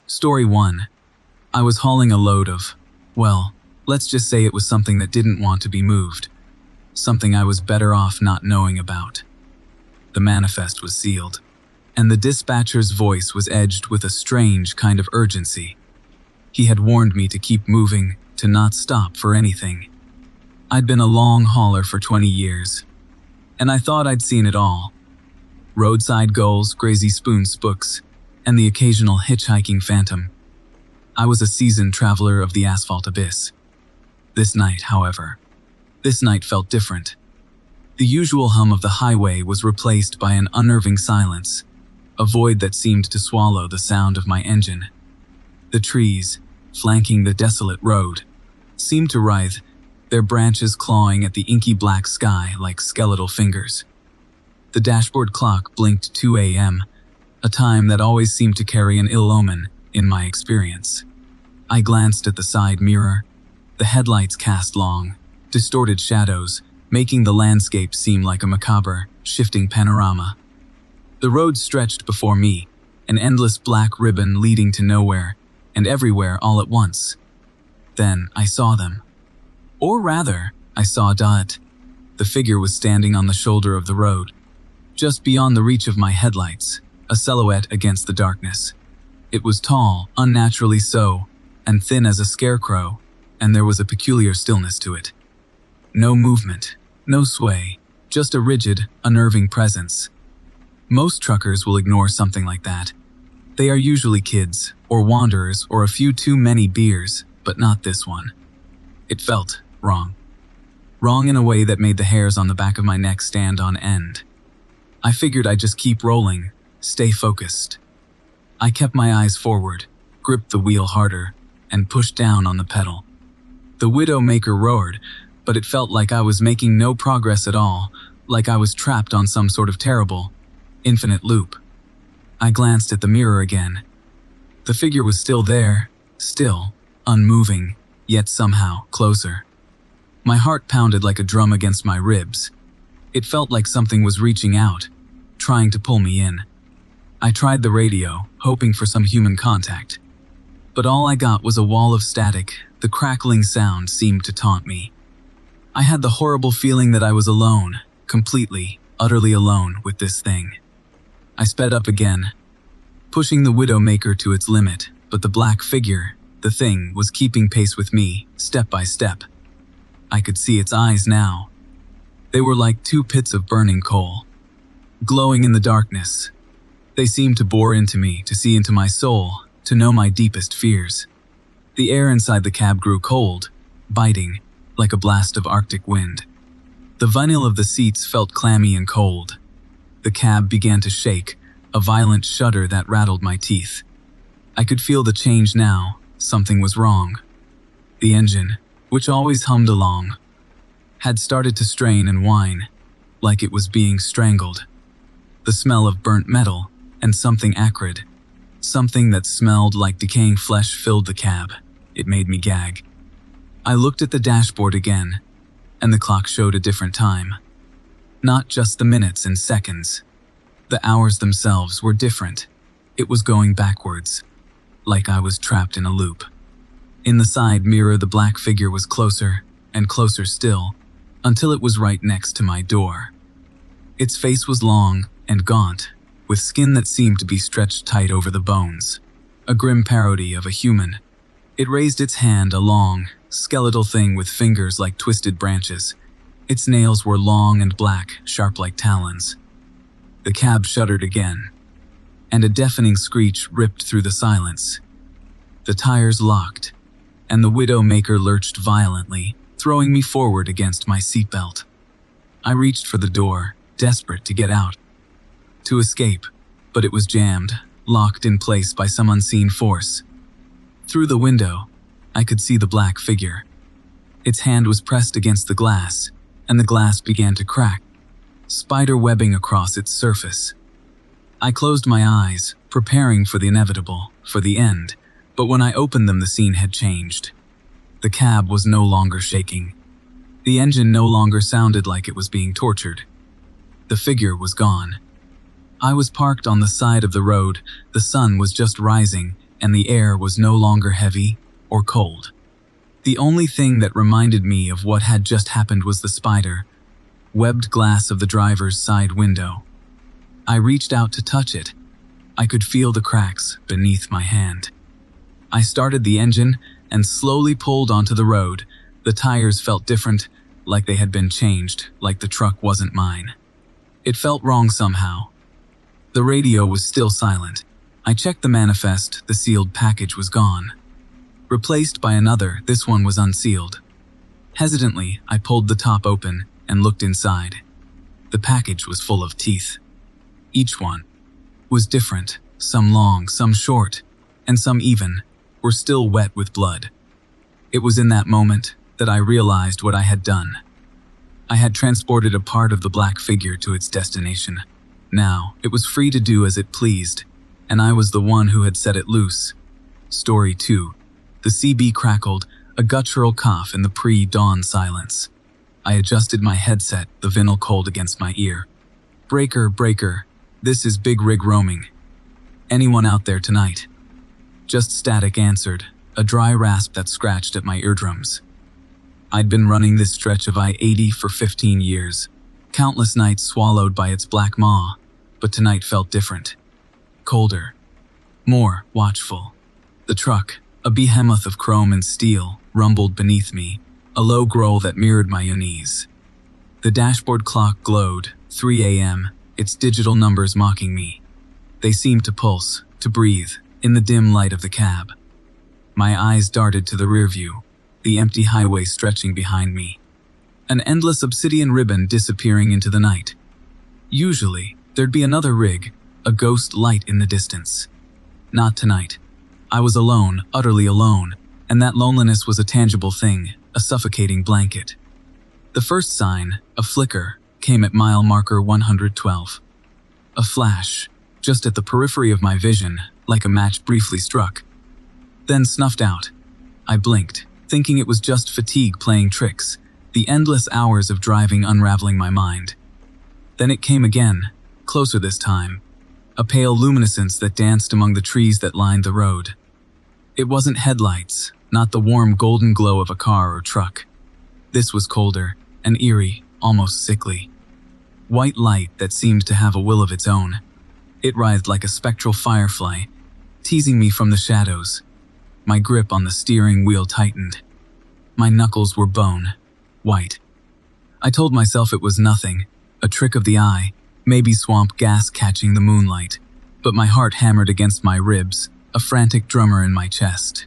Story 1. I was hauling a load of, well, let's just say it was something that didn't want to be moved. Something I was better off not knowing about. The manifest was sealed, and the dispatcher's voice was edged with a strange kind of urgency. He had warned me to keep moving, to not stop for anything. I'd been a long hauler for 20 years, and I thought I'd seen it all. Roadside gulls, crazy spoon spooks, and the occasional hitchhiking phantom. I was a seasoned traveler of the asphalt abyss. This night, however, felt different. The usual hum of the highway was replaced by an unnerving silence, a void that seemed to swallow the sound of my engine. The trees, flanking the desolate road, seemed to writhe, their branches clawing at the inky black sky like skeletal fingers. The dashboard clock blinked 2 a.m., a time that always seemed to carry an ill omen in my experience. I glanced at the side mirror. The headlights cast long, distorted shadows, making the landscape seem like a macabre, shifting panorama. The road stretched before me, an endless black ribbon leading to nowhere and everywhere all at once. Then I saw them. Or rather, I saw Dot. The figure was standing on the shoulder of the road, just beyond the reach of my headlights, a silhouette against the darkness. It was tall, unnaturally so, and thin as a scarecrow, and there was a peculiar stillness to it. No movement, no sway, just a rigid, unnerving presence. Most truckers will ignore something like that. They are usually kids, or wanderers, or a few too many beers, but not this one. It felt wrong. Wrong in a way that made the hairs on the back of my neck stand on end. I figured I'd just keep rolling, stay focused. I kept my eyes forward, gripped the wheel harder, and pushed down on the pedal. The Widowmaker roared, but it felt like I was making no progress at all, like I was trapped on some sort of terrible, infinite loop. I glanced at the mirror again. The figure was still there, still, unmoving, yet somehow closer. My heart pounded like a drum against my ribs. It felt like something was reaching out, trying to pull me in. I tried the radio, hoping for some human contact. But all I got was a wall of static. The crackling sound seemed to taunt me. I had the horrible feeling that I was alone, completely, utterly alone with this thing. I sped up again, pushing the Widowmaker to its limit, but the black figure, the thing, was keeping pace with me, step by step. I could see its eyes now. They were like two pits of burning coal, glowing in the darkness. They seemed to bore into me, to see into my soul, to know my deepest fears. The air inside the cab grew cold, biting, like a blast of Arctic wind. The vinyl of the seats felt clammy and cold. The cab began to shake, a violent shudder that rattled my teeth. I could feel the change now. Something was wrong. The engine, which always hummed along, had started to strain and whine, like it was being strangled. The smell of burnt metal and something acrid, something that smelled like decaying flesh, filled the cab. It made me gag. I looked at the dashboard again, and the clock showed a different time. Not just the minutes and seconds. The hours themselves were different. It was going backwards, like I was trapped in a loop. In the side mirror, the black figure was closer, and closer still, until it was right next to my door. Its face was long and gaunt, with skin that seemed to be stretched tight over the bones, a grim parody of a human. It raised its hand, a long, skeletal thing with fingers like twisted branches. Its nails were long and black, sharp like talons. The cab shuddered again, and a deafening screech ripped through the silence. The tires locked, and the Widowmaker lurched violently, throwing me forward against my seatbelt. I reached for the door, desperate to get out, to escape, but it was jammed, locked in place by some unseen force. Through the window, I could see the black figure. Its hand was pressed against the glass, and the glass began to crack, spider webbing across its surface. I closed my eyes, preparing for the inevitable, for the end, but when I opened them, the scene had changed. The cab was no longer shaking. The engine no longer sounded like it was being tortured. The figure was gone. I was parked on the side of the road. The sun was just rising, and the air was no longer heavy or cold. The only thing that reminded me of what had just happened was the spider, webbed glass of the driver's side window. I reached out to touch it. I could feel the cracks beneath my hand. I started the engine and slowly pulled onto the road. The tires felt different, like they had been changed, like the truck wasn't mine. It felt wrong somehow. The radio was still silent. I checked the manifest. The sealed package was gone. Replaced by another, this one was unsealed. Hesitantly, I pulled the top open and looked inside. The package was full of teeth. Each one was different, some long, some short, and some even were still wet with blood. It was in that moment that I realized what I had done. I had transported a part of the black figure to its destination. Now, it was free to do as it pleased, and I was the one who had set it loose. Story 2. The CB crackled, a guttural cough in the pre-dawn silence. I adjusted my headset, the vinyl cold against my ear. Breaker, breaker. This is Big Rig roaming. Anyone out there tonight? Just static answered, a dry rasp that scratched at my eardrums. I'd been running this stretch of I-80 for 15 years, countless nights swallowed by its black maw, but tonight felt different. Colder. More watchful. The truck, a behemoth of chrome and steel, rumbled beneath me, a low growl that mirrored my unease. The dashboard clock glowed, 3 a.m., its digital numbers mocking me. They seemed to pulse, to breathe, in the dim light of the cab. My eyes darted to the rear view, the empty highway stretching behind me. An endless obsidian ribbon disappearing into the night. Usually, there'd be another rig, a ghost light in the distance. Not tonight. I was alone, utterly alone, and that loneliness was a tangible thing, a suffocating blanket. The first sign, a flicker, came at mile marker 112. A flash, just at the periphery of my vision, like a match briefly struck. Then snuffed out. I blinked, thinking it was just fatigue playing tricks, the endless hours of driving unraveling my mind. Then it came again, closer this time, a pale luminescence that danced among the trees that lined the road. It wasn't headlights, not the warm golden glow of a car or truck. This was colder, and eerie, almost sickly. White light that seemed to have a will of its own. It writhed like a spectral firefly, teasing me from the shadows. My grip on the steering wheel tightened. My knuckles were bone, white. I told myself it was nothing, a trick of the eye, maybe swamp gas catching the moonlight, but my heart hammered against my ribs, a frantic drummer in my chest.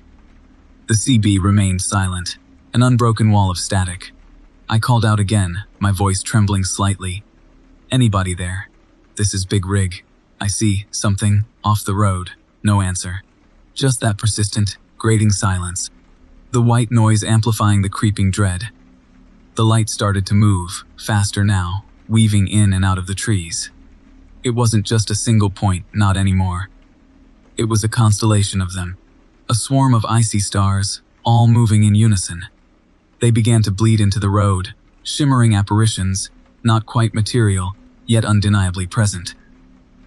The CB remained silent, an unbroken wall of static. I called out again, my voice trembling slightly. Anybody there? This is Big Rig. I see something off the road. No answer. Just that persistent, grating silence. The white noise amplifying the creeping dread. The light started to move, faster now, weaving in and out of the trees. It wasn't just a single point, not anymore. It was a constellation of them. A swarm of icy stars, all moving in unison. They began to bleed into the road, shimmering apparitions, not quite material, yet undeniably present.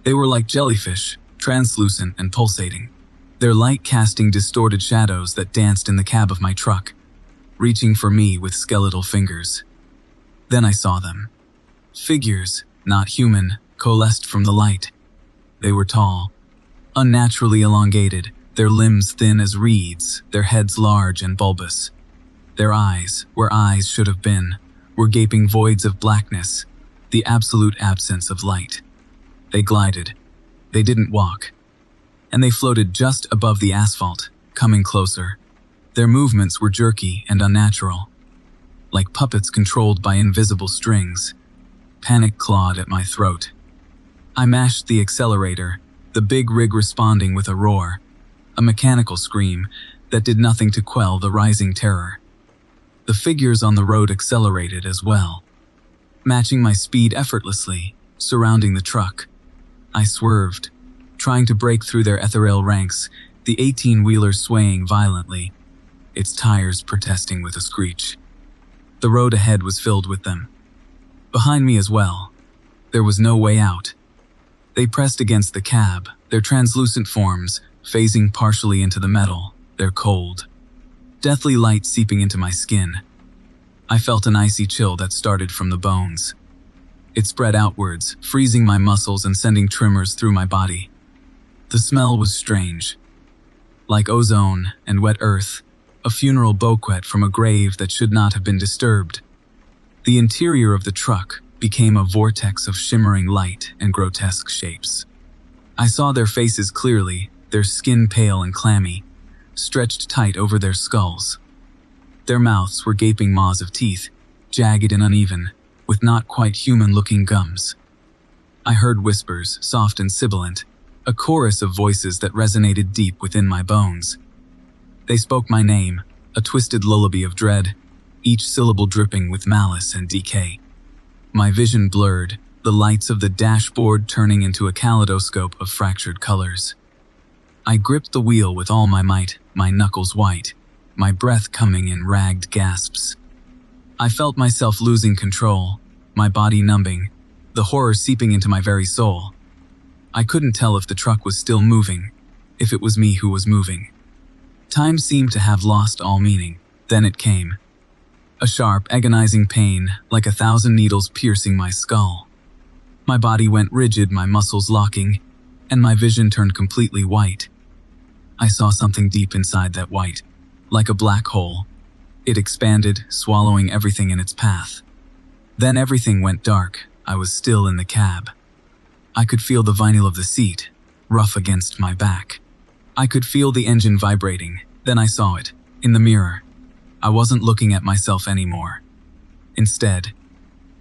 They were like jellyfish, translucent and pulsating, their light casting distorted shadows that danced in the cab of my truck, reaching for me with skeletal fingers. Then I saw them. Figures, not human, coalesced from the light. They were tall, unnaturally elongated, their limbs thin as reeds, their heads large and bulbous. Their eyes, where eyes should have been, were gaping voids of blackness, the absolute absence of light. They glided. They didn't walk. And they floated just above the asphalt, coming closer. Their movements were jerky and unnatural, like puppets controlled by invisible strings. Panic clawed at my throat. I mashed the accelerator, the big rig responding with a roar, a mechanical scream that did nothing to quell the rising terror. The figures on the road accelerated as well, matching my speed effortlessly, surrounding the truck. I swerved, trying to break through their ethereal ranks, the 18-wheeler swaying violently, its tires protesting with a screech. The road ahead was filled with them. Behind me as well. There was no way out. They pressed against the cab, their translucent forms, phasing partially into the metal, their cold, deathly light seeping into my skin. I felt an icy chill that started from the bones. It spread outwards, freezing my muscles and sending tremors through my body. The smell was strange. Like ozone and wet earth, a funeral bouquet from a grave that should not have been disturbed. The interior of the truck became a vortex of shimmering light and grotesque shapes. I saw their faces clearly, their skin pale and clammy, stretched tight over their skulls. Their mouths were gaping maws of teeth, jagged and uneven, with not quite human-looking gums. I heard whispers, soft and sibilant, a chorus of voices that resonated deep within my bones. They spoke my name, a twisted lullaby of dread, each syllable dripping with malice and decay. My vision blurred, the lights of the dashboard turning into a kaleidoscope of fractured colors. I gripped the wheel with all my might, my knuckles white, my breath coming in ragged gasps. I felt myself losing control, my body numbing, the horror seeping into my very soul. I couldn't tell if the truck was still moving, if it was me who was moving. Time seemed to have lost all meaning. Then it came. A sharp, agonizing pain, like 1,000 needles piercing my skull. My body went rigid, my muscles locking, and my vision turned completely white. I saw something deep inside that white, like a black hole. It expanded, swallowing everything in its path. Then everything went dark. I was still in the cab. I could feel the vinyl of the seat, rough against my back. I could feel the engine vibrating. Then I saw it, in the mirror. I wasn't looking at myself anymore. Instead,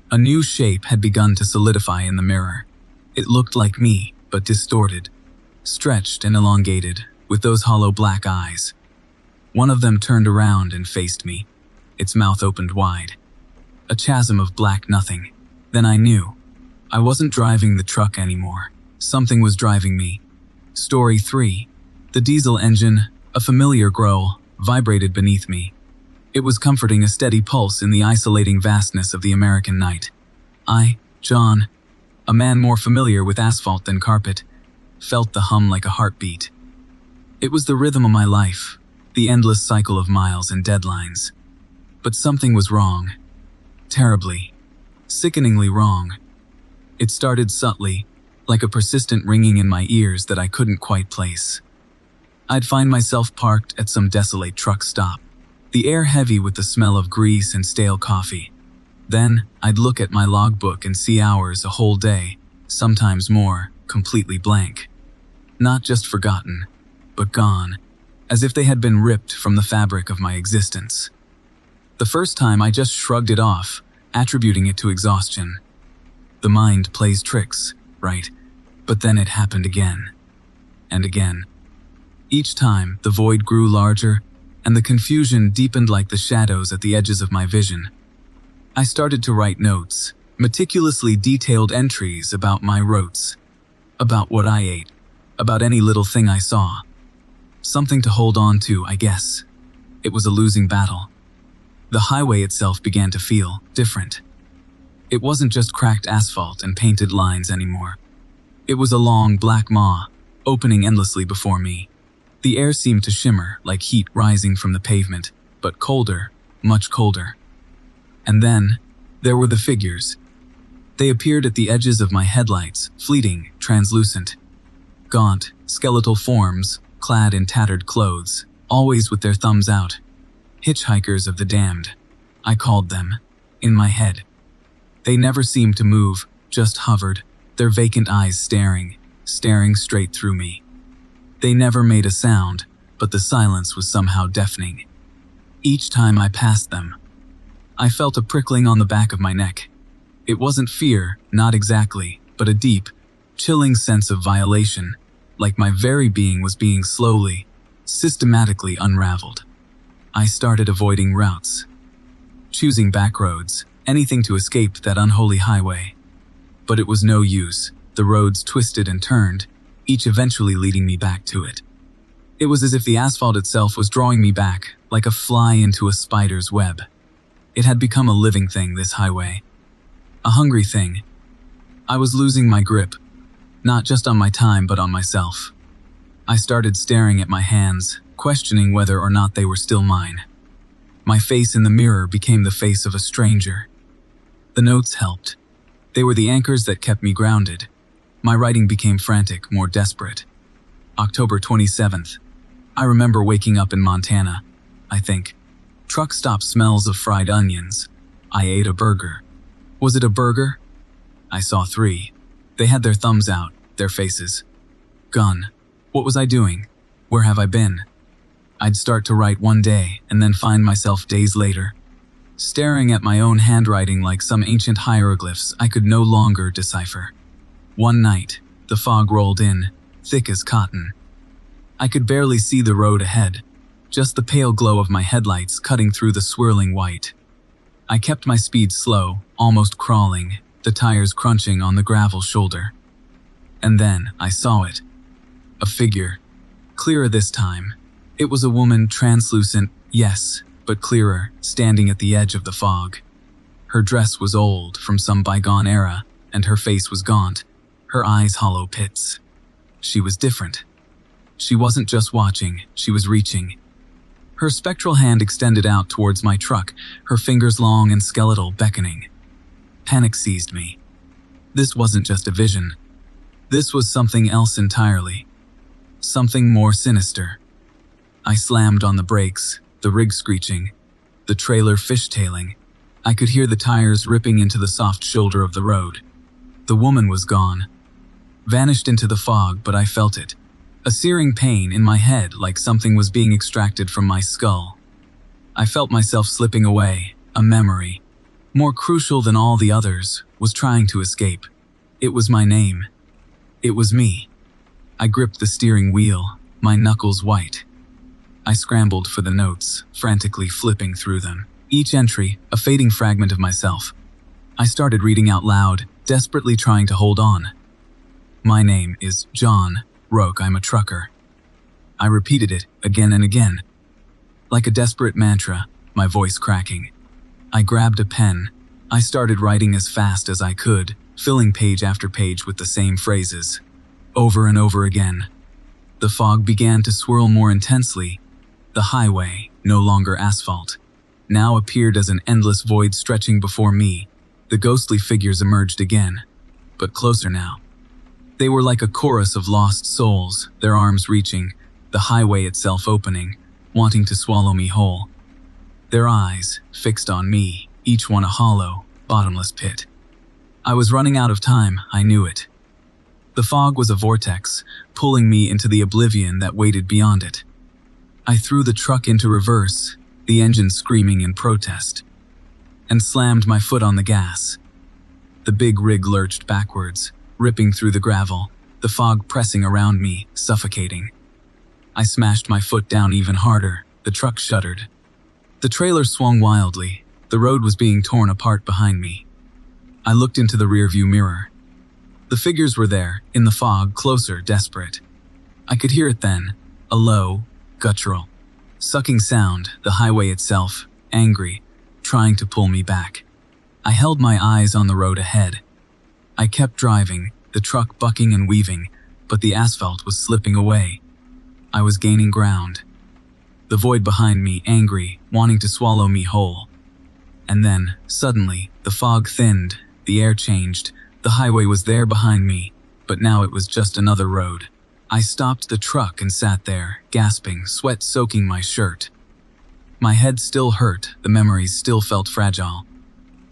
a new shape had begun to solidify in the mirror. It looked like me, but distorted, stretched and elongated, with those hollow black eyes. One of them turned around and faced me, its mouth opened wide. A chasm of black nothing. Then I knew. I wasn't driving the truck anymore. Something was driving me. Story 3. The diesel engine, a familiar growl, vibrated beneath me. It was comforting, a steady pulse in the isolating vastness of the American night. I, John, a man more familiar with asphalt than carpet, felt the hum like a heartbeat. It was the rhythm of my life, the endless cycle of miles and deadlines. But something was wrong. Terribly, sickeningly wrong. It started subtly, like a persistent ringing in my ears that I couldn't quite place. I'd find myself parked at some desolate truck stop, the air heavy with the smell of grease and stale coffee. Then, I'd look at my logbook and see hours, a whole day, sometimes more, completely blank. Not just forgotten, but gone, as if they had been ripped from the fabric of my existence. The first time I just shrugged it off, attributing it to exhaustion. The mind plays tricks, right? But then it happened again. And again. Each time, the void grew larger, and the confusion deepened like the shadows at the edges of my vision. I started to write notes, meticulously detailed entries about my routes, about what I ate, about any little thing I saw. Something to hold on to, I guess. It was a losing battle. The highway itself began to feel different. It wasn't just cracked asphalt and painted lines anymore. It was a long, black maw, opening endlessly before me. The air seemed to shimmer like heat rising from the pavement, but colder, much colder. And then, there were the figures. They appeared at the edges of my headlights, fleeting, translucent. Gaunt, skeletal forms, clad in tattered clothes, always with their thumbs out. Hitchhikers of the damned, I called them, in my head. They never seemed to move, just hovered, their vacant eyes staring straight through me. They never made a sound, but the silence was somehow deafening. Each time I passed them, I felt a prickling on the back of my neck. It wasn't fear, not exactly, but a deep, chilling sense of violation, like my very being was being slowly, systematically unraveled. I started avoiding routes, choosing back roads, anything to escape that unholy highway. But it was no use. The roads twisted and turned, each eventually leading me back to it. It was as if the asphalt itself was drawing me back, like a fly into a spider's web. It had become a living thing, this highway. A hungry thing. I was losing my grip, not just on my time but on myself. I started staring at my hands, questioning whether or not they were still mine. My face in the mirror became the face of a stranger. The notes helped. They were the anchors that kept me grounded. My writing became frantic, more desperate. October 27th. I remember waking up in Montana. I think. Truck stop smells of fried onions. I ate a burger. Was it a burger? I saw 3. They had their thumbs out, their faces. Gone. What was I doing? Where have I been? I'd start to write one day and then find myself days later, staring at my own handwriting like some ancient hieroglyphs I could no longer decipher. One night, the fog rolled in, thick as cotton. I could barely see the road ahead, just the pale glow of my headlights cutting through the swirling white. I kept my speed slow, almost crawling, the tires crunching on the gravel shoulder. And then I saw it. A figure. Clearer this time. It was a woman, translucent, yes, but clearer, standing at the edge of the fog. Her dress was old, from some bygone era, and her face was gaunt, her eyes hollow pits. She was different. She wasn't just watching, she was reaching. Her spectral hand extended out towards my truck, her fingers long and skeletal, beckoning. Panic seized me. This wasn't just a vision. This was something else entirely. Something more sinister. I slammed on the brakes, the rig screeching, the trailer fishtailing. I could hear the tires ripping into the soft shoulder of the road. The woman was gone. Vanished into the fog, but I felt it. A searing pain in my head, like something was being extracted from my skull. I felt myself slipping away, a memory, more crucial than all the others, was trying to escape. It was my name. It was me. I gripped the steering wheel, my knuckles white. I scrambled for the notes, frantically flipping through them. Each entry, a fading fragment of myself. I started reading out loud, desperately trying to hold on. My name is John Roque, I'm a trucker. I repeated it again and again. Like a desperate mantra, my voice cracking. I grabbed a pen. I started writing as fast as I could, filling page after page with the same phrases. Over and over again. The fog began to swirl more intensely. The highway, no longer asphalt, now appeared as an endless void stretching before me. The ghostly figures emerged again, but closer now. They were like a chorus of lost souls, their arms reaching, the highway itself opening, wanting to swallow me whole. Their eyes, fixed on me, each one a hollow, bottomless pit. I was running out of time, I knew it. The fog was a vortex, pulling me into the oblivion that waited beyond it. I threw the truck into reverse, the engine screaming in protest, and slammed my foot on the gas. The big rig lurched backwards, ripping through the gravel, the fog pressing around me, suffocating. I smashed my foot down even harder, the truck shuddered. The trailer swung wildly, the road was being torn apart behind me. I looked into the rearview mirror. The figures were there, in the fog, closer, desperate. I could hear it then, a low, guttural, sucking sound, the highway itself, angry, trying to pull me back. I held my eyes on the road ahead. I kept driving, the truck bucking and weaving, but the asphalt was slipping away. I was gaining ground. The void behind me, angry, wanting to swallow me whole. And then, suddenly, the fog thinned, the air changed, the highway was there behind me, but now it was just another road. I stopped the truck and sat there, gasping, sweat soaking my shirt. My head still hurt, the memories still felt fragile.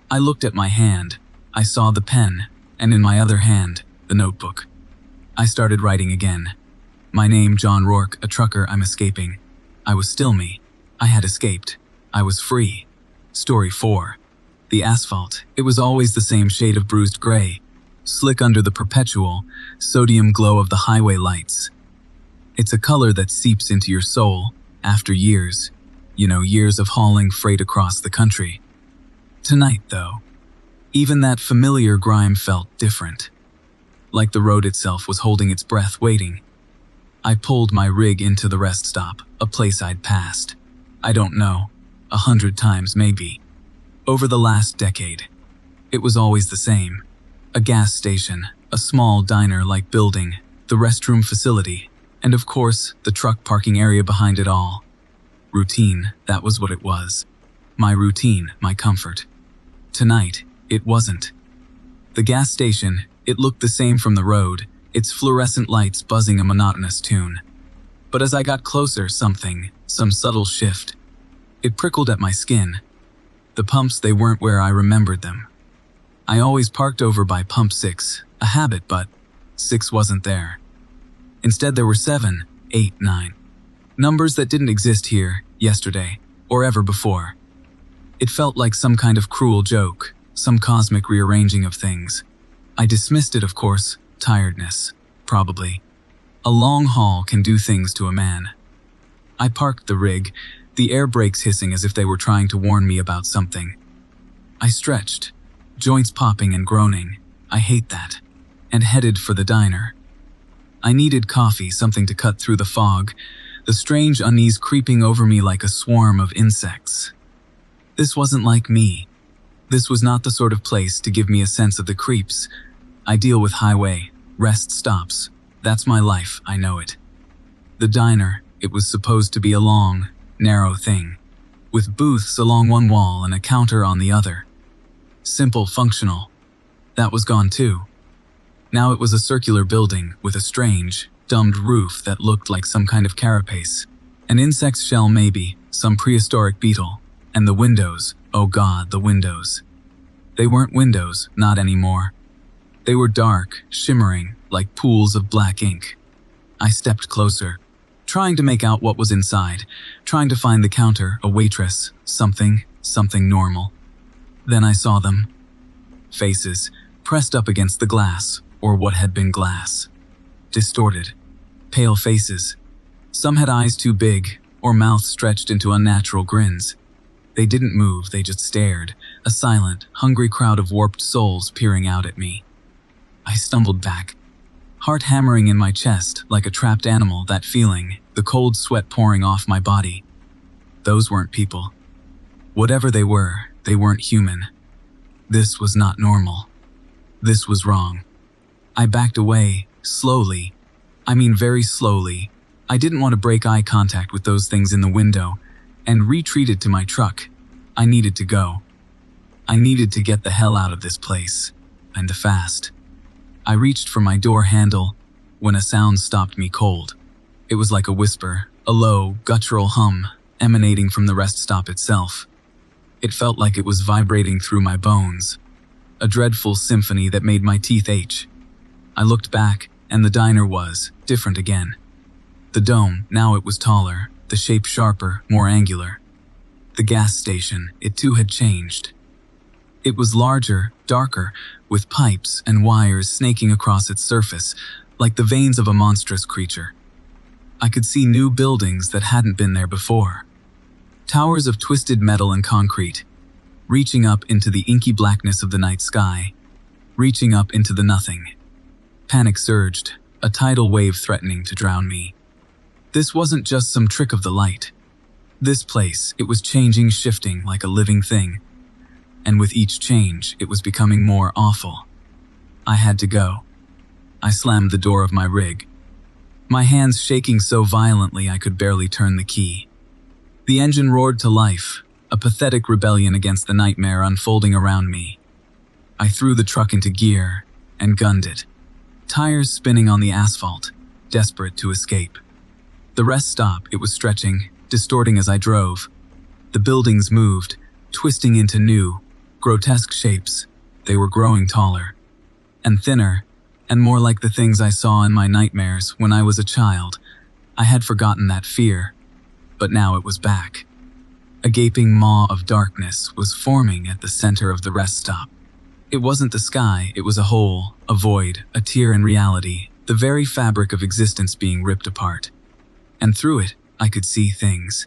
I looked at my hand. I saw the pen, and in my other hand, the notebook. I started writing again. My name, John Roque, a trucker, I'm escaping. I was still me. I had escaped. I was free. Story 4. The asphalt, it was always the same shade of bruised gray, slick under the perpetual, sodium glow of the highway lights. It's a color that seeps into your soul, after years, years of hauling freight across the country. Tonight, though, even that familiar grime felt different. Like the road itself was holding its breath, waiting. I pulled my rig into the rest stop, a place I'd passed. I don't know, 100 times maybe. Over the last decade. It was always the same. A gas station, a small diner-like building, the restroom facility, And of course, the truck parking area behind it all. Routine, that was what it was. My routine, my comfort. Tonight, it wasn't. The gas station, it looked the same from the road, its fluorescent lights buzzing a monotonous tune. But as I got closer, some subtle shift. It prickled at my skin. The pumps, they weren't where I remembered them. I always parked over by pump 6, a habit, but 6 wasn't there. Instead, there were 7, 8, 9. Numbers that didn't exist here, yesterday, or ever before. It felt like some kind of cruel joke, some cosmic rearranging of things. I dismissed it, of course. Tiredness, probably. A long haul can do things to a man. I parked the rig, the air brakes hissing as if they were trying to warn me about something. I stretched, joints popping and groaning. I hate that. And headed for the diner. I needed coffee, something to cut through the fog, the strange unease creeping over me like a swarm of insects. This wasn't like me. This was not the sort of place to give me a sense of the creeps. I deal with highway, rest stops. That's my life, I know it. The diner, it was supposed to be a long, narrow thing, with booths along one wall and a counter on the other. Simple, functional. That was gone too. Now it was a circular building with a strange, domed roof that looked like some kind of carapace. An insect's shell maybe, some prehistoric beetle. And the windows, oh God, the windows. They weren't windows, not anymore. They were dark, shimmering, like pools of black ink. I stepped closer, trying to make out what was inside, trying to find the counter, a waitress, something normal. Then I saw them. Faces, pressed up against the glass, or what had been glass. Distorted, pale faces. Some had eyes too big, or mouths stretched into unnatural grins. They didn't move, they just stared, a silent, hungry crowd of warped souls peering out at me. I stumbled back, heart hammering in my chest like a trapped animal, that feeling, the cold sweat pouring off my body. Those weren't people. Whatever they weren't human. This was not normal. This was wrong. I backed away, slowly. I mean very slowly. I didn't want to break eye contact with those things in the window, and retreated to my truck. I needed to go. I needed to get the hell out of this place, and fast. I reached for my door handle when a sound stopped me cold. It was like a whisper, a low, guttural hum emanating from the rest stop itself. It felt like it was vibrating through my bones, a dreadful symphony that made my teeth ache. I looked back, and the diner was different again. The dome, now it was taller, the shape sharper, more angular. The gas station, it too had changed. It was larger, darker, with pipes and wires snaking across its surface, like the veins of a monstrous creature. I could see new buildings that hadn't been there before. Towers of twisted metal and concrete, reaching up into the inky blackness of the night sky, reaching up into the nothing. Panic surged, a tidal wave threatening to drown me. This wasn't just some trick of the light. This place, it was changing, shifting like a living thing. And with each change, it was becoming more awful. I had to go. I slammed the door of my rig, my hands shaking so violently I could barely turn the key. The engine roared to life, a pathetic rebellion against the nightmare unfolding around me. I threw the truck into gear and gunned it, tires spinning on the asphalt, desperate to escape. The rest stop, it was stretching, distorting as I drove. The buildings moved, twisting into new, grotesque shapes. They were growing taller and thinner, and more like the things I saw in my nightmares when I was a child. I had forgotten that fear, but now it was back. A gaping maw of darkness was forming at the center of the rest stop. It wasn't the sky, it was a hole, a void, a tear in reality, the very fabric of existence being ripped apart. And through it, I could see things.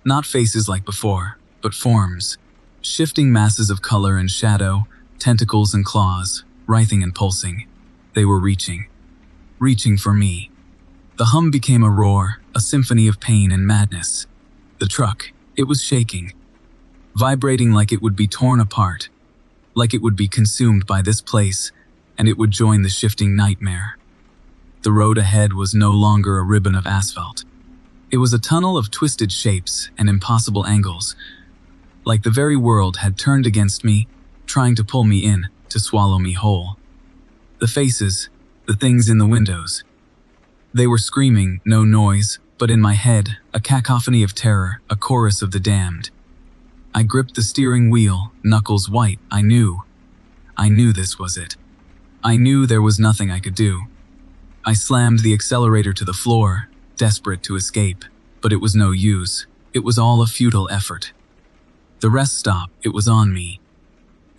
Not faces like before, but forms. Shifting masses of color and shadow, tentacles and claws, writhing and pulsing. They were reaching for me. The hum became a roar, a symphony of pain and madness. The truck, it was shaking, vibrating like it would be torn apart, like it would be consumed by this place, and it would join the shifting nightmare. The road ahead was no longer a ribbon of asphalt. It was a tunnel of twisted shapes and impossible angles, like the very world had turned against me, trying to pull me in, to swallow me whole. The faces, the things in the windows. They were screaming, no noise, but in my head, a cacophony of terror, a chorus of the damned. I gripped the steering wheel, knuckles white. I knew this was it. I knew there was nothing I could do. I slammed the accelerator to the floor, desperate to escape, but it was no use. It was all a futile effort. The rest stop, it was on me.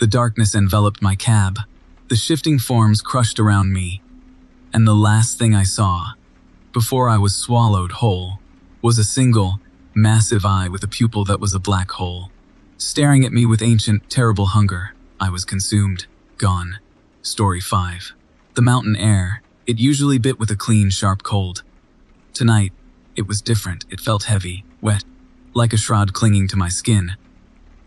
The darkness enveloped my cab, the shifting forms crushed around me, and the last thing I saw, before I was swallowed whole, was a single, massive eye with a pupil that was a black hole. Staring at me with ancient, terrible hunger, I was consumed, gone. Story 5. The mountain air, it usually bit with a clean, sharp cold. Tonight, it was different. It felt heavy, wet, like a shroud clinging to my skin.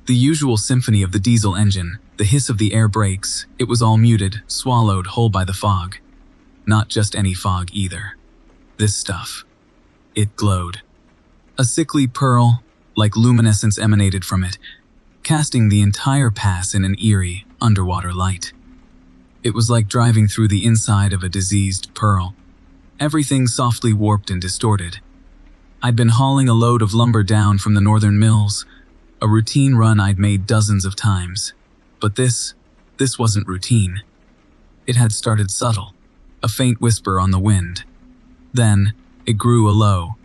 The usual symphony of the diesel engine, the hiss of the air brakes, it was all muted, swallowed whole by the fog. Not just any fog either. This stuff. It glowed. A sickly pearl, like luminescence emanated from it, casting the entire pass in an eerie, underwater light. It was like driving through the inside of a diseased pearl. Everything softly warped and distorted. I'd been hauling a load of lumber down from the northern mills, a routine run I'd made dozens of times. But this wasn't routine. It had started subtle, a faint whisper on the wind. Then, it grew a low,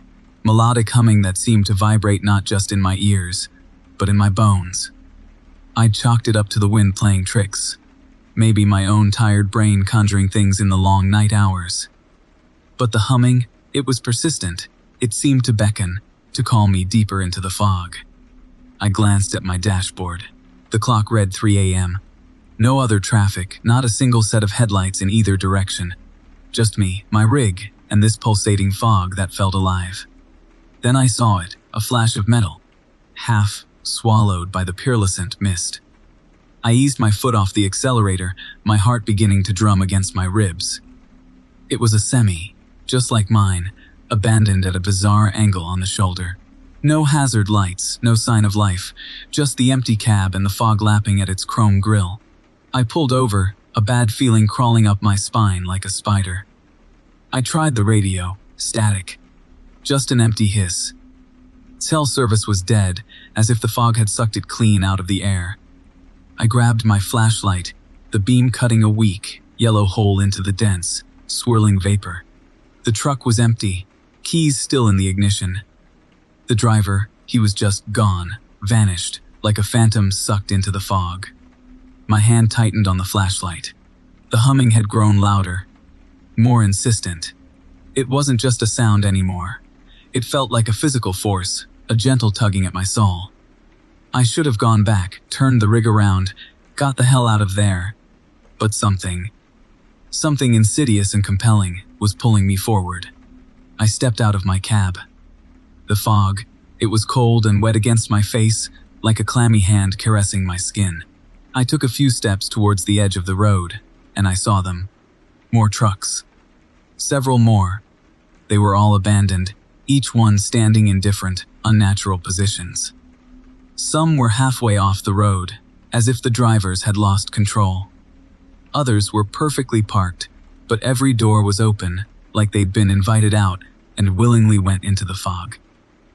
melodic humming that seemed to vibrate not just in my ears, but in my bones. I'd chalked it up to the wind playing tricks, maybe my own tired brain conjuring things in the long night hours. But the humming, it was persistent. It seemed to beckon, to call me deeper into the fog. I glanced at my dashboard. The clock read 3 a.m. No other traffic, not a single set of headlights in either direction. Just me, my rig, and this pulsating fog that felt alive. Then I saw it, a flash of metal, half swallowed by the pearlescent mist. I eased my foot off the accelerator, my heart beginning to drum against my ribs. It was a semi, just like mine, abandoned at a bizarre angle on the shoulder. No hazard lights, no sign of life, just the empty cab and the fog lapping at its chrome grille. I pulled over, a bad feeling crawling up my spine like a spider. I tried the radio, static. Just an empty hiss. Cell service was dead, as if the fog had sucked it clean out of the air. I grabbed my flashlight, the beam cutting a weak, yellow hole into the dense, swirling vapor. The truck was empty, keys still in the ignition. The driver, he was just gone, vanished, like a phantom sucked into the fog. My hand tightened on the flashlight. The humming had grown louder, more insistent. It wasn't just a sound anymore. It felt like a physical force, a gentle tugging at my soul. I should have gone back, turned the rig around, got the hell out of there. But something insidious and compelling, was pulling me forward. I stepped out of my cab. The fog, it was cold and wet against my face, like a clammy hand caressing my skin. I took a few steps towards the edge of the road, and I saw them. More trucks. Several more. They were all abandoned, each one standing in different, unnatural positions. Some were halfway off the road, as if the drivers had lost control. Others were perfectly parked, but every door was open, like they'd been invited out and willingly went into the fog.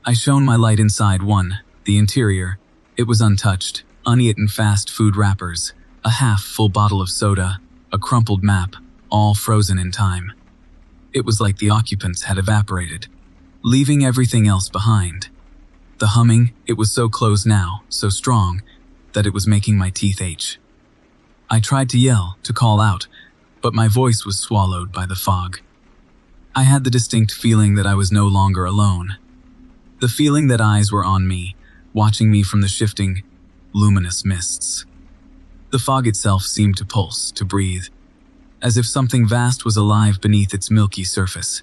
I shone my light inside one, the interior. It was untouched, uneaten fast food wrappers, a half-full bottle of soda, a crumpled map, all frozen in time. It was like the occupants had evaporated, leaving everything else behind. The humming, it was so close now, so strong, that it was making my teeth ache. I tried to yell, to call out, but my voice was swallowed by the fog. I had the distinct feeling that I was no longer alone. The feeling that eyes were on me, watching me from the shifting, luminous mists. The fog itself seemed to pulse, to breathe, as if something vast was alive beneath its milky surface.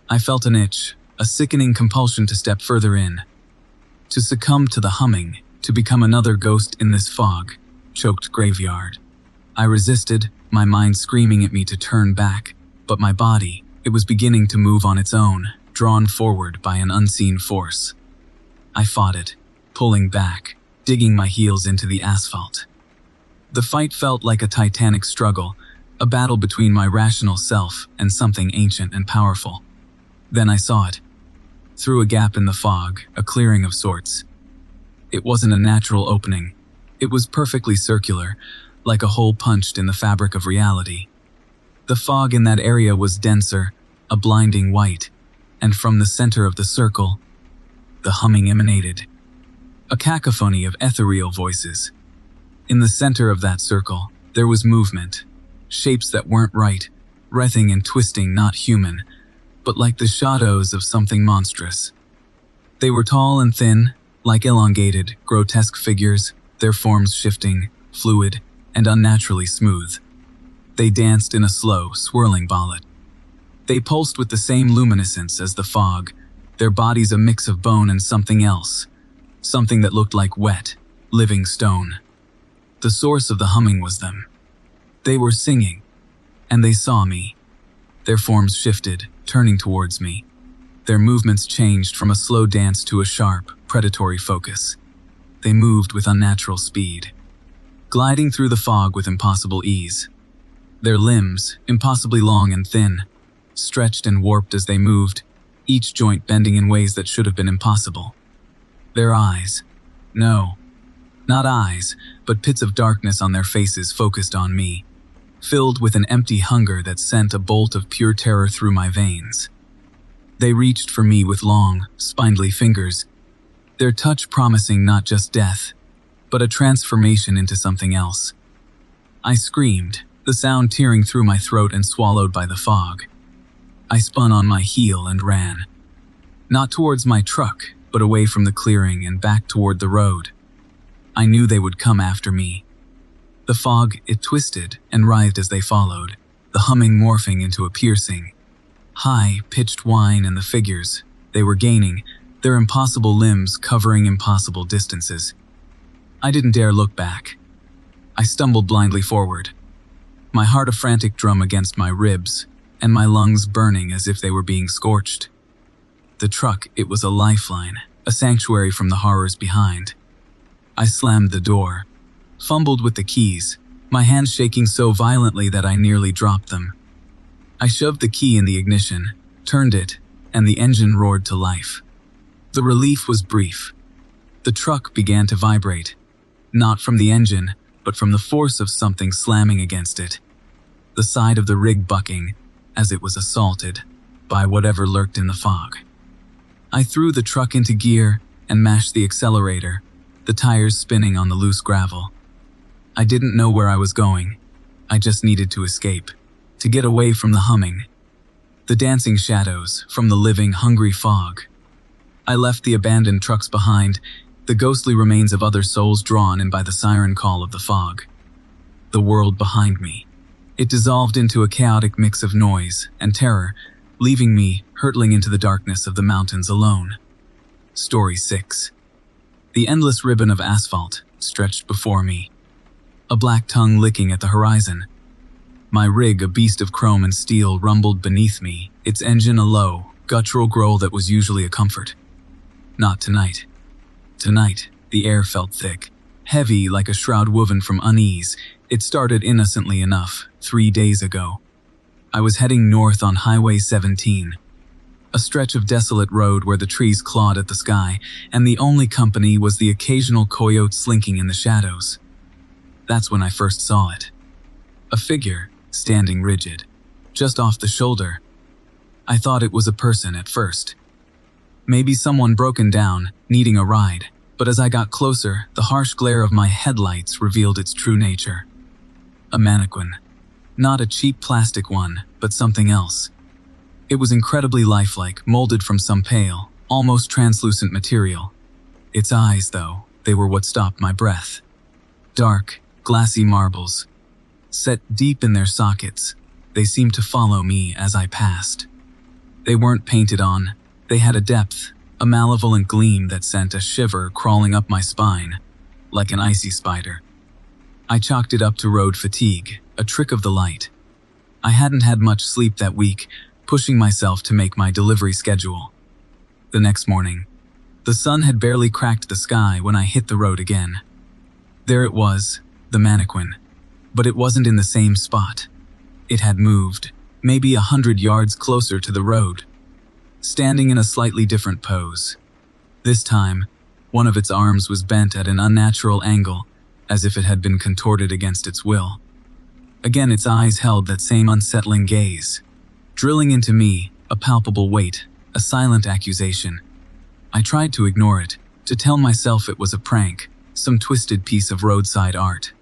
I felt an itch, a sickening compulsion to step further in, to succumb to the humming, to become another ghost in this fog, choked graveyard. I resisted, my mind screaming at me to turn back, but my body, It was beginning to move on its own, drawn forward by an unseen force. I fought it, pulling back, digging my heels into the asphalt. The fight felt like a titanic struggle, a battle between my rational self and something ancient and powerful. Then I saw it. Through a gap in the fog, a clearing of sorts. It wasn't a natural opening. It was perfectly circular, like a hole punched in the fabric of reality. The fog in that area was denser, a blinding white, and from the center of the circle, the humming emanated. A cacophony of ethereal voices. In the center of that circle, there was movement, shapes that weren't right, writhing and twisting, not human, but like the shadows of something monstrous. They were tall and thin, like elongated, grotesque figures, their forms shifting, fluid, and unnaturally smooth. They danced in a slow, swirling ballet. They pulsed with the same luminescence as the fog, their bodies a mix of bone and something else, something that looked like wet, living stone. The source of the humming was them. They were singing, and they saw me. Their forms shifted, turning towards me. Their movements changed from a slow dance to a sharp, predatory focus. They moved with unnatural speed, gliding through the fog with impossible ease. Their limbs, impossibly long and thin, stretched and warped as they moved, each joint bending in ways that should have been impossible. Their eyes, no, not eyes, but pits of darkness on their faces focused on me, filled with an empty hunger that sent a bolt of pure terror through my veins. They reached for me with long, spindly fingers, their touch promising not just death, but a transformation into something else. I screamed, the sound tearing through my throat and swallowed by the fog. I spun on my heel and ran. Not towards my truck, but away from the clearing and back toward the road. I knew they would come after me. The fog, it twisted and writhed as they followed, the humming morphing into a piercing, high-pitched whine, and the figures, they were gaining, their impossible limbs covering impossible distances. I didn't dare look back. I stumbled blindly forward, my heart a frantic drum against my ribs, and my lungs burning as if they were being scorched. The truck, it was a lifeline, a sanctuary from the horrors behind. I slammed the door, fumbled with the keys, my hands shaking so violently that I nearly dropped them. I shoved the key in the ignition, turned it, and the engine roared to life. The relief was brief. The truck began to vibrate, not from the engine, but from the force of something slamming against it. The side of the rig bucking, as it was assaulted by whatever lurked in the fog. I threw the truck into gear and mashed the accelerator, the tires spinning on the loose gravel. I didn't know where I was going. I just needed to escape, to get away from the humming, the dancing shadows, from the living, hungry fog. I left the abandoned trucks behind, the ghostly remains of other souls drawn in by the siren call of the fog. The world behind me. It dissolved into a chaotic mix of noise and terror, leaving me hurtling into the darkness of the mountains alone. Story 6. The endless ribbon of asphalt stretched before me, a black tongue licking at the horizon. My rig, a beast of chrome and steel, rumbled beneath me, its engine a low, guttural growl that was usually a comfort. Not tonight. Tonight, the air felt thick, heavy like a shroud woven from unease. It started innocently enough, 3 days ago. I was heading north on Highway 17, a stretch of desolate road where the trees clawed at the sky, and the only company was the occasional coyote slinking in the shadows. That's when I first saw it. A figure, standing rigid, just off the shoulder. I thought it was a person at first. Maybe someone broken down, needing a ride, but as I got closer, the harsh glare of my headlights revealed its true nature. A mannequin. Not a cheap plastic one, but something else. It was incredibly lifelike, molded from some pale, almost translucent material. Its eyes, though, they were what stopped my breath. Dark, glassy marbles. Set deep in their sockets, they seemed to follow me as I passed. They weren't painted on. They had a depth, a malevolent gleam that sent a shiver crawling up my spine, like an icy spider. I chalked it up to road fatigue, a trick of the light. I hadn't had much sleep that week, pushing myself to make my delivery schedule. The next morning, the sun had barely cracked the sky when I hit the road again. There it was, the mannequin, but it wasn't in the same spot. It had moved, maybe 100 yards closer to the road, standing in a slightly different pose. This time, one of its arms was bent at an unnatural angle, as if it had been contorted against its will. Again, its eyes held that same unsettling gaze, drilling into me, a palpable weight, a silent accusation. I tried to ignore it, to tell myself it was a prank, some twisted piece of roadside art.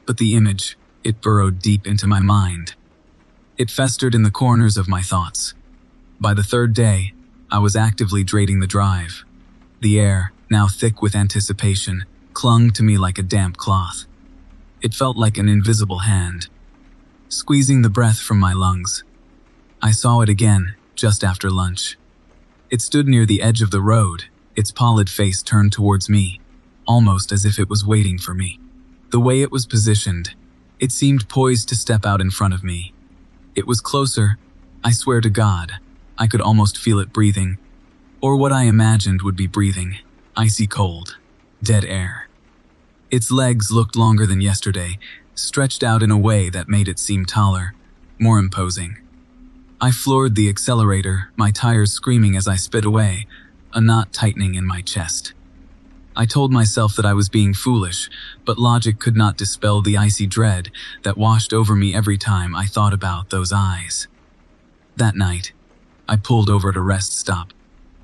But the image, it burrowed deep into my mind. It festered in the corners of my thoughts. By the third day, I was actively dreading the drive. The air, now thick with anticipation, clung to me like a damp cloth. It felt like an invisible hand, squeezing the breath from my lungs. I saw it again, just after lunch. It stood near the edge of the road, its pallid face turned towards me, almost as if it was waiting for me. The way it was positioned, it seemed poised to step out in front of me. It was closer, I swear to God. I could almost feel it breathing, or what I imagined would be breathing, icy cold, dead air. Its legs looked longer than yesterday, stretched out in a way that made it seem taller, more imposing. I floored the accelerator, my tires screaming as I sped away, a knot tightening in my chest. I told myself that I was being foolish, but logic could not dispel the icy dread that washed over me every time I thought about those eyes. That night, I pulled over at a rest stop,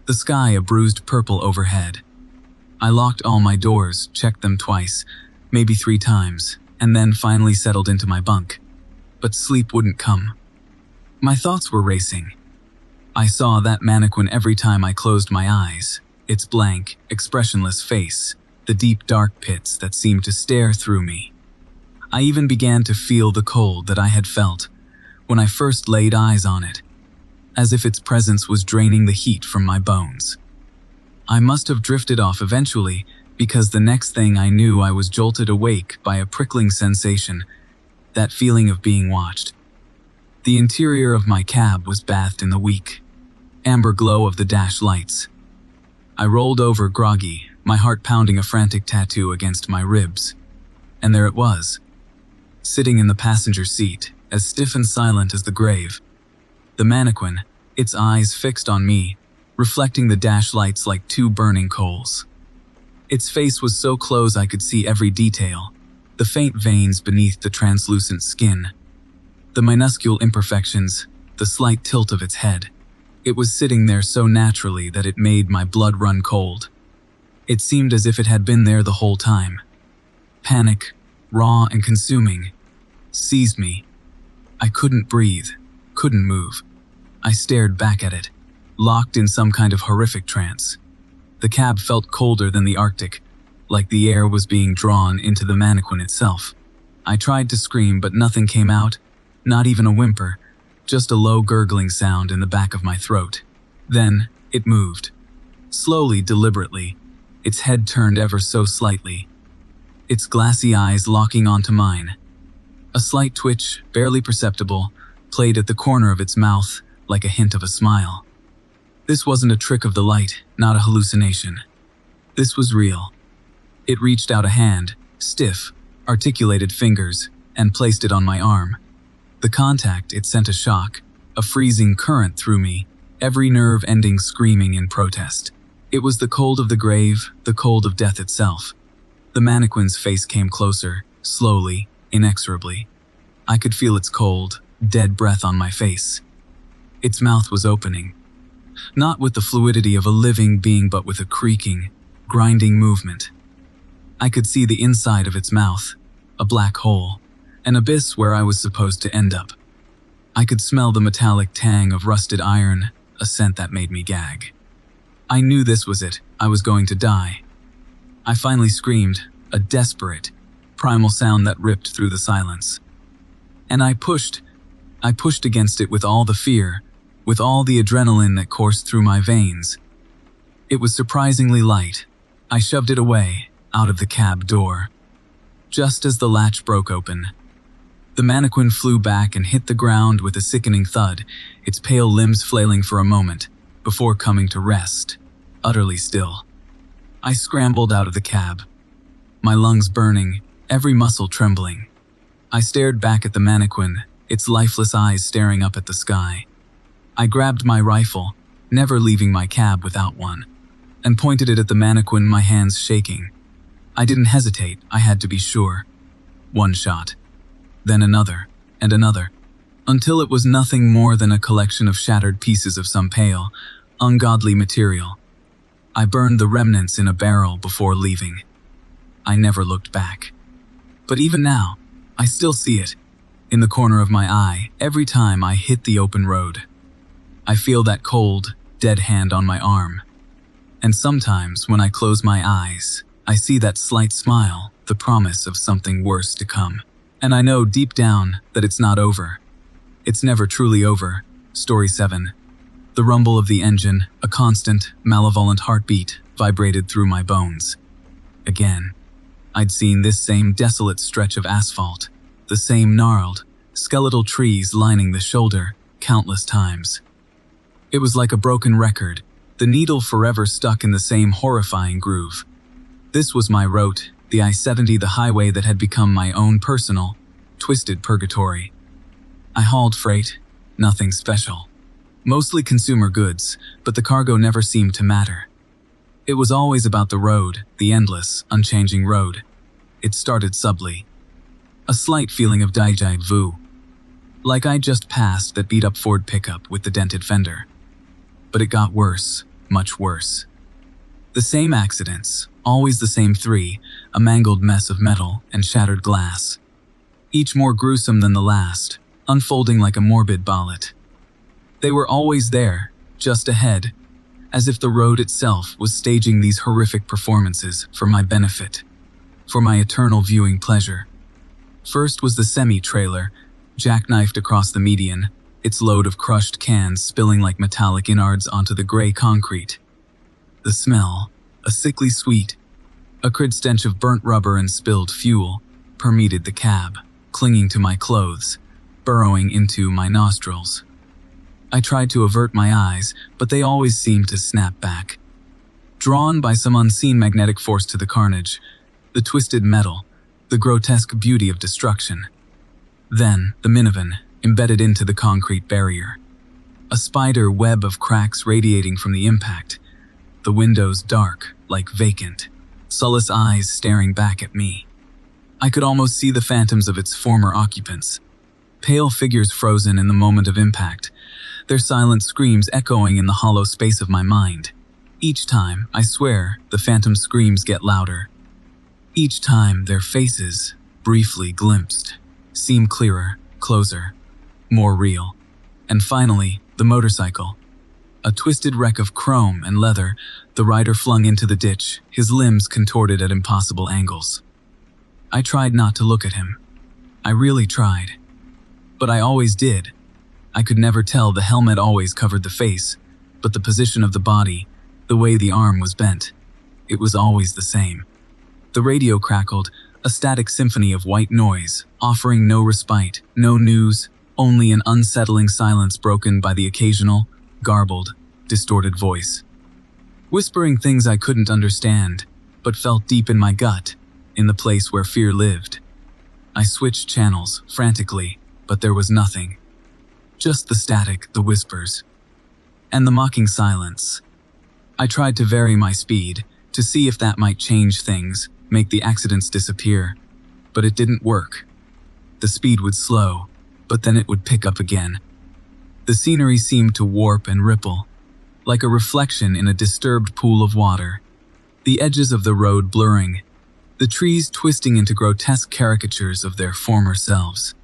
the sky a bruised purple overhead. I locked all my doors, checked them twice, maybe 3 times, and then finally settled into my bunk. But sleep wouldn't come. My thoughts were racing. I saw that mannequin every time I closed my eyes, its blank, expressionless face, the deep dark pits that seemed to stare through me. I even began to feel the cold that I had felt when I first laid eyes on it, as if its presence was draining the heat from my bones. I must have drifted off eventually, because the next thing I knew I was jolted awake by a prickling sensation, that feeling of being watched. The interior of my cab was bathed in the weak, amber glow of the dash lights. I rolled over groggy, my heart pounding a frantic tattoo against my ribs. And there it was, sitting in the passenger seat, as stiff and silent as the grave. The mannequin, its eyes fixed on me, reflecting the dash lights like 2 burning coals. Its face was so close I could see every detail, the faint veins beneath the translucent skin, the minuscule imperfections, the slight tilt of its head. It was sitting there so naturally that it made my blood run cold. It seemed as if it had been there the whole time. Panic, raw and consuming, seized me. I couldn't breathe, couldn't move. I stared back at it, locked in some kind of horrific trance. The cab felt colder than the Arctic, like the air was being drawn into the mannequin itself. I tried to scream, but nothing came out, not even a whimper, just a low gurgling sound in the back of my throat. Then, it moved. Slowly, deliberately, its head turned ever so slightly, its glassy eyes locking onto mine. A slight twitch, barely perceptible, played at the corner of its mouth, like a hint of a smile. This wasn't a trick of the light, not a hallucination. This was real. It reached out a hand, stiff, articulated fingers, and placed it on my arm. The contact, it sent a shock, a freezing current through me, every nerve ending screaming in protest. It was the cold of the grave, the cold of death itself. The mannequin's face came closer, slowly, inexorably. I could feel its cold, dead breath on my face. Its mouth was opening, not with the fluidity of a living being but with a creaking, grinding movement. I could see the inside of its mouth, a black hole, an abyss where I was supposed to end up. I could smell the metallic tang of rusted iron, a scent that made me gag. I knew this was it, I was going to die. I finally screamed, a desperate, primal sound that ripped through the silence. And I pushed against it with all the fear, with all the adrenaline that coursed through my veins. It was surprisingly light. I shoved it away, out of the cab door. Just as the latch broke open, The mannequin flew back and hit the ground with a sickening thud, its pale limbs flailing for a moment, before coming to rest, utterly still. I scrambled out of the cab, my lungs burning, every muscle trembling. I stared back at the mannequin, its lifeless eyes staring up at the sky. I grabbed my rifle, never leaving my cab without one, and pointed it at the mannequin, my hands shaking. I didn't hesitate, I had to be sure. One shot, then another, and another, until it was nothing more than a collection of shattered pieces of some pale, ungodly material. I burned the remnants in a barrel before leaving. I never looked back. But even now, I still see it, in the corner of my eye, every time I hit the open road. I feel that cold, dead hand on my arm. And sometimes, when I close my eyes, I see that slight smile, the promise of something worse to come. And I know deep down that it's not over. It's never truly over. Story 7. The rumble of the engine, a constant, malevolent heartbeat, vibrated through my bones. Again, I'd seen this same desolate stretch of asphalt, the same gnarled, skeletal trees lining the shoulder, countless times. It was like a broken record, the needle forever stuck in the same horrifying groove. This was my route, the I-70, the highway that had become my own personal, twisted purgatory. I hauled freight, nothing special. Mostly consumer goods, but the cargo never seemed to matter. It was always about the road, the endless, unchanging road. It started subtly. A slight feeling of déjà vu. Like I'd just passed that beat-up Ford pickup with the dented fender. But it got worse, much worse. The same accidents, always the same three, a mangled mess of metal and shattered glass. Each more gruesome than the last, unfolding like a morbid ballet. They were always there, just ahead, as if the road itself was staging these horrific performances for my benefit, for my eternal viewing pleasure. First was the semi-trailer, jackknifed across the median, its load of crushed cans spilling like metallic innards onto the gray concrete. The smell, a sickly sweet, acrid stench of burnt rubber and spilled fuel, permeated the cab, clinging to my clothes, burrowing into my nostrils. I tried to avert my eyes, but they always seemed to snap back. Drawn by some unseen magnetic force to the carnage, the twisted metal, the grotesque beauty of destruction. Then, the minivan, embedded into the concrete barrier. A spider web of cracks radiating from the impact, the windows dark, like vacant, soulless eyes staring back at me. I could almost see the phantoms of its former occupants, pale figures frozen in the moment of impact, their silent screams echoing in the hollow space of my mind. Each time, I swear, the phantom screams get louder. Each time, their faces, briefly glimpsed, seem clearer, closer, more real. And finally, the motorcycle. A twisted wreck of chrome and leather, the rider flung into the ditch, his limbs contorted at impossible angles. I tried not to look at him. I really tried. But I always did. I could never tell, the helmet always covered the face, but the position of the body, the way the arm was bent, it was always the same. The radio crackled, a static symphony of white noise, offering no respite, no news, only an unsettling silence broken by the occasional, garbled, distorted voice. Whispering things I couldn't understand, but felt deep in my gut, in the place where fear lived. I switched channels, frantically, but there was nothing. Just the static, the whispers, and the mocking silence. I tried to vary my speed, to see if that might change things, make the accidents disappear, but it didn't work. The speed would slow, but then it would pick up again. The scenery seemed to warp and ripple, like a reflection in a disturbed pool of water, the edges of the road blurring, the trees twisting into grotesque caricatures of their former selves.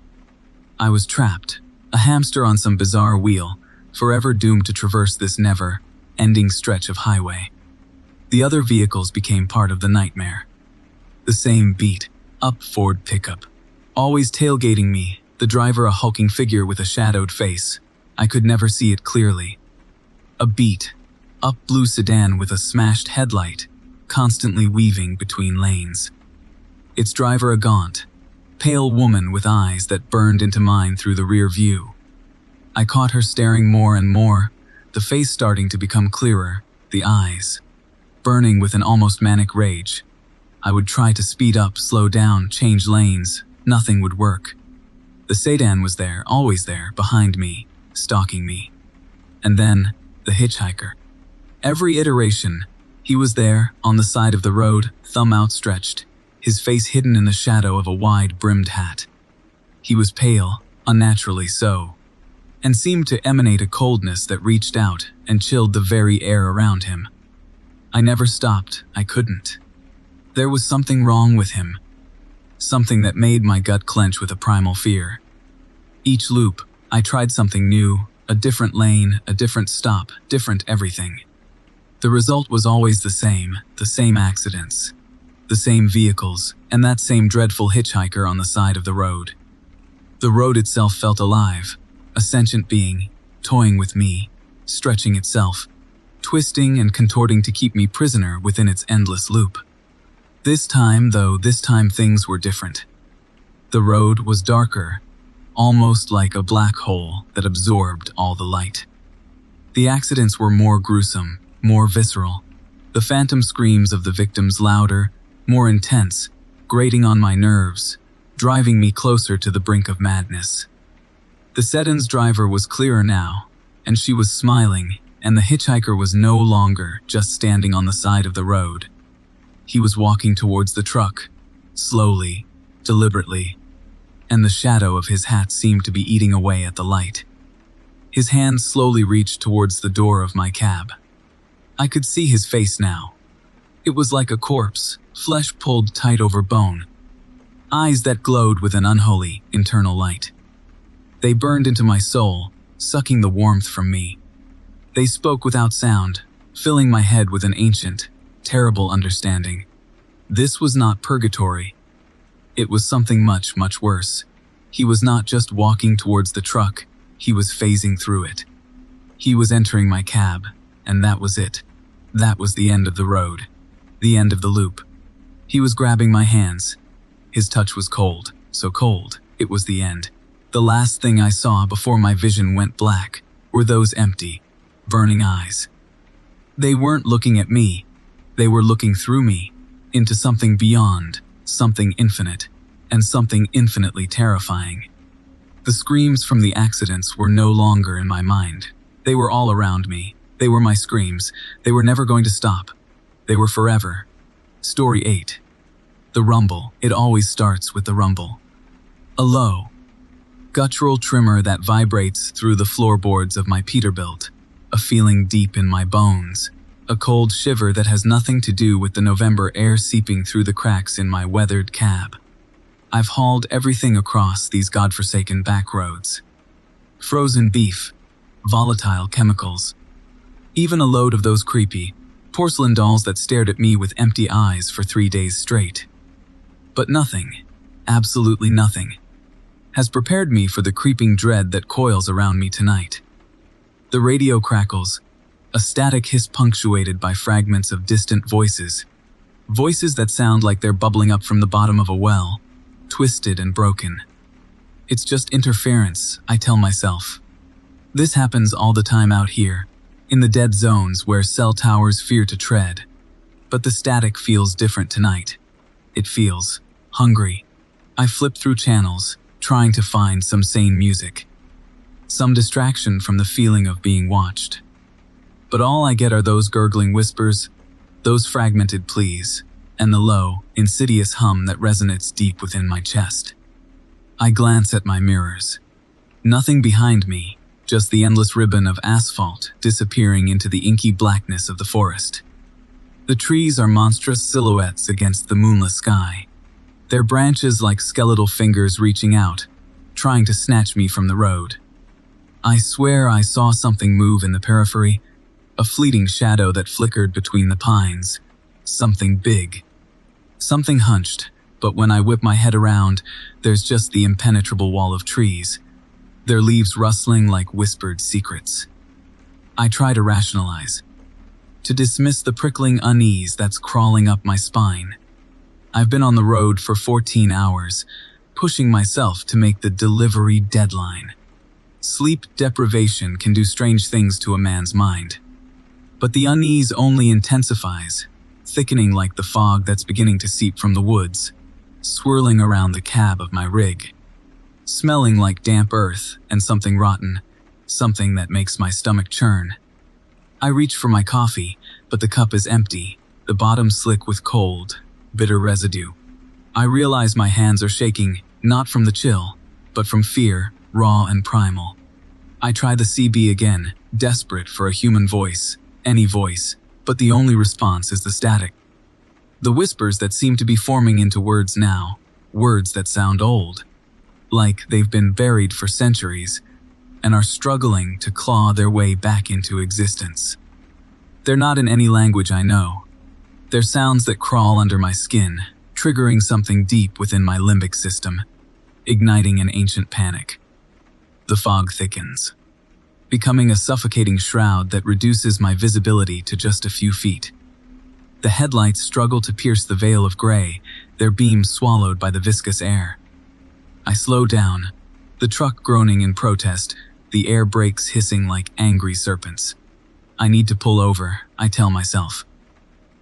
I was trapped, a hamster on some bizarre wheel, forever doomed to traverse this never-ending stretch of highway. The other vehicles became part of the nightmare. The same beat-up Ford pickup, always tailgating me, the driver a hulking figure with a shadowed face. I could never see it clearly. A beat-up blue sedan with a smashed headlight, constantly weaving between lanes. Its driver a gaunt, pale woman with eyes that burned into mine through the rear view. I caught her staring more and more, the face starting to become clearer, the eyes burning with an almost manic rage. I would try to speed up, slow down, change lanes. Nothing would work. The sedan was there, always there, behind me, stalking me. And then, the hitchhiker. Every iteration, he was there, on the side of the road, thumb outstretched, his face hidden in the shadow of a wide-brimmed hat. He was pale, unnaturally so, and seemed to emanate a coldness that reached out and chilled the very air around him. I never stopped, I couldn't. There was something wrong with him. Something that made my gut clench with a primal fear. Each loop, I tried something new, a different lane, a different stop, different everything. The result was always the same accidents, the same vehicles, and that same dreadful hitchhiker on the side of the road. The road itself felt alive, a sentient being, toying with me, stretching itself, twisting and contorting to keep me prisoner within its endless loop. This time things were different. The road was darker, almost like a black hole that absorbed all the light. The accidents were more gruesome, more visceral. The phantom screams of the victims louder, more intense, grating on my nerves, driving me closer to the brink of madness. The sedan's driver was clearer now, and she was smiling, and the hitchhiker was no longer just standing on the side of the road. He was walking towards the truck, slowly, deliberately, and the shadow of his hat seemed to be eating away at the light. His hand slowly reached towards the door of my cab. I could see his face now. It was like a corpse, flesh pulled tight over bone. Eyes that glowed with an unholy, internal light. They burned into my soul, sucking the warmth from me. They spoke without sound, filling my head with an ancient, terrible understanding. This was not purgatory. It was something much, much worse. He was not just walking towards the truck, he was phasing through it. He was entering my cab, and that was it. That was the end of the road. The end of the loop. He was grabbing my hands. His touch was cold, so cold, it was the end. The last thing I saw before my vision went black were those empty, burning eyes. They weren't looking at me. They were looking through me, into something beyond, something infinite, and something infinitely terrifying. The screams from the accidents were no longer in my mind. They were all around me. They were my screams. They were never going to stop. They were forever. Story 8. The rumble. It always starts with the rumble. A low, guttural tremor that vibrates through the floorboards of my Peterbilt. A feeling deep in my bones. A cold shiver that has nothing to do with the November air seeping through the cracks in my weathered cab. I've hauled everything across these godforsaken back roads. Frozen beef, volatile chemicals, even a load of those creepy, porcelain dolls that stared at me with empty eyes for 3 days straight. But nothing, absolutely nothing, has prepared me for the creeping dread that coils around me tonight. The radio crackles, a static hiss punctuated by fragments of distant voices. Voices that sound like they're bubbling up from the bottom of a well, twisted and broken. It's just interference, I tell myself. This happens all the time out here, in the dead zones where cell towers fear to tread. But the static feels different tonight. It feels hungry. I flip through channels, trying to find some sane music. Some distraction from the feeling of being watched. But all I get are those gurgling whispers, those fragmented pleas, and the low, insidious hum that resonates deep within my chest. I glance at my mirrors. Nothing behind me, just the endless ribbon of asphalt disappearing into the inky blackness of the forest. The trees are monstrous silhouettes against the moonless sky, their branches like skeletal fingers reaching out, trying to snatch me from the road. I swear I saw something move in the periphery, a fleeting shadow that flickered between the pines. Something big. Something hunched, but when I whip my head around, there's just the impenetrable wall of trees, their leaves rustling like whispered secrets. I try to rationalize, to dismiss the prickling unease that's crawling up my spine. I've been on the road for 14 hours. pushing myself to make the delivery deadline. Sleep deprivation can do strange things to a man's mind. But the unease only intensifies, thickening like the fog that's beginning to seep from the woods, swirling around the cab of my rig, smelling like damp earth and something rotten, something that makes my stomach churn. I reach for my coffee, but the cup is empty, the bottom slick with cold, bitter residue. I realize my hands are shaking, not from the chill, but from fear, raw and primal. I try the CB again, desperate for a human voice, any voice, but the only response is the static. The whispers that seem to be forming into words now, words that sound old, like they've been buried for centuries and are struggling to claw their way back into existence. They're not in any language I know. They're sounds that crawl under my skin, triggering something deep within my limbic system, igniting an ancient panic. The fog thickens, becoming a suffocating shroud that reduces my visibility to just a few feet. The headlights struggle to pierce the veil of gray, their beams swallowed by the viscous air. I slow down, the truck groaning in protest, the air brakes hissing like angry serpents. I need to pull over, I tell myself.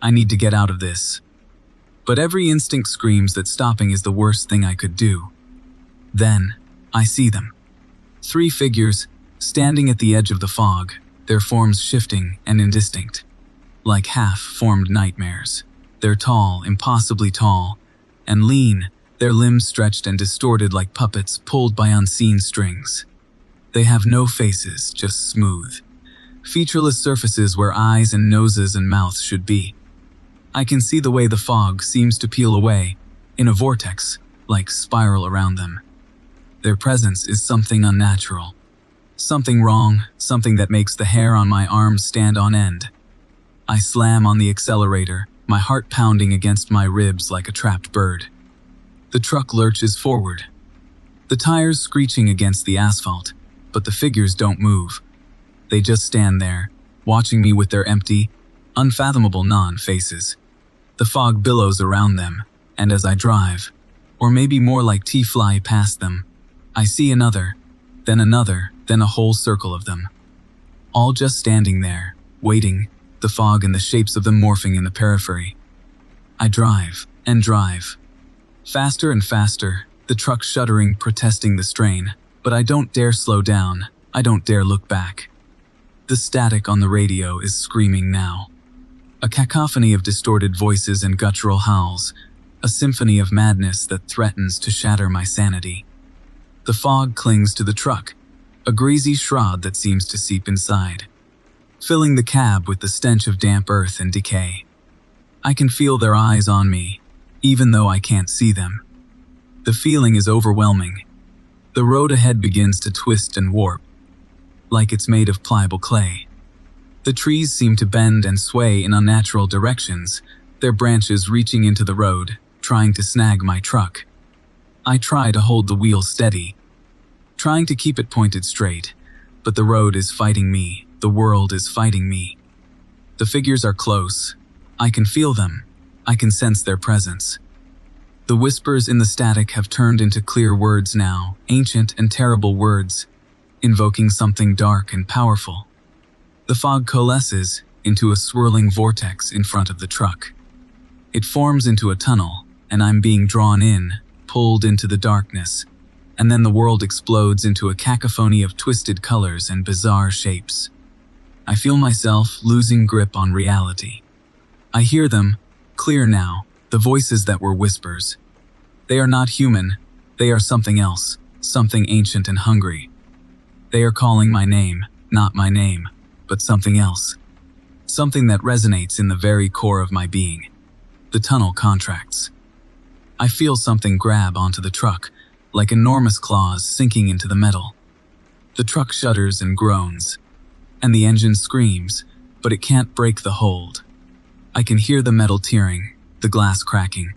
I need to get out of this. But every instinct screams that stopping is the worst thing I could do. Then, I see them. 3 figures, standing at the edge of the fog, their forms shifting and indistinct, like half-formed nightmares. They're tall, impossibly tall, and lean, their limbs stretched and distorted like puppets pulled by unseen strings. They have no faces, just smooth, featureless surfaces where eyes and noses and mouths should be. I can see the way the fog seems to peel away, in a vortex, like spiral around them. Their presence is something unnatural. Something wrong, something that makes the hair on my arms stand on end. I slam on the accelerator, my heart pounding against my ribs like a trapped bird. The truck lurches forward, the tires screeching against the asphalt, but the figures don't move. They just stand there, watching me with their empty, unfathomable non-faces. The fog billows around them, and as I drive, or maybe more like fly past them, I see another, then a whole circle of them. All just standing there, waiting, the fog and the shapes of them morphing in the periphery. I drive, and drive. Faster and faster, the truck shuddering, protesting the strain, but I don't dare slow down, I don't dare look back. The static on the radio is screaming now. A cacophony of distorted voices and guttural howls, a symphony of madness that threatens to shatter my sanity. The fog clings to the truck, a greasy shroud that seems to seep inside, filling the cab with the stench of damp earth and decay. I can feel their eyes on me, even though I can't see them. The feeling is overwhelming. The road ahead begins to twist and warp, like it's made of pliable clay. The trees seem to bend and sway in unnatural directions, their branches reaching into the road, trying to snag my truck. I try to hold the wheel steady, trying to keep it pointed straight, but the road is fighting me, the world is fighting me. The figures are close. I can feel them. I can sense their presence. The whispers in the static have turned into clear words now, ancient and terrible words, invoking something dark and powerful. The fog coalesces into a swirling vortex in front of the truck. It forms into a tunnel, and I'm being drawn in, pulled into the darkness, and then the world explodes into a cacophony of twisted colors and bizarre shapes. I feel myself losing grip on reality. I hear them, clear now, the voices that were whispers. They are not human, they are something else, something ancient and hungry. They are calling my name, not my name, but something else. Something that resonates in the very core of my being. The tunnel contracts. I feel something grab onto the truck, like enormous claws sinking into the metal. The truck shudders and groans, and the engine screams, but it can't break the hold. I can hear the metal tearing, the glass cracking.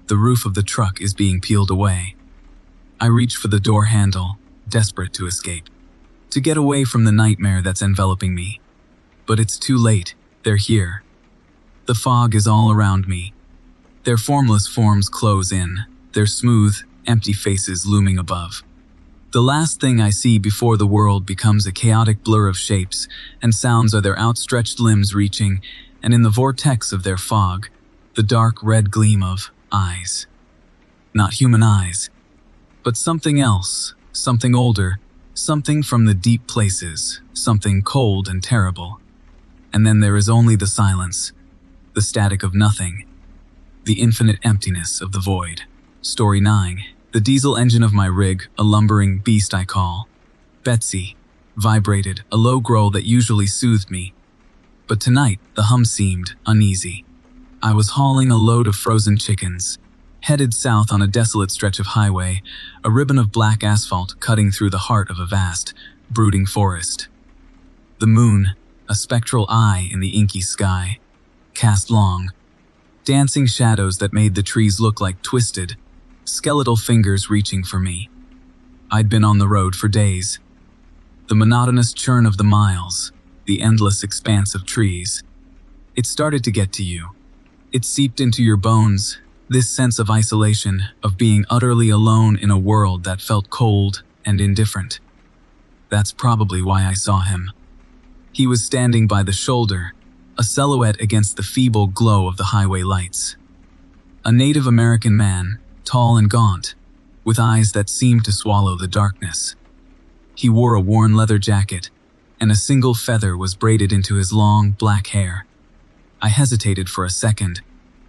The roof of the truck is being peeled away. I reach for the door handle, desperate to escape, to get away from the nightmare that's enveloping me. But it's too late, they're here. The fog is all around me. Their formless forms close in, their smooth, empty faces looming above. The last thing I see before the world becomes a chaotic blur of shapes and sounds are their outstretched limbs reaching, and in the vortex of their fog, the dark red gleam of eyes. Not human eyes, but something else, something older, something from the deep places, something cold and terrible. And then there is only the silence, the static of nothing, the infinite emptiness of the void. Story 9. The diesel engine of my rig, a lumbering beast I call Betsy, vibrated, a low growl that usually soothed me. But tonight, the hum seemed uneasy. I was hauling a load of frozen chickens, headed south on a desolate stretch of highway, a ribbon of black asphalt cutting through the heart of a vast, brooding forest. The moon, a spectral eye in the inky sky, cast long, dancing shadows that made the trees look like twisted, skeletal fingers reaching for me. I'd been on the road for days. The monotonous churn of the miles, the endless expanse of trees. It started to get to you. It seeped into your bones, this sense of isolation, of being utterly alone in a world that felt cold and indifferent. That's probably why I saw him. He was standing by the shoulder, a silhouette against the feeble glow of the highway lights. A Native American man, tall and gaunt, with eyes that seemed to swallow the darkness. He wore a worn leather jacket, and a single feather was braided into his long, black hair. I hesitated for a second,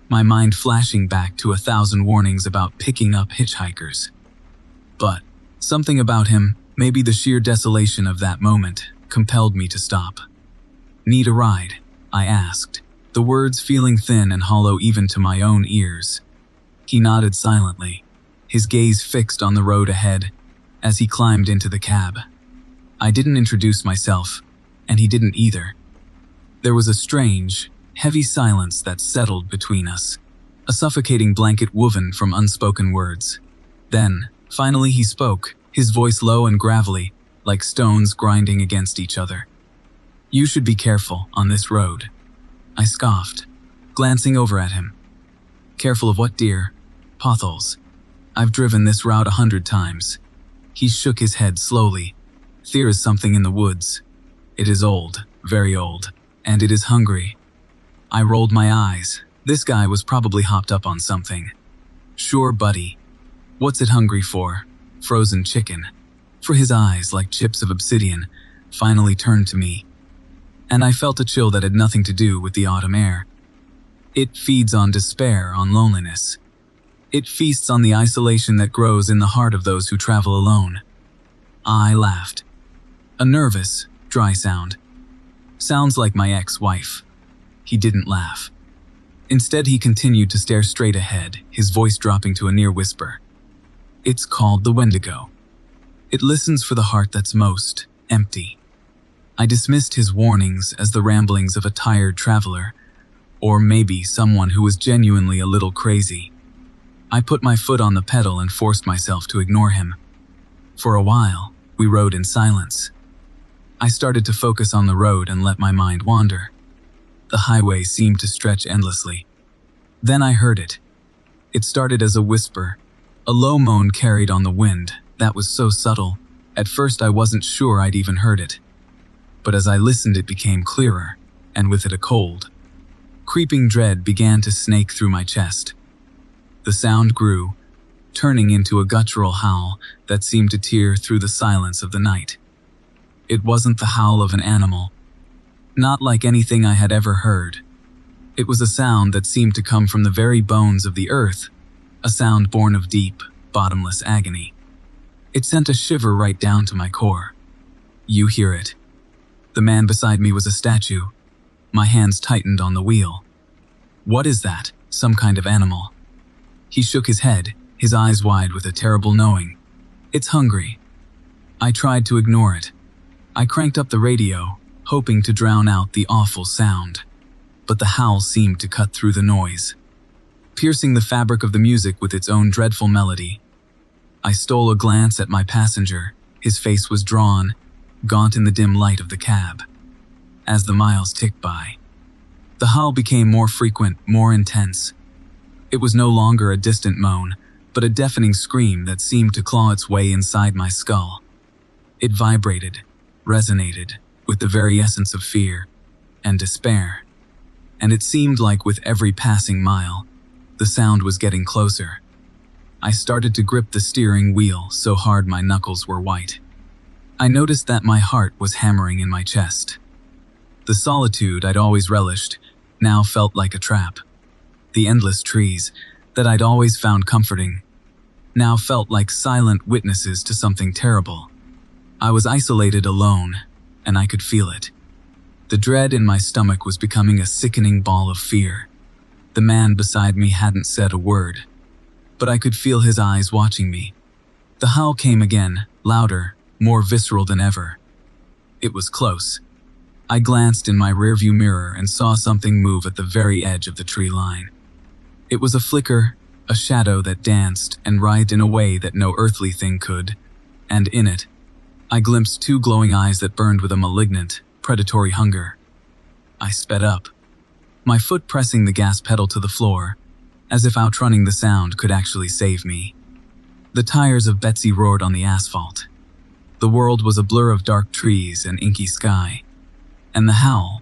my mind flashing back to 1,000 warnings about picking up hitchhikers. But something about him, maybe the sheer desolation of that moment, compelled me to stop. "Need a ride?" I asked, the words feeling thin and hollow even to my own ears. He nodded silently, his gaze fixed on the road ahead, as he climbed into the cab. I didn't introduce myself, and he didn't either. There was a strange, heavy silence that settled between us, a suffocating blanket woven from unspoken words. Then, finally he spoke, his voice low and gravelly, like stones grinding against each other. "You should be careful on this road." I scoffed, glancing over at him. "Careful of what, dear?" "Potholes. I've driven this route 100 times. He shook his head slowly. "There is something in the woods. It is old, very old, and it is hungry." I rolled my eyes. This guy was probably hopped up on something. "Sure, buddy. What's it hungry for?" "Frozen chicken." For his eyes, like chips of obsidian, finally turned to me. And I felt a chill that had nothing to do with the autumn air. It feeds on despair, on loneliness. It feasts on the isolation that grows in the heart of those who travel alone. I laughed. A nervous, dry sound. Sounds like my ex-wife. He didn't laugh. Instead, he continued to stare straight ahead, his voice dropping to a near whisper. "It's called the Wendigo. It listens for the heart that's most empty." I dismissed his warnings as the ramblings of a tired traveler, or maybe someone who was genuinely a little crazy. I put my foot on the pedal and forced myself to ignore him. For a while, we rode in silence. I started to focus on the road and let my mind wander. The highway seemed to stretch endlessly. Then I heard it. It started as a whisper, a low moan carried on the wind that was so subtle, at first I wasn't sure I'd even heard it. But as I listened, it became clearer, and with it a cold, creeping dread began to snake through my chest. The sound grew, turning into a guttural howl that seemed to tear through the silence of the night. It wasn't the howl of an animal, not like anything I had ever heard. It was a sound that seemed to come from the very bones of the earth, a sound born of deep, bottomless agony. It sent a shiver right down to my core. "You hear it." The man beside me was a statue. My hands tightened on the wheel. "What is that? Some kind of animal?" He shook his head, his eyes wide with a terrible knowing. "It's hungry." I tried to ignore it. I cranked up the radio, hoping to drown out the awful sound. But the howl seemed to cut through the noise, piercing the fabric of the music with its own dreadful melody. I stole a glance at my passenger. His face was drawn, gaunt in the dim light of the cab. As the miles ticked by, the howl became more frequent, more intense. It was no longer a distant moan, but a deafening scream that seemed to claw its way inside my skull. It vibrated, resonated, with the very essence of fear and despair. And it seemed like with every passing mile, the sound was getting closer. I started to grip the steering wheel so hard my knuckles were white. I noticed that my heart was hammering in my chest. The solitude I'd always relished now felt like a trap. The endless trees that I'd always found comforting now felt like silent witnesses to something terrible. I was isolated, alone, and I could feel it. The dread in my stomach was becoming a sickening ball of fear. The man beside me hadn't said a word, but I could feel his eyes watching me. The howl came again, louder, more visceral than ever. It was close. I glanced in my rearview mirror and saw something move at the very edge of the tree line. It was a flicker, a shadow that danced and writhed in a way that no earthly thing could, and in it, I glimpsed two glowing eyes that burned with a malignant, predatory hunger. I sped up, my foot pressing the gas pedal to the floor, as if outrunning the sound could actually save me. The tires of Betsy roared on the asphalt. The world was a blur of dark trees and inky sky. And the howl,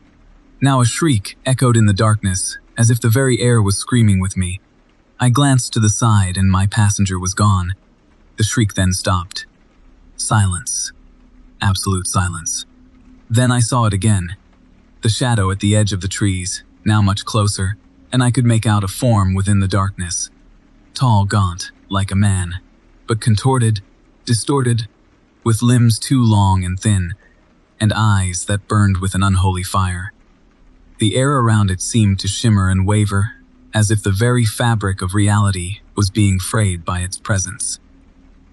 now a shriek, echoed in the darkness, as if the very air was screaming with me. I glanced to the side and my passenger was gone. The shriek then stopped. Silence. Absolute silence. Then I saw it again. The shadow at the edge of the trees, now much closer, and I could make out a form within the darkness. Tall, gaunt, like a man, but contorted, distorted, with limbs too long and thin, and eyes that burned with an unholy fire. The air around it seemed to shimmer and waver, as if the very fabric of reality was being frayed by its presence.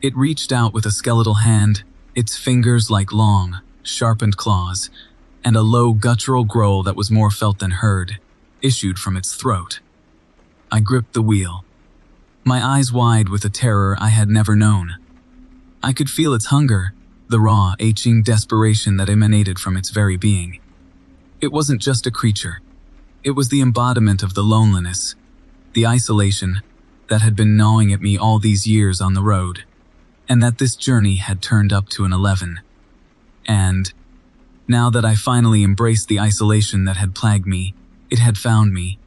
It reached out with a skeletal hand, its fingers like long, sharpened claws, and a low guttural growl that was more felt than heard, issued from its throat. I gripped the wheel, my eyes wide with a terror I had never known. I could feel its hunger, the raw, aching desperation that emanated from its very being. It wasn't just a creature. It was the embodiment of the loneliness, the isolation that had been gnawing at me all these years on the road, and that this journey had turned up to an 11. And, now that I finally embraced the isolation that had plagued me, it had found me.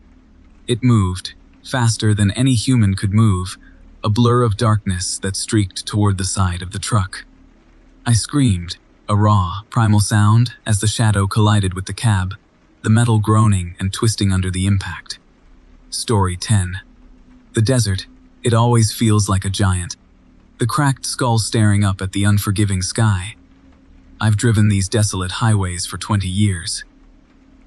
It moved, faster than any human could move, a blur of darkness that streaked toward the side of the truck. I screamed, a raw, primal sound as the shadow collided with the cab, the metal groaning and twisting under the impact. Story 10. The desert, it always feels like a giant. The cracked skull staring up at the unforgiving sky. I've driven these desolate highways for 20 years.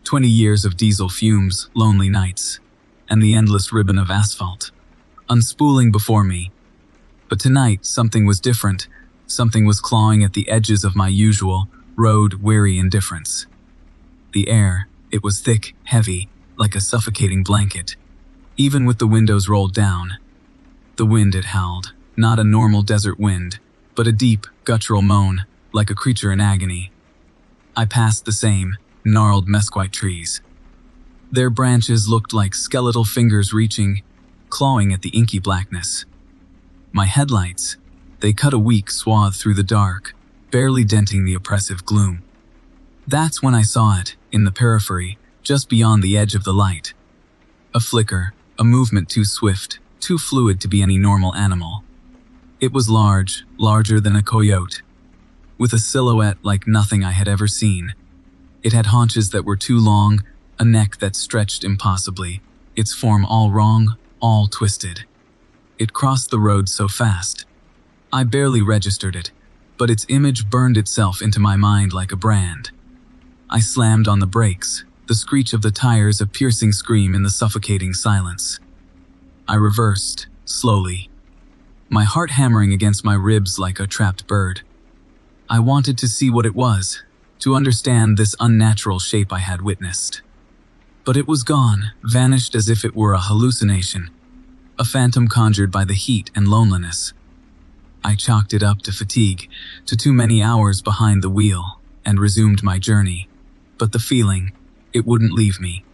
20 years of diesel fumes, lonely nights, and the endless ribbon of asphalt, unspooling before me. But tonight, something was different. Something was clawing at the edges of my usual, road-weary indifference. The air, it was thick, heavy, like a suffocating blanket, even with the windows rolled down. The wind it howled, not a normal desert wind, but a deep, guttural moan, like a creature in agony. I passed the same, gnarled mesquite trees. Their branches looked like skeletal fingers reaching, clawing at the inky blackness. My headlights, they cut a weak swath through the dark, barely denting the oppressive gloom. That's when I saw it, in the periphery, just beyond the edge of the light. A flicker, a movement too swift, too fluid to be any normal animal. It was large, larger than a coyote, with a silhouette like nothing I had ever seen. It had haunches that were too long, a neck that stretched impossibly, its form all wrong, all twisted. It crossed the road so fast. I barely registered it, but its image burned itself into my mind like a brand. I slammed on the brakes, the screech of the tires a piercing scream in the suffocating silence. I reversed, slowly, my heart hammering against my ribs like a trapped bird. I wanted to see what it was, to understand this unnatural shape I had witnessed. But it was gone, vanished as if it were a hallucination, a phantom conjured by the heat and loneliness. I chalked it up to fatigue, to too many hours behind the wheel, and resumed my journey. But the feeling, it wouldn't leave me.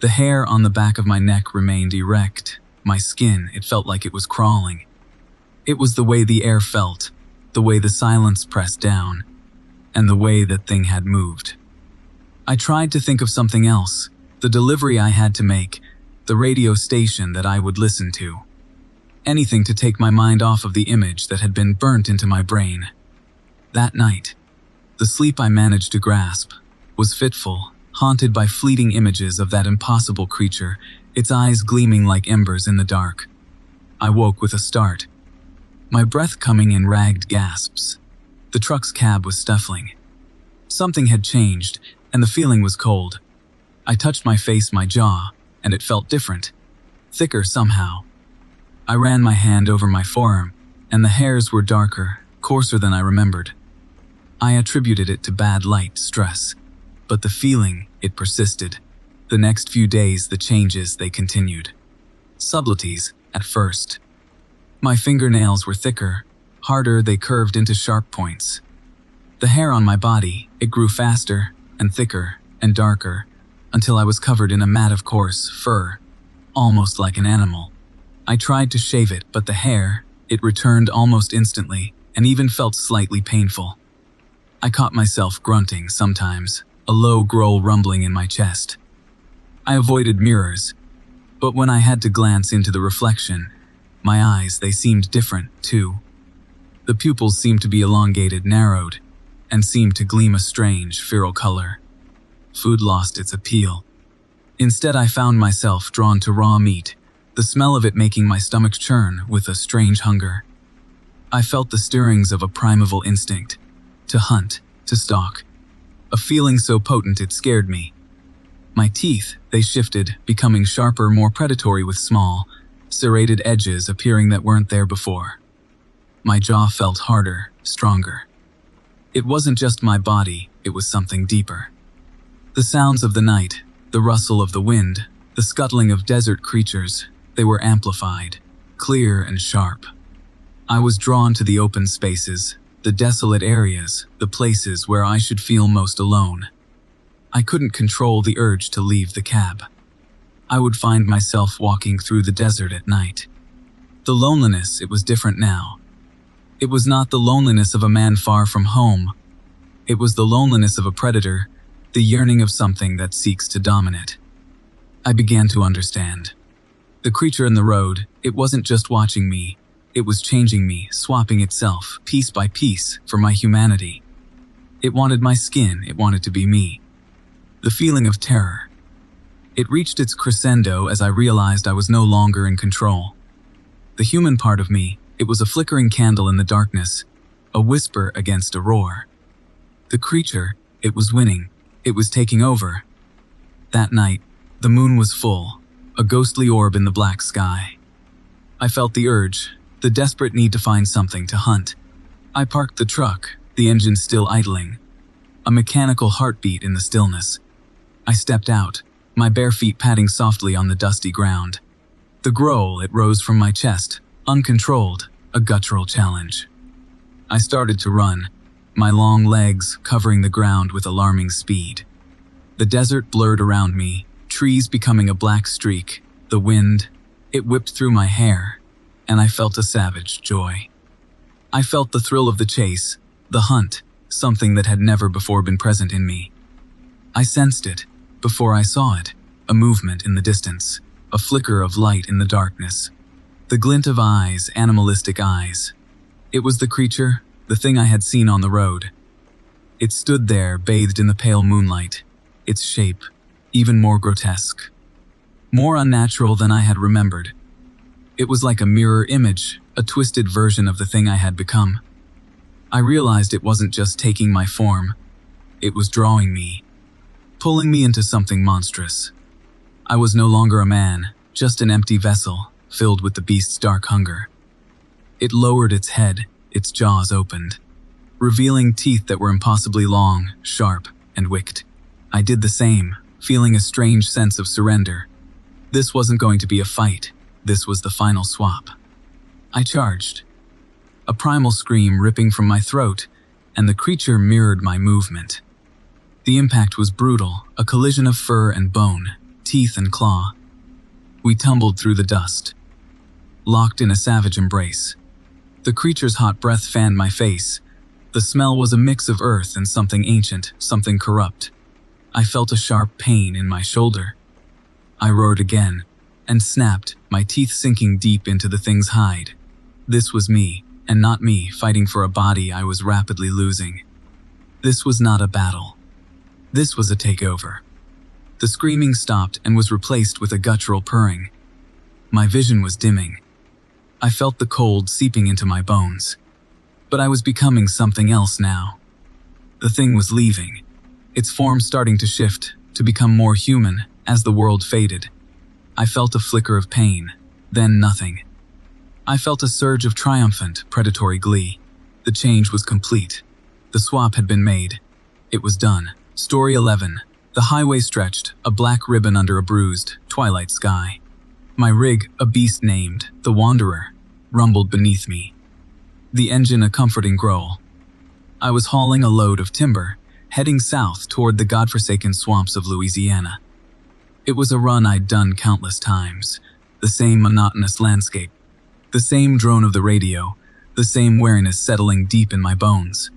The hair on the back of my neck remained erect. My skin, it felt like it was crawling. It was the way the air felt, the way the silence pressed down, and the way that thing had moved. I tried to think of something else, the delivery I had to make, the radio station that I would listen to. Anything to take my mind off of the image that had been burnt into my brain. That night, the sleep I managed to grasp was fitful, haunted by fleeting images of that impossible creature, its eyes gleaming like embers in the dark. I woke with a start, my breath coming in ragged gasps. The truck's cab was stifling. Something had changed, and the feeling was cold. I touched my face, my jaw, and it felt different, thicker somehow. I ran my hand over my forearm, and the hairs were darker, coarser than I remembered. I attributed it to bad light, stress, but the feeling, it persisted. The next few days, the changes, they continued. Subtleties, at first. My fingernails were thicker, harder, they curved into sharp points. The hair on my body, it grew faster, and thicker, and darker, until I was covered in a mat of coarse fur, almost like an animal. I tried to shave it, but the hair, it returned almost instantly, and even felt slightly painful. I caught myself grunting sometimes, a low growl rumbling in my chest. I avoided mirrors, but when I had to glance into the reflection, my eyes, they seemed different, too. The pupils seemed to be elongated, narrowed, and seemed to gleam a strange, feral color. Food lost its appeal. Instead, I found myself drawn to raw meat, the smell of it making my stomach churn with a strange hunger. I felt the stirrings of a primeval instinct, to hunt, to stalk, a feeling so potent it scared me. My teeth, they shifted, becoming sharper, more predatory with small, serrated edges appearing that weren't there before. My jaw felt harder, stronger. It wasn't just my body, it was something deeper. The sounds of the night, the rustle of the wind, the scuttling of desert creatures, they were amplified, clear and sharp. I was drawn to the open spaces, the desolate areas, the places where I should feel most alone. I couldn't control the urge to leave the cab. I would find myself walking through the desert at night. The loneliness, it was different now. It was not the loneliness of a man far from home. It was the loneliness of a predator, the yearning of something that seeks to dominate. I began to understand. The creature in the road, it wasn't just watching me. It was changing me, swapping itself, piece by piece, for my humanity. It wanted my skin, it wanted to be me. The feeling of terror. It reached its crescendo as I realized I was no longer in control. The human part of me, it was a flickering candle in the darkness, a whisper against a roar. The creature, it was winning, it was taking over. That night, the moon was full, a ghostly orb in the black sky. I felt the urge, the desperate need to find something to hunt. I parked the truck, the engine still idling. A mechanical heartbeat in the stillness. I stepped out, my bare feet padding softly on the dusty ground. The growl, it rose from my chest, uncontrolled, a guttural challenge. I started to run, my long legs covering the ground with alarming speed. The desert blurred around me, trees becoming a black streak. The wind, it whipped through my hair, and I felt a savage joy. I felt the thrill of the chase, the hunt, something that had never before been present in me. I sensed it, before I saw it, a movement in the distance, a flicker of light in the darkness. The glint of eyes, animalistic eyes. It was the creature, the thing I had seen on the road. It stood there, bathed in the pale moonlight, its shape, even more grotesque. More unnatural than I had remembered. It was like a mirror image, a twisted version of the thing I had become. I realized it wasn't just taking my form. It was drawing me, pulling me into something monstrous. I was no longer a man, just an empty vessel, filled with the beast's dark hunger. It lowered its head, its jaws opened, revealing teeth that were impossibly long, sharp, and wicked. I did the same, feeling a strange sense of surrender. This wasn't going to be a fight, this was the final swap. I charged. A primal scream ripping from my throat, and the creature mirrored my movement. The impact was brutal, a collision of fur and bone, teeth and claw. We tumbled through the dust, locked in a savage embrace. The creature's hot breath fanned my face. The smell was a mix of earth and something ancient, something corrupt. I felt a sharp pain in my shoulder. I roared again, and snapped, my teeth sinking deep into the thing's hide. This was me, and not me, fighting for a body I was rapidly losing. This was not a battle. This was a takeover. The screaming stopped and was replaced with a guttural purring. My vision was dimming. I felt the cold seeping into my bones. But I was becoming something else now. The thing was leaving, its form starting to shift, to become more human as the world faded. I felt a flicker of pain, then nothing. I felt a surge of triumphant, predatory glee. The change was complete. The swap had been made. It was done. Story 11. The highway stretched, a black ribbon under a bruised, twilight sky. My rig, a beast named the Wanderer, rumbled beneath me. The engine a comforting growl. I was hauling a load of timber, heading south toward the godforsaken swamps of Louisiana. It was a run I'd done countless times. The same monotonous landscape. The same drone of the radio. The same weariness settling deep in my bones.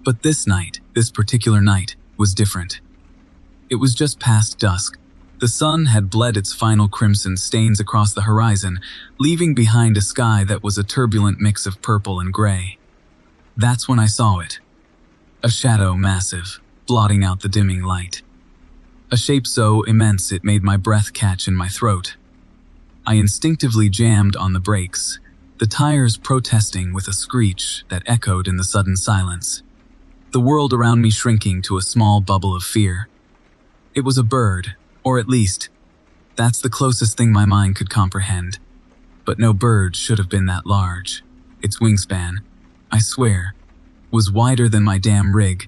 But this night, this particular night, was different. It was just past dusk. The sun had bled its final crimson stains across the horizon, leaving behind a sky that was a turbulent mix of purple and gray. That's when I saw it. A shadow massive, blotting out the dimming light. A shape so immense it made my breath catch in my throat. I instinctively jammed on the brakes, the tires protesting with a screech that echoed in the sudden silence. The world around me shrinking to a small bubble of fear. It was a bird. Or at least, that's the closest thing my mind could comprehend. But no bird should have been that large. Its wingspan, I swear, was wider than my damn rig,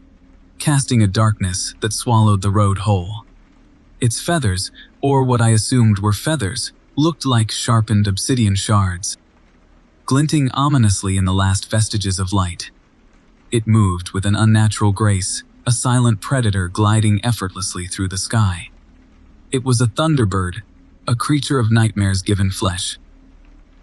casting a darkness that swallowed the road whole. Its feathers, or what I assumed were feathers, looked like sharpened obsidian shards, glinting ominously in the last vestiges of light. It moved with an unnatural grace, a silent predator gliding effortlessly through the sky. It was a thunderbird, a creature of nightmares given flesh.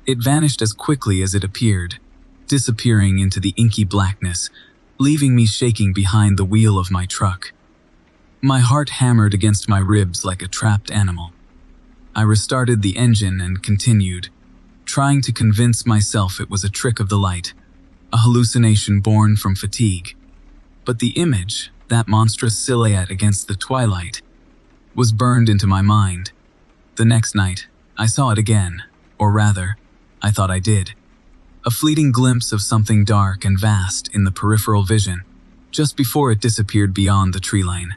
It vanished as quickly as it appeared, disappearing into the inky blackness, leaving me shaking behind the wheel of my truck. My heart hammered against my ribs like a trapped animal. I restarted the engine and continued, trying to convince myself it was a trick of the light, a hallucination born from fatigue. But the image, that monstrous silhouette against the twilight, was burned into my mind. The next night, I saw it again, or rather, I thought I did. A fleeting glimpse of something dark and vast in the peripheral vision, just before it disappeared beyond the tree line.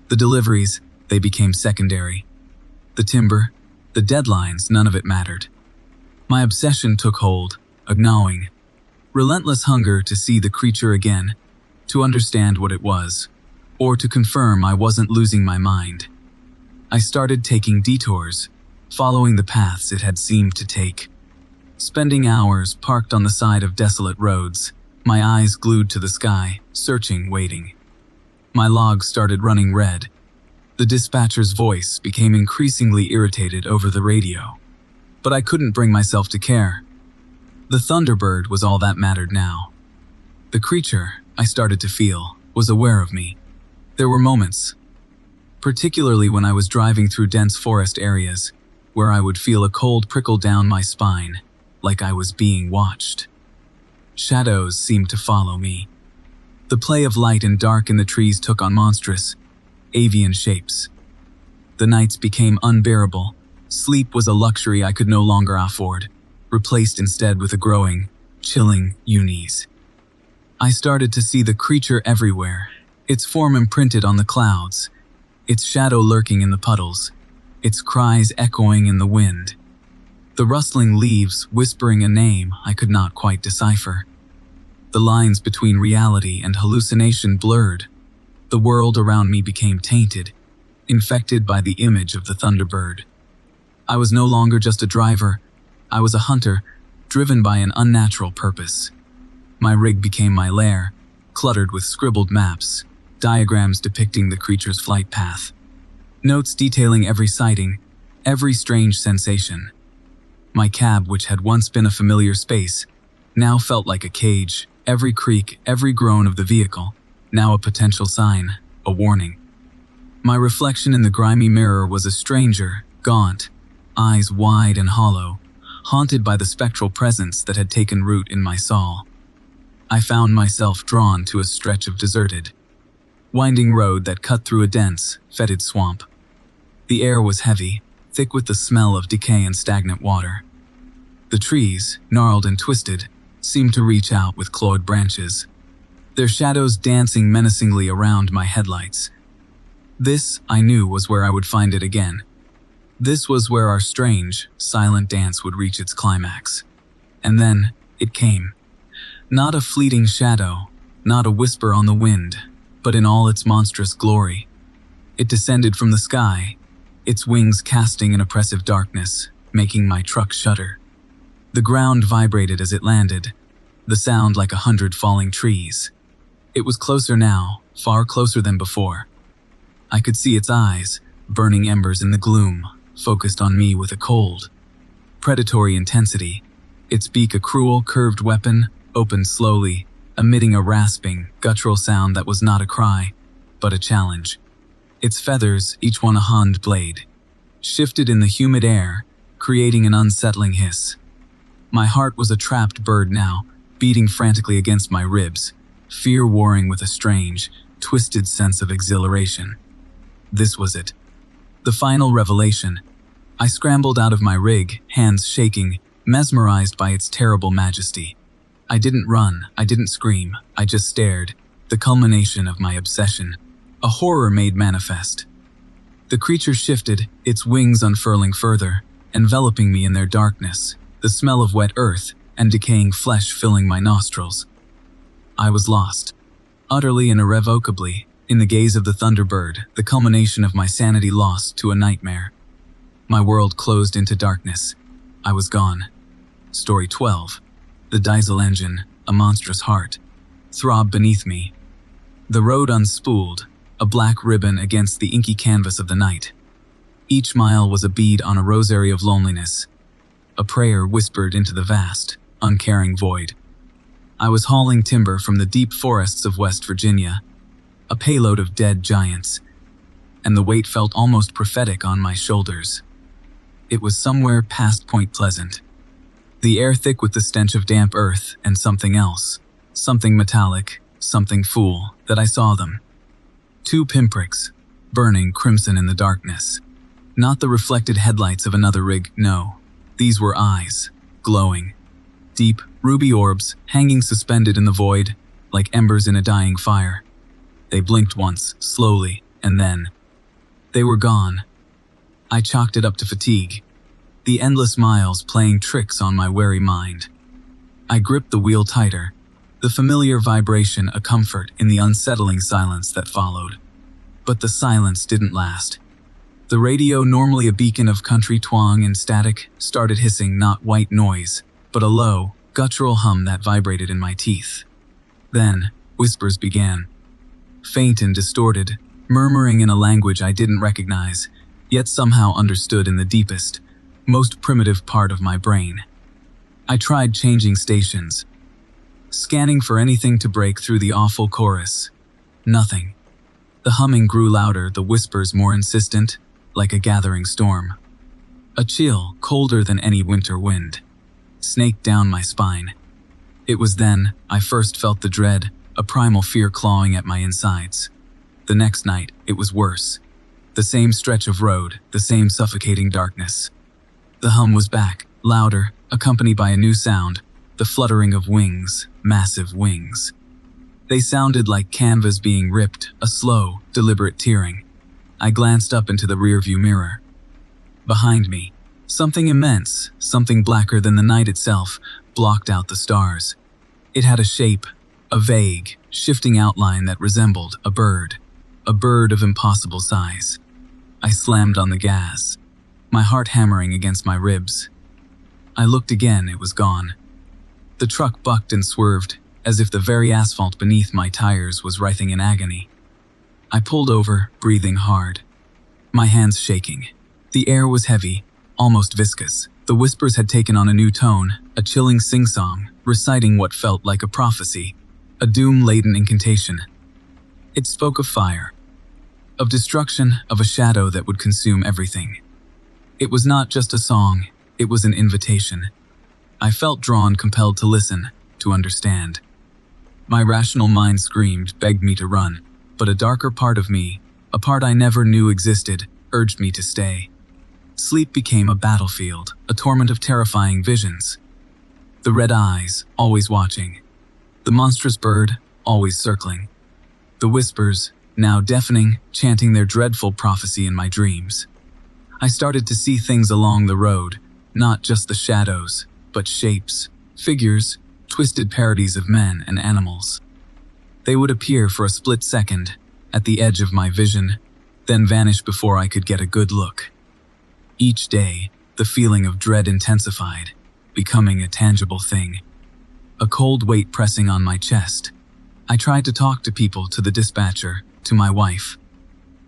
The deliveries, they became secondary. The timber, the deadlines, none of it mattered. My obsession took hold, a gnawing, relentless hunger to see the creature again, to understand what it was, or to confirm I wasn't losing my mind. I started taking detours, following the paths it had seemed to take. Spending hours parked on the side of desolate roads, my eyes glued to the sky, searching, waiting. My log started running red. The dispatcher's voice became increasingly irritated over the radio. But I couldn't bring myself to care. The Thunderbird was all that mattered now. The creature, I started to feel, was aware of me. There were moments, particularly when I was driving through dense forest areas, where I would feel a cold prickle down my spine, like I was being watched. Shadows seemed to follow me. The play of light and dark in the trees took on monstrous, avian shapes. The nights became unbearable. Sleep was a luxury I could no longer afford, replaced instead with a growing, chilling unease. I started to see the creature everywhere, its form imprinted on the clouds, its shadow lurking in the puddles, its cries echoing in the wind. The rustling leaves whispering a name I could not quite decipher. The lines between reality and hallucination blurred. The world around me became tainted, infected by the image of the Thunderbird. I was no longer just a driver. I was a hunter, driven by an unnatural purpose. My rig became my lair, cluttered with scribbled maps, diagrams depicting the creature's flight path, notes detailing every sighting, every strange sensation. My cab, which had once been a familiar space, now felt like a cage, every creak, every groan of the vehicle, now a potential sign, a warning. My reflection in the grimy mirror was a stranger, gaunt, eyes wide and hollow, haunted by the spectral presence that had taken root in my soul. I found myself drawn to a stretch of deserted, winding road that cut through a dense, fetid swamp. The air was heavy, thick with the smell of decay and stagnant water. The trees, gnarled and twisted, seemed to reach out with clawed branches, their shadows dancing menacingly around my headlights. This, I knew, was where I would find it again. This was where our strange, silent dance would reach its climax. And then, it came. Not a fleeting shadow, not a whisper on the wind, but in all its monstrous glory. It descended from the sky, its wings casting an oppressive darkness, making my truck shudder. The ground vibrated as it landed, the sound like 100 falling trees. It was closer now, far closer than before. I could see its eyes, burning embers in the gloom, focused on me with a cold, predatory intensity. Its beak, a cruel, curved weapon, opened slowly, emitting a rasping, guttural sound that was not a cry, but a challenge. Its feathers, each one a honed blade, shifted in the humid air, creating an unsettling hiss. My heart was a trapped bird now, beating frantically against my ribs, fear warring with a strange, twisted sense of exhilaration. This was it. The final revelation. I scrambled out of my rig, hands shaking, mesmerized by its terrible majesty. I didn't run, I didn't scream, I just stared, the culmination of my obsession. A horror made manifest. The creature shifted, its wings unfurling further, enveloping me in their darkness, the smell of wet earth and decaying flesh filling my nostrils. I was lost, utterly and irrevocably, in the gaze of the Thunderbird, the culmination of my sanity lost to a nightmare. My world closed into darkness. I was gone. Story 12. The diesel engine, a monstrous heart, throbbed beneath me. The road unspooled, a black ribbon against the inky canvas of the night. Each mile was a bead on a rosary of loneliness, a prayer whispered into the vast, uncaring void. I was hauling timber from the deep forests of West Virginia, a payload of dead giants, and the weight felt almost prophetic on my shoulders. It was somewhere past Point Pleasant, the air thick with the stench of damp earth and something else, something metallic, something fool, that I saw them. 2 pinpricks, burning crimson in the darkness. Not the reflected headlights of another rig, no. These were eyes, glowing. Deep, ruby orbs, hanging suspended in the void, like embers in a dying fire. They blinked once, slowly, and then they were gone. I chalked it up to fatigue, the endless miles playing tricks on my weary mind. I gripped the wheel tighter, the familiar vibration a comfort in the unsettling silence that followed. But the silence didn't last. The radio, normally a beacon of country twang and static, started hissing not white noise, but a low, guttural hum that vibrated in my teeth. Then, whispers began. Faint and distorted, murmuring in a language I didn't recognize, yet somehow understood in the deepest, most primitive part of my brain. I tried changing stations, scanning for anything to break through the awful chorus. Nothing. The humming grew louder, the whispers more insistent, like a gathering storm. A chill, colder than any winter wind, snaked down my spine. It was then I first felt the dread, a primal fear clawing at my insides. The next night, it was worse. The same stretch of road, the same suffocating darkness. The hum was back, louder, accompanied by a new sound, the fluttering of wings, massive wings. They sounded like canvas being ripped, a slow, deliberate tearing. I glanced up into the rearview mirror. Behind me, something immense, something blacker than the night itself, blocked out the stars. It had a shape, a vague, shifting outline that resembled a bird of impossible size. I slammed on the gas, my heart hammering against my ribs. I looked again, it was gone. The truck bucked and swerved, as if the very asphalt beneath my tires was writhing in agony. I pulled over, breathing hard, my hands shaking. The air was heavy, almost viscous. The whispers had taken on a new tone, a chilling sing-song, reciting what felt like a prophecy, a doom-laden incantation. It spoke of fire, of destruction, of a shadow that would consume everything. It was not just a song, it was an invitation. I felt drawn, compelled to listen, to understand. My rational mind screamed, begged me to run, but a darker part of me, a part I never knew existed, urged me to stay. Sleep became a battlefield, a torment of terrifying visions. The red eyes, always watching. The monstrous bird, always circling. The whispers, now deafening, chanting their dreadful prophecy in my dreams. I started to see things along the road, not just the shadows, but shapes, figures, twisted parodies of men and animals. They would appear for a split second, at the edge of my vision, then vanish before I could get a good look. Each day, the feeling of dread intensified, becoming a tangible thing. A cold weight pressing on my chest. I tried to talk to people, to the dispatcher, to my wife.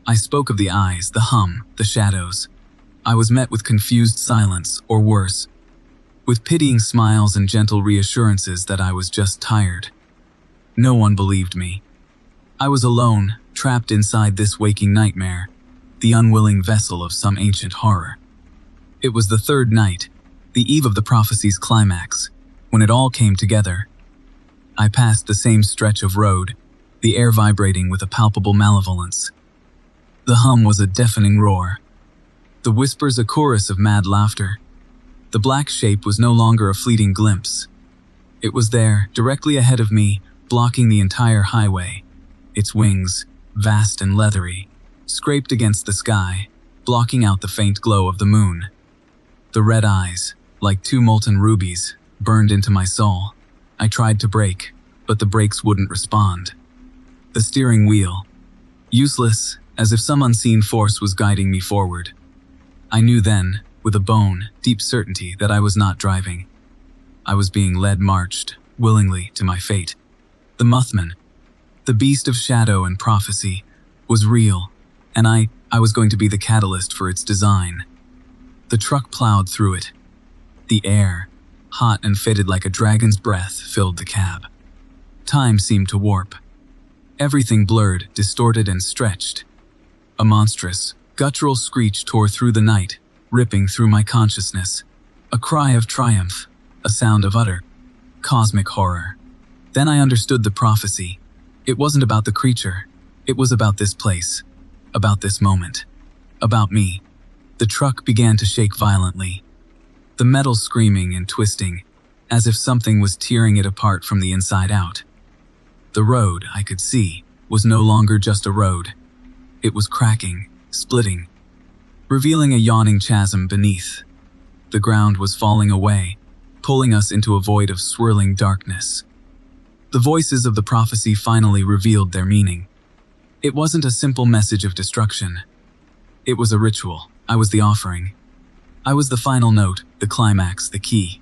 I spoke of the eyes, the hum, the shadows. I was met with confused silence, or worse, with pitying smiles and gentle reassurances that I was just tired. No one believed me. I was alone, trapped inside this waking nightmare, the unwilling vessel of some ancient horror. It was the third night, the eve of the prophecy's climax, when it all came together. I passed the same stretch of road, the air vibrating with a palpable malevolence. The hum was a deafening roar. The whispers a chorus of mad laughter. The black shape was no longer a fleeting glimpse. It was there, directly ahead of me, blocking the entire highway. Its wings, vast and leathery, scraped against the sky, blocking out the faint glow of the moon. The red eyes, like two molten rubies, burned into my soul. I tried to brake, but the brakes wouldn't respond. The steering wheel, useless, as if some unseen force was guiding me forward. I knew then, with a bone, deep certainty, that I was not driving. I was being led, marched, willingly, to my fate. The Muthman, the beast of shadow and prophecy, was real, and I was going to be the catalyst for its design. The truck plowed through it. The air, hot and fetid like a dragon's breath, filled the cab. Time seemed to warp. Everything blurred, distorted, and stretched. A monstrous, guttural screech tore through the night, ripping through my consciousness. A cry of triumph, a sound of utter, cosmic horror. Then I understood the prophecy. It wasn't about the creature. It was about this place, about this moment, about me. The truck began to shake violently, the metal screaming and twisting, as if something was tearing it apart from the inside out. The road, I could see, was no longer just a road. It was cracking, splitting, revealing a yawning chasm beneath. The ground was falling away, pulling us into a void of swirling darkness. The voices of the prophecy finally revealed their meaning. It wasn't a simple message of destruction. It was a ritual. I was the offering. I was the final note, the climax, the key.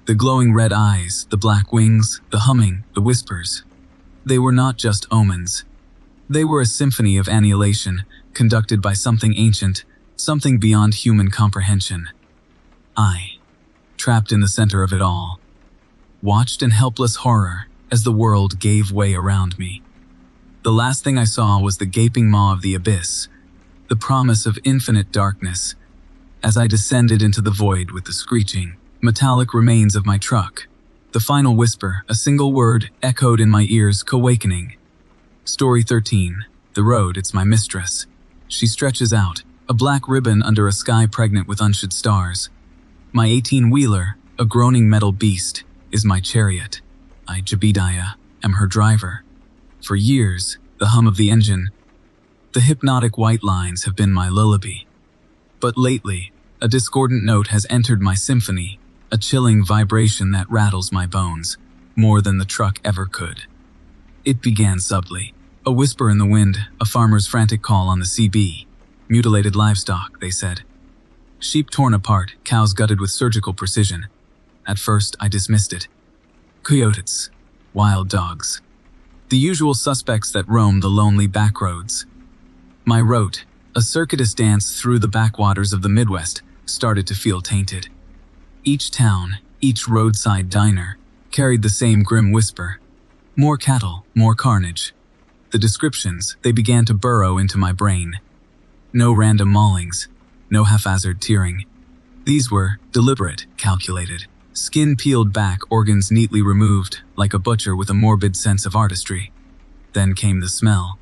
The glowing red eyes, the black wings, the humming, the whispers. They were not just omens. They were a symphony of annihilation, conducted by something ancient, something beyond human comprehension. I, trapped in the center of it all, watched in helpless horror as the world gave way around me. The last thing I saw was the gaping maw of the abyss, the promise of infinite darkness, as I descended into the void with the screeching, metallic remains of my truck. The final whisper, a single word, echoed in my ears, co-awakening. Story 13. The road, it's my mistress. She stretches out, a black ribbon under a sky pregnant with unshed stars. My 18-wheeler, a groaning metal beast, is my chariot. I, Jebediah, am her driver. For years, the hum of the engine, the hypnotic white lines have been my lullaby. But lately, a discordant note has entered my symphony, a chilling vibration that rattles my bones, more than the truck ever could. It began subtly, a whisper in the wind, a farmer's frantic call on the CB. Mutilated livestock, they said. Sheep torn apart, cows gutted with surgical precision. At first, I dismissed it. Coyotes, wild dogs. The usual suspects that roam the lonely backroads. My route, a circuitous dance through the backwaters of the Midwest, started to feel tainted. Each town, each roadside diner, carried the same grim whisper. More cattle, more carnage. The descriptions, they began to burrow into my brain. No random maulings, no haphazard tearing. These were deliberate, calculated. Skin peeled back, organs neatly removed, like a butcher with a morbid sense of artistry. Then came the smell.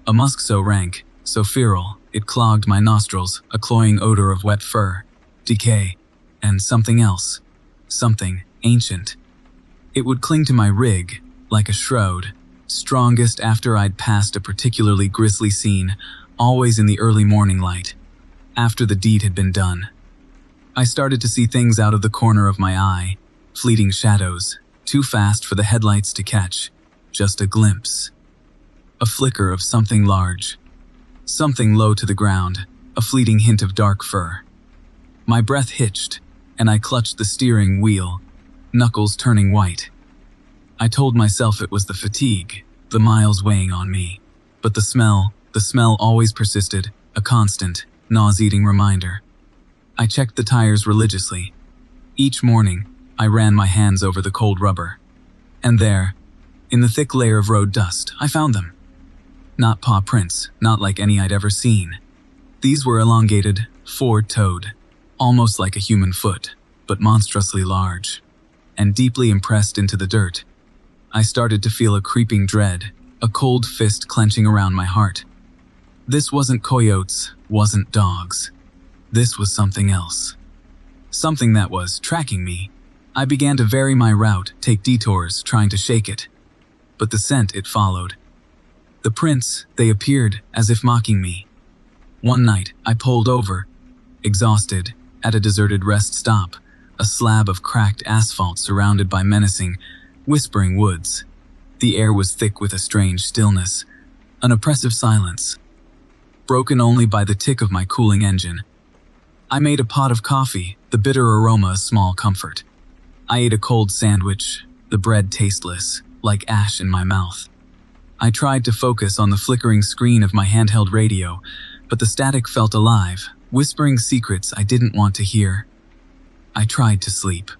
A musk so rank, so feral, it clogged my nostrils, a cloying odor of wet fur, decay, and something else. Something ancient. It would cling to my rig, like a shroud, strongest after I'd passed a particularly grisly scene, always in the early morning light, after the deed had been done. I started to see things out of the corner of my eye, fleeting shadows, too fast for the headlights to catch, just a glimpse. A flicker of something large, something low to the ground, a fleeting hint of dark fur. My breath hitched, and I clutched the steering wheel, knuckles turning white. I told myself it was the fatigue, the miles weighing on me. But the smell always persisted, a constant, nauseating reminder. I checked the tires religiously. Each morning, I ran my hands over the cold rubber. And there, in the thick layer of road dust, I found them. Not paw prints, not like any I'd ever seen. These were elongated, forward-toed, almost like a human foot, but monstrously large. And deeply impressed into the dirt, I started to feel a creeping dread, a cold fist clenching around my heart. This wasn't coyotes, wasn't dogs. This was something else. Something that was tracking me. I began to vary my route, take detours, trying to shake it. But the scent it followed. The prints, they appeared, as if mocking me. One night, I pulled over, exhausted, at a deserted rest stop, a slab of cracked asphalt surrounded by menacing, whispering woods. The air was thick with a strange stillness, an oppressive silence, broken only by the tick of my cooling engine. I made a pot of coffee, the bitter aroma a small comfort. I ate a cold sandwich, the bread tasteless, like ash in my mouth. I tried to focus on the flickering screen of my handheld radio, but the static felt alive, whispering secrets I didn't want to hear. I tried to sleep,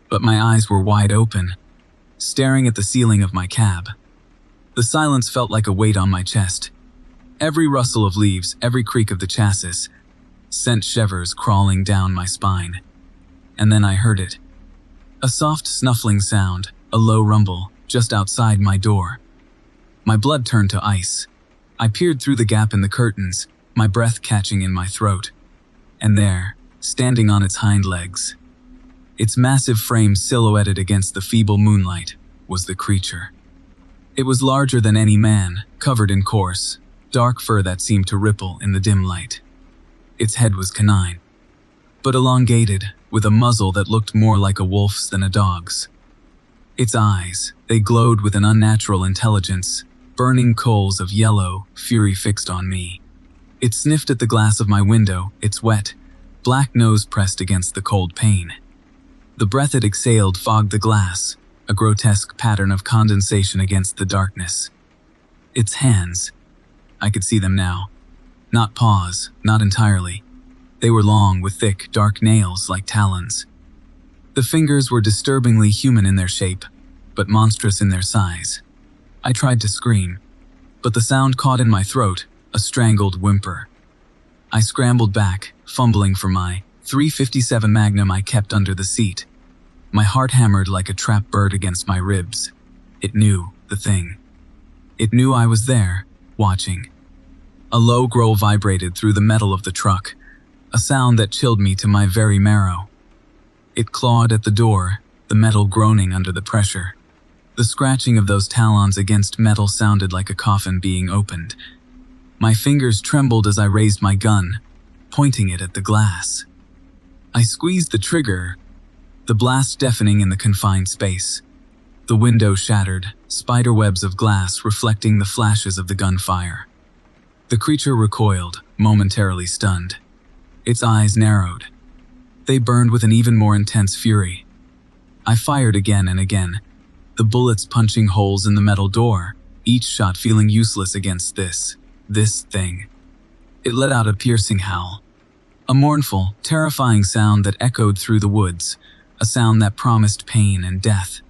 but my eyes were wide open, staring at the ceiling of my cab. The silence felt like a weight on my chest. Every rustle of leaves, every creak of the chassis, sent shivers crawling down my spine. And then I heard it. A soft snuffling sound, a low rumble, just outside my door. My blood turned to ice. I peered through the gap in the curtains, my breath catching in my throat. And there, standing on its hind legs, its massive frame silhouetted against the feeble moonlight, was the creature. It was larger than any man, covered in coarse, dark fur that seemed to ripple in the dim light. Its head was canine, but elongated, with a muzzle that looked more like a wolf's than a dog's. Its eyes, they glowed with an unnatural intelligence, burning coals of yellow, fury fixed on me. It sniffed at the glass of my window, its wet, black nose pressed against the cold pane. The breath it exhaled fogged the glass, a grotesque pattern of condensation against the darkness. Its hands, I could see them now. Not paws, not entirely. They were long, with thick, dark nails like talons. The fingers were disturbingly human in their shape, but monstrous in their size. I tried to scream, but the sound caught in my throat, a strangled whimper. I scrambled back, fumbling for my .357 Magnum I kept under the seat. My heart hammered like a trapped bird against my ribs. It knew, the thing. It knew I was there, watching. A low growl vibrated through the metal of the truck, a sound that chilled me to my very marrow. It clawed at the door, the metal groaning under the pressure. The scratching of those talons against metal sounded like a coffin being opened. My fingers trembled as I raised my gun, pointing it at the glass. I squeezed the trigger, the blast deafening in the confined space. The window shattered, spider webs of glass reflecting the flashes of the gunfire. The creature recoiled, momentarily stunned. Its eyes narrowed. They burned with an even more intense fury. I fired again and again, the bullets punching holes in the metal door, each shot feeling useless against this thing. It let out a piercing howl. A mournful, terrifying sound that echoed through the woods, a sound that promised pain and death.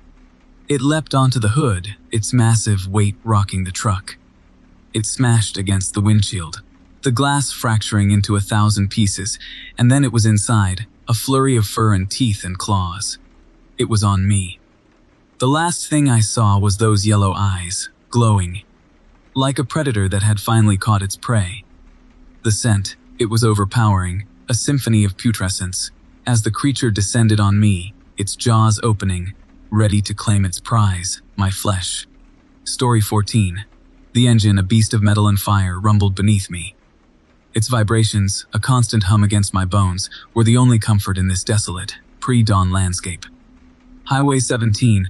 It leapt onto the hood, its massive weight rocking the truck. It smashed against the windshield, the glass fracturing into 1,000 pieces, and then it was inside, a flurry of fur and teeth and claws. It was on me. The last thing I saw was those yellow eyes, glowing, like a predator that had finally caught its prey. The scent, it was overpowering, a symphony of putrescence. As the creature descended on me, its jaws opening, ready to claim its prize, my flesh. Story 14. The engine, a beast of metal and fire, rumbled beneath me. Its vibrations, a constant hum against my bones, were the only comfort in this desolate, pre-dawn landscape. Highway 17.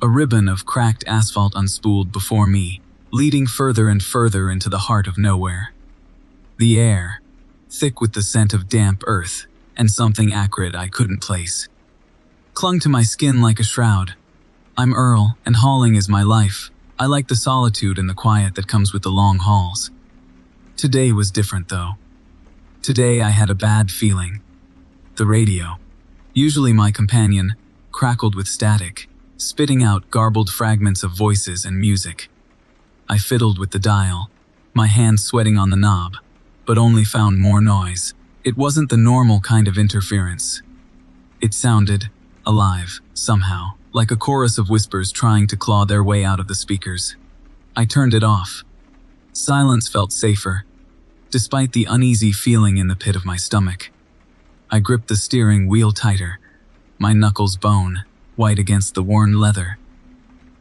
A ribbon of cracked asphalt unspooled before me, leading further and further into the heart of nowhere. The air, thick with the scent of damp earth, and something acrid I couldn't place, clung to my skin like a shroud. I'm Earl, and hauling is my life. I like the solitude and the quiet that comes with the long hauls. Today was different, though. Today I had a bad feeling. The radio, usually my companion, crackled with static, spitting out garbled fragments of voices and music. I fiddled with the dial, my hand sweating on the knob, but only found more noise. It wasn't the normal kind of interference. It sounded alive, somehow, like a chorus of whispers trying to claw their way out of the speakers. I turned it off. Silence felt safer, despite the uneasy feeling in the pit of my stomach. I gripped the steering wheel tighter, my knuckles bone, white against the worn leather.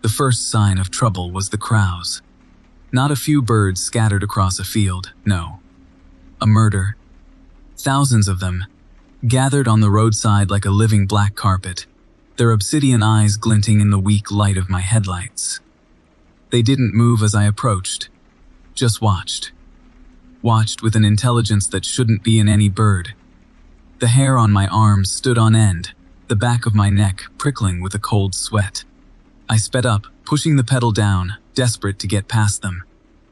The first sign of trouble was the crows. Not a few birds scattered across a field, no. A murder. Thousands of them, gathered on the roadside like a living black carpet, their obsidian eyes glinting in the weak light of my headlights. They didn't move as I approached, just watched. Watched with an intelligence that shouldn't be in any bird. The hair on my arms stood on end, the back of my neck prickling with a cold sweat. I sped up, pushing the pedal down, desperate to get past them.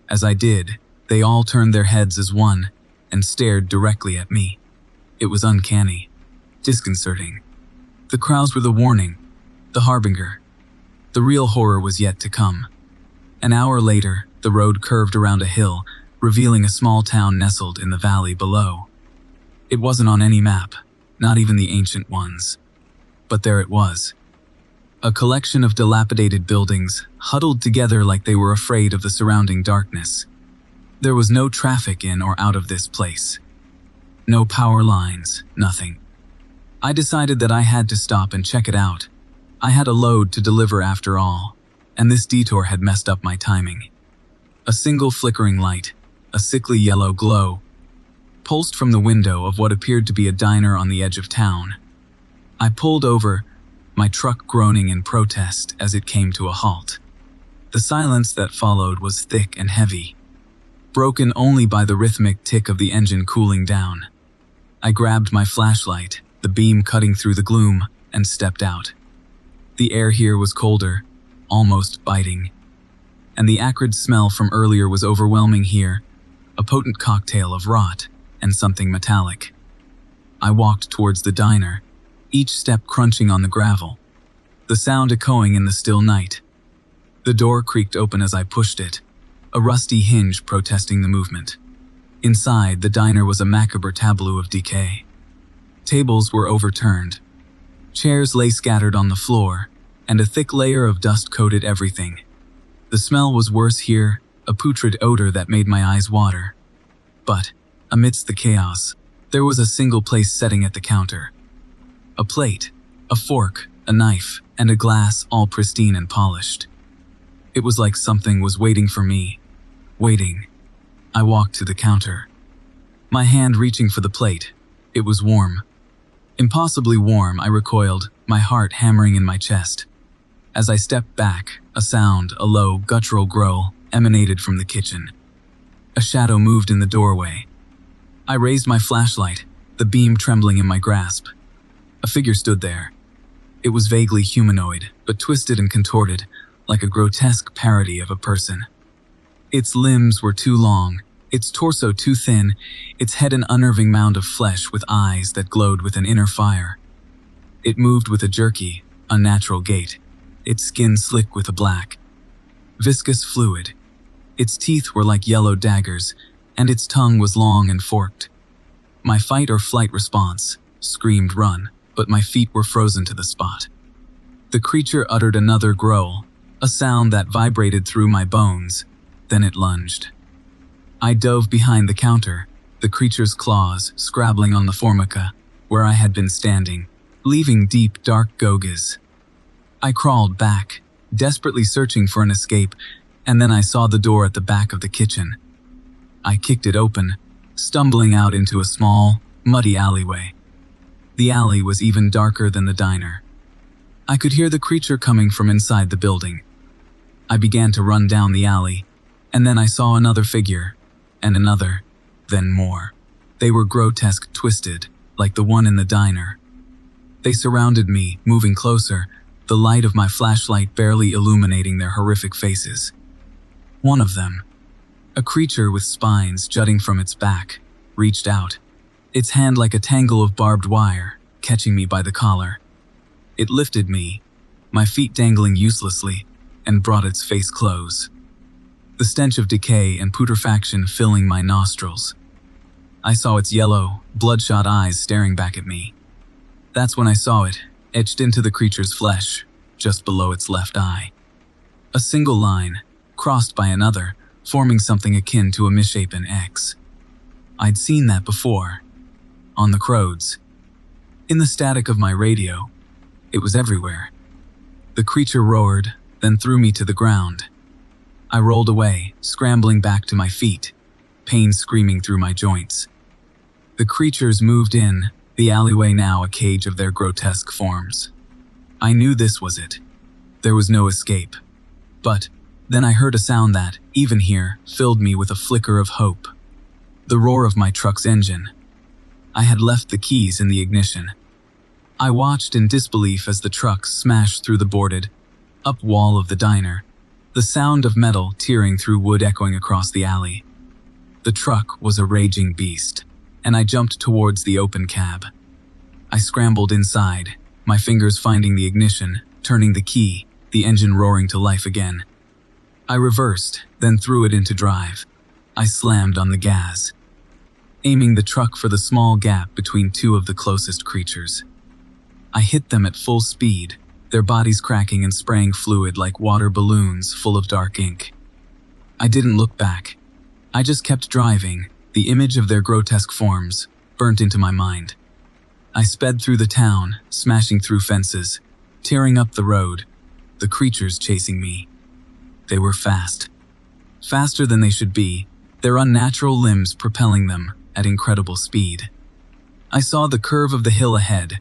As I did, they all turned their heads as one and stared directly at me. It was uncanny, disconcerting. The crows were the warning, the harbinger. The real horror was yet to come. An hour later, the road curved around a hill, revealing a small town nestled in the valley below. It wasn't on any map, not even the ancient ones. But there it was. A collection of dilapidated buildings, huddled together like they were afraid of the surrounding darkness. There was no traffic in or out of this place. No power lines, nothing. I decided that I had to stop and check it out. I had a load to deliver after all, and this detour had messed up my timing. A single flickering light, a sickly yellow glow, pulsed from the window of what appeared to be a diner on the edge of town. I pulled over, my truck groaning in protest as it came to a halt. The silence that followed was thick and heavy, broken only by the rhythmic tick of the engine cooling down. I grabbed my flashlight, the beam cutting through the gloom, and stepped out. The air here was colder, almost biting, and the acrid smell from earlier was overwhelming here, a potent cocktail of rot and something metallic. I walked towards the diner, each step crunching on the gravel, the sound echoing in the still night. The door creaked open as I pushed it, a rusty hinge protesting the movement. Inside, the diner was a macabre tableau of decay. Tables were overturned. Chairs lay scattered on the floor, and a thick layer of dust coated everything. The smell was worse here, a putrid odor that made my eyes water. But, amidst the chaos, there was a single place setting at the counter. A plate, a fork, a knife, and a glass all pristine and polished. It was like something was waiting for me. Waiting. I walked to the counter, my hand reaching for the plate. It was warm. Impossibly warm, I recoiled, my heart hammering in my chest. As I stepped back, a sound, a low, guttural growl, emanated from the kitchen. A shadow moved in the doorway. I raised my flashlight, the beam trembling in my grasp. A figure stood there. It was vaguely humanoid, but twisted and contorted, like a grotesque parody of a person. Its limbs were too long, its torso too thin, its head an unnerving mound of flesh with eyes that glowed with an inner fire. It moved with a jerky, unnatural gait, its skin slick with a black, viscous fluid. Its teeth were like yellow daggers, and its tongue was long and forked. My fight or flight response screamed run, but my feet were frozen to the spot. The creature uttered another growl, a sound that vibrated through my bones. Then it lunged. I dove behind the counter, the creature's claws scrabbling on the formica where I had been standing, leaving deep, dark gouges. I crawled back, desperately searching for an escape, and then I saw the door at the back of the kitchen. I kicked it open, stumbling out into a small, muddy alleyway. The alley was even darker than the diner. I could hear the creature coming from inside the building. I began to run down the alley, and then I saw another figure, and another, then more. They were grotesque, twisted, like the one in the diner. They surrounded me, moving closer, the light of my flashlight barely illuminating their horrific faces. One of them, a creature with spines jutting from its back, reached out, its hand like a tangle of barbed wire, catching me by the collar. It lifted me, my feet dangling uselessly, and brought its face close. The stench of decay and putrefaction filling my nostrils. I saw its yellow, bloodshot eyes staring back at me. That's when I saw it, etched into the creature's flesh, just below its left eye. A single line, crossed by another, forming something akin to a misshapen X. I'd seen that before. On the Crows. In the static of my radio. It was everywhere. The creature roared, then threw me to the ground. I rolled away, scrambling back to my feet, pain screaming through my joints. The creatures moved in, the alleyway now a cage of their grotesque forms. I knew this was it. There was no escape. But then I heard a sound that, even here, filled me with a flicker of hope. The roar of my truck's engine. I had left the keys in the ignition. I watched in disbelief as the truck smashed through the boarded up wall of the diner, the sound of metal tearing through wood echoing across the alley. The truck was a raging beast, and I jumped towards the open cab. I scrambled inside, my fingers finding the ignition, turning the key, the engine roaring to life again. I reversed, then threw it into drive. I slammed on the gas, aiming the truck for the small gap between two of the closest creatures. I hit them at full speed, their bodies cracking and spraying fluid like water balloons full of dark ink. I didn't look back. I just kept driving, the image of their grotesque forms burnt into my mind. I sped through the town, smashing through fences, tearing up the road, the creatures chasing me. They were fast. Faster than they should be, their unnatural limbs propelling them at incredible speed. I saw the curve of the hill ahead,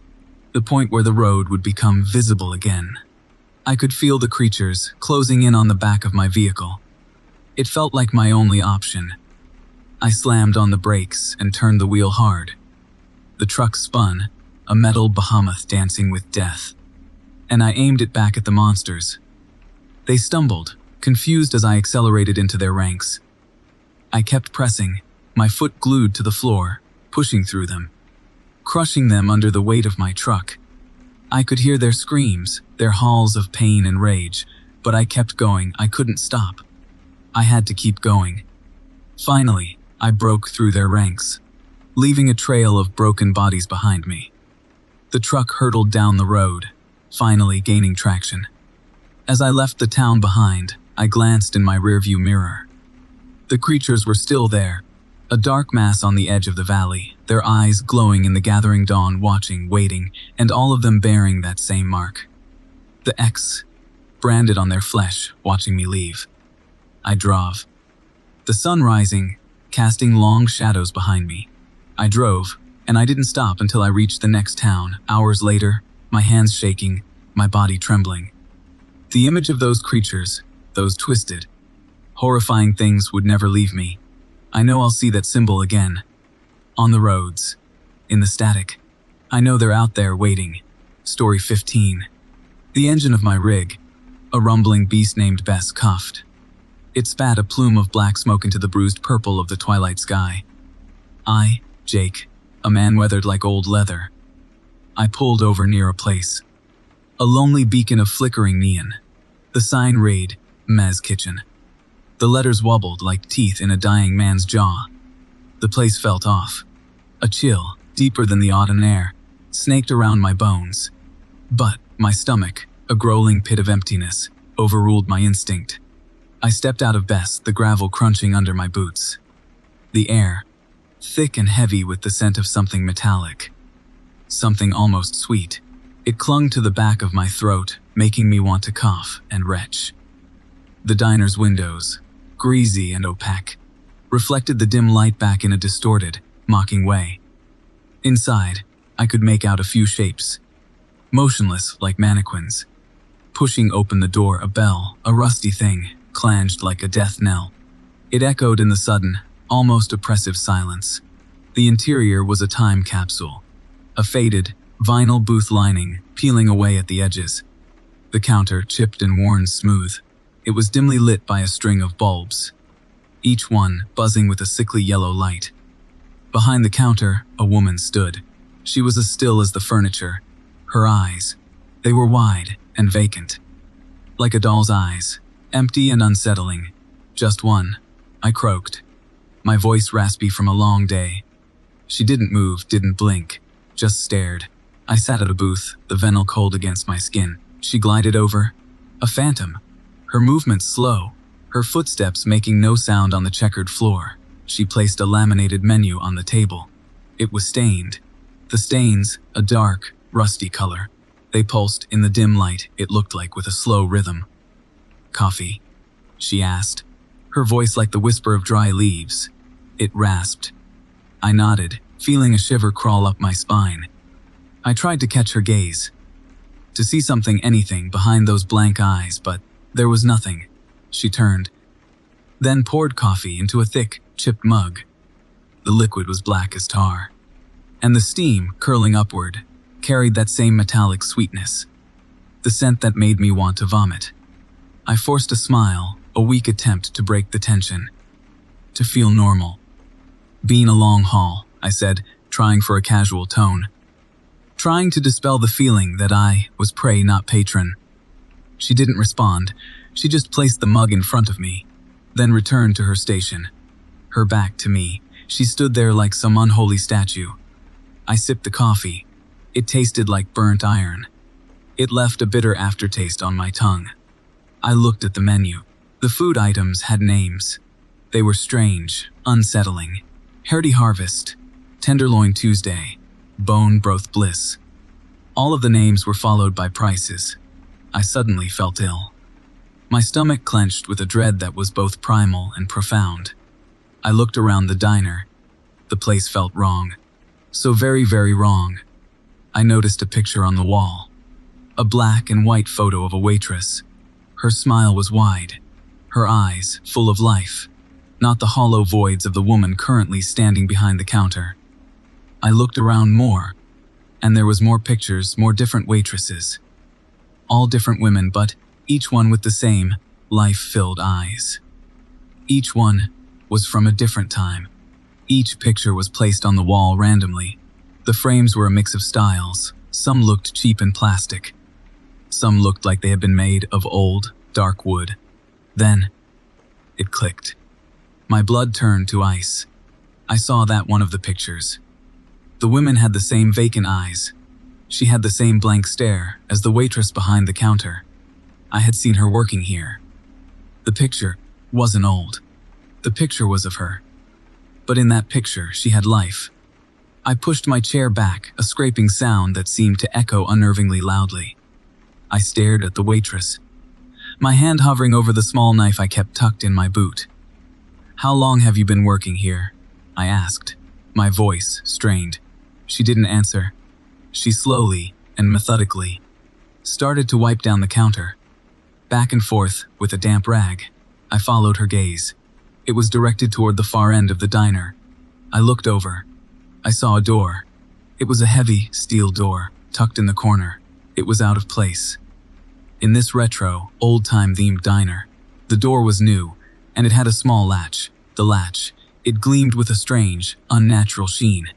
the point where the road would become visible again. I could feel the creatures closing in on the back of my vehicle. It felt like my only option. I slammed on the brakes and turned the wheel hard. The truck spun, a metal behemoth dancing with death, and I aimed it back at the monsters. They stumbled, confused as I accelerated into their ranks. I kept pressing, my foot glued to the floor, pushing through them, crushing them under the weight of my truck. I could hear their screams, their howls of pain and rage, but I kept going. I couldn't stop. I had to keep going. Finally, I broke through their ranks, leaving a trail of broken bodies behind me. The truck hurtled down the road, finally gaining traction. As I left the town behind, I glanced in my rearview mirror. The creatures were still there, a dark mass on the edge of the valley, their eyes glowing in the gathering dawn, watching, waiting, and all of them bearing that same mark. The X, branded on their flesh, watching me leave. I drove. The sun rising, casting long shadows behind me. I drove, and I didn't stop until I reached the next town, hours later, my hands shaking, my body trembling. The image of those creatures, those twisted, horrifying things would never leave me. I know I'll see that symbol again. On the roads. In the static. I know they're out there waiting. Story 15. The engine of my rig. A rumbling beast named Bess coughed. It spat a plume of black smoke into the bruised purple of the twilight sky. I, Jake, a man weathered like old leather. I pulled over near a place. A lonely beacon of flickering neon. The sign read, Mez Kitchen. The letters wobbled like teeth in a dying man's jaw. The place felt off. A chill, deeper than the autumn air, snaked around my bones. But my stomach, a growling pit of emptiness, overruled my instinct. I stepped out of bed, the gravel crunching under my boots. The air, thick and heavy with the scent of something metallic. Something almost sweet. It clung to the back of my throat, making me want to cough and retch. The diner's windows, greasy and opaque, reflected the dim light back in a distorted, mocking way. Inside, I could make out a few shapes, motionless like mannequins. Pushing open the door, a bell, a rusty thing, clanged like a death knell. It echoed in the sudden, almost oppressive silence. The interior was a time capsule, a faded, vinyl booth lining peeling away at the edges. The counter, chipped and worn smooth. It was dimly lit by a string of bulbs, each one buzzing with a sickly yellow light. Behind the counter, a woman stood. She was as still as the furniture. Her eyes, they were wide and vacant. Like a doll's eyes, empty and unsettling. Just one, I croaked, my voice raspy from a long day. She didn't move, didn't blink, just stared. I sat at a booth, the venom cold against my skin. She glided over, a phantom, her movements slow, her footsteps making no sound on the checkered floor. She placed a laminated menu on the table. It was stained. The stains, a dark, rusty color. They pulsed in the dim light, it looked like, with a slow rhythm. "Coffee?" she asked, her voice like the whisper of dry leaves. It rasped. I nodded, feeling a shiver crawl up my spine. I tried to catch her gaze, to see something, anything, behind those blank eyes, but there was nothing. She turned, then poured coffee into a thick, chipped mug. The liquid was black as tar, and the steam, curling upward, carried that same metallic sweetness, the scent that made me want to vomit. I forced a smile, a weak attempt to break the tension, to feel normal. "Been a long haul," I said, trying for a casual tone, trying to dispel the feeling that I was prey, not patron. She didn't respond. She just placed the mug in front of me, then returned to her station. Her back to me, she stood there like some unholy statue. I sipped the coffee. It tasted like burnt iron. It left a bitter aftertaste on my tongue. I looked at the menu. The food items had names. They were strange, unsettling. Hearty Harvest, Tenderloin Tuesday, Bone Broth Bliss. All of the names were followed by prices. I suddenly felt ill. My stomach clenched with a dread that was both primal and profound. I looked around the diner. The place felt wrong. So very, very wrong. I noticed a picture on the wall. A black and white photo of a waitress. Her smile was wide, her eyes full of life, not the hollow voids of the woman currently standing behind the counter. I looked around more, and there was more pictures, more different waitresses. All different women, but each one with the same life-filled eyes. Each one was from a different time. Each picture was placed on the wall randomly. The frames were a mix of styles. Some looked cheap and plastic. Some looked like they had been made of old, dark wood. Then, it clicked. My blood turned to ice. I saw that one of the pictures. The women had the same vacant eyes. She had the same blank stare as the waitress behind the counter. I had seen her working here. The picture wasn't old. The picture was of her. But in that picture, she had life. I pushed my chair back, a scraping sound that seemed to echo unnervingly loudly. I stared at the waitress, my hand hovering over the small knife I kept tucked in my boot. "How long have you been working here?" I asked, my voice strained. She didn't answer. She slowly and methodically started to wipe down the counter, back and forth with a damp rag. I followed her gaze. It was directed toward the far end of the diner. I looked over. I saw a door. It was a heavy steel door, tucked in the corner. It was out of place. In this retro, old-time themed diner, the door was new, and it had a small latch. The latch, it gleamed with a strange, unnatural sheen.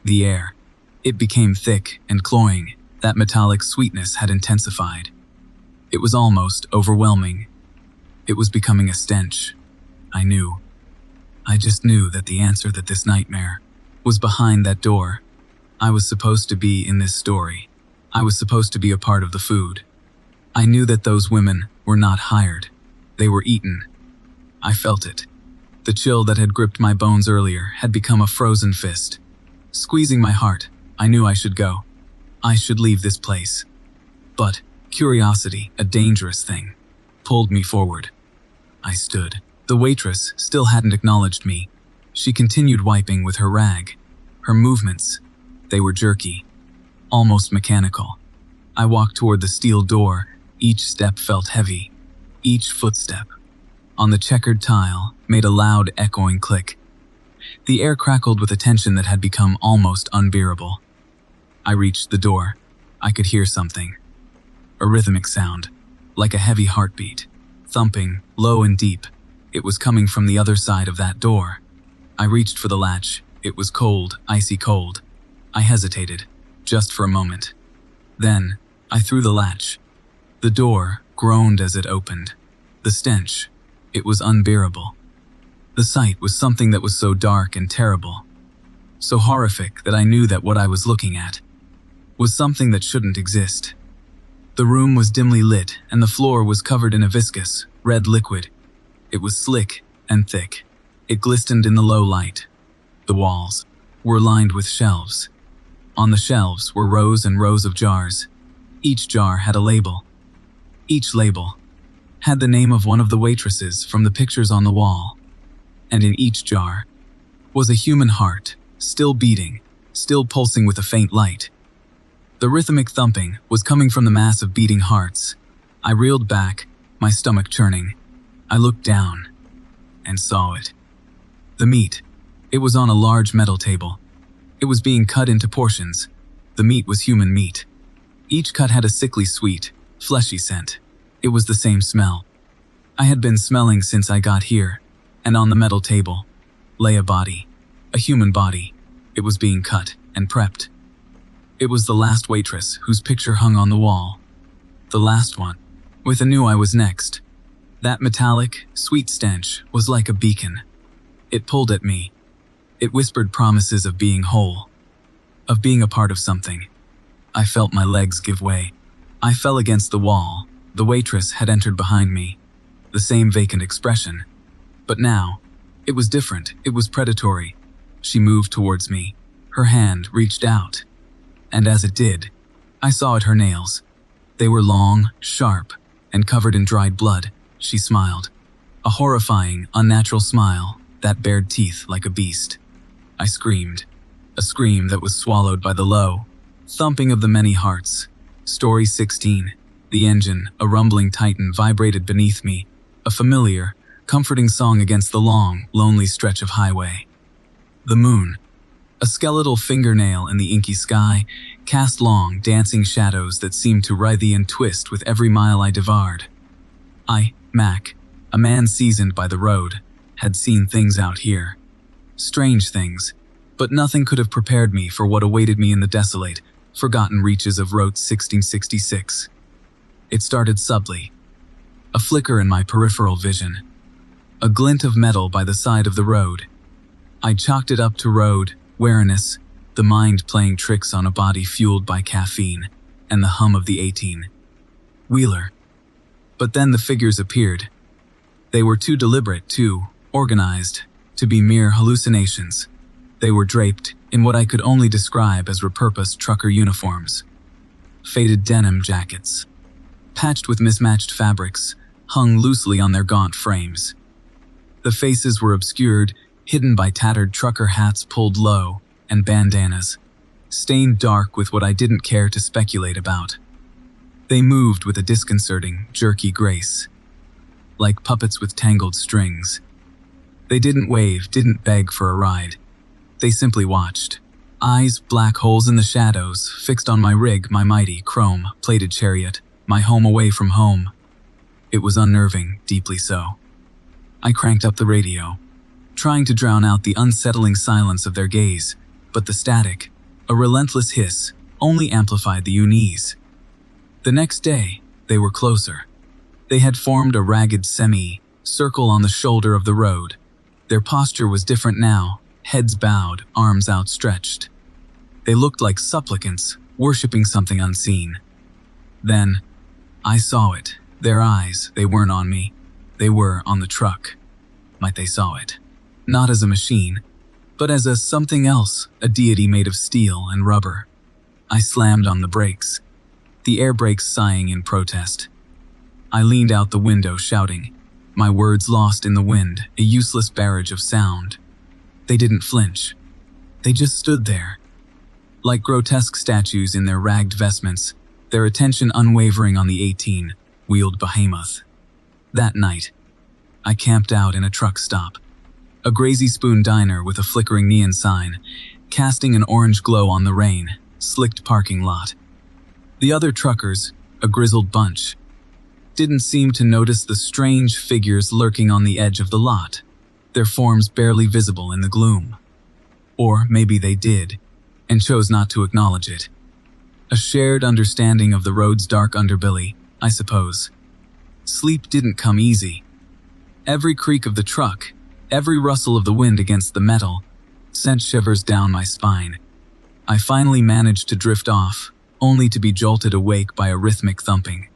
The air, it became thick and cloying, That metallic sweetness had intensified. It was almost overwhelming. It was becoming a stench. I knew. I just knew that the answer that this nightmare was behind that door. I was supposed to be in this story. I was supposed to be a part of the food. I knew that those women were not hired. They were eaten. I felt it. The chill that had gripped my bones earlier had become a frozen fist. Squeezing my heart, I knew I should go. I should leave this place. But curiosity, a dangerous thing, pulled me forward. I stood. The waitress still hadn't acknowledged me. She continued wiping with her rag. Her movements, they were jerky, almost mechanical. I walked toward the steel door. Each step felt heavy. Each footstep on the checkered tile made a loud, echoing click. The air crackled with a tension that had become almost unbearable. I reached the door. I could hear something. A rhythmic sound, like a heavy heartbeat, thumping, low and deep. It was coming from the other side of that door. I reached for the latch. It was cold, icy cold. I hesitated, just for a moment. Then, I threw the latch. The door groaned as it opened. The stench, it was unbearable. The sight was something that was so dark and terrible, so horrific that I knew that what I was looking at was something that shouldn't exist. The room was dimly lit, and the floor was covered in a viscous, red liquid. It was slick and thick. It glistened in the low light. The walls were lined with shelves. On the shelves were rows and rows of jars. Each jar had a label. Each label had the name of one of the waitresses from the pictures on the wall. And in each jar was a human heart, still beating, still pulsing with a faint light. The rhythmic thumping was coming from the mass of beating hearts. I reeled back, my stomach churning. I looked down and saw it. The meat. It was on a large metal table. It was being cut into portions. The meat was human meat. Each cut had a sickly sweet, fleshy scent. It was the same smell I had been smelling since I got here, and on the metal table lay a body, a human body. It was being cut and prepped. It was the last waitress whose picture hung on the wall. The last one. With I knew I was next. That metallic, sweet stench was like a beacon. It pulled at me. It whispered promises of being whole, of being a part of something. I felt my legs give way. I fell against the wall. The waitress had entered behind me. The same vacant expression. But now, it was different. It was predatory. She moved towards me. Her hand reached out. And as it did, I saw at her nails. They were long, sharp, and covered in dried blood. She smiled. A horrifying, unnatural smile that bared teeth like a beast. I screamed. A scream that was swallowed by the low thumping of the many hearts. Story 16. The engine, a rumbling titan, vibrated beneath me. A familiar, comforting song against the long, lonely stretch of highway. The moon, a skeletal fingernail in the inky sky, cast long, dancing shadows that seemed to writhe and twist with every mile I devoured. I, Mac, a man seasoned by the road, had seen things out here. Strange things, but nothing could have prepared me for what awaited me in the desolate, forgotten reaches of Route 1666. It started subtly. A flicker in my peripheral vision. A glint of metal by the side of the road. I chalked it up to road wariness, the mind playing tricks on a body fueled by caffeine, and the hum of the 18-wheeler. But then the figures appeared. They were too deliberate, too organized, to be mere hallucinations. They were draped in what I could only describe as repurposed trucker uniforms. Faded denim jackets, patched with mismatched fabrics, hung loosely on their gaunt frames. The faces were obscured, hidden by tattered trucker hats pulled low, and bandanas, stained dark with what I didn't care to speculate about. They moved with a disconcerting, jerky grace, like puppets with tangled strings. They didn't wave, didn't beg for a ride. They simply watched. Eyes, black holes in the shadows, fixed on my rig, my mighty, chrome-plated chariot, my home away from home. It was unnerving, deeply so. I cranked up the radio, trying to drown out the unsettling silence of their gaze, but the static, a relentless hiss, only amplified the unease. The next day, they were closer. They had formed a ragged semi-circle on the shoulder of the road. Their posture was different now, heads bowed, arms outstretched. They looked like supplicants, worshipping something unseen. Then, I saw it. Their eyes, they weren't on me. They were on the truck. Might they saw it. Not as a machine, but as a something else, a deity made of steel and rubber. I slammed on the brakes, the air brakes sighing in protest. I leaned out the window shouting, my words lost in the wind, a useless barrage of sound. They didn't flinch. They just stood there, like grotesque statues in their ragged vestments, their attention unwavering on the 18-wheeled behemoth. That night, I camped out in a truck stop, a Grazy Spoon diner with a flickering neon sign, casting an orange glow on the rain-slicked parking lot. The other truckers, a grizzled bunch, didn't seem to notice the strange figures lurking on the edge of the lot, their forms barely visible in the gloom. Or maybe they did, and chose not to acknowledge it. A shared understanding of the road's dark underbelly, I suppose. Sleep didn't come easy. Every creak of the truck, every rustle of the wind against the metal, sent shivers down my spine. I finally managed to drift off, only to be jolted awake by a rhythmic thumping.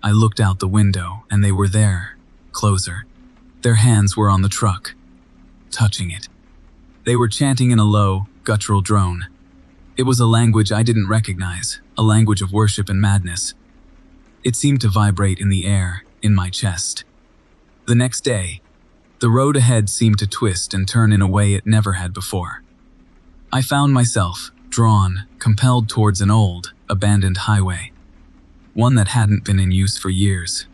I looked out the window, and they were there, closer. Their hands were on the truck, touching it. They were chanting in a low, guttural drone. It was a language I didn't recognize, a language of worship and madness. It seemed to vibrate in the air, in my chest. The next day, the road ahead seemed to twist and turn in a way it never had before. I found myself, drawn, compelled towards an old, abandoned highway. One that hadn't been in use for years.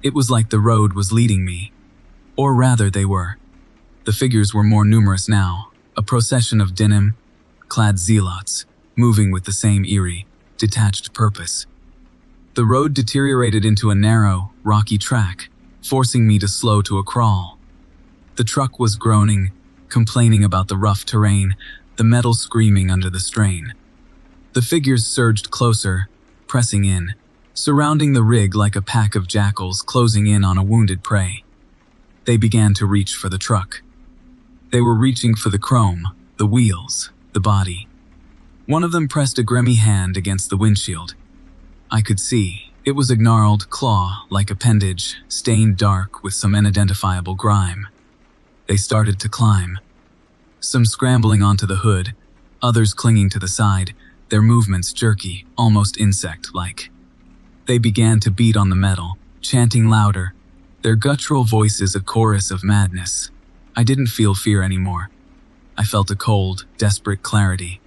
It was like the road was leading me. Or rather, they were. The figures were more numerous now, a procession of denim-clad zealots, moving with the same eerie, detached purpose. The road deteriorated into a narrow, rocky track, forcing me to slow to a crawl. The truck was groaning, complaining about the rough terrain, the metal screaming under the strain. The figures surged closer, pressing in, surrounding the rig like a pack of jackals closing in on a wounded prey. They began to reach for the truck. They were reaching for the chrome, the wheels, the body. One of them pressed a grimy hand against the windshield. I could see it was a gnarled claw-like appendage, stained dark with some unidentifiable grime. They started to climb. Some scrambling onto the hood, others clinging to the side, their movements jerky, almost insect-like. They began to beat on the metal, chanting louder, their guttural voices a chorus of madness. I didn't feel fear anymore. I felt a cold, desperate clarity.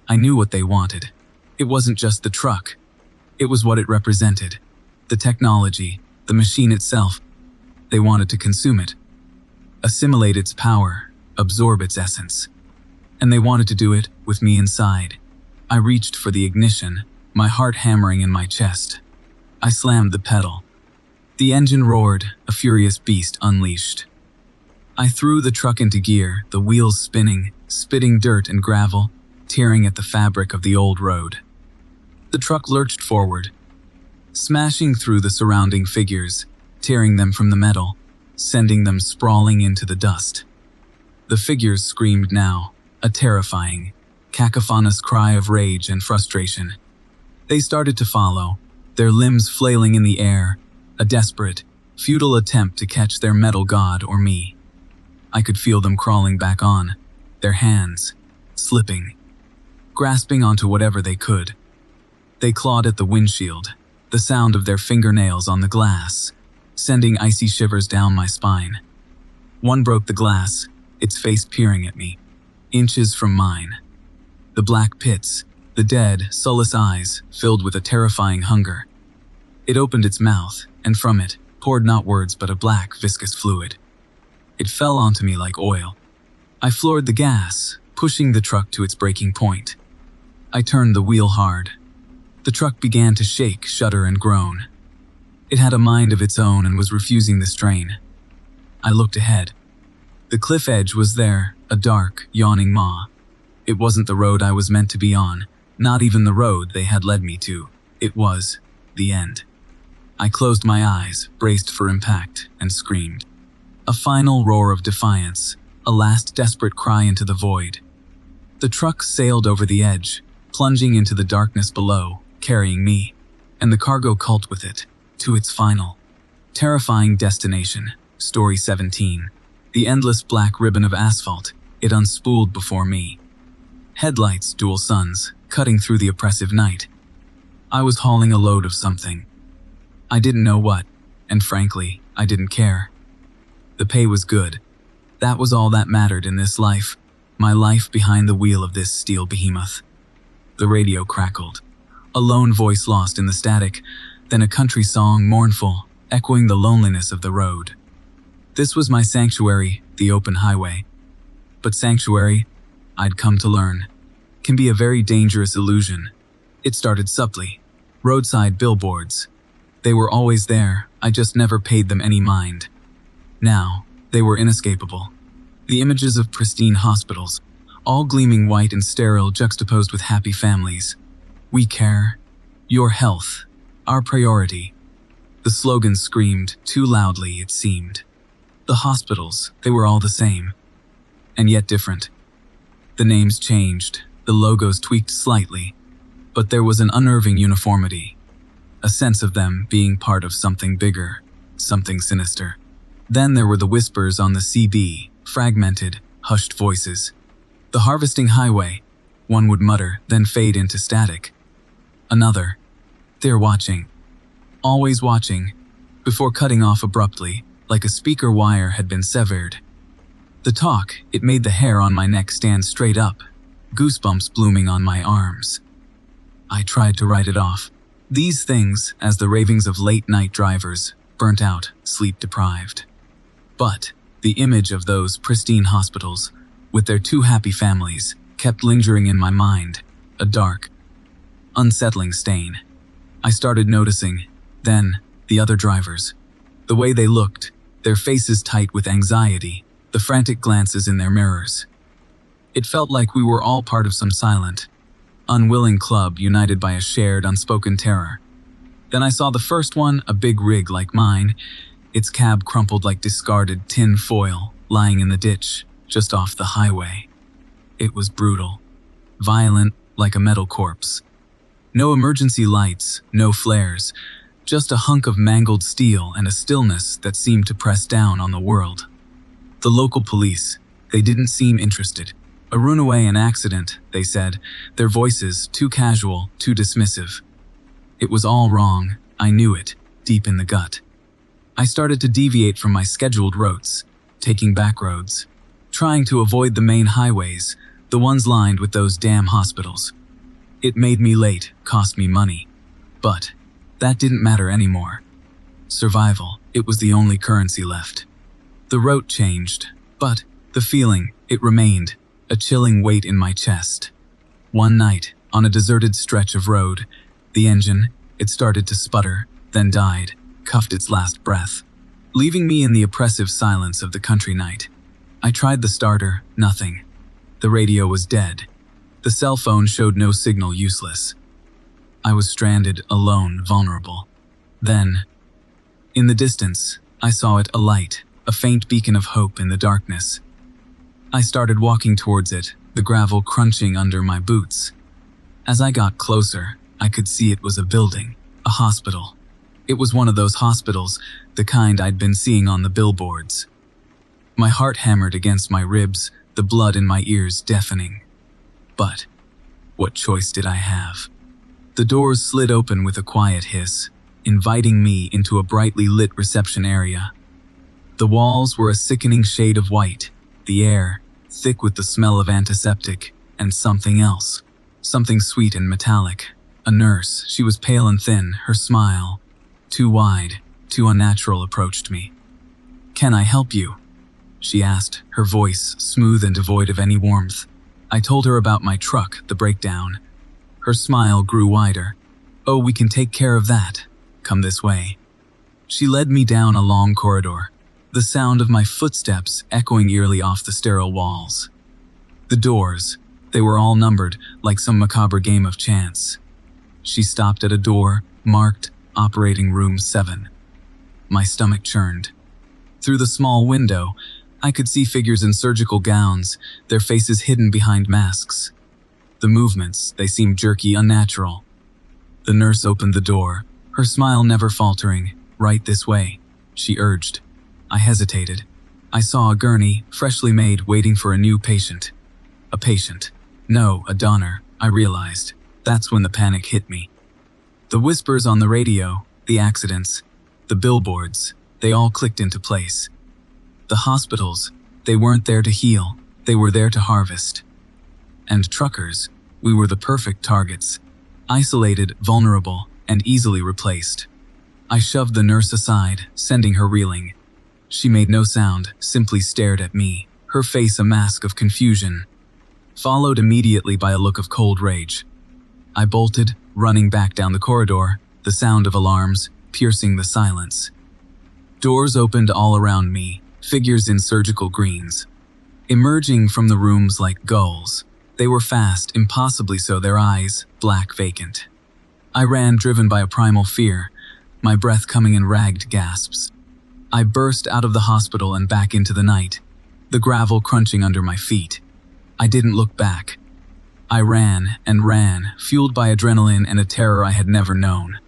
I knew what they wanted. It wasn't just the truck. It was what it represented. The technology, the machine itself. They wanted to consume it. Assimilate its power, absorb its essence. And they wanted to do it with me inside. I reached for the ignition, my heart hammering in my chest. I slammed the pedal. The engine roared, a furious beast unleashed. I threw the truck into gear, the wheels spinning, spitting dirt and gravel, tearing at the fabric of the old road. The truck lurched forward, smashing through the surrounding figures, tearing them from the metal, sending them sprawling into the dust. The figures screamed now, a terrifying, cacophonous cry of rage and frustration. They started to follow, their limbs flailing in the air, a desperate, futile attempt to catch their metal god or me. I could feel them crawling back on, their hands, slipping, grasping onto whatever they could. They clawed at the windshield, the sound of their fingernails on the glass, sending icy shivers down my spine. One broke the glass, its face peering at me, inches from mine. The black pits, the dead, soulless eyes, filled with a terrifying hunger. It opened its mouth, and from it poured not words but a black, viscous fluid. It fell onto me like oil. I floored the gas, pushing the truck to its breaking point. I turned the wheel hard. The truck began to shake, shudder, and groan. It had a mind of its own and was refusing the strain. I looked ahead. The cliff edge was there, a dark, yawning maw. It wasn't the road I was meant to be on. Not even the road they had led me to. It was the end. I closed my eyes, braced for impact, and screamed. A final roar of defiance, a last desperate cry into the void. The truck sailed over the edge, plunging into the darkness below, carrying me, and the cargo cult with it, to its final, terrifying destination. Story 17. The endless black ribbon of asphalt, it unspooled before me. Headlights, dual suns, cutting through the oppressive night. I was hauling a load of something. I didn't know what, and frankly, I didn't care. The pay was good. That was all that mattered in this life, my life behind the wheel of this steel behemoth. The radio crackled, a lone voice lost in the static, then a country song, mournful, echoing the loneliness of the road. This was my sanctuary, the open highway. But sanctuary, I'd come to learn, can be a very dangerous illusion. It started subtly. Roadside billboards. They were always there, I just never paid them any mind. Now, they were inescapable. The images of pristine hospitals, all gleaming white and sterile, juxtaposed with happy families. We care. Your health. Our priority. The slogan screamed, too loudly it seemed. The hospitals, they were all the same. And yet different. The names changed, the logos tweaked slightly, but there was an unnerving uniformity. A sense of them being part of something bigger, something sinister. Then there were the whispers on the CB, fragmented, hushed voices. The harvesting highway, one would mutter, then fade into static. Another, they're watching. Always watching, before cutting off abruptly, like a speaker wire had been severed. The talk, it made the hair on my neck stand straight up, goosebumps blooming on my arms. I tried to write it off. These things, as the ravings of late-night drivers, burnt out, sleep-deprived. But the image of those pristine hospitals, with their two happy families, kept lingering in my mind, a dark, unsettling stain. I started noticing, then, the other drivers. The way they looked, their faces tight with anxiety, the frantic glances in their mirrors. It felt like we were all part of some silent, unwilling club united by a shared, unspoken terror. Then I saw the first one, a big rig like mine, its cab crumpled like discarded tin foil, lying in the ditch, just off the highway. It was brutal, violent like a metal corpse. No emergency lights, no flares, just a hunk of mangled steel and a stillness that seemed to press down on the world. The local police, they didn't seem interested. A runaway, an accident, they said, their voices too casual, too dismissive. It was all wrong, I knew it, deep in the gut. I started to deviate from my scheduled routes, taking back roads, trying to avoid the main highways, the ones lined with those damn hospitals. It made me late, cost me money. But that didn't matter anymore. Survival, it was the only currency left. The route changed, but the feeling, it remained, a chilling weight in my chest. One night, on a deserted stretch of road, the engine, it started to sputter, then died, cuffed its last breath, leaving me in the oppressive silence of the country night. I tried the starter, nothing. The radio was dead. The cell phone showed no signal, useless. I was stranded, alone, vulnerable. Then, in the distance, I saw it, a light, a faint beacon of hope in the darkness. I started walking towards it, the gravel crunching under my boots. As I got closer, I could see it was a building, a hospital. It was one of those hospitals, the kind I'd been seeing on the billboards. My heart hammered against my ribs, the blood in my ears deafening. But what choice did I have? The doors slid open with a quiet hiss, inviting me into a brightly lit reception area. The walls were a sickening shade of white, the air, thick with the smell of antiseptic, and something else, something sweet and metallic. A nurse, she was pale and thin, her smile, too wide, too unnatural, approached me. "Can I help you?" she asked, her voice smooth and devoid of any warmth. I told her about my truck, the breakdown. Her smile grew wider. "Oh, we can take care of that. Come this way." She led me down a long corridor, the sound of my footsteps echoing eerily off the sterile walls. The doors, They were all numbered, like some macabre game of chance. She stopped at a door marked Operating Room 7. My stomach churned. Through the small window, I could see figures in surgical gowns, their faces hidden behind masks. The movements, they seemed jerky, unnatural. The nurse opened the door, her smile never faltering. "Right this way," she urged. I hesitated. I saw a gurney, freshly made, waiting for a new patient. A patient. No, a donor, I realized. That's when the panic hit me. The whispers on the radio, the accidents, the billboards, they all clicked into place. The hospitals, they weren't there to heal, they were there to harvest. And truckers, we were the perfect targets. Isolated, vulnerable, and easily replaced. I shoved the nurse aside, sending her reeling. She made no sound, simply stared at me, her face a mask of confusion, followed immediately by a look of cold rage. I bolted, running back down the corridor, the sound of alarms piercing the silence. Doors opened all around me, figures in surgical greens, emerging from the rooms like gulls. They were fast, impossibly so, their eyes black, vacant. I ran, driven by a primal fear, my breath coming in ragged gasps. I burst out of the hospital and back into the night, the gravel crunching under my feet. I didn't look back. I ran and ran, fueled by adrenaline and a terror I had never known.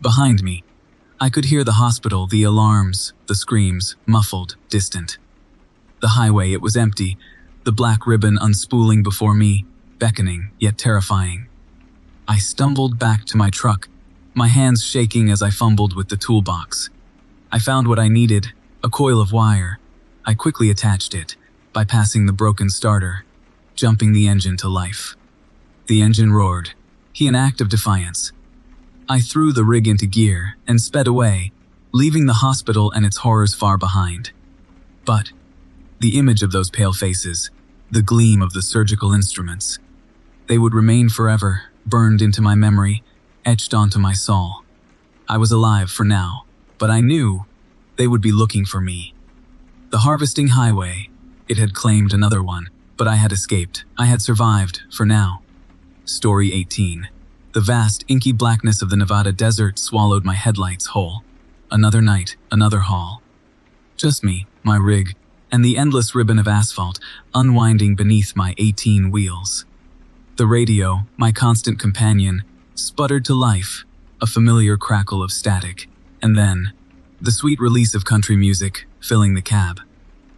Behind me, I could hear the hospital, the alarms, the screams, muffled, distant. The highway, it was empty, the black ribbon unspooling before me, beckoning, yet terrifying. I stumbled back to my truck, my hands shaking as I fumbled with the toolbox. I found what I needed, a coil of wire. I quickly attached it, bypassing the broken starter, jumping the engine to life. The engine roared, an act of defiance. I threw the rig into gear and sped away, leaving the hospital and its horrors far behind. But the image of those pale faces, the gleam of the surgical instruments, they would remain forever, burned into my memory, etched onto my soul. I was alive for now, but I knew they would be looking for me. The harvesting highway, it had claimed another one, but I had escaped. I had survived, for now. Story 18. The vast, inky blackness of the Nevada desert swallowed my headlights whole. Another night, another haul. Just me, my rig, and the endless ribbon of asphalt unwinding beneath my 18 wheels. The radio, my constant companion, sputtered to life, a familiar crackle of static, and then, the sweet release of country music, filling the cab.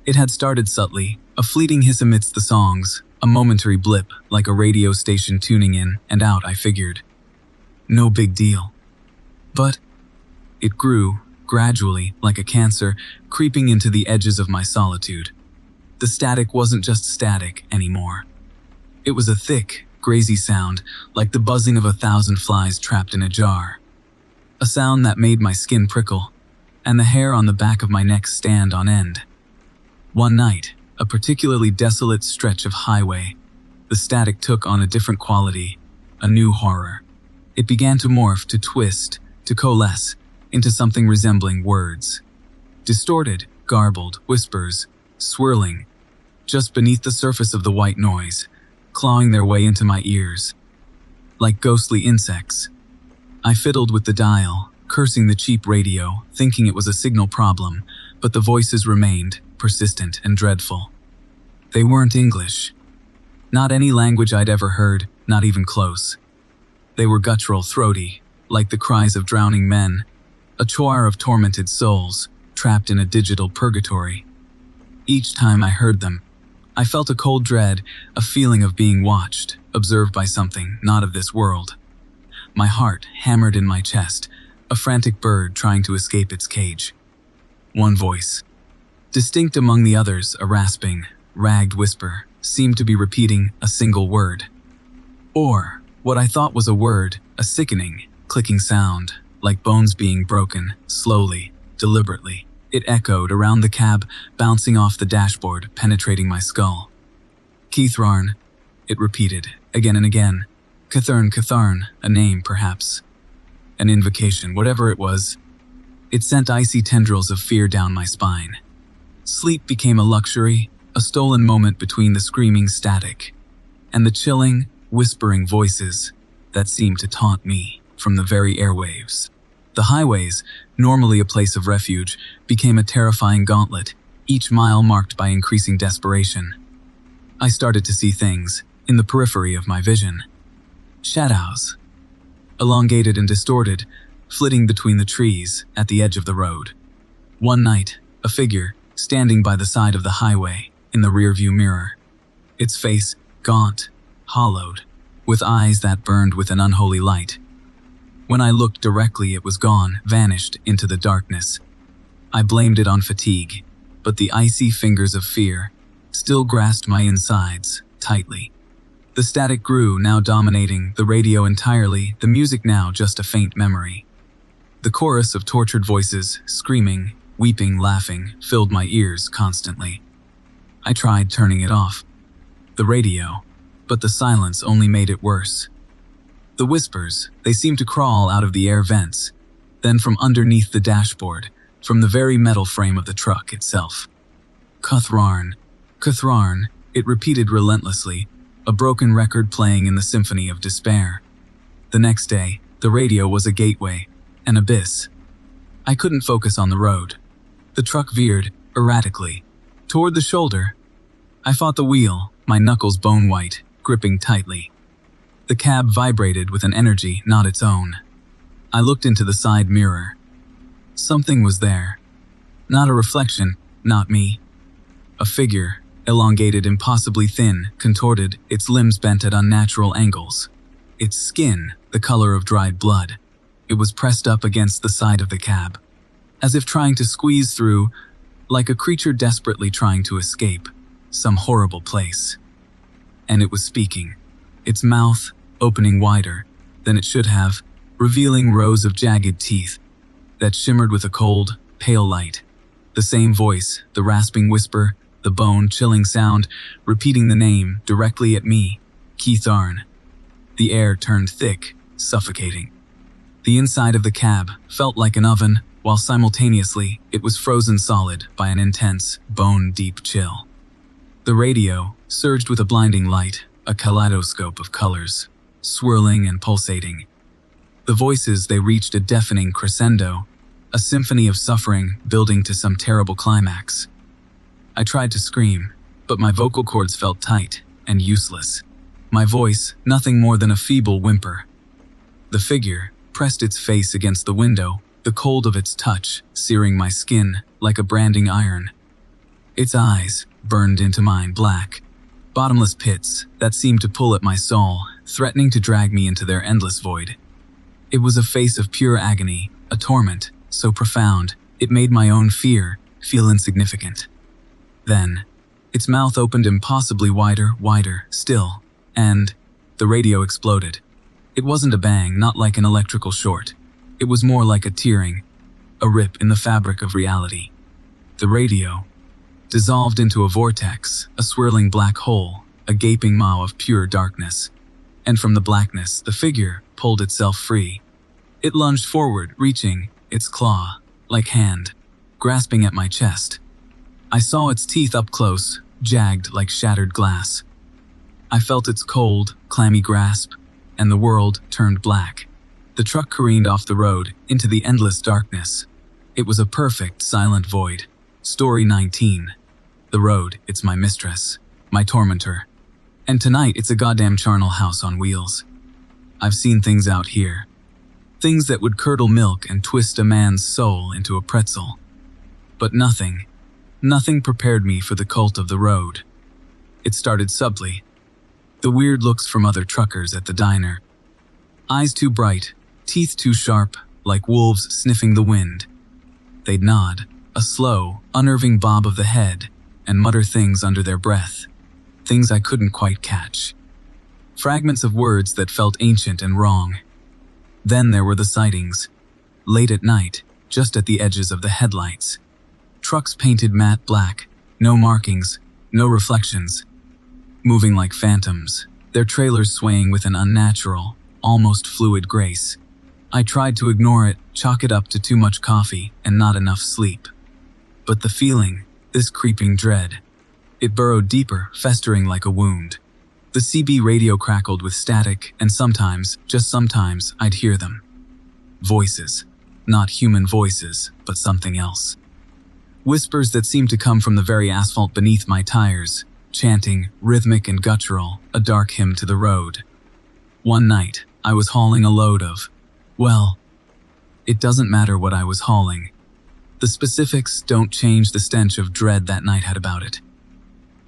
It had started subtly, a fleeting hiss amidst the songs, a momentary blip, like a radio station tuning in and out, I figured. No big deal. But it grew, gradually, like a cancer, creeping into the edges of my solitude. The static wasn't just static anymore. It was a thick, grazy sound, like the buzzing of 1,000 flies trapped in a jar. A sound that made my skin prickle, and the hair on the back of my neck stand on end. One night, a particularly desolate stretch of highway, the static took on a different quality, a new horror. It began to morph, to twist, to coalesce into something resembling words. Distorted, garbled whispers, swirling, just beneath the surface of the white noise, clawing their way into my ears. Like ghostly insects. I fiddled with the dial, cursing the cheap radio, thinking it was a signal problem, but the voices remained, persistent and dreadful. They weren't English. Not any language I'd ever heard, not even close. They were guttural, throaty, like the cries of drowning men, a choir of tormented souls, trapped in a digital purgatory. Each time I heard them, I felt a cold dread, a feeling of being watched, observed by something not of this world. My heart hammered in my chest, a frantic bird trying to escape its cage. One voice, distinct among the others, a rasping, ragged whisper, seemed to be repeating a single word. Or what I thought was a word, a sickening, clicking sound, like bones being broken, slowly, deliberately. It echoed around the cab, bouncing off the dashboard, penetrating my skull. Keithrarn, it repeated, again and again. Catharn, a name perhaps. An invocation, whatever it was. It sent icy tendrils of fear down my spine. Sleep became a luxury, a stolen moment between the screaming static and the chilling, whispering voices that seemed to taunt me from the very airwaves. The highways, normally a place of refuge, became a terrifying gauntlet, each mile marked by increasing desperation. I started to see things in the periphery of my vision. Shadows, elongated and distorted, flitting between the trees at the edge of the road. One night, a figure standing by the side of the highway in the rearview mirror. Its face gaunt, hollowed, with eyes that burned with an unholy light. When I looked directly, it was gone, vanished into the darkness. I blamed it on fatigue, but the icy fingers of fear still grasped my insides tightly. The static grew, now dominating the radio entirely, the music now just a faint memory. The chorus of tortured voices, screaming, weeping, laughing, filled my ears constantly. I tried turning it off, the radio, but the silence only made it worse. The whispers, they seemed to crawl out of the air vents, then from underneath the dashboard, from the very metal frame of the truck itself. Cuthrarn, Cuthrarn, it repeated relentlessly, a broken record playing in the symphony of despair. The next day, the radio was a gateway, an abyss. I couldn't focus on the road. The truck veered, erratically, toward the shoulder. I fought the wheel, my knuckles bone-white, gripping tightly. The cab vibrated with an energy not its own. I looked into the side mirror. Something was there. Not a reflection, not me. A figure, elongated, impossibly thin, contorted, its limbs bent at unnatural angles. Its skin, the color of dried blood. It was pressed up against the side of the cab, as if trying to squeeze through, like a creature desperately trying to escape some horrible place. And it was speaking, its mouth opening wider than it should have, revealing rows of jagged teeth that shimmered with a cold, pale light. The same voice, the rasping whisper, the bone-chilling sound, repeating the name directly at me, Cuthrarn. The air turned thick, suffocating. The inside of the cab felt like an oven, while simultaneously it was frozen solid by an intense, bone-deep chill. The radio surged with a blinding light, a kaleidoscope of colors, swirling and pulsating. The voices, they reached a deafening crescendo, a symphony of suffering building to some terrible climax. I tried to scream, but my vocal cords felt tight and useless. My voice, nothing more than a feeble whimper. The figure pressed its face against the window, the cold of its touch searing my skin like a branding iron. Its eyes burned into mine, black, bottomless pits that seemed to pull at my soul, threatening to drag me into their endless void. It was a face of pure agony, a torment so profound it made my own fear feel insignificant. Then, its mouth opened impossibly wider still, and the radio exploded. It wasn't a bang, not like an electrical short. It was more like a tearing, a rip in the fabric of reality. The radio dissolved into a vortex, a swirling black hole, a gaping maw of pure darkness. And from the blackness, the figure pulled itself free. It lunged forward, reaching its claw, like hand, grasping at my chest. I saw its teeth up close, jagged like shattered glass. I felt its cold, clammy grasp, and the world turned black. The truck careened off the road into the endless darkness. It was a perfect, silent void. Story 19. The road, it's my mistress, my tormentor. And tonight it's a goddamn charnel house on wheels. I've seen things out here. Things that would curdle milk and twist a man's soul into a pretzel. But nothing prepared me for the cult of the road. It started subtly. The weird looks from other truckers at the diner. Eyes too bright, teeth too sharp, like wolves sniffing the wind. They'd nod, a slow, unnerving bob of the head, and mutter things under their breath. Things I couldn't quite catch. Fragments of words that felt ancient and wrong. Then there were the sightings. Late at night, just at the edges of the headlights. Trucks painted matte black, no markings, no reflections. Moving like phantoms, their trailers swaying with an unnatural, almost fluid grace. I tried to ignore it, chalk it up to too much coffee and not enough sleep. But the feeling, this creeping dread, it burrowed deeper, festering like a wound. The CB radio crackled with static, and sometimes, just sometimes, I'd hear them. Voices. Not human voices, but something else. Whispers that seemed to come from the very asphalt beneath my tires, chanting, rhythmic and guttural, a dark hymn to the road. One night, I was hauling a load of, well, it doesn't matter what I was hauling. The specifics don't change the stench of dread that night had about it.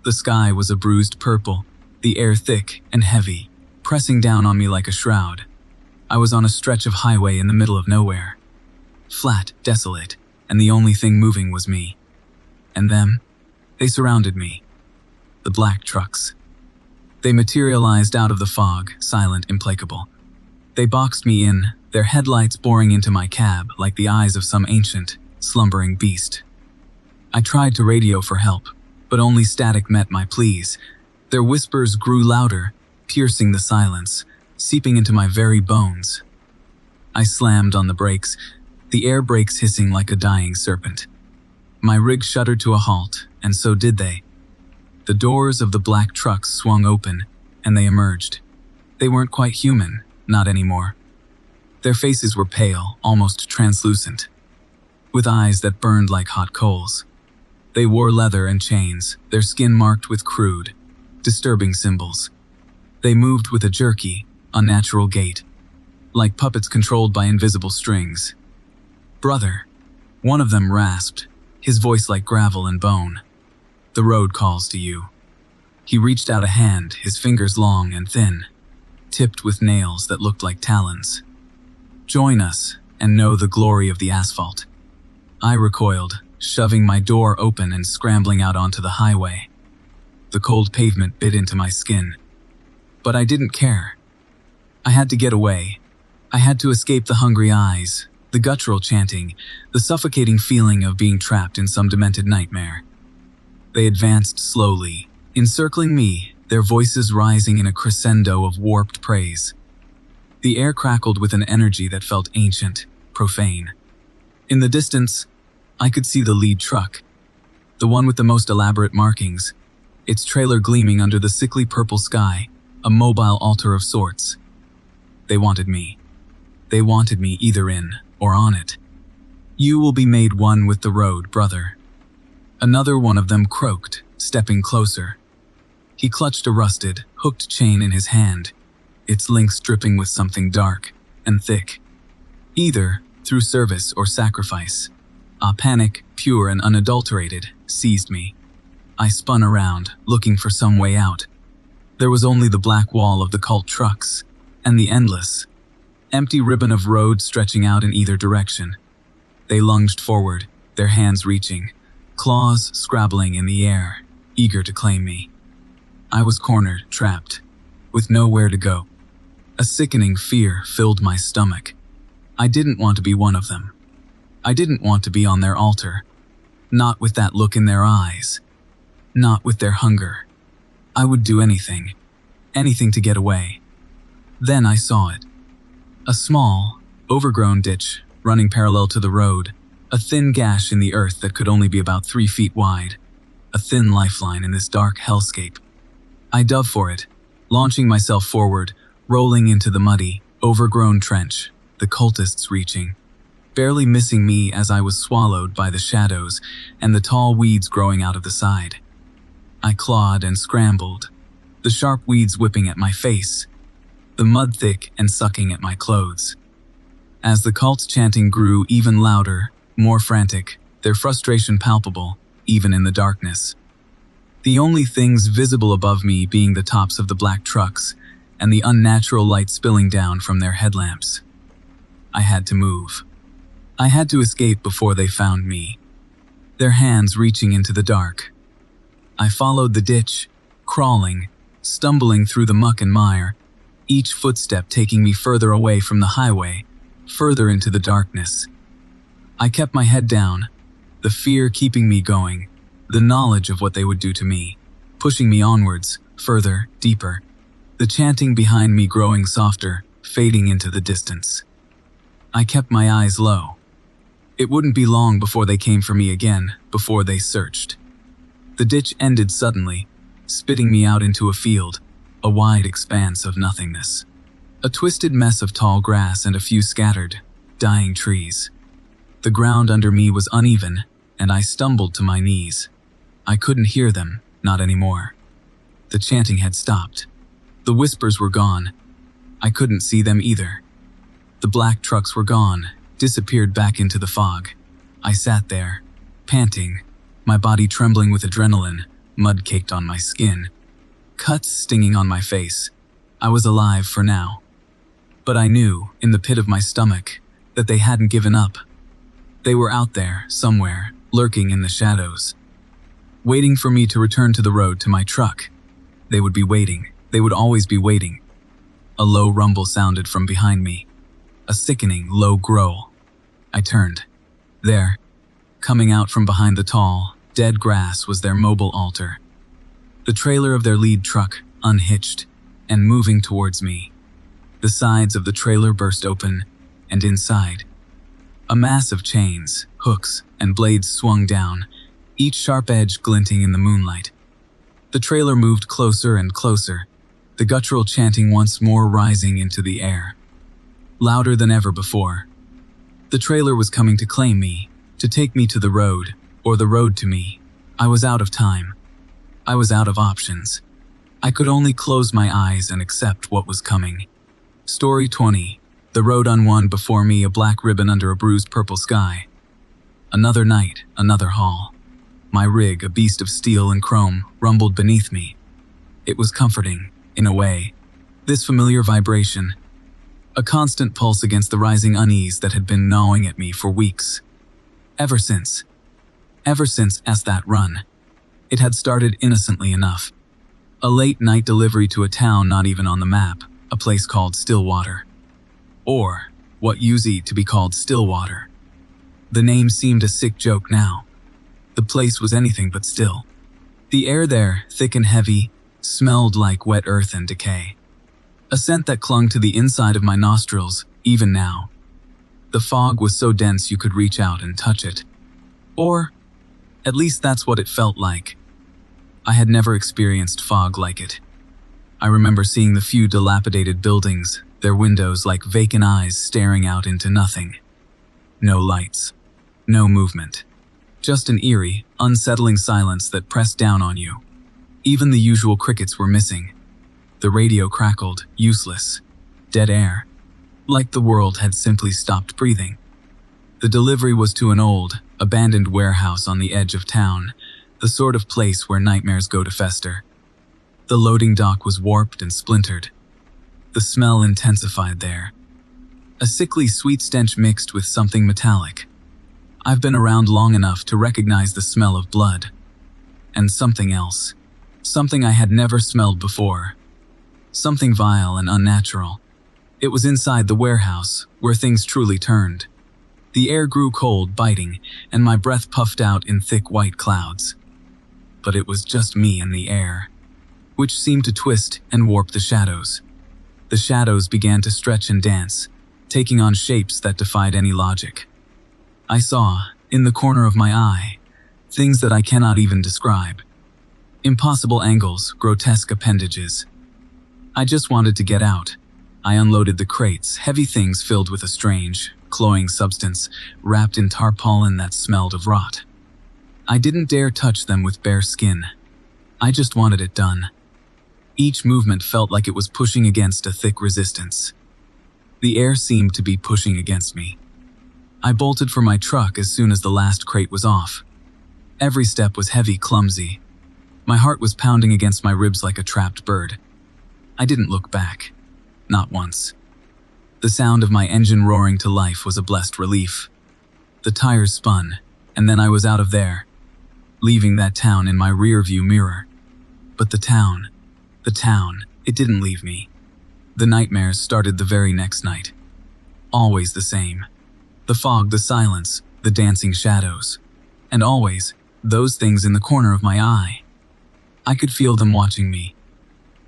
The sky was a bruised purple, the air thick and heavy, pressing down on me like a shroud. I was on a stretch of highway in the middle of nowhere. Flat, desolate, and the only thing moving was me. And them? They surrounded me. The black trucks. They materialized out of the fog, silent, implacable. They boxed me in, their headlights boring into my cab like the eyes of some ancient, slumbering beast. I tried to radio for help, but only static met my pleas. Their whispers grew louder, piercing the silence, seeping into my very bones. I slammed on the brakes, the air brakes hissing like a dying serpent. My rig shuddered to a halt, and so did they. The doors of the black trucks swung open, and they emerged. They weren't quite human, not anymore. Their faces were pale, almost translucent, with eyes that burned like hot coals. They wore leather and chains, their skin marked with crude, disturbing symbols. They moved with a jerky, unnatural gait, like puppets controlled by invisible strings. "Brother," one of them rasped, his voice like gravel and bone. "The road calls to you." He reached out a hand, his fingers long and thin, tipped with nails that looked like talons. "Join us and know the glory of the asphalt." I recoiled, shoving my door open and scrambling out onto the highway. The cold pavement bit into my skin. But I didn't care. I had to get away. I had to escape the hungry eyes, the guttural chanting, the suffocating feeling of being trapped in some demented nightmare. They advanced slowly, encircling me, their voices rising in a crescendo of warped praise. The air crackled with an energy that felt ancient, profane. In the distance, I could see the lead truck, the one with the most elaborate markings, its trailer gleaming under the sickly purple sky, a mobile altar of sorts. They wanted me. They wanted me either in or on it. "You will be made one with the road, brother." Another one of them croaked, stepping closer. He clutched a rusted, hooked chain in his hand, its links dripping with something dark and thick. Either through service or sacrifice, a panic, pure and unadulterated, seized me. I spun around, looking for some way out. There was only the black wall of the cult trucks, and the endless, empty ribbon of road stretching out in either direction. They lunged forward, their hands reaching, claws scrabbling in the air, eager to claim me. I was cornered, trapped, with nowhere to go. A sickening fear filled my stomach. I didn't want to be one of them. I didn't want to be on their altar. Not with that look in their eyes. Not with their hunger. I would do anything. Anything to get away. Then I saw it. A small, overgrown ditch running parallel to the road. A thin gash in the earth that could only be about 3 feet wide. A thin lifeline in this dark hellscape. I dove for it, launching myself forward, rolling into the muddy, overgrown trench, the cultists reaching, barely missing me as I was swallowed by the shadows and the tall weeds growing out of the side. I clawed and scrambled, the sharp weeds whipping at my face, the mud thick and sucking at my clothes. As the cult's chanting grew even louder, more frantic, their frustration palpable, even in the darkness. The only things visible above me being the tops of the black trucks and the unnatural light spilling down from their headlamps. I had to move. I had to escape before they found me, their hands reaching into the dark. I followed the ditch, crawling, stumbling through the muck and mire, each footstep taking me further away from the highway, further into the darkness. I kept my head down, the fear keeping me going, the knowledge of what they would do to me, pushing me onwards, further, deeper, the chanting behind me growing softer, fading into the distance. I kept my eyes low. It wouldn't be long before they came for me again, before they searched. The ditch ended suddenly, spitting me out into a field, a wide expanse of nothingness. A twisted mess of tall grass and a few scattered, dying trees. The ground under me was uneven, and I stumbled to my knees. I couldn't hear them, not anymore. The chanting had stopped. The whispers were gone. I couldn't see them either. The black trucks were gone, disappeared back into the fog. I sat there, panting, my body trembling with adrenaline, mud caked on my skin, cuts stinging on my face. I was alive for now. But I knew, in the pit of my stomach, that they hadn't given up. They were out there, somewhere, lurking in the shadows, waiting for me to return to the road to my truck. They would be waiting. They would always be waiting. A low rumble sounded from behind me, a sickening, low growl. I turned. There, coming out from behind the tall, dead grass, was their mobile altar. The trailer of their lead truck, unhitched, and moving towards me. The sides of the trailer burst open, and inside, a mass of chains, hooks, and blades swung down, each sharp edge glinting in the moonlight. The trailer moved closer and closer, the guttural chanting once more rising into the air, louder than ever before. The trailer was coming to claim me, to take me to the road, or the road to me. I was out of time. I was out of options. I could only close my eyes and accept what was coming. Story 20. The road unwound before me, a black ribbon under a bruised purple sky. Another night, another haul. My rig, a beast of steel and chrome, rumbled beneath me. It was comforting, in a way. This familiar vibration, a constant pulse against the rising unease that had been gnawing at me for weeks. Ever since as that run. It had started innocently enough. A late-night delivery to a town not even on the map, a place called Stillwater. Or, what used to be called Stillwater. The name seemed a sick joke now. The place was anything but still. The air there, thick and heavy, smelled like wet earth and decay. A scent that clung to the inside of my nostrils, even now. The fog was so dense you could reach out and touch it. Or, at least that's what it felt like. I had never experienced fog like it. I remember seeing the few dilapidated buildings, their windows like vacant eyes staring out into nothing. No lights. No movement. Just an eerie, unsettling silence that pressed down on you. Even the usual crickets were missing. The radio crackled, useless. Dead air. Like the world had simply stopped breathing. The delivery was to an old, abandoned warehouse on the edge of town, the sort of place where nightmares go to fester. The loading dock was warped and splintered. The smell intensified there. A sickly sweet stench mixed with something metallic. I've been around long enough to recognize the smell of blood. And something else. Something I had never smelled before. Something vile and unnatural. It was inside the warehouse, where things truly turned. The air grew cold, biting, and my breath puffed out in thick white clouds. But it was just me and the air, which seemed to twist and warp the shadows. The shadows began to stretch and dance, taking on shapes that defied any logic. I saw, in the corner of my eye, things that I cannot even describe. Impossible angles, grotesque appendages. I just wanted to get out. I unloaded the crates, heavy things filled with a strange, cloying substance, wrapped in tarpaulin that smelled of rot. I didn't dare touch them with bare skin. I just wanted it done. Each movement felt like it was pushing against a thick resistance. The air seemed to be pushing against me. I bolted for my truck as soon as the last crate was off. Every step was heavy, clumsy. My heart was pounding against my ribs like a trapped bird. I didn't look back. Not once. The sound of my engine roaring to life was a blessed relief. The tires spun, and then I was out of there, leaving that town in my rearview mirror. But the town, it didn't leave me. The nightmares started the very next night. Always the same. The fog, the silence, the dancing shadows. And always, those things in the corner of my eye. I could feel them watching me.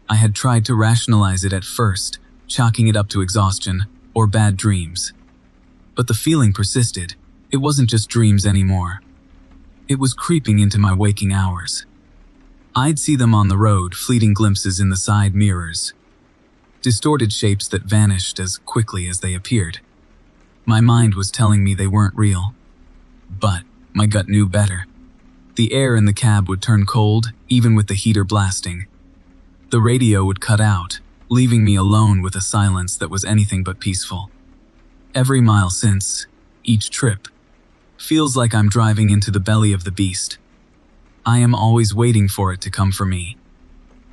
I had tried to rationalize it at first, chalking it up to exhaustion or bad dreams. But the feeling persisted. It wasn't just dreams anymore. It was creeping into my waking hours. I'd see them on the road, fleeting glimpses in the side mirrors, distorted shapes that vanished as quickly as they appeared. My mind was telling me they weren't real, but my gut knew better. The air in the cab would turn cold, even with the heater blasting. The radio would cut out, leaving me alone with a silence that was anything but peaceful. Every mile since, each trip, feels like I'm driving into the belly of the beast. I am always waiting for it to come for me.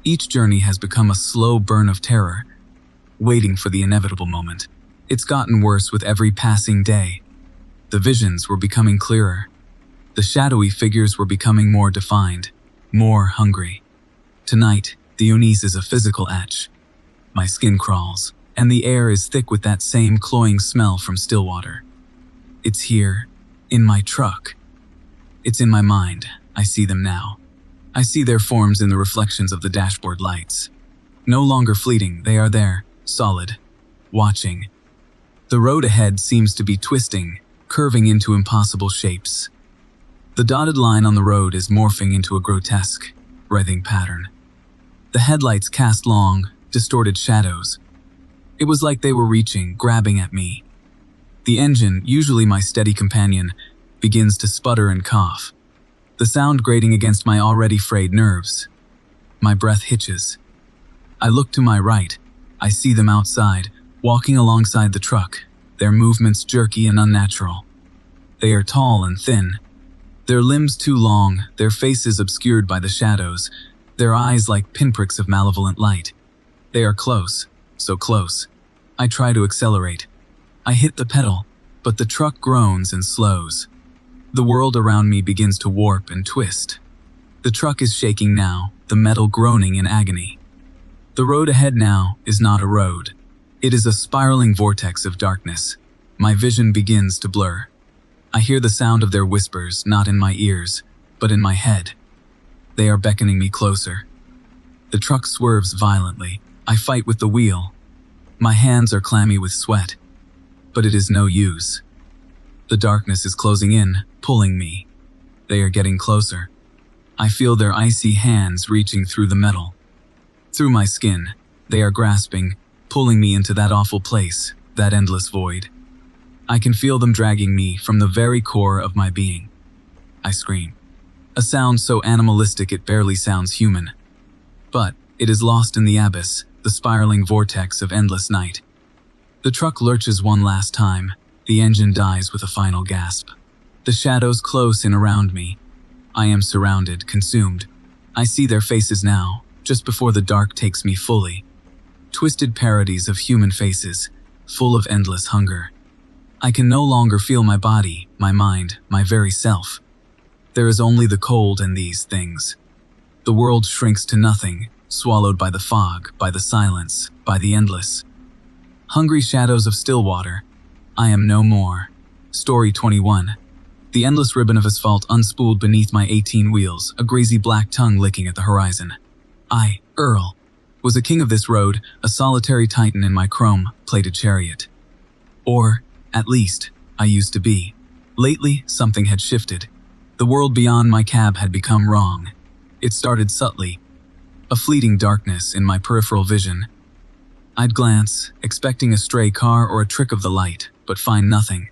Each journey has become a slow burn of terror, waiting for the inevitable moment. It's gotten worse with every passing day. The visions were becoming clearer. The shadowy figures were becoming more defined, more hungry. Tonight, the unease is a physical etch. My skin crawls, and the air is thick with that same cloying smell from Stillwater. It's here, in my truck. It's in my mind. I see them now. I see their forms in the reflections of the dashboard lights. No longer fleeting, they are there, solid, watching. The road ahead seems to be twisting, curving into impossible shapes. The dotted line on the road is morphing into a grotesque, writhing pattern. The headlights cast long, distorted shadows. It was like they were reaching, grabbing at me. The engine, usually my steady companion, begins to sputter and cough, the sound grating against my already frayed nerves. My breath hitches. I look to my right. I see them outside, walking alongside the truck, their movements jerky and unnatural. They are tall and thin, their limbs too long, their faces obscured by the shadows, their eyes like pinpricks of malevolent light. They are close, so close. I try to accelerate. I hit the pedal, but the truck groans and slows. The world around me begins to warp and twist. The truck is shaking now, the metal groaning in agony. The road ahead now is not a road. It is a spiraling vortex of darkness. My vision begins to blur. I hear the sound of their whispers, not in my ears, but in my head. They are beckoning me closer. The truck swerves violently. I fight with the wheel. My hands are clammy with sweat, but it is no use. The darkness is closing in, pulling me. They are getting closer. I feel their icy hands reaching through the metal. Through my skin, they are grasping, pulling me into that awful place, that endless void. I can feel them dragging me from the very core of my being. I scream. A sound so animalistic it barely sounds human. But it is lost in the abyss, the spiraling vortex of endless night. The truck lurches one last time. The engine dies with a final gasp. The shadows close in around me. I am surrounded, consumed. I see their faces now, just before the dark takes me fully. Twisted parodies of human faces, full of endless hunger. I can no longer feel my body, my mind, my very self. There is only the cold and these things. The world shrinks to nothing, swallowed by the fog, by the silence, by the endless. Hungry shadows of Stillwater. I am no more. Story 21. The endless ribbon of asphalt unspooled beneath my 18 wheels, a greasy black tongue licking at the horizon. I, Earl, was a king of this road, a solitary titan in my chrome-plated chariot. Or, at least, I used to be. Lately, something had shifted. The world beyond my cab had become wrong. It started subtly. A fleeting darkness in my peripheral vision. I'd glance, expecting a stray car or a trick of the light, but find nothing.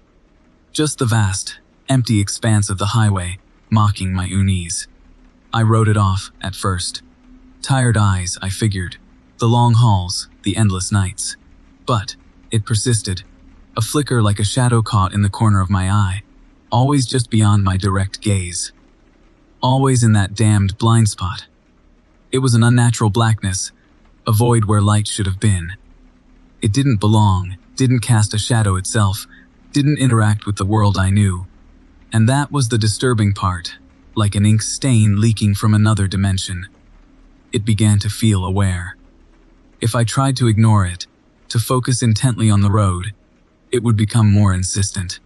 Just the vast, empty expanse of the highway, mocking my unease. I wrote it off, at first. Tired eyes, I figured. The long hauls, the endless nights. But it persisted. A flicker like a shadow caught in the corner of my eye. Always just beyond my direct gaze. Always in that damned blind spot. It was an unnatural blackness, a void where light should have been. It didn't belong, didn't cast a shadow itself, didn't interact with the world I knew. And that was the disturbing part, like an ink stain leaking from another dimension. It began to feel aware. If I tried to ignore it, to focus intently on the road, it would become more insistent.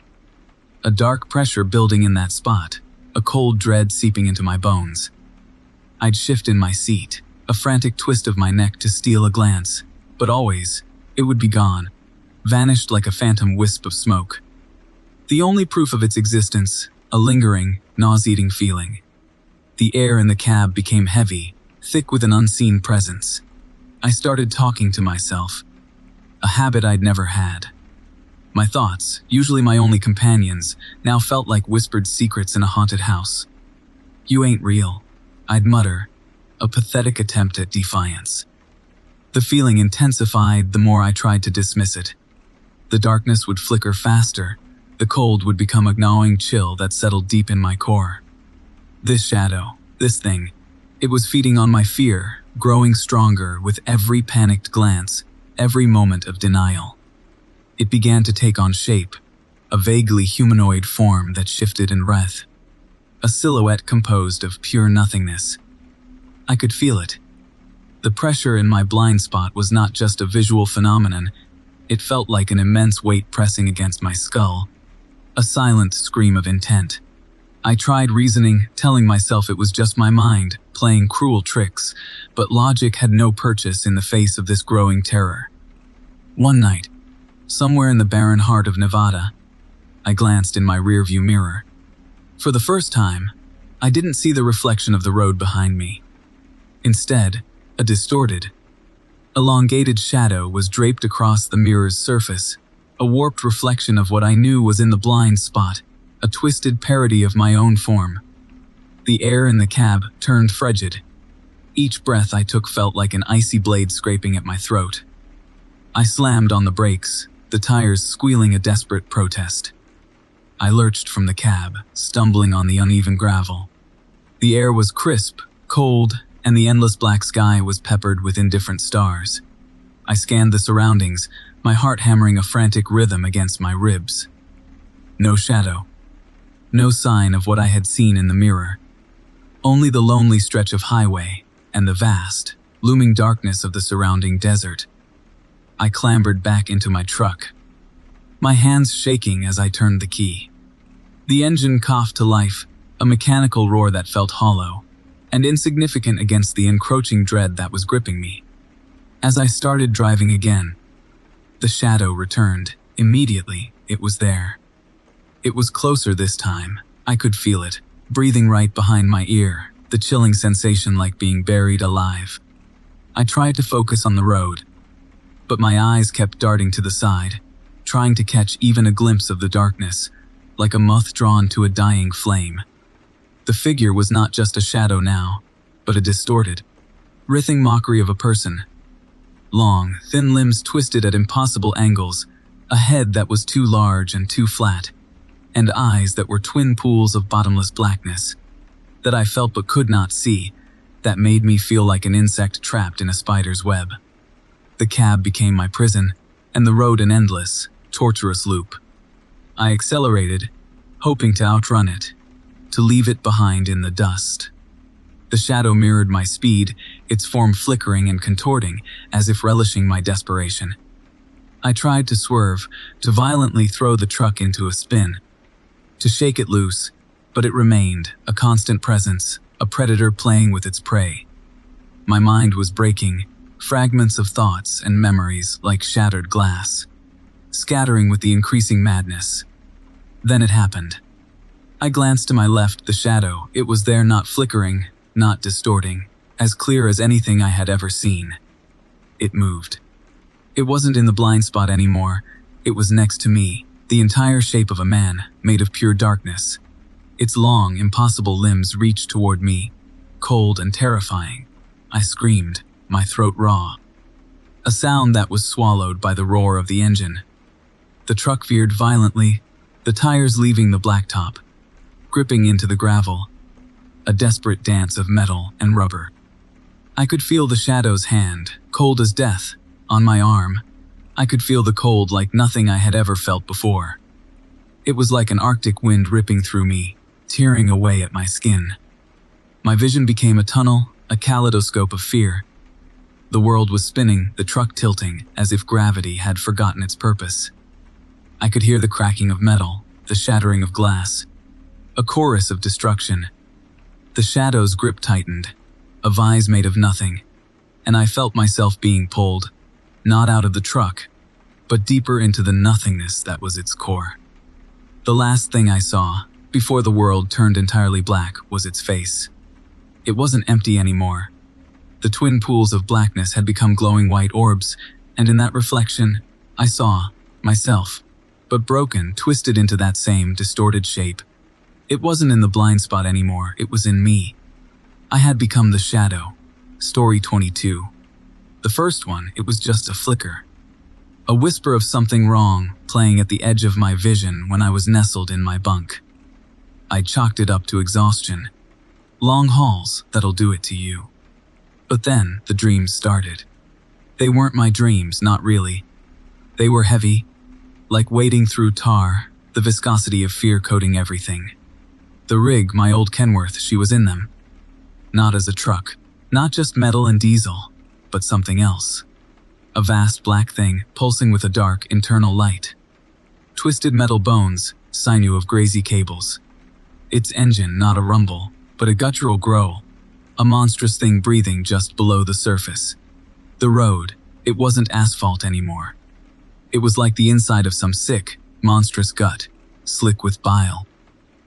A dark pressure building in that spot, a cold dread seeping into my bones. I'd shift in my seat, a frantic twist of my neck to steal a glance, but always, it would be gone, vanished like a phantom wisp of smoke. The only proof of its existence, a lingering, nauseating feeling. The air in the cab became heavy, thick with an unseen presence. I started talking to myself, a habit I'd never had. My thoughts, usually my only companions, now felt like whispered secrets in a haunted house. "You ain't real," I'd mutter, a pathetic attempt at defiance. The feeling intensified the more I tried to dismiss it. The darkness would flicker faster, the cold would become a gnawing chill that settled deep in my core. This shadow, this thing, it was feeding on my fear, growing stronger with every panicked glance, every moment of denial. It began to take on shape, a vaguely humanoid form that shifted in breath. A silhouette composed of pure nothingness. I could feel it. The pressure in my blind spot was not just a visual phenomenon, it felt like an immense weight pressing against my skull. A silent scream of intent. I tried reasoning, telling myself it was just my mind, playing cruel tricks, but logic had no purchase in the face of this growing terror. One night, somewhere in the barren heart of Nevada, I glanced in my rearview mirror. For the first time, I didn't see the reflection of the road behind me. Instead, a distorted, elongated shadow was draped across the mirror's surface, a warped reflection of what I knew was in the blind spot, a twisted parody of my own form. The air in the cab turned frigid. Each breath I took felt like an icy blade scraping at my throat. I slammed on the brakes, the tires squealing a desperate protest. I lurched from the cab, stumbling on the uneven gravel. The air was crisp, cold, and the endless black sky was peppered with indifferent stars. I scanned the surroundings, my heart hammering a frantic rhythm against my ribs. No shadow. No sign of what I had seen in the mirror. Only the lonely stretch of highway and the vast, looming darkness of the surrounding desert. I clambered back into my truck, my hands shaking as I turned the key. The engine coughed to life, a mechanical roar that felt hollow and insignificant against the encroaching dread that was gripping me. As I started driving again, the shadow returned. Immediately, it was there. It was closer this time. I could feel it, breathing right behind my ear, the chilling sensation like being buried alive. I tried to focus on the road, but my eyes kept darting to the side, trying to catch even a glimpse of the darkness, like a moth drawn to a dying flame. The figure was not just a shadow now, but a distorted, writhing mockery of a person. Long, thin limbs twisted at impossible angles, a head that was too large and too flat, and eyes that were twin pools of bottomless blackness, that I felt but could not see, that made me feel like an insect trapped in a spider's web. The cab became my prison, and the road an endless, torturous loop. I accelerated, hoping to outrun it, to leave it behind in the dust. The shadow mirrored my speed, its form flickering and contorting, as if relishing my desperation. I tried to swerve, to violently throw the truck into a spin, to shake it loose, but it remained, a constant presence, a predator playing with its prey. My mind was breaking, fragments of thoughts and memories like shattered glass, scattering with the increasing madness. Then it happened. I glanced to my left, the shadow. It was there, not flickering, not distorting, as clear as anything I had ever seen. It moved. It wasn't in the blind spot anymore. It was next to me, the entire shape of a man, made of pure darkness. Its long, impossible limbs reached toward me, cold and terrifying. I screamed, my throat raw. A sound that was swallowed by the roar of the engine. The truck veered violently, the tires leaving the blacktop, gripping into the gravel. A desperate dance of metal and rubber. I could feel the shadow's hand, cold as death, on my arm. I could feel the cold like nothing I had ever felt before. It was like an Arctic wind ripping through me, tearing away at my skin. My vision became a tunnel, a kaleidoscope of fear. The world was spinning, the truck tilting, as if gravity had forgotten its purpose. I could hear the cracking of metal, the shattering of glass, a chorus of destruction. The shadow's grip tightened, a vise made of nothing, and I felt myself being pulled, not out of the truck, but deeper into the nothingness that was its core. The last thing I saw, before the world turned entirely black, was its face. It wasn't empty anymore. The twin pools of blackness had become glowing white orbs, and in that reflection, I saw myself, but broken, twisted into that same distorted shape. It wasn't in the blind spot anymore, it was in me. I had become the shadow. Story 22. The first one, it was just a flicker. A whisper of something wrong, playing at the edge of my vision when I was nestled in my bunk. I chalked it up to exhaustion. Long hauls, that'll do it to you. But then, the dreams started. They weren't my dreams, not really. They were heavy, like wading through tar, the viscosity of fear coating everything. The rig, my old Kenworth, she was in them. Not as a truck, not just metal and diesel, but something else. A vast black thing, pulsing with a dark, internal light. Twisted metal bones, sinew of grazy cables. Its engine, not a rumble, but a guttural growl. A monstrous thing breathing just below the surface. The road, it wasn't asphalt anymore. It was like the inside of some sick, monstrous gut, slick with bile,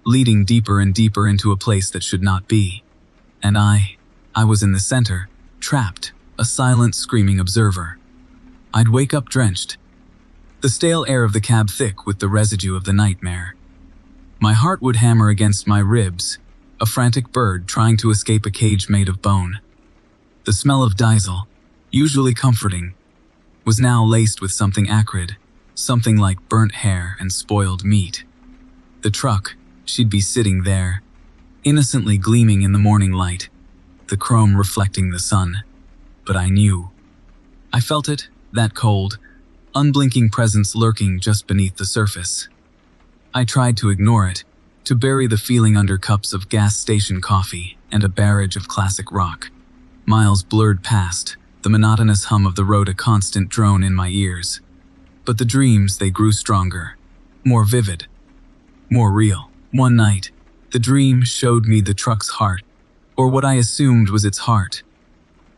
leading deeper and deeper into a place that should not be. And I was in the center, trapped, a silent, screaming observer. I'd wake up drenched, the stale air of the cab thick with the residue of the nightmare. My heart would hammer against my ribs, a frantic bird trying to escape a cage made of bone. The smell of diesel, usually comforting, was now laced with something acrid, something like burnt hair and spoiled meat. The truck, she'd be sitting there, innocently gleaming in the morning light, the chrome reflecting the sun. But I knew. I felt it, that cold, unblinking presence lurking just beneath the surface. I tried to ignore it, to bury the feeling under cups of gas station coffee and a barrage of classic rock. Miles blurred past, the monotonous hum of the road a constant drone in my ears. But the dreams, they grew stronger, more vivid, more real. One night, the dream showed me the truck's heart, or what I assumed was its heart.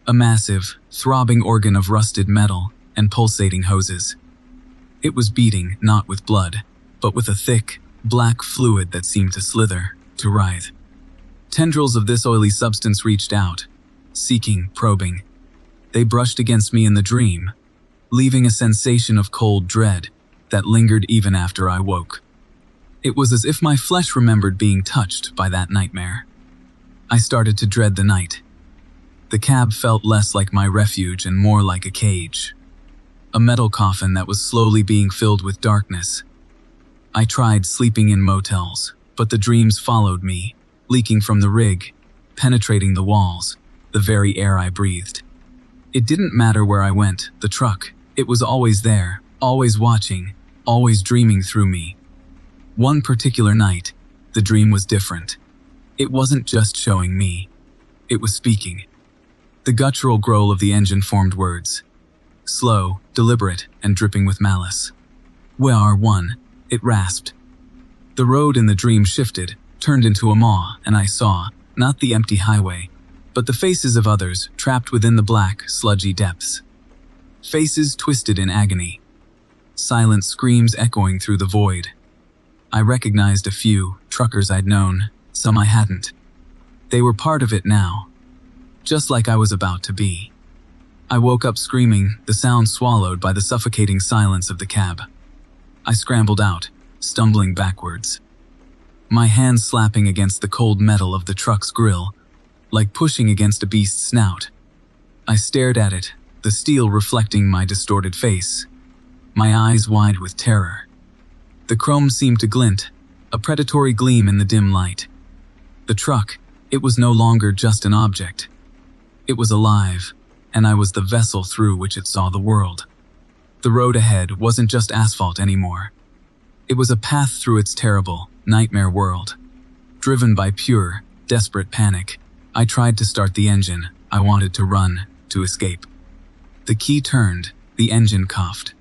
A massive, throbbing organ of rusted metal and pulsating hoses. It was beating, not with blood, but with a thick, black fluid that seemed to slither, to writhe. Tendrils of this oily substance reached out, seeking, probing. They brushed against me in the dream, leaving a sensation of cold dread that lingered even after I woke. It was as if my flesh remembered being touched by that nightmare. I started to dread the night. The cab felt less like my refuge and more like a cage. A metal coffin that was slowly being filled with darkness. I tried sleeping in motels, but the dreams followed me, leaking from the rig, penetrating the walls, the very air I breathed. It didn't matter where I went, the truck, it was always there, always watching, always dreaming through me. One particular night, the dream was different. It wasn't just showing me. It was speaking. The guttural growl of the engine formed words. Slow, deliberate, and dripping with malice. "We are one," it rasped. The road in the dream shifted, turned into a maw, and I saw, not the empty highway, but the faces of others trapped within the black, sludgy depths. Faces twisted in agony. Silent screams echoing through the void. I recognized a few, truckers I'd known, some I hadn't. They were part of it now, just like I was about to be. I woke up screaming, the sound swallowed by the suffocating silence of the cab. I scrambled out, stumbling backwards. My hands slapping against the cold metal of the truck's grill, like pushing against a beast's snout. I stared at it, the steel reflecting my distorted face, my eyes wide with terror. The chrome seemed to glint, a predatory gleam in the dim light. The truck, it was no longer just an object. It was alive, and I was the vessel through which it saw the world. The road ahead wasn't just asphalt anymore. It was a path through its terrible, nightmare world. Driven by pure, desperate panic, I tried to start the engine. I wanted to run, to escape. The key turned, the engine coughed.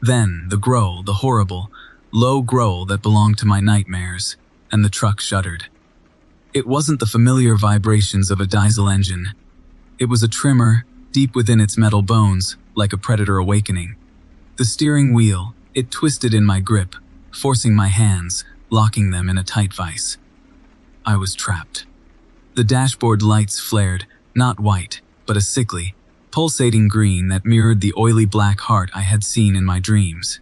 Then, the growl, the horrible, low growl that belonged to my nightmares, and the truck shuddered. It wasn't the familiar vibrations of a diesel engine. It was a tremor, deep within its metal bones, like a predator awakening. The steering wheel, it twisted in my grip, forcing my hands, locking them in a tight vise. I was trapped. The dashboard lights flared, not white, but a sickly, pulsating green that mirrored the oily black heart I had seen in my dreams.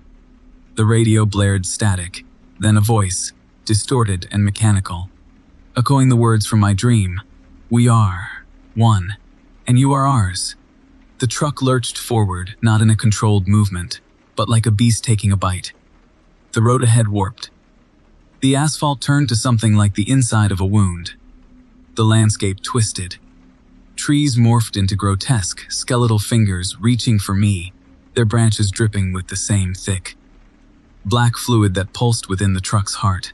The radio blared static, then a voice, distorted and mechanical, echoing the words from my dream. "We are one, and you are ours." The truck lurched forward, not in a controlled movement, but like a beast taking a bite. The road ahead warped. The asphalt turned to something like the inside of a wound. The landscape twisted. Trees morphed into grotesque, skeletal fingers reaching for me, their branches dripping with the same thick, black fluid that pulsed within the truck's heart.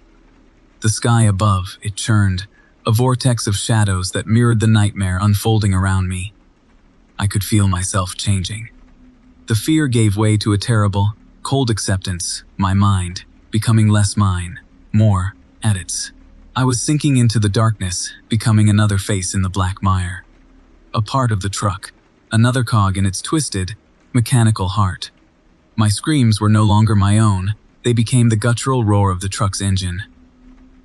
The sky above, it churned, a vortex of shadows that mirrored the nightmare unfolding around me. I could feel myself changing. The fear gave way to a terrible, cold acceptance, my mind becoming less mine, more Edith's. I was sinking into the darkness, becoming another face in the black mire. A part of the truck, another cog in its twisted, mechanical heart. My screams were no longer my own, they became the guttural roar of the truck's engine.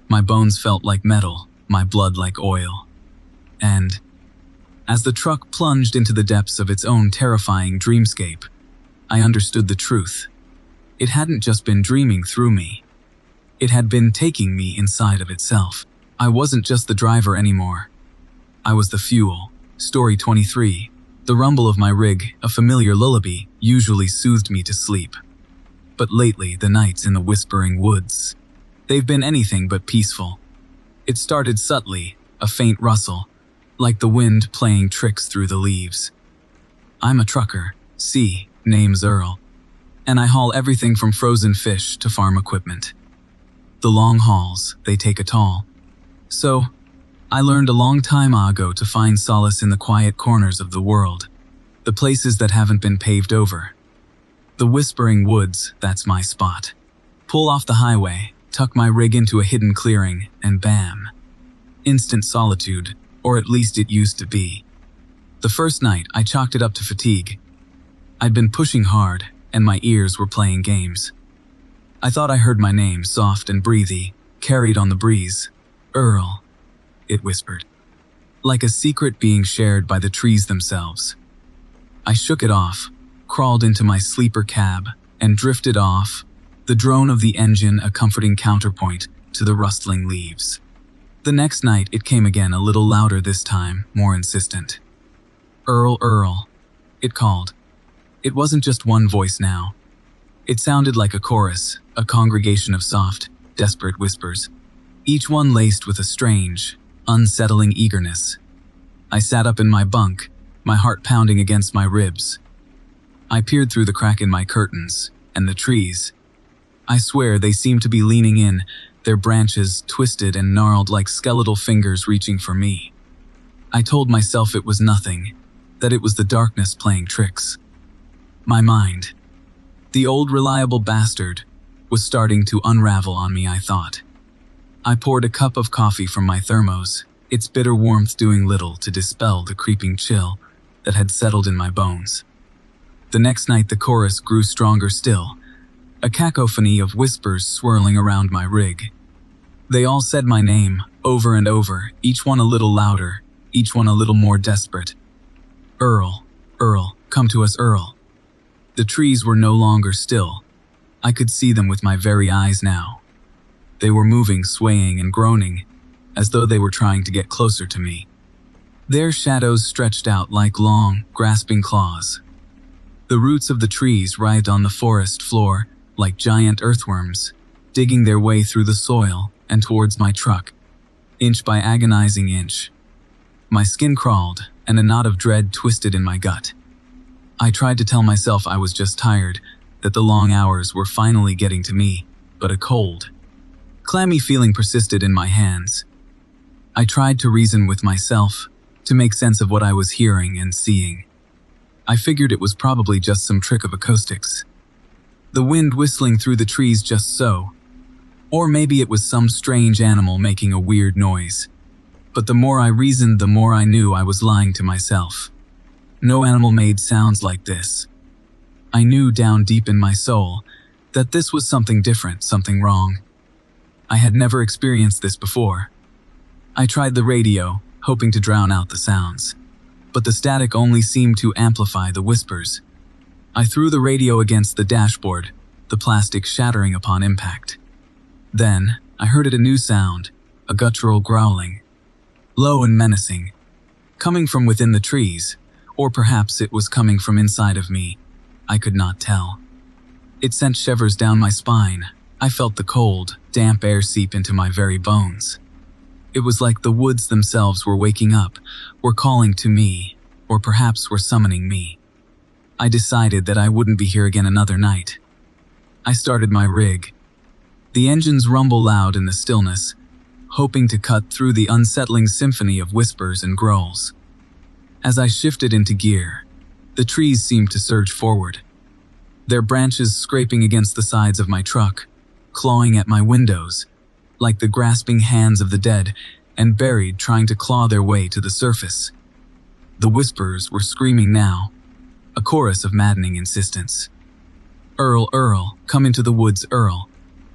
My bones felt like metal, my blood like oil. And, as the truck plunged into the depths of its own terrifying dreamscape, I understood the truth. It hadn't just been dreaming through me. It had been taking me inside of itself. I wasn't just the driver anymore. I was the fuel. Story 23. The rumble of my rig, a familiar lullaby, usually soothed me to sleep. But lately, the nights in the whispering woods, they've been anything but peaceful. It started subtly, a faint rustle, like the wind playing tricks through the leaves. I'm a trucker, name's Earl, and I haul everything from frozen fish to farm equipment. The long hauls, they take a toll. So, I learned a long time ago to find solace in the quiet corners of the world, the places that haven't been paved over. The whispering woods, that's my spot. Pull off the highway, tuck my rig into a hidden clearing, and bam. Instant solitude, or at least it used to be. The first night, I chalked it up to fatigue. I'd been pushing hard, and my ears were playing games. I thought I heard my name, soft and breathy, carried on the breeze. "Earl," it whispered, like a secret being shared by the trees themselves. I shook it off, crawled into my sleeper cab, and drifted off, the drone of the engine a comforting counterpoint to the rustling leaves. The next night it came again, a little louder this time, more insistent. "Earl, Earl," it called. It wasn't just one voice now. It sounded like a chorus, a congregation of soft, desperate whispers, each one laced with a strange, unsettling eagerness. I sat up in my bunk, my heart pounding against my ribs. I peered through the crack in my curtains, and the trees, I swear they seemed to be leaning in, their branches twisted and gnarled like skeletal fingers reaching for me. I told myself it was nothing, that it was the darkness playing tricks. My mind, the old reliable bastard, was starting to unravel on me, I thought. I poured a cup of coffee from my thermos, its bitter warmth doing little to dispel the creeping chill that had settled in my bones. The next night the chorus grew stronger still, a cacophony of whispers swirling around my rig. They all said my name, over and over, each one a little louder, each one a little more desperate. "Earl, Earl, come to us, Earl." The trees were no longer still. I could see them with my very eyes now. They were moving, swaying, and groaning, as though they were trying to get closer to me. Their shadows stretched out like long, grasping claws. The roots of the trees writhed on the forest floor like giant earthworms, digging their way through the soil and towards my truck, inch by agonizing inch. My skin crawled, and a knot of dread twisted in my gut. I tried to tell myself I was just tired, that the long hours were finally getting to me, but a cold, clammy feeling persisted in my hands. I tried to reason with myself, to make sense of what I was hearing and seeing. I figured it was probably just some trick of acoustics. The wind whistling through the trees just so. Or maybe it was some strange animal making a weird noise. But the more I reasoned, the more I knew I was lying to myself. No animal made sounds like this. I knew down deep in my soul that this was something different, something wrong. I had never experienced this before. I tried the radio, hoping to drown out the sounds. But the static only seemed to amplify the whispers. I threw the radio against the dashboard, the plastic shattering upon impact. Then, I heard a new sound, a guttural growling, low and menacing, coming from within the trees, or perhaps it was coming from inside of me. I could not tell. It sent shivers down my spine. I felt the cold, damp air seep into my very bones. It was like the woods themselves were waking up, were calling to me, or perhaps were summoning me. I decided that I wouldn't be here again another night. I started my rig. The engines rumble loud in the stillness, hoping to cut through the unsettling symphony of whispers and growls. As I shifted into gear, the trees seemed to surge forward, their branches scraping against the sides of my truck, clawing at my windows, like the grasping hands of the dead and buried trying to claw their way to the surface. The whispers were screaming now, a chorus of maddening insistence. Earl, Earl, come into the woods, Earl,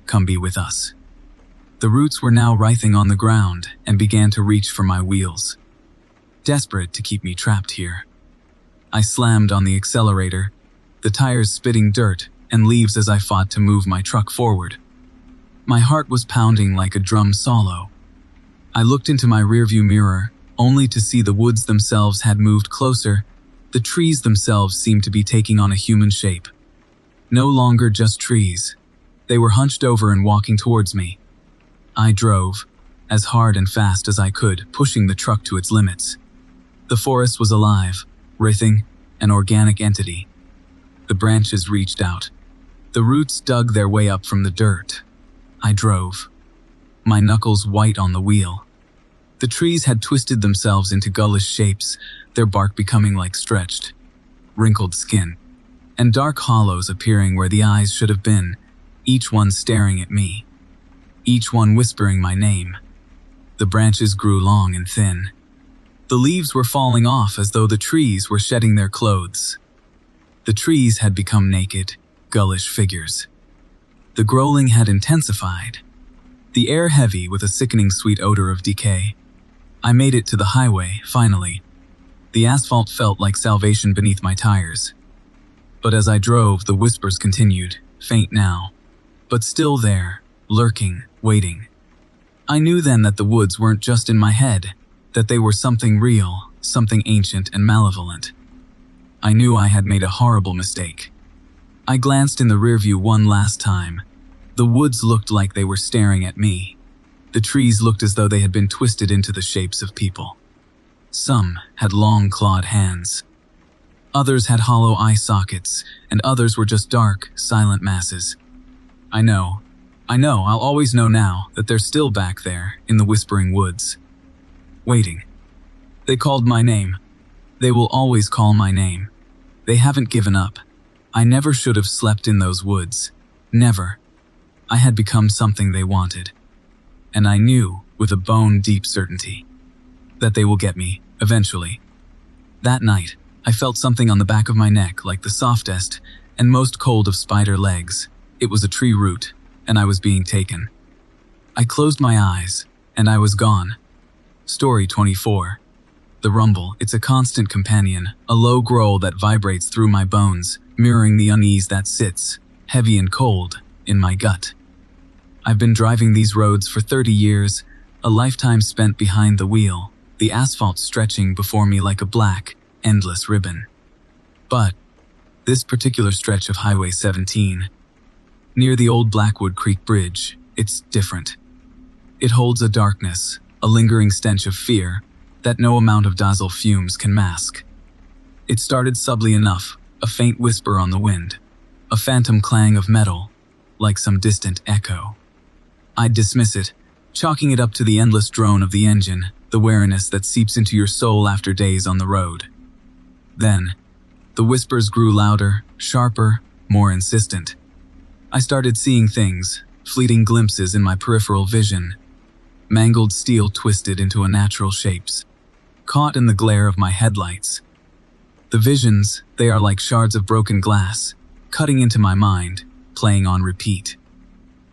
come be with us. The roots were now writhing on the ground and began to reach for my wheels, desperate to keep me trapped here. I slammed on the accelerator, the tires spitting dirt and leaves as I fought to move my truck forward. My heart was pounding like a drum solo. I looked into my rearview mirror, only to see the woods themselves had moved closer. The trees themselves seemed to be taking on a human shape. No longer just trees. They were hunched over and walking towards me. I drove, as hard and fast as I could, pushing the truck to its limits. The forest was alive, writhing, an organic entity. The branches reached out. The roots dug their way up from the dirt. I drove, my knuckles white on the wheel. The trees had twisted themselves into gullish shapes, their bark becoming like stretched, wrinkled skin, and dark hollows appearing where the eyes should have been, each one staring at me, each one whispering my name. The branches grew long and thin. The leaves were falling off as though the trees were shedding their clothes. The trees had become naked, gullish figures. The growling had intensified, the air heavy with a sickening sweet odor of decay. I made it to the highway, finally. The asphalt felt like salvation beneath my tires. But as I drove, the whispers continued, faint now, but still there, lurking, waiting. I knew then that the woods weren't just in my head, that they were something real, something ancient and malevolent. I knew I had made a horrible mistake. I glanced in the rearview one last time. The woods looked like they were staring at me. The trees looked as though they had been twisted into the shapes of people. Some had long clawed hands. Others had hollow eye sockets, and others were just dark, silent masses. I know, I'll always know now that they're still back there in the whispering woods. Waiting. They called my name. They will always call my name. They haven't given up. I never should have slept in those woods. Never. I had become something they wanted. And I knew, with a bone-deep certainty, that they will get me, eventually. That night, I felt something on the back of my neck like the softest and most cold of spider legs. It was a tree root, and I was being taken. I closed my eyes, and I was gone. Story 24. The rumble, it's a constant companion, a low growl that vibrates through my bones, mirroring the unease that sits, heavy and cold, in my gut. I've been driving these roads for 30 years, a lifetime spent behind the wheel, the asphalt stretching before me like a black, endless ribbon. But this particular stretch of Highway 17, near the old Blackwood Creek Bridge, it's different. It holds a darkness, a lingering stench of fear that no amount of diesel fumes can mask. It started subtly enough, a faint whisper on the wind, a phantom clang of metal, like some distant echo. I'd dismiss it, chalking it up to the endless drone of the engine, the weariness that seeps into your soul after days on the road. Then, the whispers grew louder, sharper, more insistent. I started seeing things, fleeting glimpses in my peripheral vision, mangled steel twisted into unnatural shapes, caught in the glare of my headlights. The visions, they are like shards of broken glass, cutting into my mind, playing on repeat.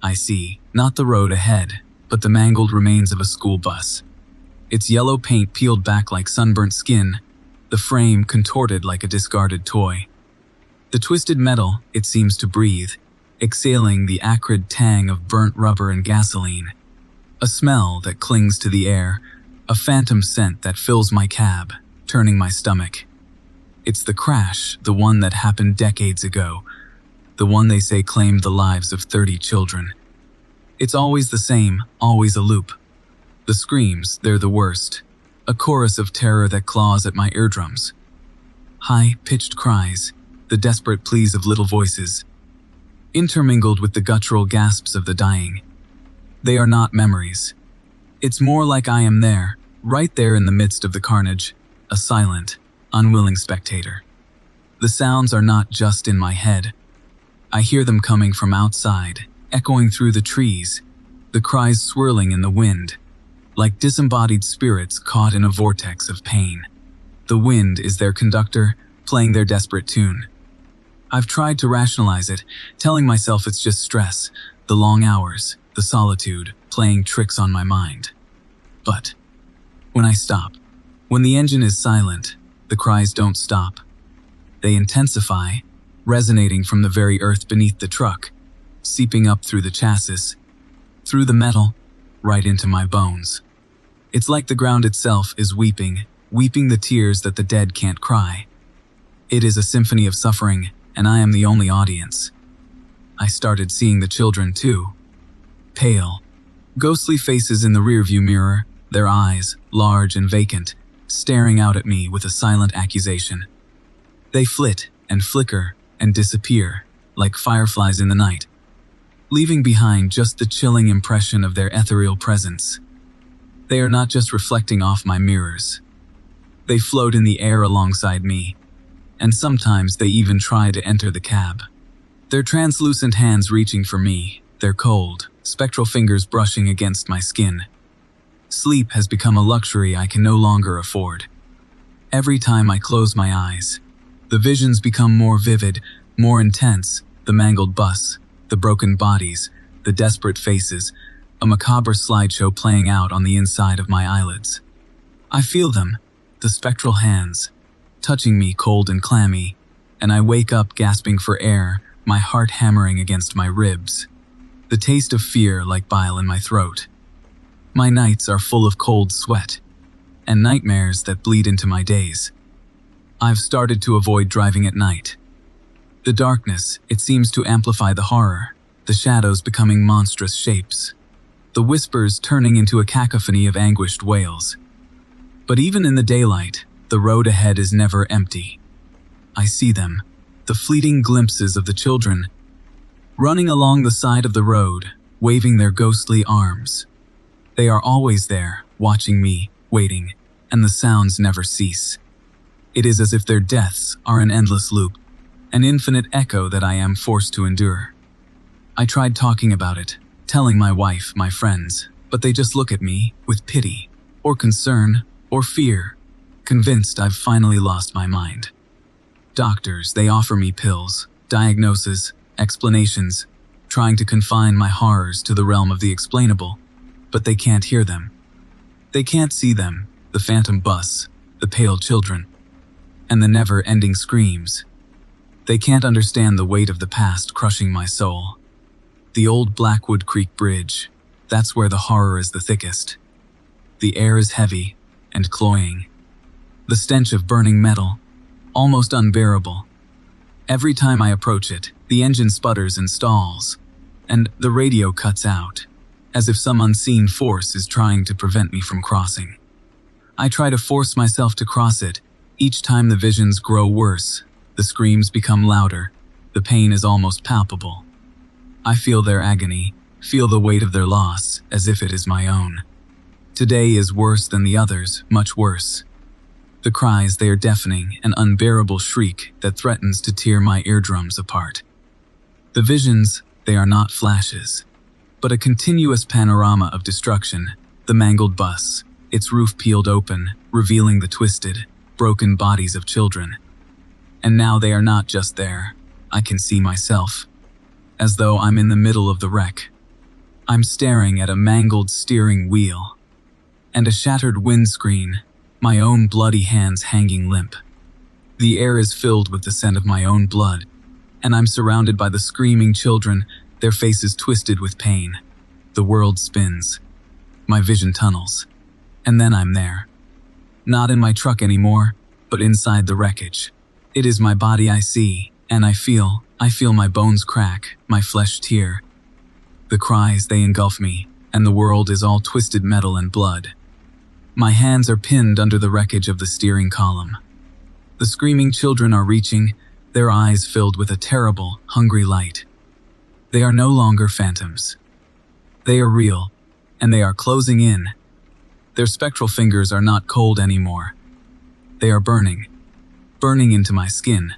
I see, not the road ahead, but the mangled remains of a school bus. its yellow paint peeled back like sunburnt skin, the frame contorted like a discarded toy. The twisted metal, it seems to breathe, exhaling the acrid tang of burnt rubber and gasoline. A smell that clings to the air, a phantom scent that fills my cab, turning my stomach. It's the crash, the one that happened decades ago, the one they say claimed the lives of 30 children. It's always the same, always a loop. The screams, they're the worst, a chorus of terror that claws at my eardrums. High-pitched cries, the desperate pleas of little voices, intermingled with the guttural gasps of the dying. They are not memories. It's more like I am there, right there in the midst of the carnage, a silent, unwilling spectator. The sounds are not just in my head. I hear them coming from outside, echoing through the trees, the cries swirling in the wind, like disembodied spirits caught in a vortex of pain. The wind is their conductor, playing their desperate tune. I've tried to rationalize it, telling myself it's just stress, the long hours, the solitude, playing tricks on my mind. But when I stop, when the engine is silent, the cries don't stop. They intensify, resonating from the very earth beneath the truck, seeping up through the chassis, through the metal, right into my bones. It's like the ground itself is weeping the tears that the dead can't cry. It is a symphony of suffering, and I am the only audience. I started seeing the children too. Pale, ghostly faces in the rearview mirror, their eyes, large and vacant, staring out at me with a silent accusation. They flit and flicker and disappear, like fireflies in the night, leaving behind just the chilling impression of their ethereal presence. They are not just reflecting off my mirrors. They float in the air alongside me, and sometimes they even try to enter the cab. Their translucent hands reaching for me, their cold, spectral fingers brushing against my skin. Sleep has become a luxury I can no longer afford. Every time I close my eyes, the visions become more vivid, more intense, the mangled bus, the broken bodies, the desperate faces, a macabre slideshow playing out on the inside of my eyelids. I feel them, the spectral hands, touching me cold and clammy, and I wake up gasping for air, my heart hammering against my ribs. The taste of fear like bile in my throat. My nights are full of cold sweat, and nightmares that bleed into my days. I've started to avoid driving at night. The darkness, it seems to amplify the horror, the shadows becoming monstrous shapes, the whispers turning into a cacophony of anguished wails. But even in the daylight, the road ahead is never empty. I see them, the fleeting glimpses of the children, running along the side of the road, waving their ghostly arms. They are always there, watching me, waiting, and the sounds never cease. It is as if their deaths are an endless loop, an infinite echo that I am forced to endure. I tried talking about it, telling my wife, my friends, but they just look at me with pity, or concern, or fear, convinced I've finally lost my mind. Doctors, they offer me pills, diagnoses, explanations, trying to confine my horrors to the realm of the explainable, but they can't hear them. They can't see them, the phantom bus, the pale children, and the never-ending screams. They can't understand the weight of the past crushing my soul. The old Blackwood Creek Bridge, that's where the horror is the thickest. The air is heavy and cloying. The stench of burning metal, almost unbearable. Every time I approach it, the engine sputters and stalls, and the radio cuts out, as if some unseen force is trying to prevent me from crossing. I try to force myself to cross it. Each time the visions grow worse, the screams become louder, the pain is almost palpable. I feel their agony, feel the weight of their loss, as if it is my own. Today is worse than the others, much worse. The cries, they are deafening, an unbearable shriek that threatens to tear my eardrums apart. The visions, they are not flashes, but a continuous panorama of destruction, the mangled bus, its roof peeled open, revealing the twisted, broken bodies of children. And now they are not just there. I can see myself, as though I'm in the middle of the wreck. I'm staring at a mangled steering wheel. and a shattered windscreen, my own bloody hands hanging limp. The air is filled with the scent of my own blood, and I'm surrounded by the screaming children, their faces twisted with pain. The world spins. My vision tunnels. And then I'm there. Not in my truck anymore, but inside the wreckage. It is my body I see, and I feel my bones crack, my flesh tear. The cries, they engulf me, and the world is all twisted metal and blood. My hands are pinned under the wreckage of the steering column. The screaming children are reaching, their eyes filled with a terrible, hungry light. They are no longer phantoms. They are real, and they are closing in. Their spectral fingers are not cold anymore. They are burning into my skin.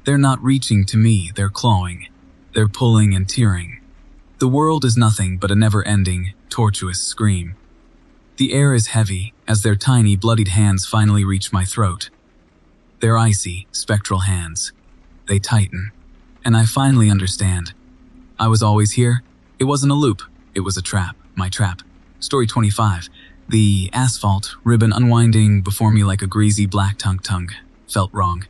They're not reaching to me, they're clawing. They're pulling and tearing. The world is nothing but a never-ending, tortuous scream. The air is heavy as their tiny, bloodied hands finally reach my throat. Their icy, spectral hands. They tighten, and I finally understand. I was always here. It wasn't a loop. It was a trap, my trap. Story 25. The asphalt, ribbon unwinding before me like a greasy black tongue felt wrong.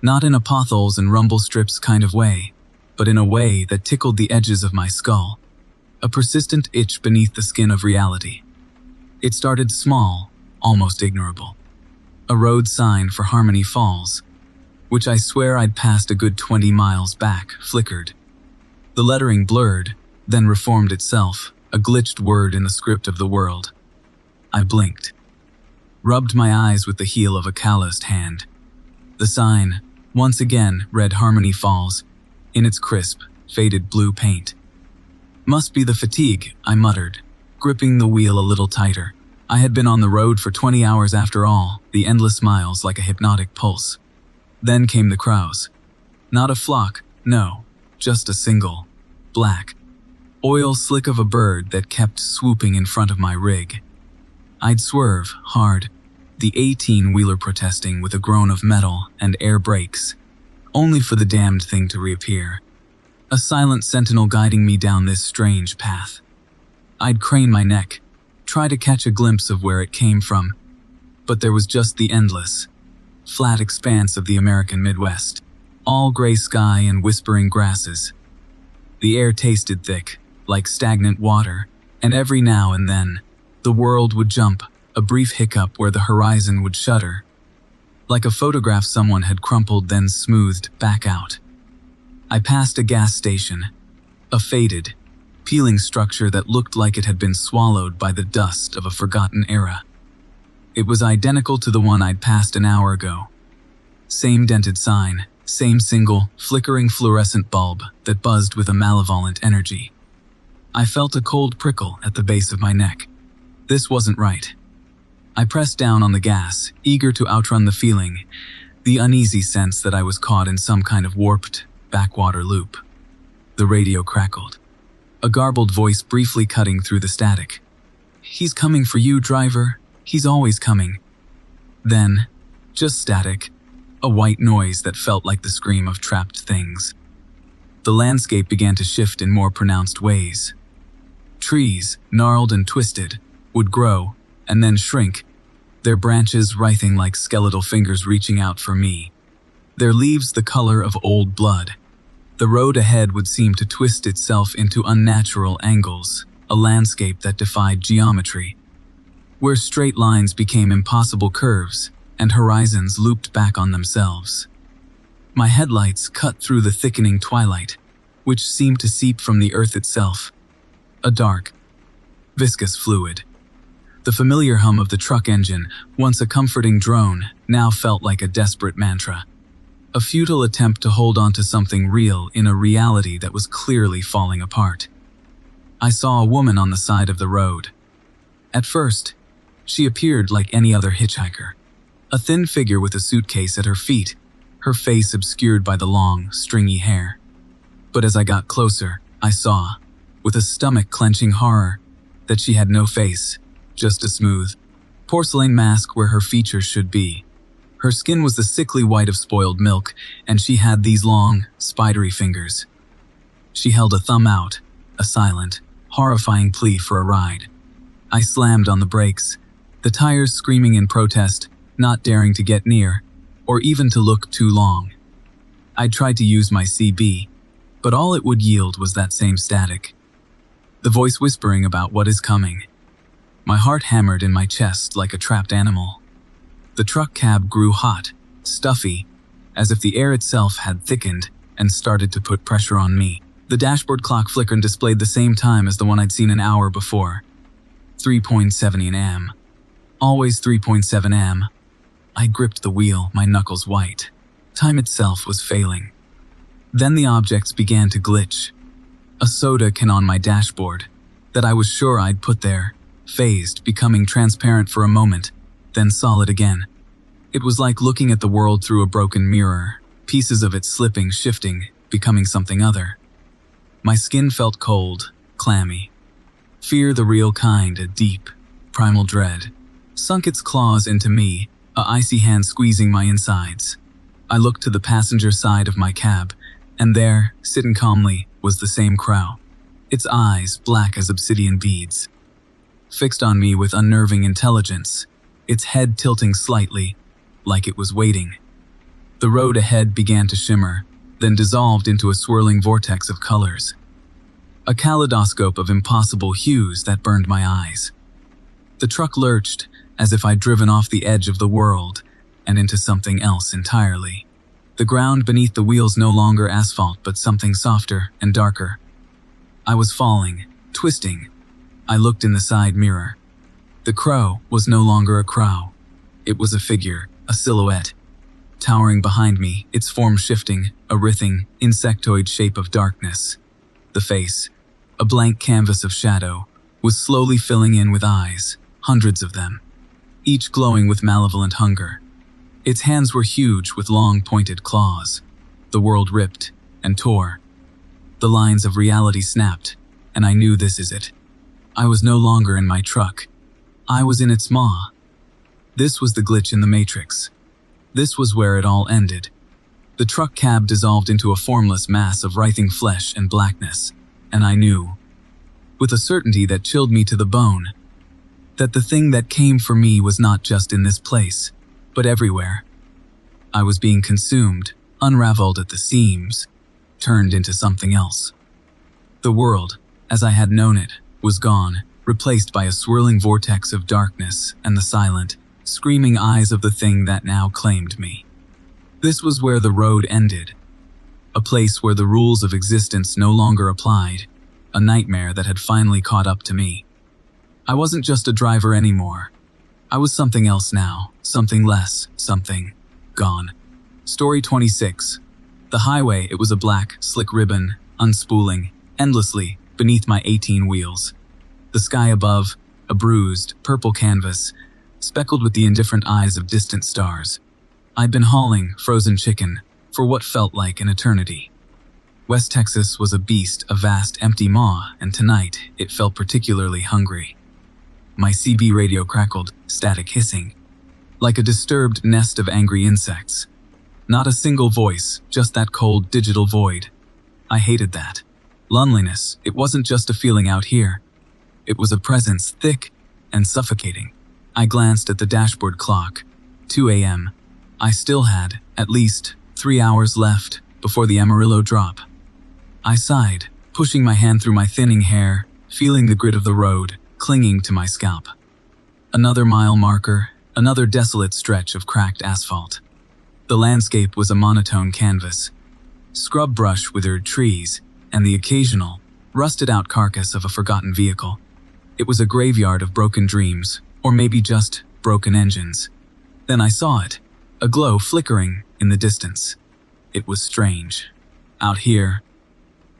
Not in a potholes and rumble strips kind of way, but in a way that tickled the edges of my skull. A persistent itch beneath the skin of reality. It started small, almost ignorable. A road sign for Harmony Falls, which I swear I'd passed a good 20 miles back, flickered. The lettering blurred, then reformed itself, a glitched word in the script of the world. I blinked. Rubbed my eyes with the heel of a calloused hand. The sign, once again, read Harmony Falls, in its crisp, faded blue paint. Must be the fatigue, I muttered, gripping the wheel a little tighter. I had been on the road for 20 hours after all, the endless miles like a hypnotic pulse. Then came the crows. Not a flock, no, just a single, black, oil slick of a bird that kept swooping in front of my rig. I'd swerve, hard, the 18-wheeler protesting with a groan of metal and air brakes, only for the damned thing to reappear. A silent sentinel guiding me down this strange path. I'd crane my neck, try to catch a glimpse of where it came from, but there was just the endless, flat expanse of the American Midwest, all gray sky and whispering grasses. The air tasted thick, like stagnant water, and every now and then, the world would jump, a brief hiccup where the horizon would shudder, like a photograph someone had crumpled then smoothed back out. I passed a gas station, a faded, peeling structure that looked like it had been swallowed by the dust of a forgotten era. It was identical to the one I'd passed an hour ago. Same dented sign, same single, flickering fluorescent bulb that buzzed with a malevolent energy. I felt a cold prickle at the base of my neck. This wasn't right. I pressed down on the gas, eager to outrun the feeling, the uneasy sense that I was caught in some kind of warped, backwater loop. The radio crackled, a garbled voice briefly cutting through the static. "He's coming for you, driver. He's always coming." Then, just static, a white noise that felt like the scream of trapped things. The landscape began to shift in more pronounced ways. Trees, gnarled and twisted, would grow, and then shrink, their branches writhing like skeletal fingers reaching out for me. Their leaves the color of old blood. The road ahead would seem to twist itself into unnatural angles, a landscape that defied geometry, where straight lines became impossible curves and horizons looped back on themselves. My headlights cut through the thickening twilight, which seemed to seep from the earth itself, a dark, viscous fluid. The familiar hum of the truck engine, once a comforting drone, now felt like a desperate mantra. A futile attempt to hold on to something real in a reality that was clearly falling apart. I saw a woman on the side of the road. At first, she appeared like any other hitchhiker. A thin figure with a suitcase at her feet, her face obscured by the long, stringy hair. But as I got closer, I saw, with a stomach-clenching horror, that she had no face, just a smooth, porcelain mask where her features should be. Her skin was the sickly white of spoiled milk, and she had these long, spidery fingers. She held a thumb out, a silent, horrifying plea for a ride. I slammed on the brakes, the tires screaming in protest, not daring to get near, or even to look too long. I tried to use my CB, but all it would yield was that same static. The voice whispering about what is coming. My heart hammered in my chest like a trapped animal. The truck cab grew hot, stuffy, as if the air itself had thickened and started to put pressure on me. The dashboard clock flickered and displayed the same time as the one I'd seen an hour before. 3:70 am. Always 3:7 am. I gripped the wheel, my knuckles white. Time itself was failing. Then the objects began to glitch. A soda can on my dashboard, that I was sure I'd put there, phased, becoming transparent for a moment, then solid again. It was like looking at the world through a broken mirror, pieces of it slipping, shifting, becoming something other. My skin felt cold, clammy. Fear, the real kind, a deep, primal dread, sunk its claws into me, a icy hand squeezing my insides. I looked to the passenger side of my cab, and there, sitting calmly, was the same crow. Its eyes, black as obsidian beads, fixed on me with unnerving intelligence, its head tilting slightly, like it was waiting. The road ahead began to shimmer, then dissolved into a swirling vortex of colors. A kaleidoscope of impossible hues that burned my eyes. The truck lurched, as if I'd driven off the edge of the world and into something else entirely. The ground beneath the wheels no longer asphalt but something softer and darker. I was falling, twisting. I looked in the side mirror. The crow was no longer a crow. It was a figure, a silhouette. Towering behind me, its form shifting, a writhing, insectoid shape of darkness. The face, a blank canvas of shadow, was slowly filling in with eyes, hundreds of them, each glowing with malevolent hunger. Its hands were huge with long pointed claws. The world ripped and tore. The lines of reality snapped, and I knew this is it. I was no longer in my truck. I was in its maw. This was the glitch in the matrix. This was where it all ended. The truck cab dissolved into a formless mass of writhing flesh and blackness, and I knew, with a certainty that chilled me to the bone, that the thing that came for me was not just in this place, but everywhere. I was being consumed, unraveled at the seams, turned into something else. The world, as I had known it, was gone, replaced by a swirling vortex of darkness and the silent, screaming eyes of the thing that now claimed me. This was where the road ended, a place where the rules of existence no longer applied, a nightmare that had finally caught up to me. I wasn't just a driver anymore. I was something else now, something less, something gone. Story 26. The highway, it was a black, slick ribbon, unspooling, endlessly, beneath my 18 wheels. The sky above, a bruised, purple canvas, speckled with the indifferent eyes of distant stars. I'd been hauling frozen chicken for what felt like an eternity. West Texas was a beast, a vast, empty maw, and tonight it felt particularly hungry. My CB radio crackled, static hissing, like a disturbed nest of angry insects. Not a single voice, just that cold digital void. I hated that. Loneliness, it wasn't just a feeling out here. It was a presence, thick and suffocating. I glanced at the dashboard clock. 2 a.m. I still had, at least, 3 hours left before the Amarillo drop. I sighed, pushing my hand through my thinning hair, feeling the grit of the road clinging to my scalp. Another mile marker, another desolate stretch of cracked asphalt. The landscape was a monotone canvas. Scrub brush, withered trees, and the occasional, rusted-out carcass of a forgotten vehicle. It was a graveyard of broken dreams, or maybe just broken engines. Then I saw it, a glow flickering in the distance. It was strange. Out here,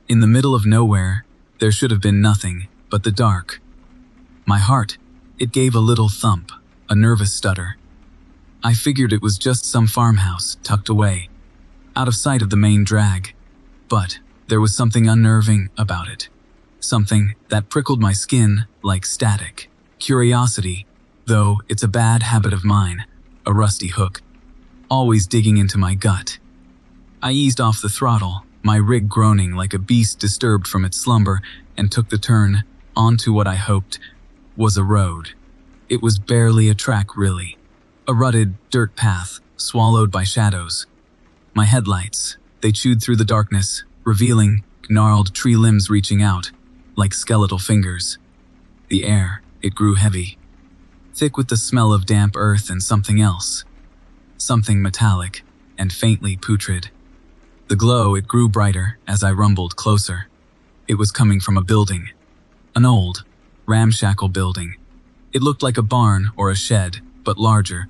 in the middle of nowhere, there should have been nothing but the dark. My heart, it gave a little thump, a nervous stutter. I figured it was just some farmhouse tucked away, out of sight of the main drag. But there was something unnerving about it. Something that prickled my skin like static. Curiosity, though it's a bad habit of mine, a rusty hook, always digging into my gut. I eased off the throttle, my rig groaning like a beast disturbed from its slumber, and took the turn onto what I hoped was a road. It was barely a track, really. A rutted dirt path, swallowed by shadows. My headlights, they chewed through the darkness, revealing gnarled tree limbs reaching out, like skeletal fingers. The air, it grew heavy, thick with the smell of damp earth and something else. Something metallic and faintly putrid. The glow, it grew brighter as I rumbled closer. It was coming from a building. An old, ramshackle building. It looked like a barn or a shed, but larger.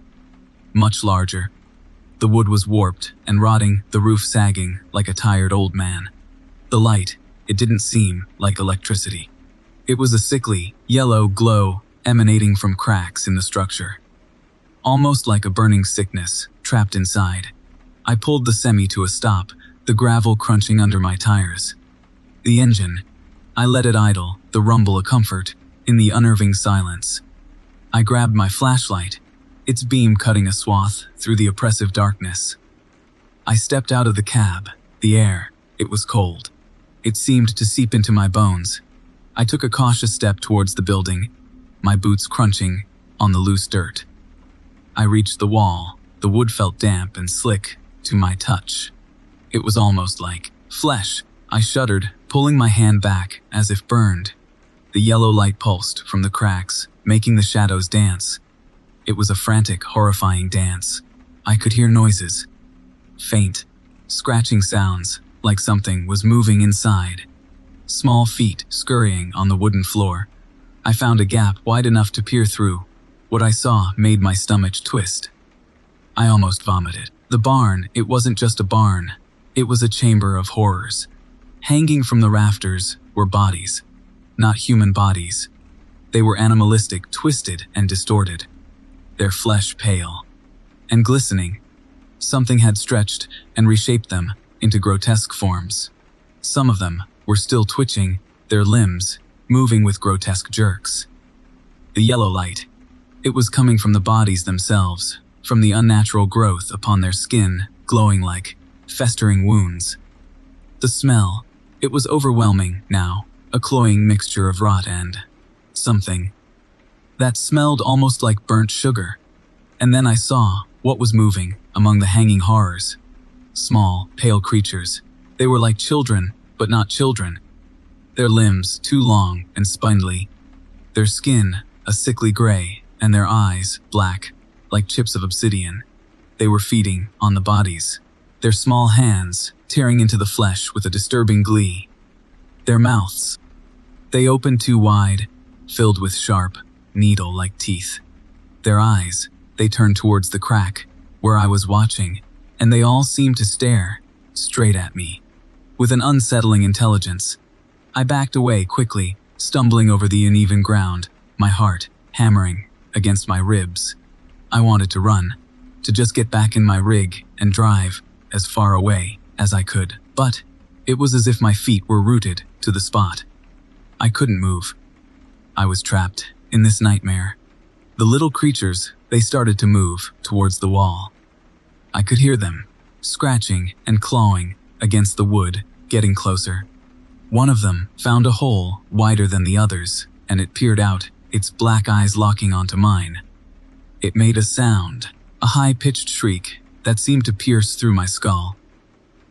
Much larger. The wood was warped and rotting, the roof sagging like a tired old man. The light, it didn't seem like electricity. It was a sickly, yellow glow emanating from cracks in the structure. Almost like a burning sickness trapped inside. I pulled the semi to a stop, the gravel crunching under my tires. The engine, I let it idle, the rumble a comfort in the unnerving silence. I grabbed my flashlight, its beam cutting a swath through the oppressive darkness. I stepped out of the cab, the air, it was cold. It seemed to seep into my bones. I took a cautious step towards the building, my boots crunching on the loose dirt. I reached the wall, the wood felt damp and slick to my touch. It was almost like flesh. I shuddered, pulling my hand back as if burned. The yellow light pulsed from the cracks, making the shadows dance. It was a frantic, horrifying dance. I could hear noises. Faint, scratching sounds, like something was moving inside. Small feet scurrying on the wooden floor. I found a gap wide enough to peer through. What I saw made my stomach twist. I almost vomited. The barn, it wasn't just a barn. It was a chamber of horrors. Hanging from the rafters were bodies. Not human bodies. They were animalistic, twisted and distorted. Their flesh pale and glistening. Something had stretched and reshaped them into grotesque forms. Some of them were still twitching, their limbs moving with grotesque jerks. The yellow light, it was coming from the bodies themselves, from the unnatural growth upon their skin, glowing like festering wounds. The smell, it was overwhelming now, a cloying mixture of rot and something that smelled almost like burnt sugar. And then I saw what was moving among the hanging horrors. Small, pale creatures. They were like children, but not children. Their limbs too long and spindly. Their skin a sickly gray, and their eyes black, like chips of obsidian. They were feeding on the bodies, their small hands tearing into the flesh with a disturbing glee. Their mouths, they opened too wide, filled with sharp, needle-like teeth. Their eyes, they turned towards the crack where I was watching, and they all seemed to stare straight at me. With an unsettling intelligence, I backed away quickly, stumbling over the uneven ground, my heart hammering against my ribs. I wanted to run, to just get back in my rig and drive as far away as I could, but it was as if my feet were rooted to the spot. I couldn't move. I was trapped in this nightmare. The little creatures, they started to move towards the wall. I could hear them, scratching and clawing against the wood, getting closer. One of them found a hole wider than the others, and it peered out, its black eyes locking onto mine. It made a sound, a high-pitched shriek that seemed to pierce through my skull.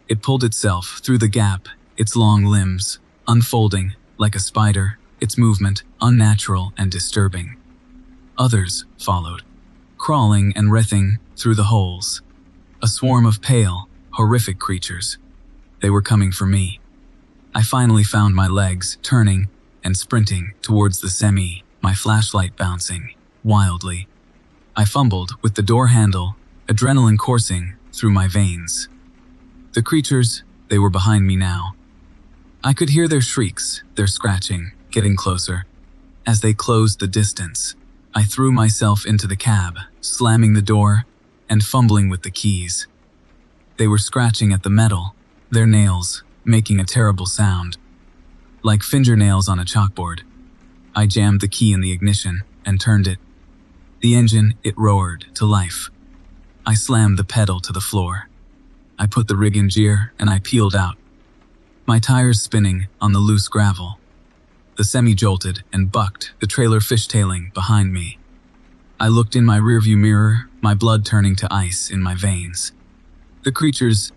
It pulled itself through the gap, its long limbs unfolding like a spider, its movement unnatural and disturbing. Others followed, crawling and writhing through the holes. A swarm of pale, horrific creatures. They were coming for me. I finally found my legs turning and sprinting towards the semi, my flashlight bouncing wildly. I fumbled with the door handle, adrenaline coursing through my veins. The creatures, they were behind me now. I could hear their shrieks, their scratching, getting closer. As they closed the distance, I threw myself into the cab, slamming the door and fumbling with the keys. They were scratching at the metal, their nails making a terrible sound, like fingernails on a chalkboard. I jammed the key in the ignition and turned it. The engine, it roared to life. I slammed the pedal to the floor. I put the rig in gear and I peeled out, my tires spinning on the loose gravel. The semi jolted and bucked, the trailer fishtailing behind me. I looked in my rearview mirror, my blood turning to ice in my veins. The creatures,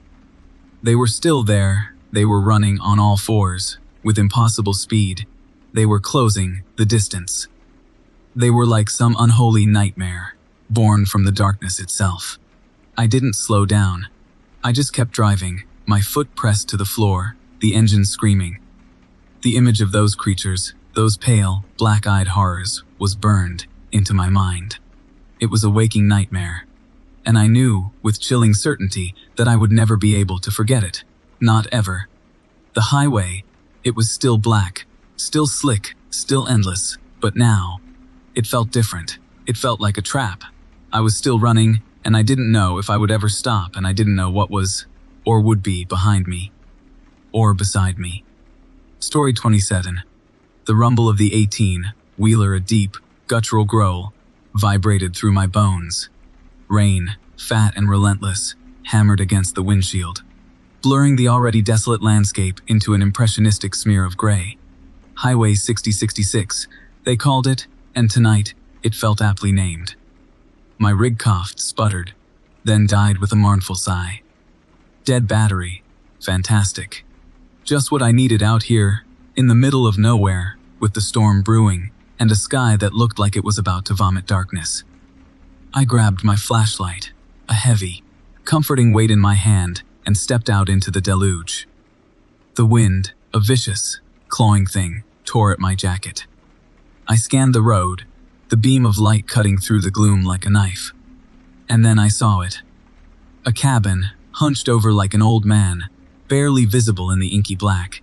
they were still there. They were running on all fours, with impossible speed. They were closing the distance. They were like some unholy nightmare, born from the darkness itself. I didn't slow down. I just kept driving, my foot pressed to the floor, the engine screaming. The image of those creatures, those pale, black-eyed horrors, was burned into my mind. It was a waking nightmare, and I knew, with chilling certainty, that I would never be able to forget it. Not ever. The highway, it was still black, still slick, still endless, but now, it felt different. It felt like a trap. I was still running, and I didn't know if I would ever stop, and I didn't know what was, or would be, behind me, or beside me. Story 27. The rumble of the 18-wheeler, a deep, guttural growl, vibrated through my bones. Rain, fat and relentless, hammered against the windshield, blurring the already desolate landscape into an impressionistic smear of gray. Highway 6066, they called it, and tonight, it felt aptly named. My rig coughed, sputtered, then died with a mournful sigh. Dead battery. Fantastic. Just what I needed out here, in the middle of nowhere, with the storm brewing, and a sky that looked like it was about to vomit darkness. I grabbed my flashlight, a heavy, comforting weight in my hand, and stepped out into the deluge. The wind, a vicious, clawing thing, tore at my jacket. I scanned the road, the beam of light cutting through the gloom like a knife. And then I saw it. A cabin, hunched over like an old man, barely visible in the inky black.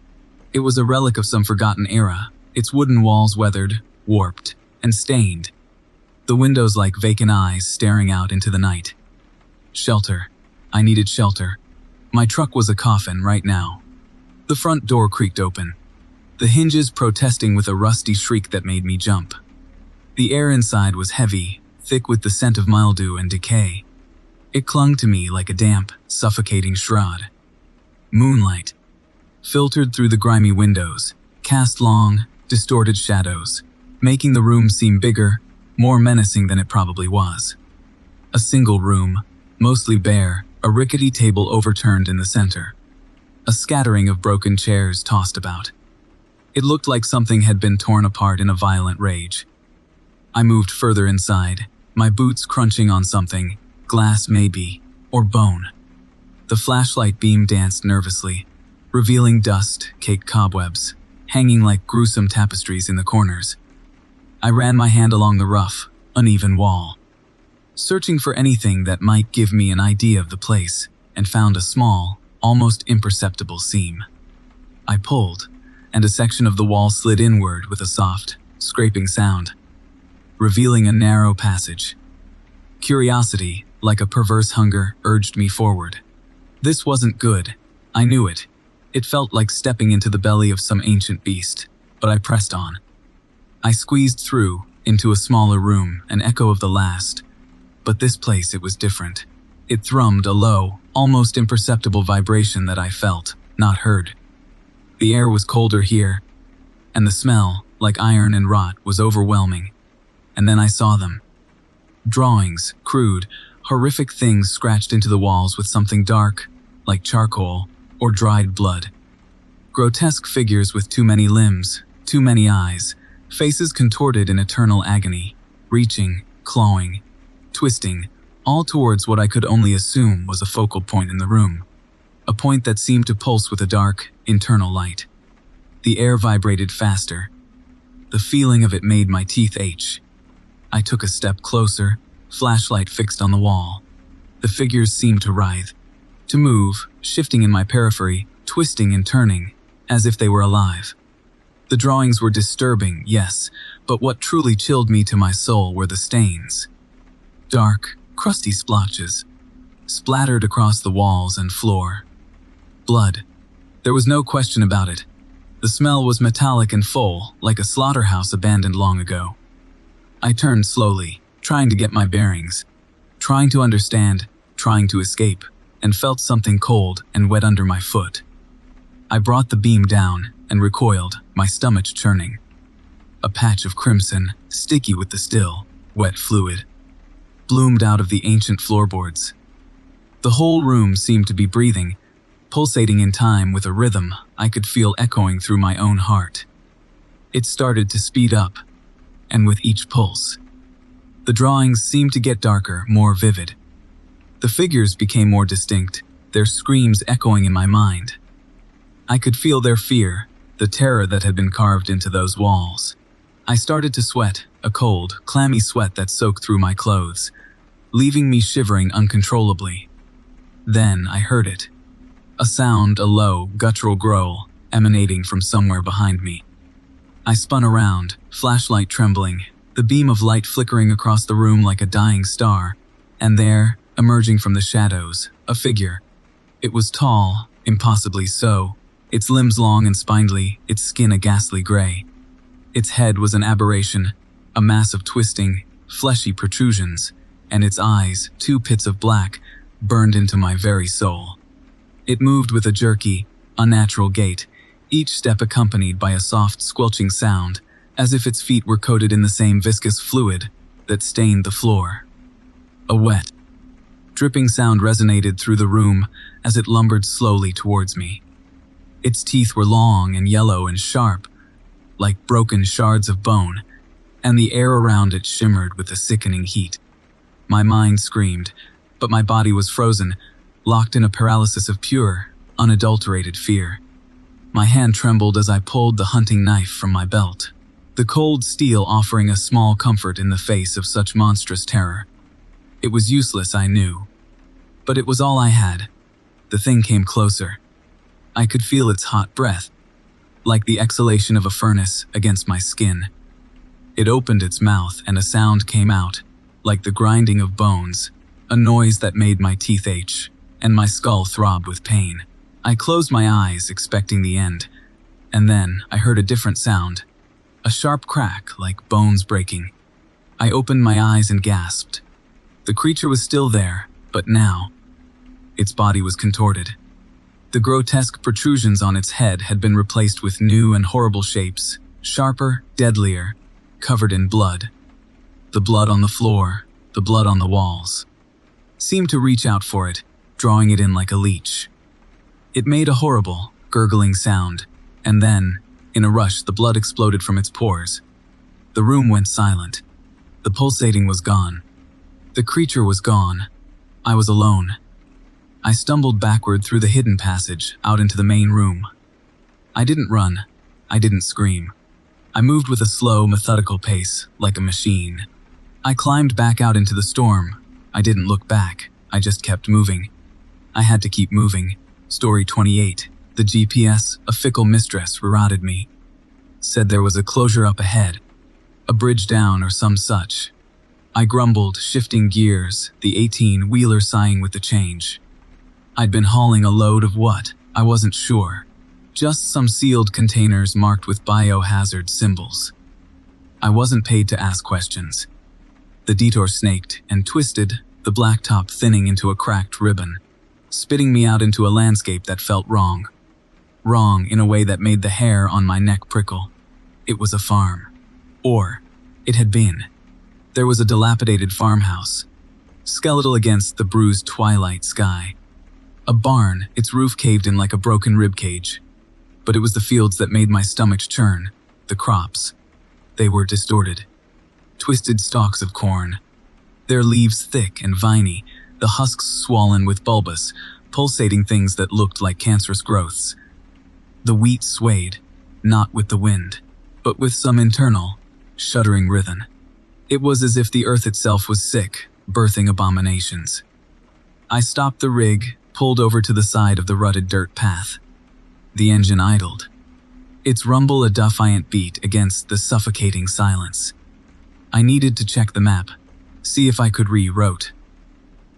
It was a relic of some forgotten era, its wooden walls weathered, warped, and stained. The windows like vacant eyes staring out into the night. Shelter. I needed shelter. My truck was a coffin right now. The front door creaked open, the hinges protesting with a rusty shriek that made me jump. The air inside was heavy, thick with the scent of mildew and decay. It clung to me like a damp, suffocating shroud. Moonlight filtered through the grimy windows, cast long, distorted shadows, making the room seem bigger, more menacing than it probably was. A single room, mostly bare, a rickety table overturned in the center. A scattering of broken chairs tossed about. It looked like something had been torn apart in a violent rage. I moved further inside, my boots crunching on something, glass maybe, or bone. The flashlight beam danced nervously, revealing dust-caked cobwebs, hanging like gruesome tapestries in the corners. I ran my hand along the rough, uneven wall, searching for anything that might give me an idea of the place, and found a small, almost imperceptible seam. I pulled, and a section of the wall slid inward with a soft, scraping sound, revealing a narrow passage. Curiosity, like a perverse hunger, urged me forward. This wasn't good. I knew it. It felt like stepping into the belly of some ancient beast, but I pressed on. I squeezed through, into a smaller room, an echo of the last. But this place, it was different. It thrummed a low, almost imperceptible vibration that I felt, not heard. The air was colder here, and the smell, like iron and rot, was overwhelming. And then I saw them. Drawings, crude, horrific things scratched into the walls with something dark, like charcoal, or dried blood. Grotesque figures with too many limbs, too many eyes, faces contorted in eternal agony, reaching, clawing, twisting, all towards what I could only assume was a focal point in the room. A point that seemed to pulse with a dark, internal light. The air vibrated faster. The feeling of it made my teeth ache. I took a step closer, flashlight fixed on the wall. The figures seemed to writhe, to move, shifting in my periphery, twisting and turning, as if they were alive. The drawings were disturbing, yes, but what truly chilled me to my soul were the stains. Dark, crusty splotches, splattered across the walls and floor. Blood. There was no question about it. The smell was metallic and full, like a slaughterhouse abandoned long ago. I turned slowly, trying to get my bearings, trying to understand, trying to escape, and felt something cold and wet under my foot. I brought the beam down and recoiled, my stomach churning. patch of crimson, sticky with the still, wet fluid, bloomed out of the ancient floorboards. The whole room seemed to be breathing, pulsating in time with a rhythm I could feel echoing through my own heart. It started to speed up, and with each pulse, the drawings seemed to get darker, more vivid. The figures became more distinct, their screams echoing in my mind. I could feel their fear, the terror that had been carved into those walls. I started to sweat, a cold, clammy sweat that soaked through my clothes, leaving me shivering uncontrollably. Then I heard it. A sound, a low, guttural growl, emanating from somewhere behind me. I spun around, flashlight trembling, the beam of light flickering across the room like a dying star, and there, emerging from the shadows, a figure. It was tall, impossibly so, its limbs long and spindly, its skin a ghastly gray. Its head was an aberration, a mass of twisting, fleshy protrusions, and its eyes, two pits of black, burned into my very soul. It moved with a jerky, unnatural gait, each step accompanied by a soft, squelching sound, as if its feet were coated in the same viscous fluid that stained the floor. A wet, dripping sound resonated through the room as it lumbered slowly towards me. Its teeth were long and yellow and sharp, like broken shards of bone, and the air around it shimmered with a sickening heat. My mind screamed, but my body was frozen, locked in a paralysis of pure, unadulterated fear. My hand trembled as I pulled the hunting knife from my belt, the cold steel offering a small comfort in the face of such monstrous terror. It was useless, I knew, but it was all I had. The thing came closer. I could feel its hot breath, like the exhalation of a furnace against my skin. It opened its mouth and a sound came out, like the grinding of bones, a noise that made my teeth ache and my skull throb with pain. I closed my eyes, expecting the end, and then I heard a different sound, a sharp crack like bones breaking. I opened my eyes and gasped. The creature was still there, but now, its body was contorted. The grotesque protrusions on its head had been replaced with new and horrible shapes, sharper, deadlier, covered in blood. The blood on the floor, the blood on the walls, seemed to reach out for it, drawing it in like a leech. It made a horrible, gurgling sound, and then, in a rush, the blood exploded from its pores. The room went silent. The pulsating was gone. The creature was gone. I was alone. I stumbled backward through the hidden passage, out into the main room. I didn't run. I didn't scream. I moved with a slow, methodical pace, like a machine. I climbed back out into the storm. I didn't look back. I just kept moving. I had to keep moving. Story 28. The GPS, a fickle mistress, rerouted me. Said there was a closure up ahead, a bridge down or some such. I grumbled, shifting gears, the 18-wheeler sighing with the change. I'd been hauling a load of what? I wasn't sure. Just some sealed containers marked with biohazard symbols. I wasn't paid to ask questions. The detour snaked and twisted, the blacktop thinning into a cracked ribbon, spitting me out into a landscape that felt wrong. Wrong in a way that made the hair on my neck prickle. It was a farm. Or, it had been. There was a dilapidated farmhouse, skeletal against the bruised twilight sky. A barn, its roof caved in like a broken ribcage. But it was the fields that made my stomach churn, the crops. They were distorted. Twisted stalks of corn, their leaves thick and viney, the husks swollen with bulbous, pulsating things that looked like cancerous growths. The wheat swayed, not with the wind, but with some internal, shuddering rhythm. It was as if the earth itself was sick, birthing abominations. I stopped the rig, pulled over to the side of the rutted dirt path. The engine idled, its rumble a defiant beat against the suffocating silence. I needed to check the map, see if I could re-route.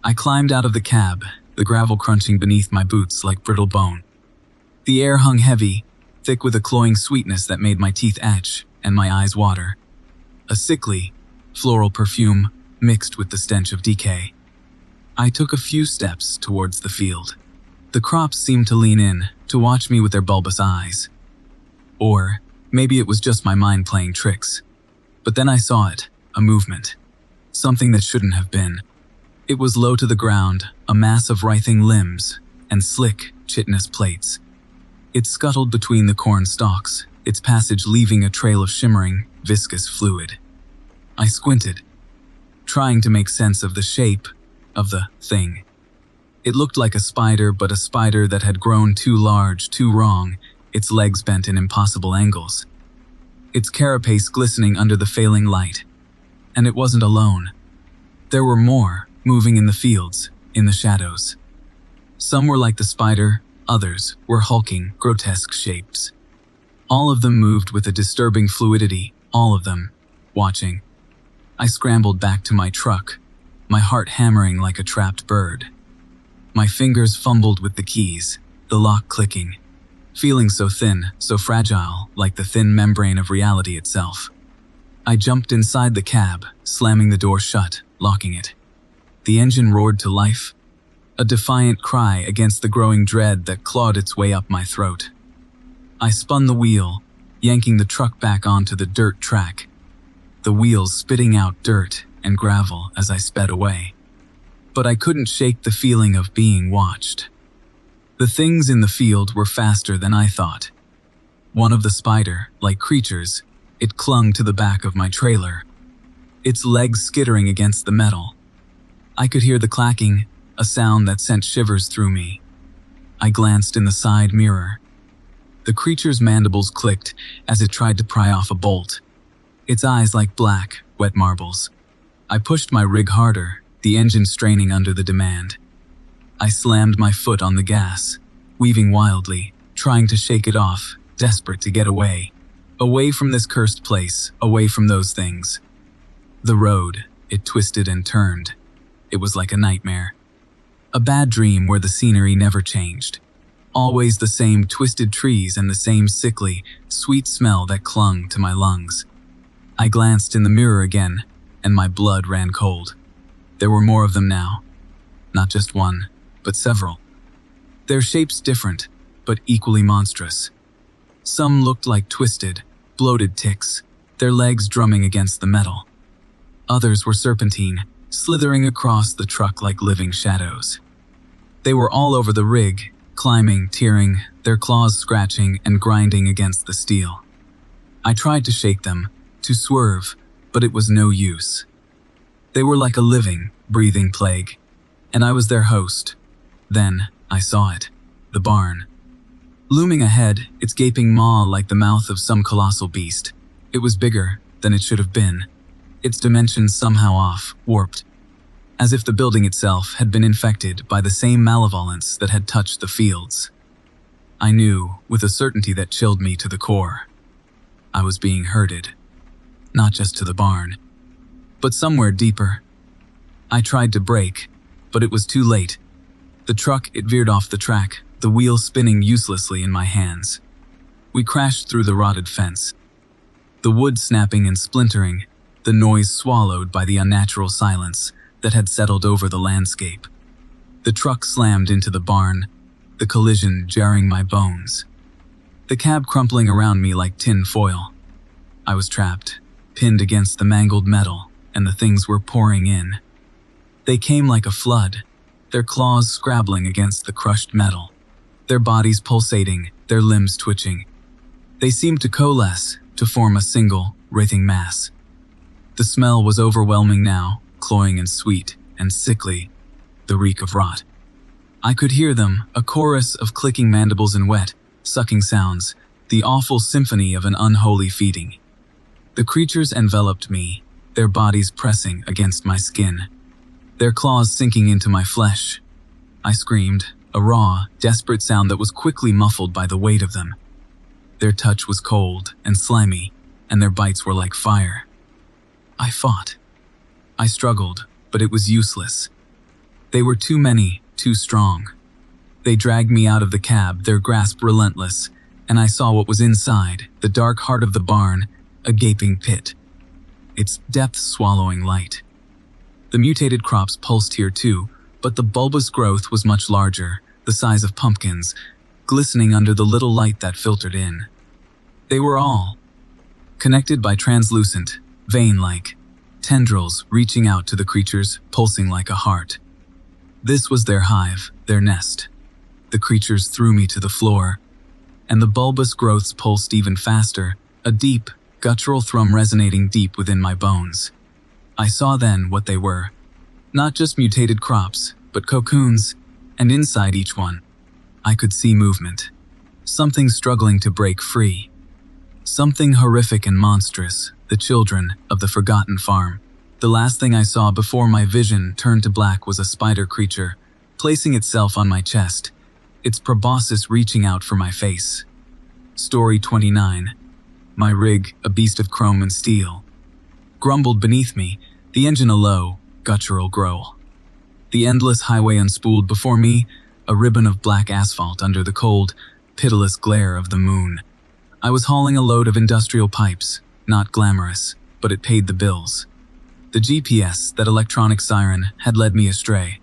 I climbed out of the cab, the gravel crunching beneath my boots like brittle bone. The air hung heavy, thick with a cloying sweetness that made my teeth itch and my eyes water. A sickly, floral perfume mixed with the stench of decay. I took a few steps towards the field. The crops seemed to lean in, to watch me with their bulbous eyes. Or maybe it was just my mind playing tricks. But then I saw it, a movement. Something that shouldn't have been. It was low to the ground, a mass of writhing limbs and slick, chitinous plates. It scuttled between the corn stalks, its passage leaving a trail of shimmering, viscous fluid. I squinted, trying to make sense of the shape of the thing. It looked like a spider, but a spider that had grown too large, too wrong, its legs bent in impossible angles. Its carapace glistening under the failing light. And it wasn't alone. There were more, moving in the fields, in the shadows. Some were like the spider, others were hulking, grotesque shapes. All of them moved with a disturbing fluidity, all of them, watching. I scrambled back to my truck, my heart hammering like a trapped bird. My fingers fumbled with the keys, the lock clicking, feeling so thin, so fragile, like the thin membrane of reality itself. I jumped inside the cab, slamming the door shut, locking it. The engine roared to life, a defiant cry against the growing dread that clawed its way up my throat. I spun the wheel, yanking the truck back onto the dirt track, the wheels spitting out dirt and gravel as I sped away. But I couldn't shake the feeling of being watched. The things in the field were faster than I thought. One of the spider-like creatures, it clung to the back of my trailer, its legs skittering against the metal. I could hear the clacking, a sound that sent shivers through me. I glanced in the side mirror. The creature's mandibles clicked as it tried to pry off a bolt, its eyes like black, wet marbles. I pushed my rig harder, the engine straining under the demand. I slammed my foot on the gas, weaving wildly, trying to shake it off, desperate to get away. Away from this cursed place, away from those things. The road, it twisted and turned. It was like a nightmare. A bad dream where the scenery never changed. Always the same twisted trees and the same sickly, sweet smell that clung to my lungs. I glanced in the mirror again, and my blood ran cold. There were more of them now. Not just one, but several. Their shapes different, but equally monstrous. Some looked like twisted, bloated ticks, their legs drumming against the metal. Others were serpentine, slithering across the truck like living shadows. They were all over the rig, climbing, tearing, their claws scratching and grinding against the steel. I tried to shake them, to swerve, but it was no use. They were like a living, breathing plague, and I was their host. Then I saw it, the barn. Looming ahead, its gaping maw like the mouth of some colossal beast. It was bigger than it should have been, its dimensions somehow off, warped, as if the building itself had been infected by the same malevolence that had touched the fields. I knew, with a certainty that chilled me to the core. I was being herded, not just to the barn, but somewhere deeper. I tried to brake, but it was too late. The truck, it veered off the track, the wheel spinning uselessly in my hands. We crashed through the rotted fence. The wood snapping and splintering, the noise swallowed by the unnatural silence that had settled over the landscape. The truck slammed into the barn, the collision jarring my bones. The cab crumpling around me like tin foil. I was trapped, pinned against the mangled metal, and the things were pouring in. They came like a flood, their claws scrabbling against the crushed metal, their bodies pulsating, their limbs twitching. They seemed to coalesce, to form a single, writhing mass. The smell was overwhelming now, cloying and sweet and sickly, the reek of rot. I could hear them, a chorus of clicking mandibles and wet, sucking sounds, the awful symphony of an unholy feeding. The creatures enveloped me, their bodies pressing against my skin, their claws sinking into my flesh. I screamed, a raw, desperate sound that was quickly muffled by the weight of them. Their touch was cold and slimy, and their bites were like fire. I fought. I struggled, but it was useless. They were too many, too strong. They dragged me out of the cab, their grasp relentless, and I saw what was inside, the dark heart of the barn, a gaping pit, its depth swallowing light. The mutated crops pulsed here too, but the bulbous growth was much larger, the size of pumpkins, glistening under the little light that filtered in. They were all connected by translucent, vein-like, tendrils reaching out to the creatures, pulsing like a heart. This was their hive, their nest. The creatures threw me to the floor, and the bulbous growths pulsed even faster, a deep, guttural thrum resonating deep within my bones. I saw then what they were. Not just mutated crops, but cocoons, and inside each one, I could see movement. Something struggling to break free. Something horrific and monstrous, the children of the forgotten farm. The last thing I saw before my vision turned to black was a spider creature, placing itself on my chest, its proboscis reaching out for my face. Story 29. My rig, a beast of chrome and steel, grumbled beneath me, the engine a low, guttural growl. The endless highway unspooled before me, a ribbon of black asphalt under the cold, pitiless glare of the moon. I was hauling a load of industrial pipes, not glamorous, but it paid the bills. The GPS, that electronic siren, had led me astray.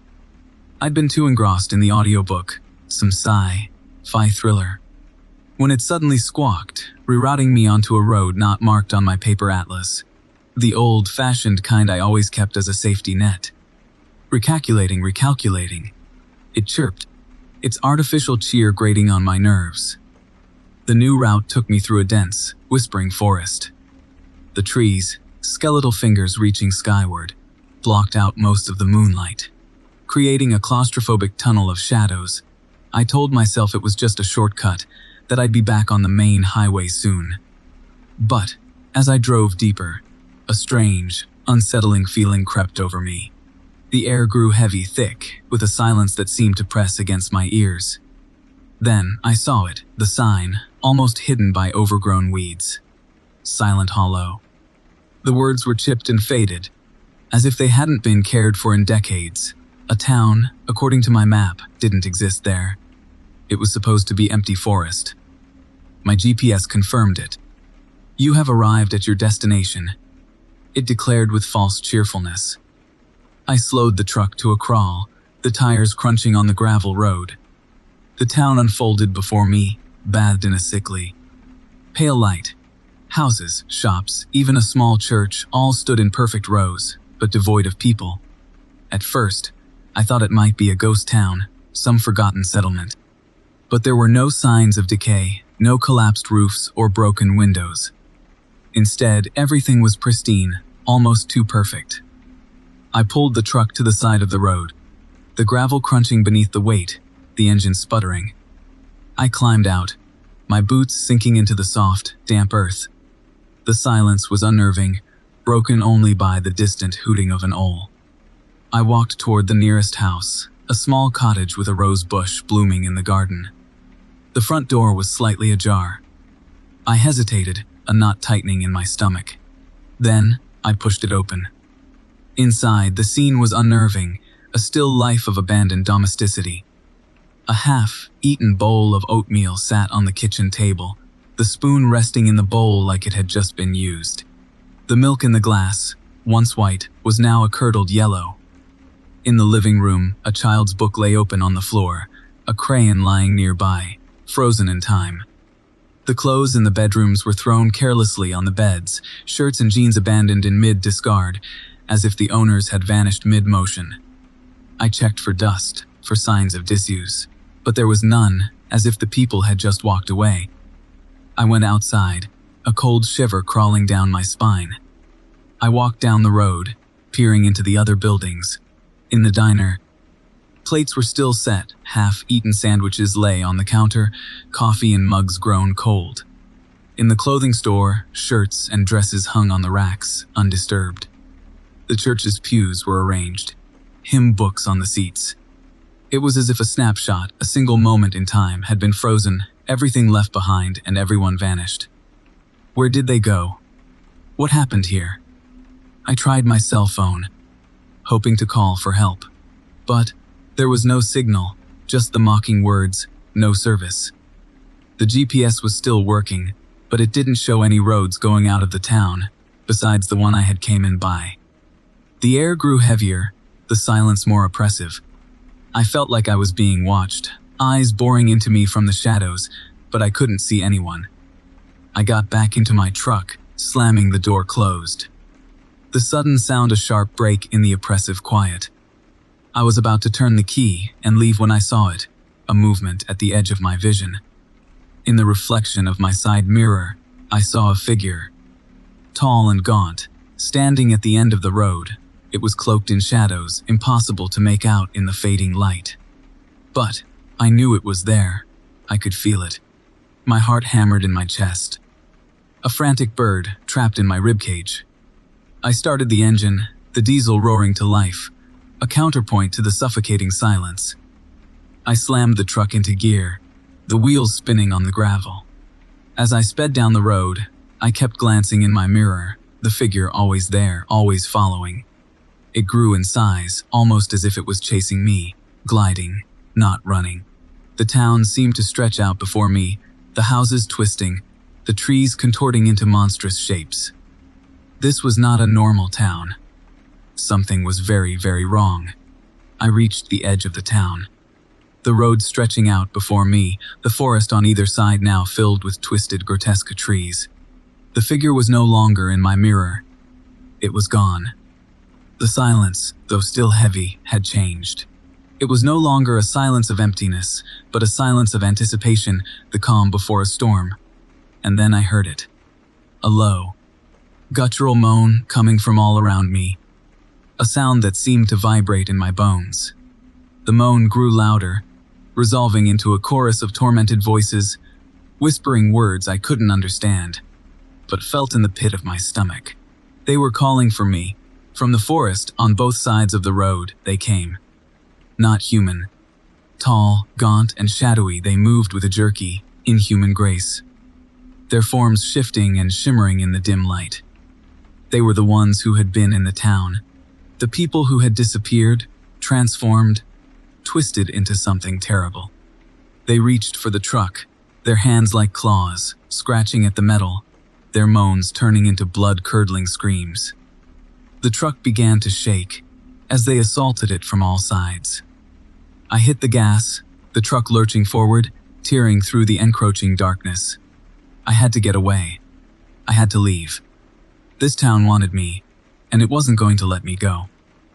I'd been too engrossed in the audiobook, some sci-fi thriller, when it suddenly squawked, rerouting me onto a road not marked on my paper atlas. The old-fashioned kind I always kept as a safety net. Recalculating. It chirped, its artificial cheer grating on my nerves. The new route took me through a dense, whispering forest. The trees, skeletal fingers reaching skyward, blocked out most of the moonlight, creating a claustrophobic tunnel of shadows. I told myself it was just a shortcut, that I'd be back on the main highway soon. But, as I drove deeper, a strange, unsettling feeling crept over me. The air grew heavy, thick, with a silence that seemed to press against my ears. Then, I saw it, the sign, almost hidden by overgrown weeds. Silent Hollow. The words were chipped and faded, as if they hadn't been cared for in decades. A town, according to my map, didn't exist there. It was supposed to be empty forest. My GPS confirmed it. You have arrived at your destination, it declared with false cheerfulness. I slowed the truck to a crawl, the tires crunching on the gravel road. The town unfolded before me, bathed in a sickly, pale light. Houses, shops, even a small church all stood in perfect rows, but devoid of people. At first, I thought it might be a ghost town, some forgotten settlement. But there were no signs of decay, no collapsed roofs or broken windows. Instead, everything was pristine, almost too perfect. I pulled the truck to the side of the road, the gravel crunching beneath the weight, the engine sputtering. I climbed out, my boots sinking into the soft, damp earth. The silence was unnerving, broken only by the distant hooting of an owl. I walked toward the nearest house, a small cottage with a rose bush blooming in the garden. The front door was slightly ajar. I hesitated, a knot tightening in my stomach. Then, I pushed it open. Inside, the scene was unnerving, a still life of abandoned domesticity. A half-eaten bowl of oatmeal sat on the kitchen table, the spoon resting in the bowl like it had just been used. The milk in the glass, once white, was now a curdled yellow. In the living room, a child's book lay open on the floor, a crayon lying nearby, frozen in time. The clothes in the bedrooms were thrown carelessly on the beds, shirts and jeans abandoned in mid-discard, as if the owners had vanished mid-motion. I checked for dust, for signs of disuse, but there was none, as if the people had just walked away. I went outside, a cold shiver crawling down my spine. I walked down the road, peering into the other buildings. In the diner, plates were still set, half-eaten sandwiches lay on the counter, coffee in mugs grown cold. In the clothing store, shirts and dresses hung on the racks, undisturbed. The church's pews were arranged, hymn books on the seats. It was as if a snapshot, a single moment in time, had been frozen, everything left behind and everyone vanished. Where did they go? What happened here? I tried my cell phone, hoping to call for help. But there was no signal, just the mocking words, no service. The GPS was still working, but it didn't show any roads going out of the town, besides the one I had came in by. The air grew heavier, the silence more oppressive. I felt like I was being watched, eyes boring into me from the shadows, but I couldn't see anyone. I got back into my truck, slamming the door closed. The sudden sound a sharp break in the oppressive quiet. I was about to turn the key and leave when I saw it, a movement at the edge of my vision. In the reflection of my side mirror, I saw a figure. Tall and gaunt, standing at the end of the road. It was cloaked in shadows, impossible to make out in the fading light. But I knew it was there. I could feel it. My heart hammered in my chest. A frantic bird trapped in my ribcage. I started the engine, the diesel roaring to life, a counterpoint to the suffocating silence. I slammed the truck into gear, the wheels spinning on the gravel. As I sped down the road, I kept glancing in my mirror, the figure always there, always following. It grew in size, almost as if it was chasing me, gliding, not running. The town seemed to stretch out before me, the houses twisting, the trees contorting into monstrous shapes. This was not a normal town. Something was very, very wrong. I reached the edge of the town. The road stretching out before me, the forest on either side now filled with twisted, grotesque trees. The figure was no longer in my mirror. It was gone. The silence, though still heavy, had changed. It was no longer a silence of emptiness, but a silence of anticipation, the calm before a storm. And then I heard it. A low, guttural moan coming from all around me. A sound that seemed to vibrate in my bones. The moan grew louder, resolving into a chorus of tormented voices, whispering words I couldn't understand, but felt in the pit of my stomach. They were calling for me. From the forest, on both sides of the road, they came. Not human. Tall, gaunt, and shadowy, they moved with a jerky, inhuman grace. Their forms shifting and shimmering in the dim light. They were the ones who had been in the town. The people who had disappeared, transformed, twisted into something terrible. They reached for the truck, their hands like claws, scratching at the metal, their moans turning into blood-curdling screams. The truck began to shake as they assaulted it from all sides. I hit the gas, the truck lurching forward, tearing through the encroaching darkness. I had to get away. I had to leave. This town wanted me, and it wasn't going to let me go.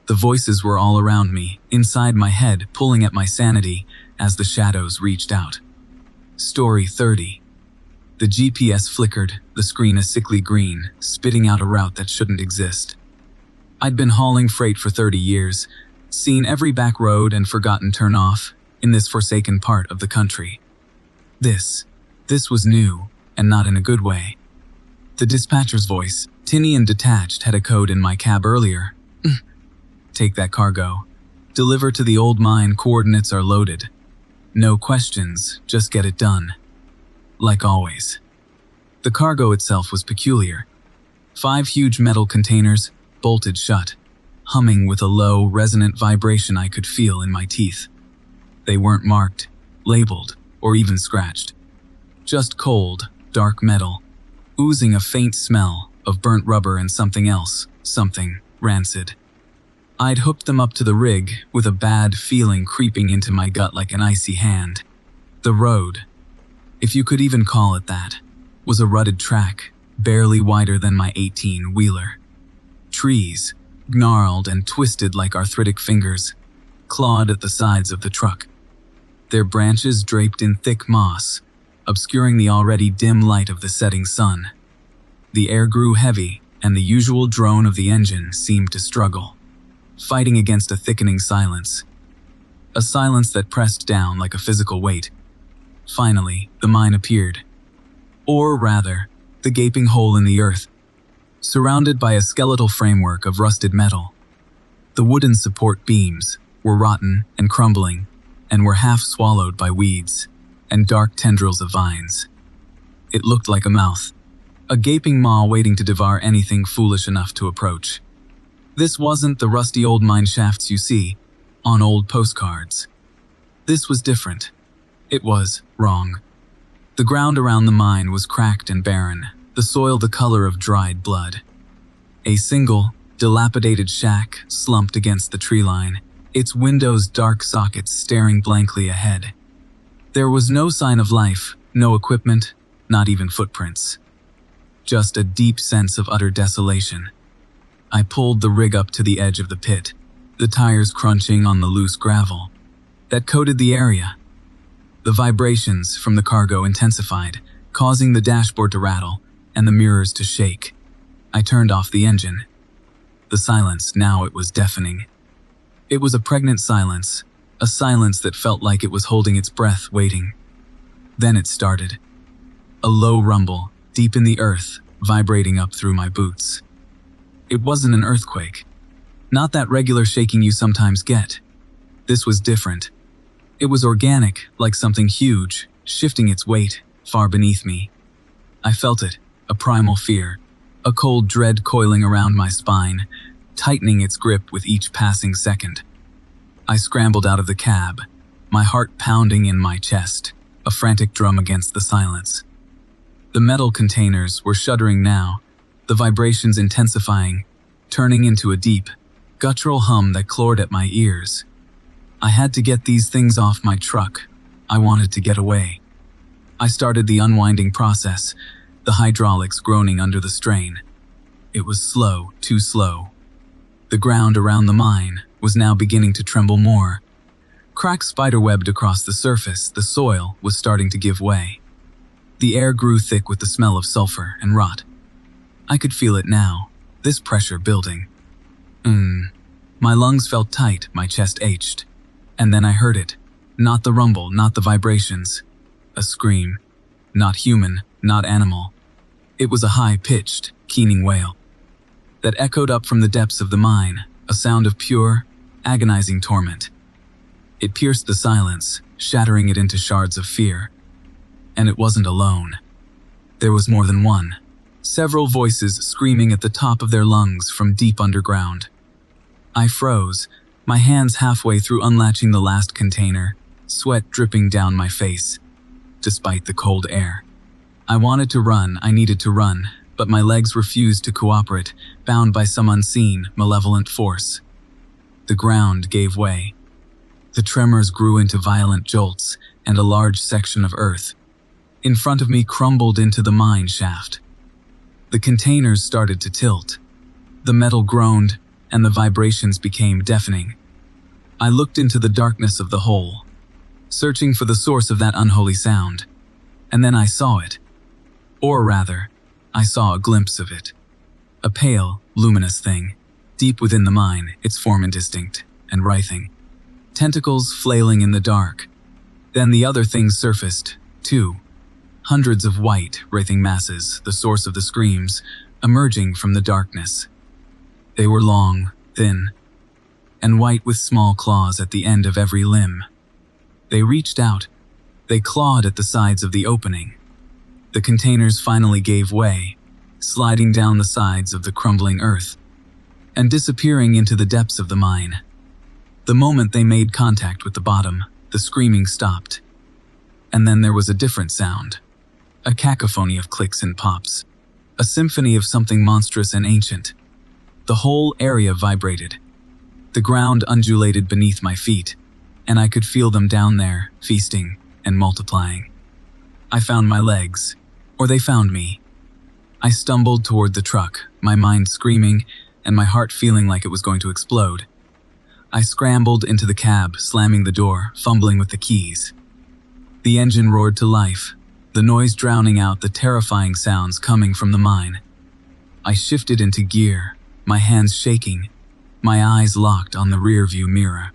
The voices were all around me, inside my head, pulling at my sanity as the shadows reached out. Story 30. The GPS flickered, the screen a sickly green, spitting out a route that shouldn't exist. I'd been hauling freight for 30 years, seen every back road and forgotten turn-off in this forsaken part of the country. This was new, and not in a good way. The dispatcher's voice, tinny and detached, had echoed in my cab earlier. Take that cargo. Deliver to the old mine, coordinates are loaded. No questions, just get it done. Like always. The cargo itself was peculiar. 5 huge metal containers, bolted shut, humming with a low, resonant vibration I could feel in my teeth. They weren't marked, labeled, or even scratched. Just cold, dark metal, oozing a faint smell of burnt rubber and something else, something rancid. I'd hooked them up to the rig with a bad feeling creeping into my gut like an icy hand. The road, if you could even call it that, was a rutted track, barely wider than my 18-wheeler. Trees, gnarled and twisted like arthritic fingers, clawed at the sides of the truck. Their branches draped in thick moss, obscuring the already dim light of the setting sun. The air grew heavy, and the usual drone of the engine seemed to struggle, fighting against a thickening silence. A silence that pressed down like a physical weight. Finally, the mine appeared. Or rather, the gaping hole in the earth, surrounded by a skeletal framework of rusted metal. The wooden support beams were rotten and crumbling, and were half swallowed by weeds and dark tendrils of vines. It looked like a mouth, a gaping maw waiting to devour anything foolish enough to approach. This wasn't the rusty old mine shafts you see on old postcards. This was different. It was wrong. The ground around the mine was cracked and barren, the soil the color of dried blood. A single, dilapidated shack slumped against the tree line, its windows dark sockets staring blankly ahead. There was no sign of life, no equipment, not even footprints. Just a deep sense of utter desolation. I pulled the rig up to the edge of the pit, the tires crunching on the loose gravel that coated the area. The vibrations from the cargo intensified, causing the dashboard to rattle and the mirrors to shake. I turned off the engine. The silence, now it was deafening. It was a pregnant silence, a silence that felt like it was holding its breath, waiting. Then it started. A low rumble, deep in the earth, vibrating up through my boots. It wasn't an earthquake. Not that regular shaking you sometimes get. This was different. It was organic, like something huge, shifting its weight far beneath me. I felt it, a primal fear, a cold dread coiling around my spine, tightening its grip with each passing second. I scrambled out of the cab, my heart pounding in my chest, a frantic drum against the silence. The metal containers were shuddering now, the vibrations intensifying, turning into a deep, guttural hum that clawed at my ears. I had to get these things off my truck. I wanted to get away. I started the unwinding process, the hydraulics groaning under the strain. It was slow, too slow. The ground around the mine was now beginning to tremble more. Cracks spiderwebbed across the surface, the soil was starting to give way. The air grew thick with the smell of sulfur and rot. I could feel it now, this pressure building. My lungs felt tight, my chest ached. And then I heard it. Not the rumble, not the vibrations. A scream. Not human, not animal. It was a high-pitched, keening wail that echoed up from the depths of the mine, a sound of pure, agonizing torment. It pierced the silence, shattering it into shards of fear. And it wasn't alone. There was more than one. Several voices screaming at the top of their lungs from deep underground. I froze, my hands halfway through unlatching the last container, sweat dripping down my face, despite the cold air. I wanted to run, I needed to run, but my legs refused to cooperate, bound by some unseen, malevolent force. The ground gave way. The tremors grew into violent jolts, and a large section of earth in front of me crumbled into the mine shaft. The containers started to tilt. The metal groaned, and the vibrations became deafening. I looked into the darkness of the hole, searching for the source of that unholy sound, and then I saw it. Or rather, I saw a glimpse of it. A pale, luminous thing, deep within the mine, its form indistinct and writhing. Tentacles flailing in the dark. Then the other things surfaced, too. Hundreds of white, writhing masses, the source of the screams, emerging from the darkness. They were long, thin, and white with small claws at the end of every limb. They reached out. They clawed at the sides of the opening. The containers finally gave way, sliding down the sides of the crumbling earth, and disappearing into the depths of the mine. The moment they made contact with the bottom, the screaming stopped. And then there was a different sound. A cacophony of clicks and pops. A symphony of something monstrous and ancient. The whole area vibrated. The ground undulated beneath my feet, and I could feel them down there, feasting and multiplying. I found my legs, or they found me. I stumbled toward the truck, my mind screaming and my heart feeling like it was going to explode. I scrambled into the cab, slamming the door, fumbling with the keys. The engine roared to life, the noise drowning out the terrifying sounds coming from the mine. I shifted into gear, my hands shaking, my eyes locked on the rearview mirror.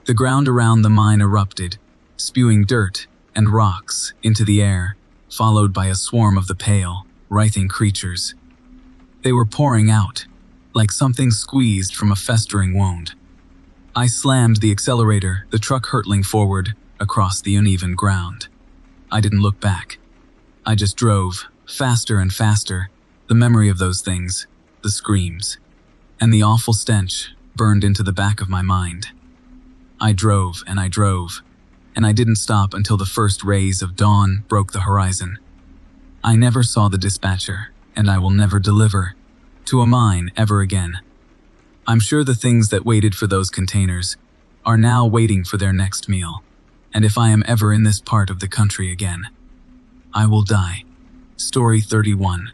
The ground around the mine erupted, spewing dirt and rocks into the air, followed by a swarm of the pale, writhing creatures. They were pouring out, like something squeezed from a festering wound. I slammed the accelerator, the truck hurtling forward across the uneven ground. I didn't look back. I just drove, faster and faster. The memory of those things, the screams, and the awful stench burned into the back of my mind. I drove, and I didn't stop until the first rays of dawn broke the horizon. I never saw the dispatcher, and I will never deliver to a mine ever again. I'm sure the things that waited for those containers are now waiting for their next meal. And if I am ever in this part of the country again, I will die. Story 31.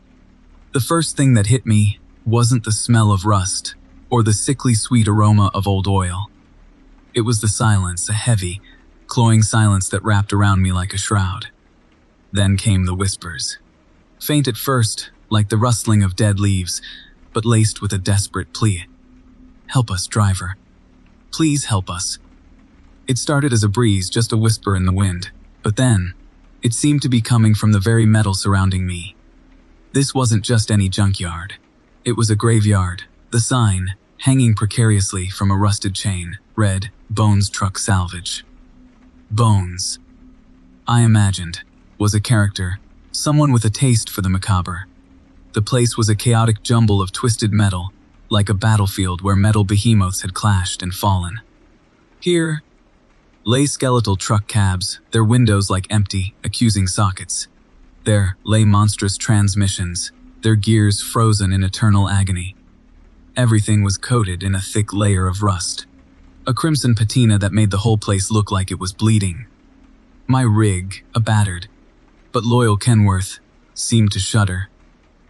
The first thing that hit me wasn't the smell of rust or the sickly sweet aroma of old oil. It was the silence, a heavy, cloying silence that wrapped around me like a shroud. Then came the whispers. Faint at first, like the rustling of dead leaves, but laced with a desperate plea. "Help us, driver. Please help us." It started as a breeze, just a whisper in the wind, but then, it seemed to be coming from the very metal surrounding me. This wasn't just any junkyard. It was a graveyard. The sign, hanging precariously from a rusted chain, read, "Bones Truck Salvage." Bones, I imagined, was a character, someone with a taste for the macabre. The place was a chaotic jumble of twisted metal, like a battlefield where metal behemoths had clashed and fallen. Here lay skeletal truck cabs, their windows like empty, accusing sockets. There lay monstrous transmissions, their gears frozen in eternal agony. Everything was coated in a thick layer of rust, a crimson patina that made the whole place look like it was bleeding. My rig, a battered but loyal Kenworth, seemed to shudder,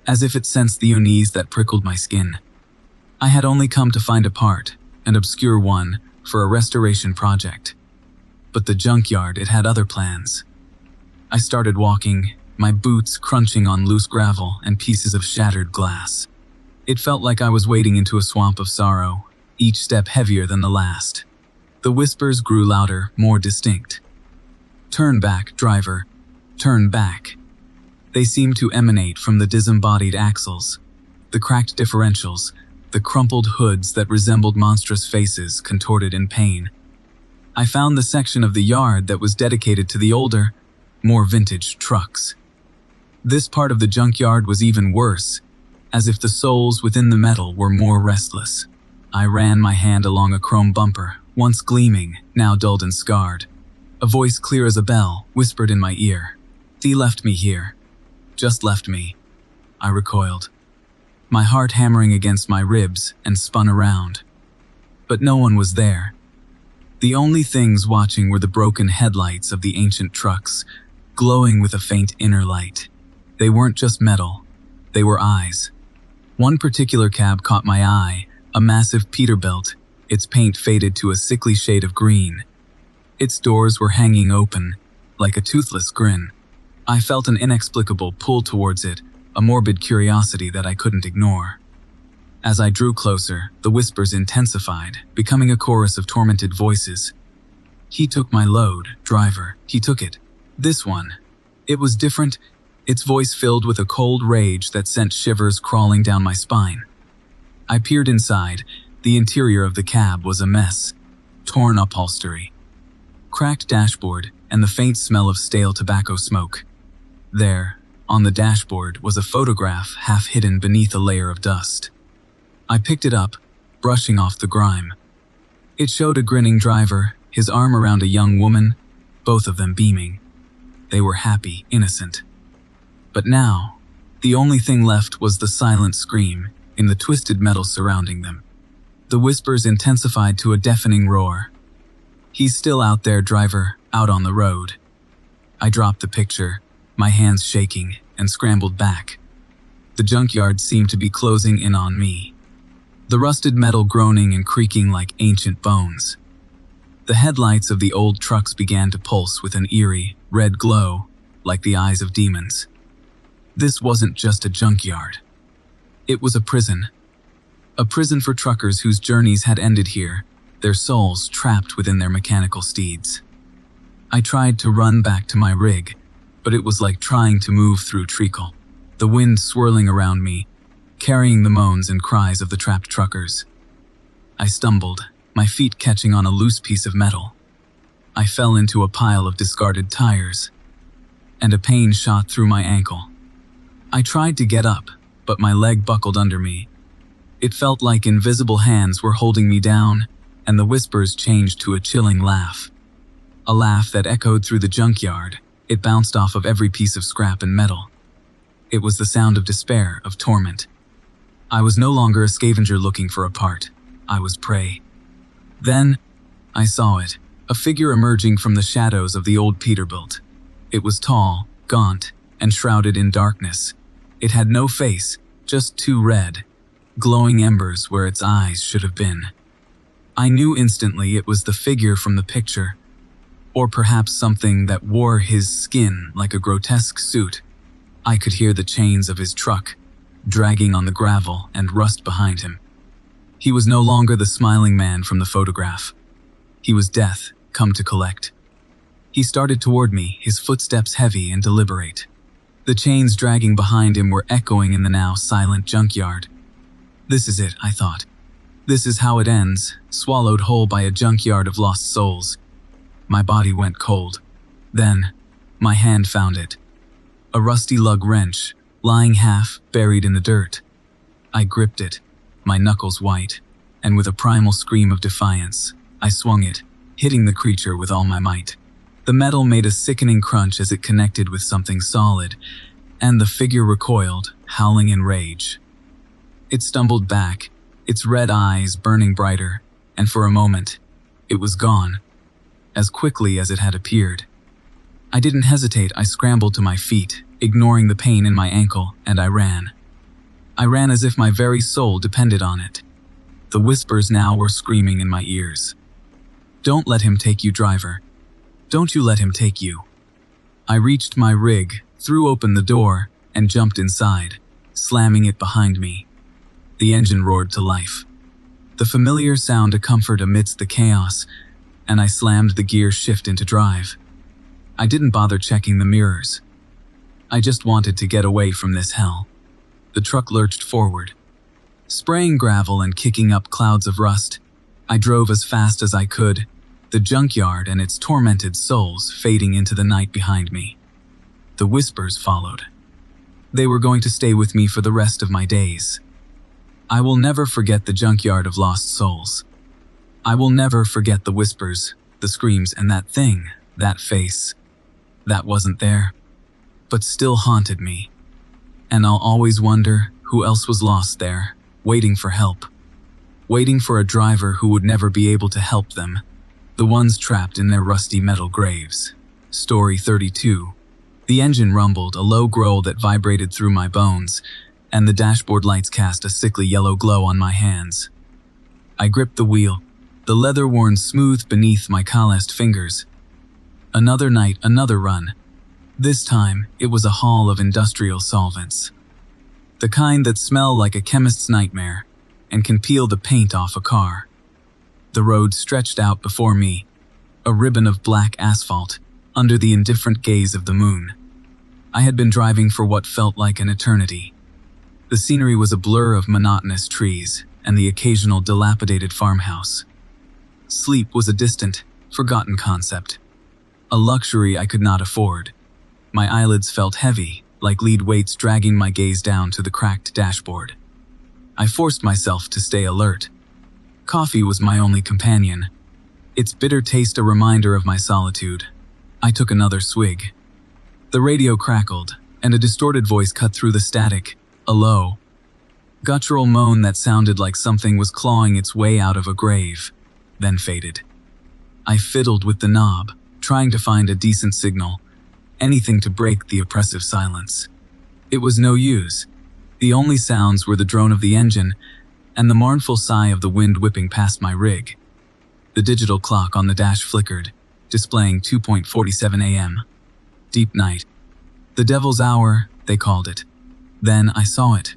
as if it sensed the unease that prickled my skin. I had only come to find a part, an obscure one, for a restoration project. But the junkyard, it had other plans. I started walking, my boots crunching on loose gravel and pieces of shattered glass. It felt like I was wading into a swamp of sorrow, each step heavier than the last. The whispers grew louder, more distinct. "Turn back, driver. Turn back." They seemed to emanate from the disembodied axles, the cracked differentials, the crumpled hoods that resembled monstrous faces contorted in pain. I found the section of the yard that was dedicated to the older, more vintage trucks. This part of the junkyard was even worse, as if the souls within the metal were more restless. I ran my hand along a chrome bumper, once gleaming, now dulled and scarred. A voice clear as a bell whispered in my ear. "Thee left me here. Just left me." I recoiled, my heart hammering against my ribs, and spun around. But no one was there. The only things watching were the broken headlights of the ancient trucks, glowing with a faint inner light. They weren't just metal, they were eyes. One particular cab caught my eye, a massive Peterbilt, its paint faded to a sickly shade of green. Its doors were hanging open, like a toothless grin. I felt an inexplicable pull towards it, a morbid curiosity that I couldn't ignore. As I drew closer, the whispers intensified, becoming a chorus of tormented voices. "He took my load, driver. He took it. This one." It was different, its voice filled with a cold rage that sent shivers crawling down my spine. I peered inside. The interior of the cab was a mess. Torn upholstery, cracked dashboard, and the faint smell of stale tobacco smoke. There, on the dashboard, was a photograph half hidden beneath a layer of dust. I picked it up, brushing off the grime. It showed a grinning driver, his arm around a young woman, both of them beaming. They were happy, innocent. But now, the only thing left was the silent scream in the twisted metal surrounding them. The whispers intensified to a deafening roar. "He's still out there, driver, out on the road." I dropped the picture, my hands shaking, and scrambled back. The junkyard seemed to be closing in on me, the rusted metal groaning and creaking like ancient bones. The headlights of the old trucks began to pulse with an eerie, red glow, like the eyes of demons. This wasn't just a junkyard. It was a prison. A prison for truckers whose journeys had ended here, their souls trapped within their mechanical steeds. I tried to run back to my rig, but it was like trying to move through treacle, the wind swirling around me, carrying the moans and cries of the trapped truckers. I stumbled, my feet catching on a loose piece of metal. I fell into a pile of discarded tires, and a pain shot through my ankle. I tried to get up, but my leg buckled under me. It felt like invisible hands were holding me down, and the whispers changed to a chilling laugh. A laugh that echoed through the junkyard. It bounced off of every piece of scrap and metal. It was the sound of despair, of torment. I was no longer a scavenger looking for a part. I was prey. Then, I saw it, a figure emerging from the shadows of the old Peterbilt. It was tall, gaunt, and shrouded in darkness. It had no face, just two red, glowing embers where its eyes should have been. I knew instantly it was the figure from the picture, or perhaps something that wore his skin like a grotesque suit. I could hear the chains of his truck dragging on the gravel and rust behind him. He was no longer the smiling man from the photograph. He was death, come to collect. He started toward me, his footsteps heavy and deliberate. The chains dragging behind him were echoing in the now silent junkyard. This is it, I thought. This is how it ends, swallowed whole by a junkyard of lost souls. My body went cold. Then, my hand found it. A rusty lug wrench, lying half buried in the dirt. I gripped it, my knuckles white, and with a primal scream of defiance, I swung it, hitting the creature with all my might. The metal made a sickening crunch as it connected with something solid, and the figure recoiled, howling in rage. It stumbled back, its red eyes burning brighter, and for a moment, it was gone, as quickly as it had appeared. I didn't hesitate, I scrambled to my feet, ignoring the pain in my ankle, and I ran. I ran as if my very soul depended on it. The whispers now were screaming in my ears. Don't let him take you, driver. Don't you let him take you. I reached my rig, threw open the door, and jumped inside, slamming it behind me. The engine roared to life. The familiar sound a comfort amidst the chaos, and I slammed the gear shift into drive. I didn't bother checking the mirrors. I just wanted to get away from this hell. The truck lurched forward, spraying gravel and kicking up clouds of rust. I drove as fast as I could, the junkyard and its tormented souls fading into the night behind me. The whispers followed. They were going to stay with me for the rest of my days. I will never forget the junkyard of lost souls. I will never forget the whispers, the screams, and that thing, that face. That wasn't there, but still haunted me. And I'll always wonder who else was lost there, waiting for help. Waiting for a driver who would never be able to help them. The ones trapped in their rusty metal graves. Story 32. The engine rumbled, a low growl that vibrated through my bones, and the dashboard lights cast a sickly yellow glow on my hands. I gripped the wheel, the leather worn smooth beneath my calloused fingers. Another night, another run. This time, it was a haul of industrial solvents. The kind that smell like a chemist's nightmare and can peel the paint off a car. The road stretched out before me, a ribbon of black asphalt, under the indifferent gaze of the moon. I had been driving for what felt like an eternity. The scenery was a blur of monotonous trees and the occasional dilapidated farmhouse. Sleep was a distant, forgotten concept, a luxury I could not afford. My eyelids felt heavy, like lead weights dragging my gaze down to the cracked dashboard. I forced myself to stay alert. Coffee was my only companion, its bitter taste a reminder of my solitude. I took another swig. The radio crackled, and a distorted voice cut through the static, a low, guttural moan that sounded like something was clawing its way out of a grave, then faded. I fiddled with the knob, trying to find a decent signal, anything to break the oppressive silence. It was no use. The only sounds were the drone of the engine and the mournful sigh of the wind whipping past my rig. The digital clock on the dash flickered, displaying 2:47 a.m. Deep night. The devil's hour, they called it. Then I saw it,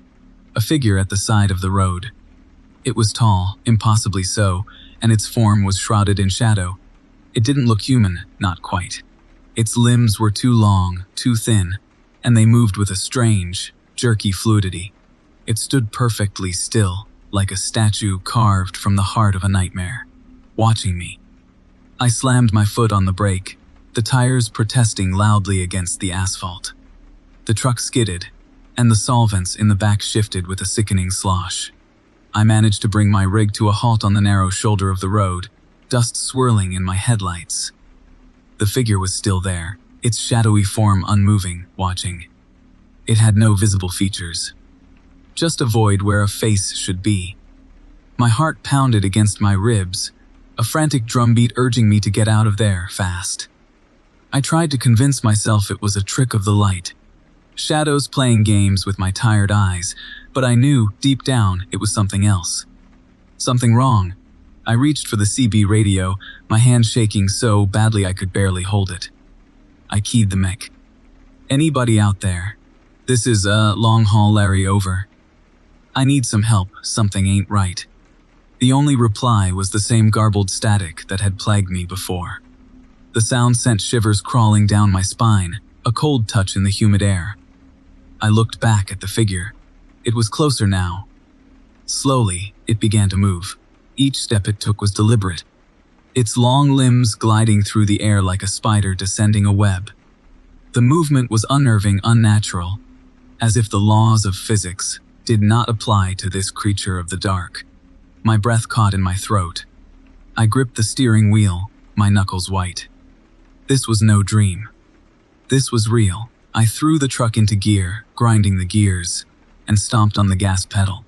a figure at the side of the road. It was tall, impossibly so, and its form was shrouded in shadow. It didn't look human, not quite. Its limbs were too long, too thin, and they moved with a strange, jerky fluidity. It stood perfectly still, like a statue carved from the heart of a nightmare, watching me. I slammed my foot on the brake, the tires protesting loudly against the asphalt. The truck skidded, and the solvents in the back shifted with a sickening slosh. I managed to bring my rig to a halt on the narrow shoulder of the road, dust swirling in my headlights. The figure was still there, its shadowy form unmoving, watching. It had no visible features, just a void where a face should be. My heart pounded against my ribs, a frantic drumbeat urging me to get out of there, fast. I tried to convince myself it was a trick of the light, Shadows playing games with my tired eyes, but I knew, deep down, it was something else. Something wrong. I reached for the CB radio, my hand shaking so badly I could barely hold it. I keyed the mech. Anybody out there? This is long haul Larry over. I need some help, something ain't right. The only reply was the same garbled static that had plagued me before. The sound sent shivers crawling down my spine, a cold touch in the humid air. I looked back at the figure. It was closer now. Slowly, it began to move. Each step it took was deliberate, its long limbs gliding through the air like a spider descending a web. The movement was unnerving, unnatural, as if the laws of physics did not apply to this creature of the dark. My breath caught in my throat. I gripped the steering wheel, my knuckles white. This was no dream. This was real. I threw the truck into gear, grinding the gears, and stomped on the gas pedal.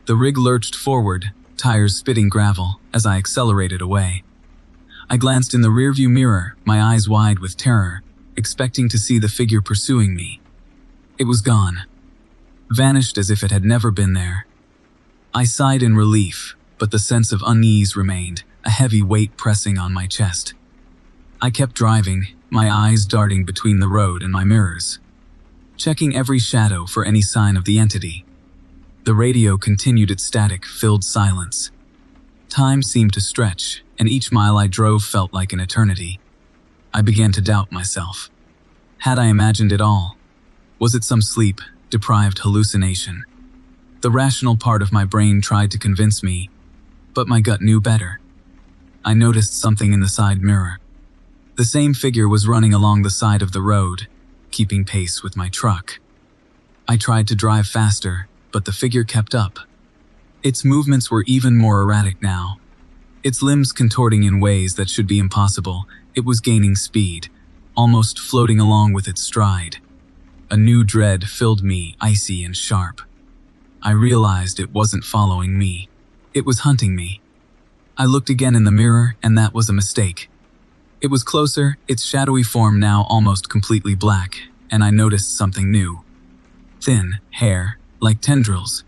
The rig lurched forward, tires spitting gravel, as I accelerated away. I glanced in the rearview mirror, my eyes wide with terror, expecting to see the figure pursuing me. It was gone. Vanished as if it had never been there. I sighed in relief, but the sense of unease remained, a heavy weight pressing on my chest. I kept driving, my eyes darting between the road and my mirrors, checking every shadow for any sign of the entity. The radio continued its static-filled silence. Time seemed to stretch, and each mile I drove felt like an eternity. I began to doubt myself. Had I imagined it all? Was it some sleep-deprived hallucination? The rational part of my brain tried to convince me, but my gut knew better. I noticed something in the side mirror. The same figure was running along the side of the road, keeping pace with my truck. I tried to drive faster, but the figure kept up. Its movements were even more erratic now. Its limbs contorting in ways that should be impossible, it was gaining speed, almost floating along with its stride. A new dread filled me, icy and sharp. I realized it wasn't following me. It was hunting me. I looked again in the mirror, and that was a mistake. It was closer, its shadowy form now almost completely black, and I noticed something new. Thin hair, like tendrils,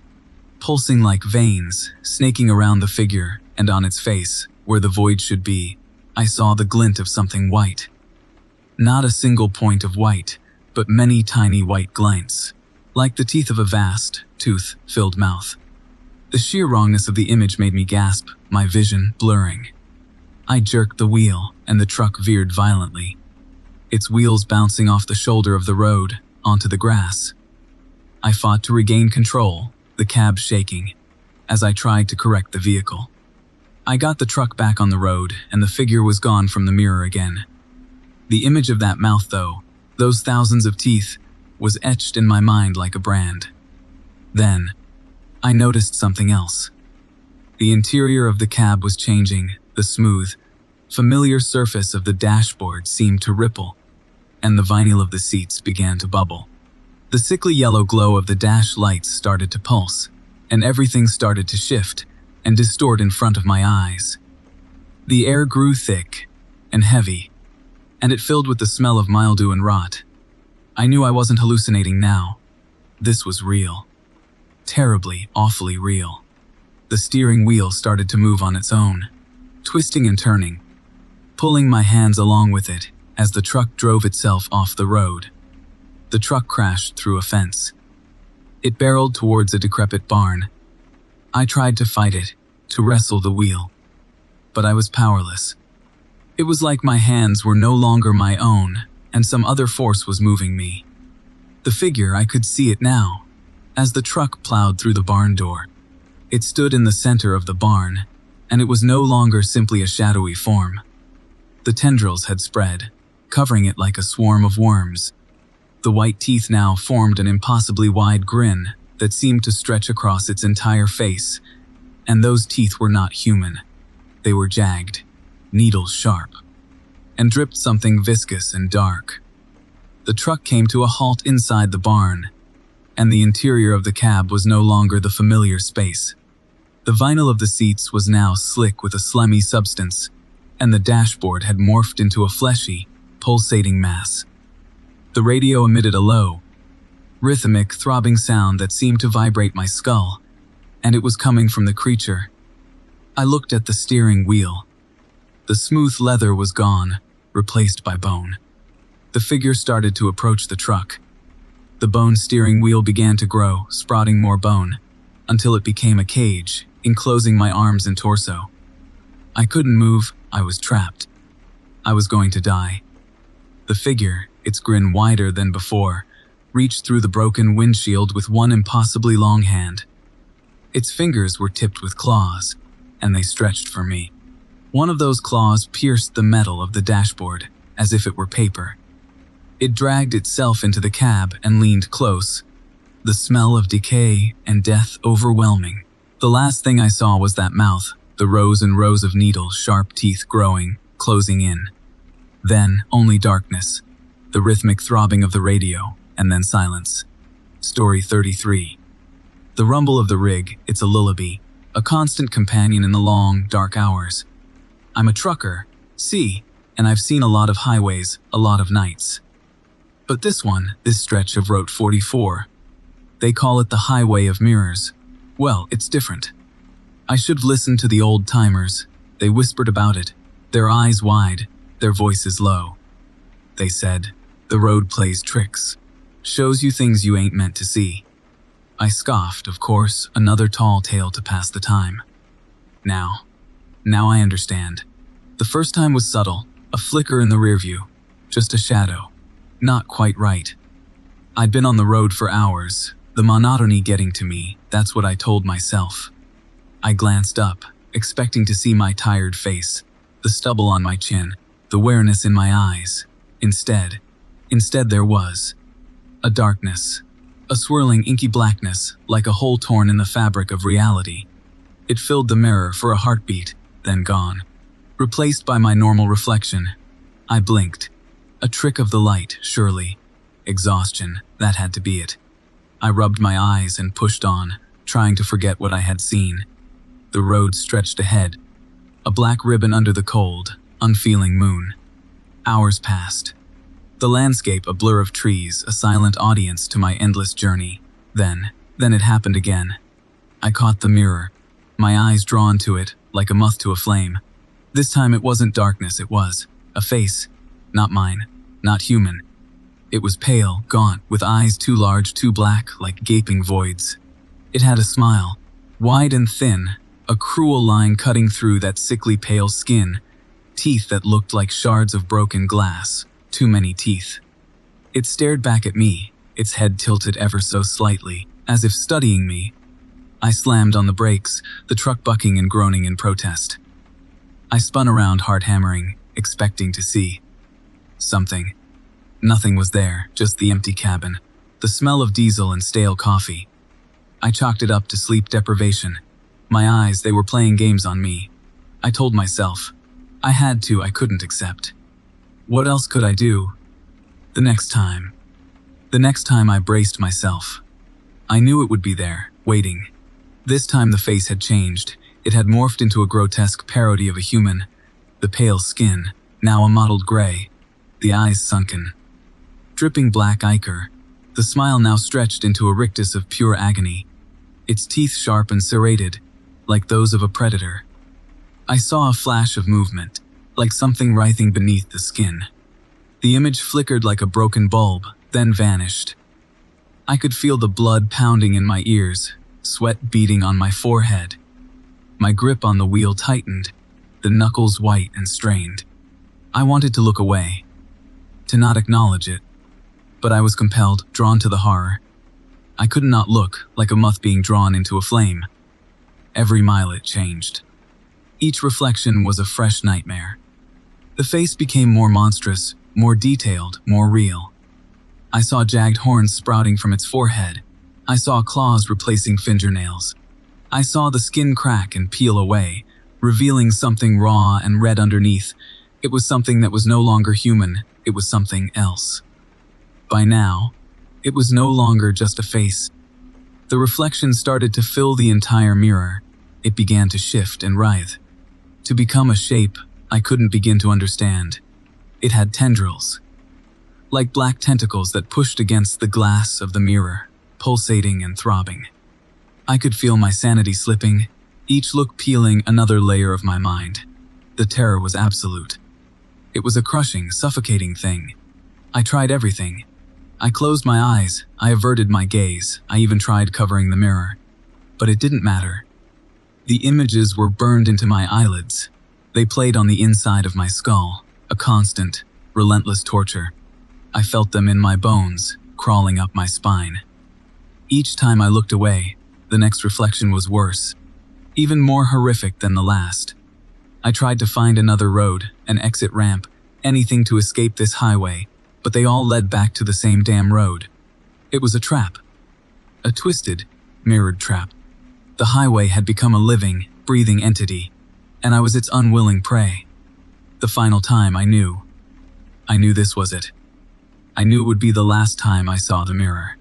pulsing like veins, snaking around the figure, and on its face, where the void should be, I saw the glint of something white. Not a single point of white, but many tiny white glints, like the teeth of a vast, tooth-filled mouth. The sheer wrongness of the image made me gasp, my vision blurring. I jerked the wheel, and the truck veered violently, its wheels bouncing off the shoulder of the road, onto the grass. I fought to regain control, the cab shaking, as I tried to correct the vehicle. I got the truck back on the road, and the figure was gone from the mirror again. The image of that mouth, though, those thousands of teeth, was etched in my mind like a brand. Then, I noticed something else. The interior of the cab was changing, the smooth, familiar surface of the dashboard seemed to ripple, and the vinyl of the seats began to bubble. The sickly yellow glow of the dash lights started to pulse, and everything started to shift and distort in front of my eyes. The air grew thick and heavy, and it filled with the smell of mildew and rot. I knew I wasn't hallucinating now. This was real. Terribly, awfully real. The steering wheel started to move on its own, twisting and turning, pulling my hands along with it as the truck drove itself off the road. The truck crashed through a fence. It barreled towards a decrepit barn. I tried to fight it, to wrestle the wheel, but I was powerless. It was like my hands were no longer my own, and some other force was moving me. The figure, I could see it now, as the truck plowed through the barn door. It stood in the center of the barn, and it was no longer simply a shadowy form. The tendrils had spread, covering it like a swarm of worms. The white teeth now formed an impossibly wide grin that seemed to stretch across its entire face, and those teeth were not human. They were jagged, needle-sharp, and dripped something viscous and dark. The truck came to a halt inside the barn, and the interior of the cab was no longer the familiar space. The vinyl of the seats was now slick with a slimy substance, and the dashboard had morphed into a fleshy, pulsating mass. The radio emitted a low, rhythmic, throbbing sound that seemed to vibrate my skull, and it was coming from the creature. I looked at the steering wheel. The smooth leather was gone, replaced by bone. The figure started to approach the truck. The bone steering wheel began to grow, sprouting more bone, until it became a cage, enclosing my arms and torso. I couldn't move, I was trapped. I was going to die. The figure, its grin wider than before, reached through the broken windshield with one impossibly long hand. Its fingers were tipped with claws, and they stretched for me. One of those claws pierced the metal of the dashboard, as if it were paper. It dragged itself into the cab and leaned close, the smell of decay and death overwhelming. The last thing I saw was that mouth, the rows and rows of needles, sharp teeth growing, closing in. Then only darkness, the rhythmic throbbing of the radio, and then silence. Story 33. The rumble of the rig, it's a lullaby, a constant companion in the long, dark hours. I'm a trucker, see, and I've seen a lot of highways, a lot of nights. But this stretch of Route 44, they call it the Highway of Mirrors. Well, it's different. I should have listened to the old timers. They whispered about it, their eyes wide, their voices low. They said, the road plays tricks, shows you things you ain't meant to see. I scoffed, of course, another tall tale to pass the time. Now I understand. The first time was subtle, a flicker in the rearview, just a shadow. Not quite right. I'd been on the road for hours, the monotony getting to me, that's what I told myself. I glanced up, expecting to see my tired face, the stubble on my chin, the weariness in my eyes. Instead there was a darkness, a swirling inky blackness, like a hole torn in the fabric of reality. It filled the mirror for a heartbeat, then gone. Replaced by my normal reflection. I blinked. A trick of the light, surely. Exhaustion, that had to be it. I rubbed my eyes and pushed on, trying to forget what I had seen. The road stretched ahead, a black ribbon under the cold, unfeeling moon. Hours passed. The landscape a blur of trees, a silent audience to my endless journey. Then it happened again. I caught the mirror, my eyes drawn to it, like a moth to a flame. This time it wasn't darkness, it was a face. Not mine, not human. It was pale, gaunt, with eyes too large, too black, like gaping voids. It had a smile, wide and thin, a cruel line cutting through that sickly pale skin, teeth that looked like shards of broken glass, too many teeth. It stared back at me, its head tilted ever so slightly, as if studying me. I slammed on the brakes, the truck bucking and groaning in protest. I spun around, heart hammering, expecting to see something. Nothing was there, just the empty cabin, the smell of diesel and stale coffee. I chalked it up to sleep deprivation. My eyes, they were playing games on me. I told myself, I couldn't accept. What else could I do? The next time I braced myself. I knew it would be there, waiting. This time the face had changed. It had morphed into a grotesque parody of a human. The pale skin, now a mottled gray. The eyes sunken. Dripping black ichor. The smile now stretched into a rictus of pure agony. Its teeth sharp and serrated, like those of a predator. I saw a flash of movement, like something writhing beneath the skin. The image flickered like a broken bulb, then vanished. I could feel the blood pounding in my ears, sweat beading on my forehead. My grip on the wheel tightened, the knuckles white and strained. I wanted to look away, to not acknowledge it, but I was compelled, drawn to the horror. I could not look, like a moth being drawn into a flame. Every mile it changed. Each reflection was a fresh nightmare. The face became more monstrous, more detailed, more real. I saw jagged horns sprouting from its forehead. I saw claws replacing fingernails. I saw the skin crack and peel away, revealing something raw and red underneath. It was something that was no longer human, it was something else. By now, it was no longer just a face. The reflection started to fill the entire mirror. It began to shift and writhe, to become a shape I couldn't begin to understand. It had tendrils. like black tentacles that pushed against the glass of the mirror, pulsating and throbbing. I could feel my sanity slipping, each look peeling another layer of my mind. The terror was absolute. It was a crushing, suffocating thing. I tried everything. I closed my eyes, I averted my gaze, I even tried covering the mirror. But it didn't matter. The images were burned into my eyelids. They played on the inside of my skull, a constant, relentless torture. I felt them in my bones, crawling up my spine. Each time I looked away, the next reflection was worse, even more horrific than the last. I tried to find another road, an exit ramp, anything to escape this highway, but they all led back to the same damn road. It was a trap. A twisted, mirrored trap. The highway had become a living, breathing entity, and I was its unwilling prey. The final time I knew this was it. I knew it would be the last time I saw the mirror.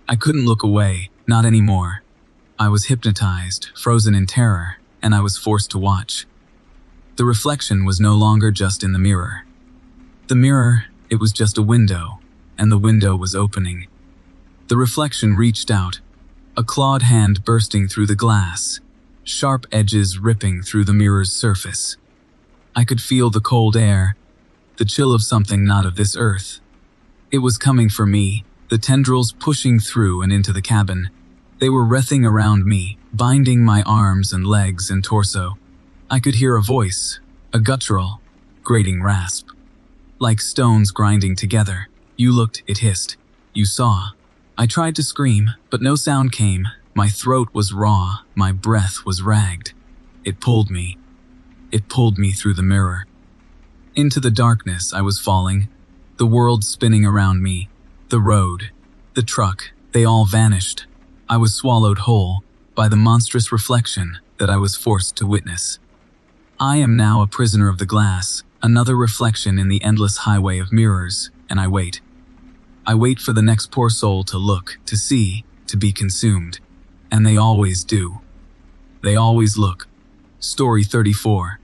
I couldn't look away, not anymore. I was hypnotized, frozen in terror, and I was forced to watch. The reflection was no longer just in the mirror. The mirror, it was just a window, and the window was opening. The reflection reached out, a clawed hand bursting through the glass, sharp edges ripping through the mirror's surface. I could feel the cold air, the chill of something not of this earth. It was coming for me, the tendrils pushing through and into the cabin. They were writhing around me, binding my arms and legs and torso. I could hear a voice, a guttural, grating rasp. Like stones grinding together. You looked, it hissed. You saw. I tried to scream, but no sound came. My throat was raw, my breath was ragged. It pulled me. It pulled me through the mirror. Into the darkness I was falling, the world spinning around me. The road, the truck, they all vanished. I was swallowed whole by the monstrous reflection that I was forced to witness. I am now a prisoner of the glass, another reflection in the endless highway of mirrors, and I wait. I wait for the next poor soul to look, to see, to be consumed. And they always do. They always look. Story 34.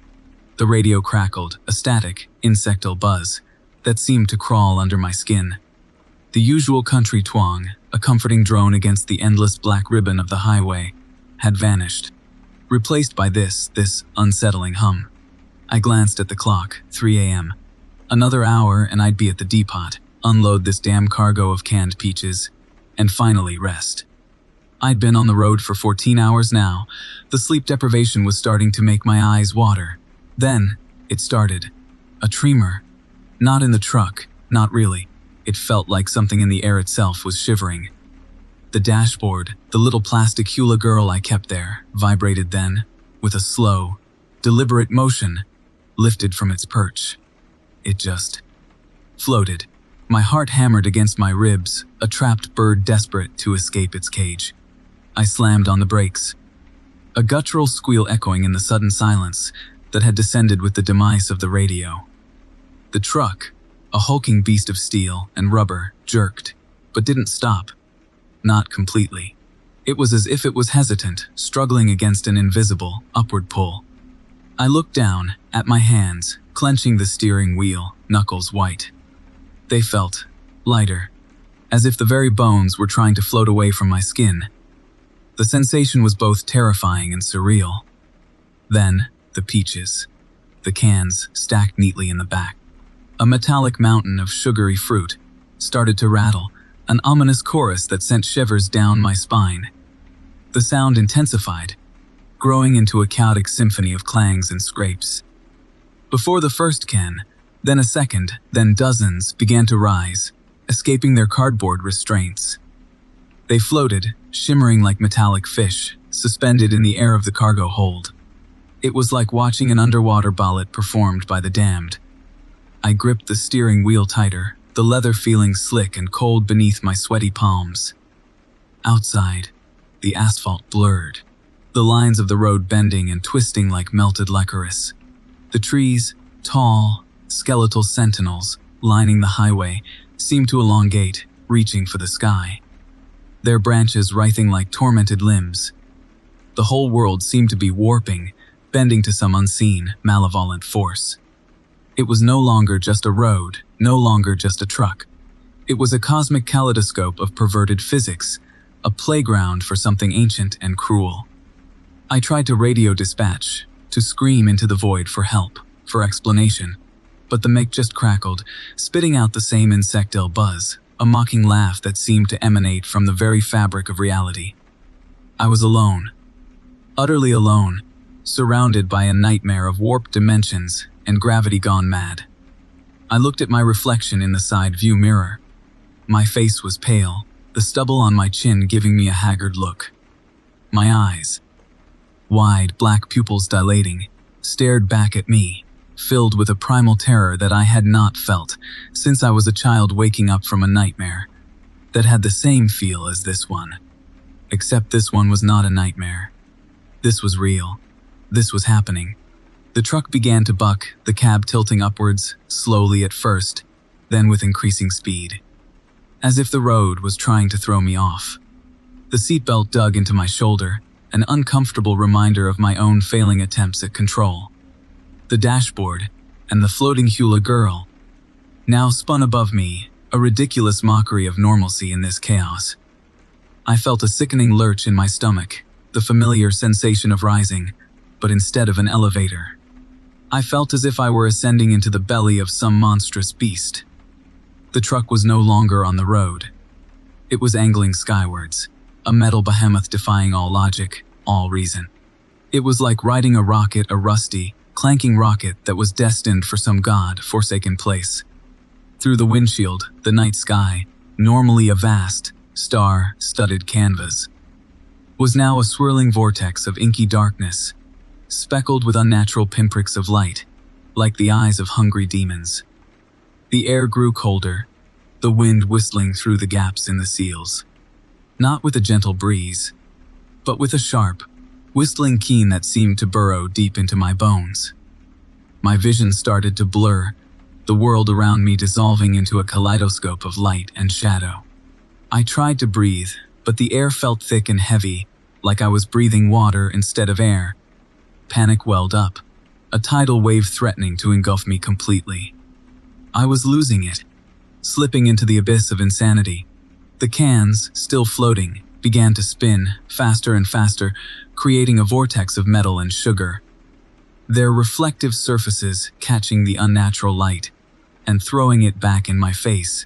The radio crackled, a static, insectal buzz that seemed to crawl under my skin. The usual country twang, a comforting drone against the endless black ribbon of the highway, had vanished, replaced by this unsettling hum. I glanced at the clock, 3 a.m. Another hour and I'd be at the depot, unload this damn cargo of canned peaches, and finally rest. I'd been on the road for 14 hours now. The sleep deprivation was starting to make my eyes water. Then, it started. A tremor. Not in the truck, not really. It felt like something in the air itself was shivering. The dashboard, the little plastic hula girl I kept there, vibrated then, with a slow, deliberate motion, lifted from its perch. It just floated. My heart hammered against my ribs, a trapped bird desperate to escape its cage. I slammed on the brakes. A guttural squeal echoing in the sudden silence that had descended with the demise of the radio. The truck, a hulking beast of steel and rubber, jerked, but didn't stop. Not completely. It was as if it was hesitant, struggling against an invisible, upward pull. I looked down, at my hands, clenching the steering wheel, knuckles white. They felt lighter, as if the very bones were trying to float away from my skin. The sensation was both terrifying and surreal. Then, the peaches. The cans, stacked neatly in the back. A metallic mountain of sugary fruit started to rattle, an ominous chorus that sent shivers down my spine. The sound intensified, growing into a chaotic symphony of clangs and scrapes. Before the first can, then a second, then dozens began to rise, escaping their cardboard restraints. They floated, shimmering like metallic fish, suspended in the air of the cargo hold. It was like watching an underwater ballet performed by the damned. I gripped the steering wheel tighter, the leather feeling slick and cold beneath my sweaty palms. Outside, the asphalt blurred, the lines of the road bending and twisting like melted licorice. The trees, tall, skeletal sentinels, lining the highway, seemed to elongate, reaching for the sky. Their branches writhing like tormented limbs. The whole world seemed to be warping, bending to some unseen, malevolent force. It was no longer just a road, no longer just a truck. It was a cosmic kaleidoscope of perverted physics, a playground for something ancient and cruel. I tried to radio dispatch, to scream into the void for help, for explanation, but the mic just crackled, spitting out the same insectile buzz, a mocking laugh that seemed to emanate from the very fabric of reality. I was alone, utterly alone, surrounded by a nightmare of warped dimensions and gravity gone mad. I looked at my reflection in the side view mirror. My face was pale, the stubble on my chin giving me a haggard look. My eyes, wide black pupils dilating, stared back at me, filled with a primal terror that I had not felt since I was a child waking up from a nightmare that had the same feel as this one. Except this one was not a nightmare. This was real. This was happening. The truck began to buck, the cab tilting upwards, slowly at first, then with increasing speed. As if the road was trying to throw me off. The seatbelt dug into my shoulder, an uncomfortable reminder of my own failing attempts at control. The dashboard, and the floating hula girl, now spun above me, a ridiculous mockery of normalcy in this chaos. I felt a sickening lurch in my stomach, the familiar sensation of rising, but instead of an elevator. I felt as if I were ascending into the belly of some monstrous beast. The truck was no longer on the road. It was angling skywards, a metal behemoth defying all logic, all reason. It was like riding a rocket, a rusty, clanking rocket that was destined for some god-forsaken place. Through the windshield, the night sky, normally a vast, star-studded canvas, was now a swirling vortex of inky darkness, speckled with unnatural pinpricks of light, like the eyes of hungry demons. The air grew colder, the wind whistling through the gaps in the seals. Not with a gentle breeze, but with a sharp, whistling keen that seemed to burrow deep into my bones. My vision started to blur, the world around me dissolving into a kaleidoscope of light and shadow. I tried to breathe, but the air felt thick and heavy, like I was breathing water instead of air. Panic welled up, a tidal wave threatening to engulf me completely. I was losing it, slipping into the abyss of insanity. The cans, still floating, began to spin, faster and faster, creating a vortex of metal and sugar. Their reflective surfaces catching the unnatural light and throwing it back in my face,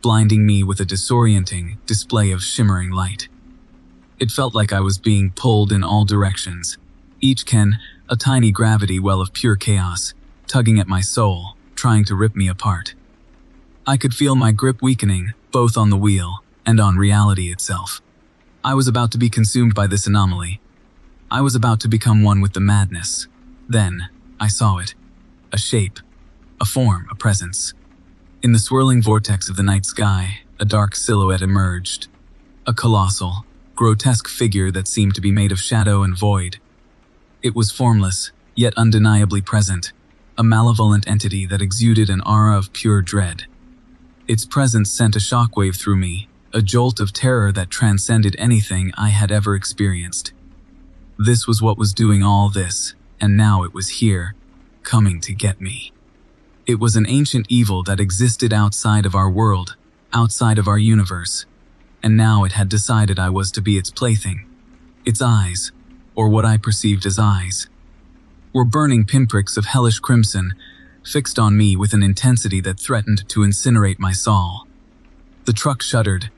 blinding me with a disorienting display of shimmering light. It felt like I was being pulled in all directions, each can a tiny gravity well of pure chaos, tugging at my soul, trying to rip me apart. I could feel my grip weakening, both on the wheel and on reality itself. I was about to be consumed by this anomaly. I was about to become one with the madness. Then, I saw it. A shape, a form, a presence. In the swirling vortex of the night sky, a dark silhouette emerged. A colossal, grotesque figure that seemed to be made of shadow and void. It was formless, yet undeniably present, a malevolent entity that exuded an aura of pure dread. Its presence sent a shockwave through me, a jolt of terror that transcended anything I had ever experienced. This was what was doing all this, and now it was here, coming to get me. It was an ancient evil that existed outside of our world, outside of our universe, and now it had decided I was to be its plaything. Its eyes, or what I perceived as eyes, were burning pinpricks of hellish crimson, fixed on me with an intensity that threatened to incinerate my soul. The truck shuddered.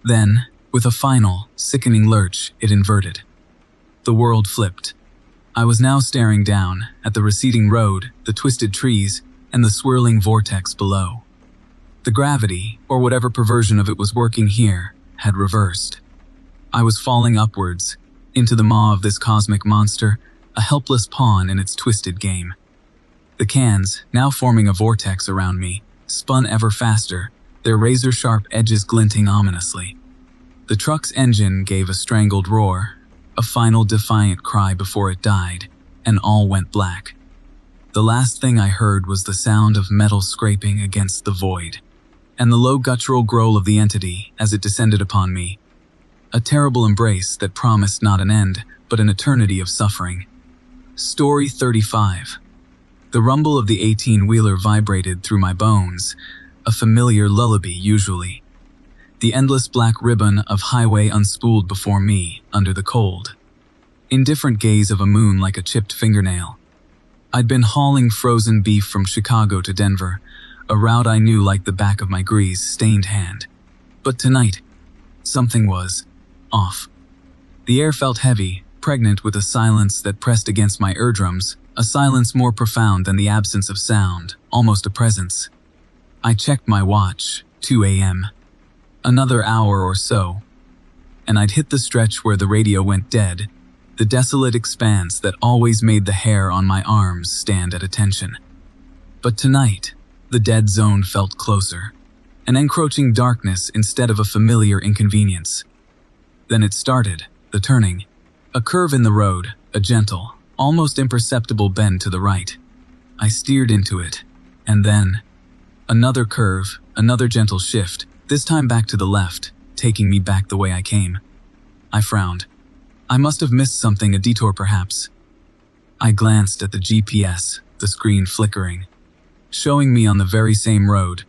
Then, with a final, sickening lurch, it inverted. The world flipped. I was now staring down at the receding road, the twisted trees, and the swirling vortex below. The gravity, or whatever perversion of it was working here, had reversed. I was falling upwards, into the maw of this cosmic monster, a helpless pawn in its twisted game. The cans, now forming a vortex around me, spun ever faster, their razor-sharp edges glinting ominously. The truck's engine gave a strangled roar, a final defiant cry before it died, and all went black. The last thing I heard was the sound of metal scraping against the void, and the low guttural growl of the entity as it descended upon me. A terrible embrace that promised not an end, but an eternity of suffering. Story 35. The rumble of the 18-wheeler vibrated through my bones, a familiar lullaby usually. The endless black ribbon of highway unspooled before me under the cold, indifferent gaze of a moon like a chipped fingernail. I'd been hauling frozen beef from Chicago to Denver, a route I knew like the back of my grease-stained hand. But tonight, something was off. The air felt heavy, pregnant with a silence that pressed against my eardrums, a silence more profound than the absence of sound, almost a presence. I checked my watch, 2 a.m. Another hour or so, and I'd hit the stretch where the radio went dead, the desolate expanse that always made the hair on my arms stand at attention. But tonight, the dead zone felt closer, an encroaching darkness instead of a familiar inconvenience. Then it started, the turning. A curve in the road, a gentle, almost imperceptible bend to the right. I steered into it, and then another curve, another gentle shift, this time back to the left, taking me back the way I came. I frowned. I must have missed something, a detour perhaps. I glanced at the GPS, the screen flickering, showing me on the very same road.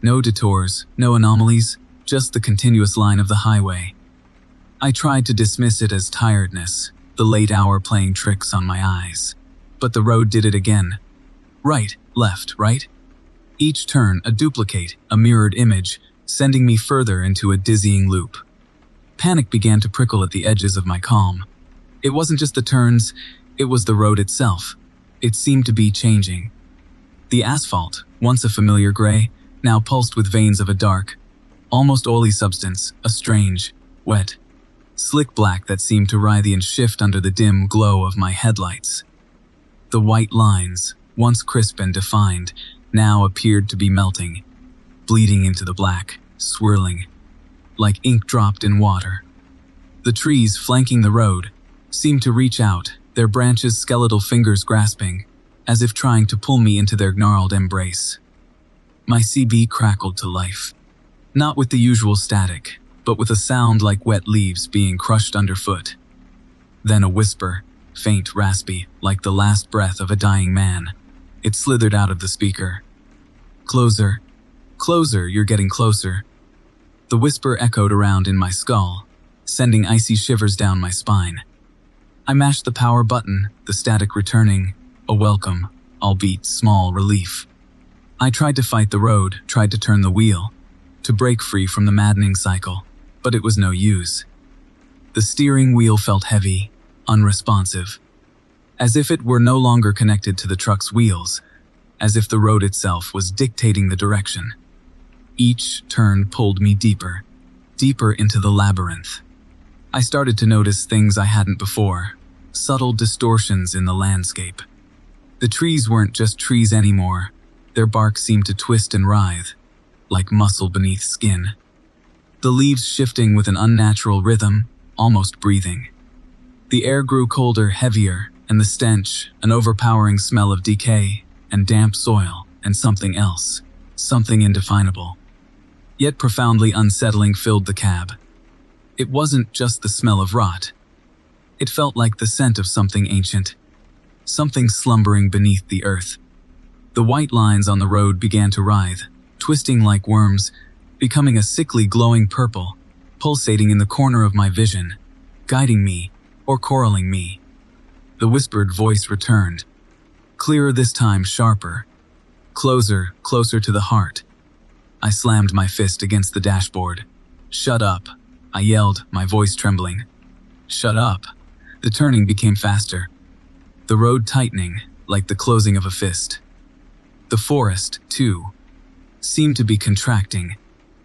No detours, no anomalies, just the continuous line of the highway. I tried to dismiss it as tiredness, the late hour playing tricks on my eyes. But the road did it again. Right, left, right. Each turn a duplicate, a mirrored image, sending me further into a dizzying loop. Panic began to prickle at the edges of my calm. It wasn't just the turns, it was the road itself. It seemed to be changing. The asphalt, once a familiar gray, now pulsed with veins of a dark, almost oily substance, a strange, wet, slick black that seemed to writhe and shift under the dim glow of my headlights. The white lines, once crisp and defined, now appeared to be melting, bleeding into the black, swirling, like ink dropped in water. The trees flanking the road seemed to reach out, their branches skeletal fingers grasping, as if trying to pull me into their gnarled embrace. My CB crackled to life, not with the usual static, but with a sound like wet leaves being crushed underfoot. Then a whisper, faint, raspy, like the last breath of a dying man. It slithered out of the speaker. "Closer, closer, you're getting closer." The whisper echoed around in my skull, sending icy shivers down my spine. I mashed the power button, the static returning, a welcome, albeit small relief. I tried to fight the road, tried to turn the wheel, to break free from the maddening cycle, but it was no use. The steering wheel felt heavy, unresponsive, as if it were no longer connected to the truck's wheels, as if the road itself was dictating the direction. Each turn pulled me deeper, deeper into the labyrinth. I started to notice things I hadn't before, subtle distortions in the landscape. The trees weren't just trees anymore. Their bark seemed to twist and writhe, like muscle beneath skin. The leaves shifting with an unnatural rhythm, almost breathing. The air grew colder, heavier, and the stench, an overpowering smell of decay and damp soil and something else, something indefinable, yet profoundly unsettling, filled the cab. It wasn't just the smell of rot. It felt like the scent of something ancient, something slumbering beneath the earth. The white lines on the road began to writhe, twisting like worms, becoming a sickly glowing purple, pulsating in the corner of my vision, guiding me or corralling me. The whispered voice returned, clearer this time, sharper, closer, closer to the heart. I slammed my fist against the dashboard. "Shut up," I yelled, my voice trembling. "Shut up." The turning became faster, the road tightening like the closing of a fist. The forest, too, seemed to be contracting,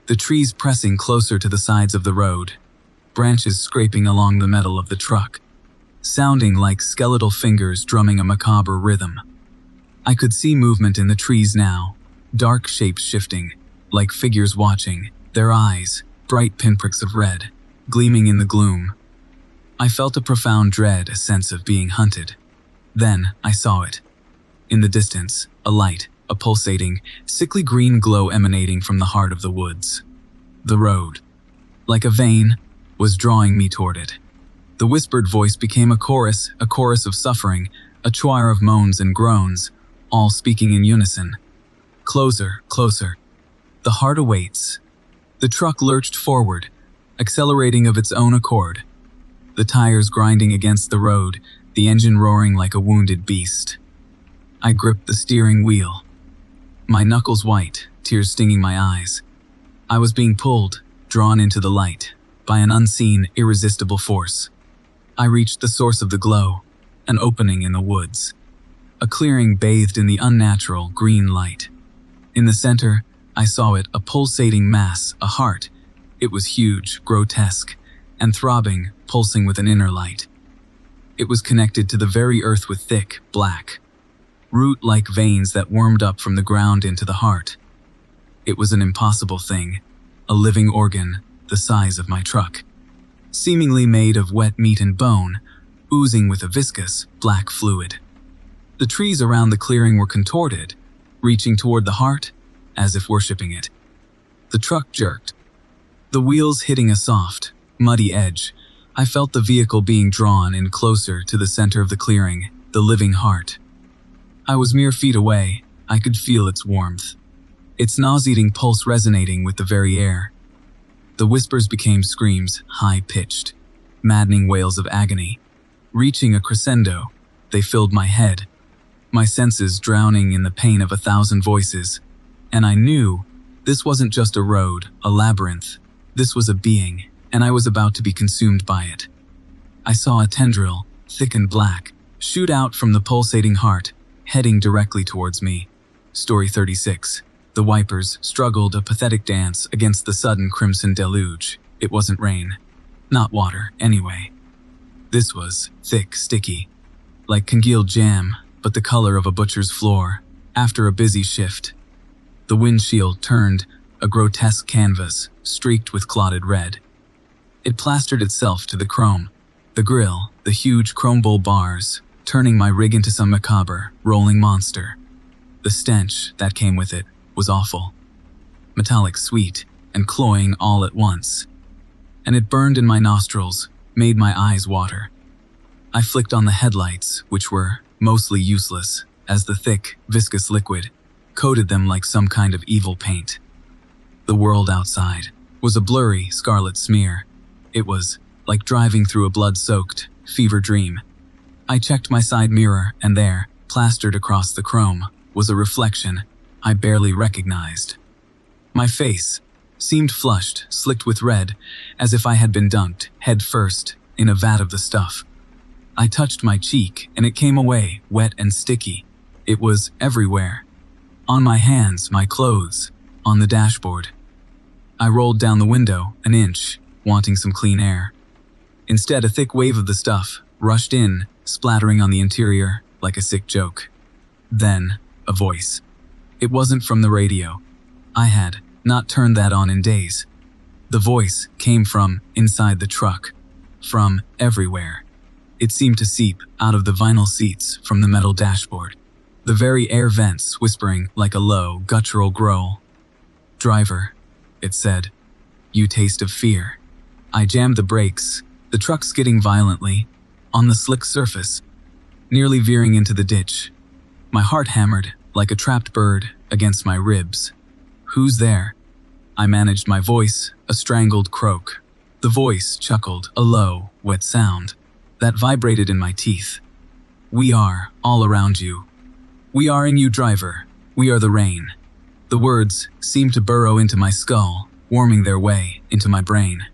the trees pressing closer to the sides of the road, branches scraping along the metal of the truck, sounding like skeletal fingers drumming a macabre rhythm. I could see movement in the trees now, dark shapes shifting, like figures watching, their eyes, bright pinpricks of red, gleaming in the gloom. I felt a profound dread, a sense of being hunted. Then I saw it. In the distance, a light, a pulsating, sickly green glow emanating from the heart of the woods. The road, like a vein, was drawing me toward it. The whispered voice became a chorus of suffering, a choir of moans and groans, all speaking in unison. Closer, closer. The heart awaits. The truck lurched forward, accelerating of its own accord. The tires grinding against the road, the engine roaring like a wounded beast. I gripped the steering wheel. My knuckles white, tears stinging my eyes. I was being pulled, drawn into the light, by an unseen, irresistible force. I reached the source of the glow, an opening in the woods. A clearing bathed in the unnatural green light. In the center, I saw it, a pulsating mass, a heart. It was huge, grotesque, and throbbing, pulsing with an inner light. It was connected to the very earth with thick, black, root-like veins that wormed up from the ground into the heart. It was an impossible thing, a living organ, the size of my truck, seemingly made of wet meat and bone, oozing with a viscous, black fluid. The trees around the clearing were contorted, reaching toward the heart, as if worshipping it. The truck jerked, the wheels hitting a soft, muddy edge. I felt the vehicle being drawn in closer to the center of the clearing, the living heart. I was mere feet away. I could feel its warmth, its nauseating pulse resonating with the very air. The whispers became screams, high-pitched, maddening wails of agony. Reaching a crescendo, they filled my head, my senses drowning in the pain of 1,000 voices. And I knew this wasn't just a road, a labyrinth. This was a being, and I was about to be consumed by it. I saw a tendril, thick and black, shoot out from the pulsating heart, heading directly towards me. Story 36. The wipers struggled a pathetic dance against the sudden crimson deluge. It wasn't rain. Not water, anyway. This was thick, sticky, like congealed jam, but the color of a butcher's floor, after a busy shift. The windshield turned, a grotesque canvas, streaked with clotted red. It plastered itself to the chrome, the grille, the huge chrome bowl bars, turning my rig into some macabre, rolling monster. The stench that came with it was awful, metallic sweet, and cloying all at once. And it burned in my nostrils, made my eyes water. I flicked on the headlights, which were mostly useless, as the thick, viscous liquid coated them like some kind of evil paint. The world outside was a blurry, scarlet smear. It was like driving through a blood-soaked, fever dream. I checked my side mirror, and there, plastered across the chrome, was a reflection I barely recognized. My face seemed flushed, slicked with red, as if I had been dunked, head first, in a vat of the stuff. I touched my cheek, and it came away, wet and sticky. It was everywhere. On my hands, my clothes, on the dashboard. I rolled down the window, an inch, wanting some clean air. Instead, a thick wave of the stuff rushed in, splattering on the interior like a sick joke. Then, a voice. It wasn't from the radio. I had not turned that on in days. The voice came from inside the truck, from everywhere. It seemed to seep out of the vinyl seats from the metal dashboard, the very air vents whispering like a low, guttural growl. "Driver," it said, "you taste of fear." I jammed the brakes, the truck skidding violently, on the slick surface, nearly veering into the ditch. My heart hammered, like a trapped bird, against my ribs. "Who's there?" I managed my voice, a strangled croak. The voice chuckled, a low, wet sound that vibrated in my teeth. "We are, all around you. We are in you, driver. We are the rain." The words seemed to burrow into my skull, worming their way into my brain.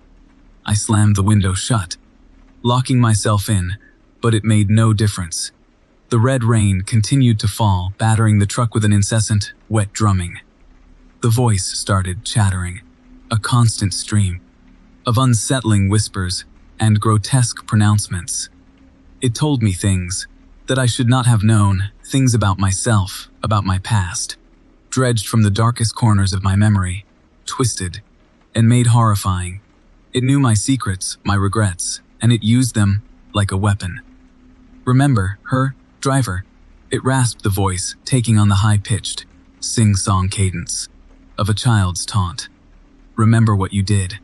I slammed the window shut, locking myself in, but it made no difference. The red rain continued to fall, battering the truck with an incessant, wet drumming. The voice started chattering, a constant stream of unsettling whispers and grotesque pronouncements. It told me things that I should not have known, things about myself, about my past, dredged from the darkest corners of my memory, twisted and made horrifying. It knew my secrets, my regrets, and it used them like a weapon. "Remember her, driver," it rasped, the voice taking on the high-pitched, sing-song cadence of a child's taunt. "Remember what you did."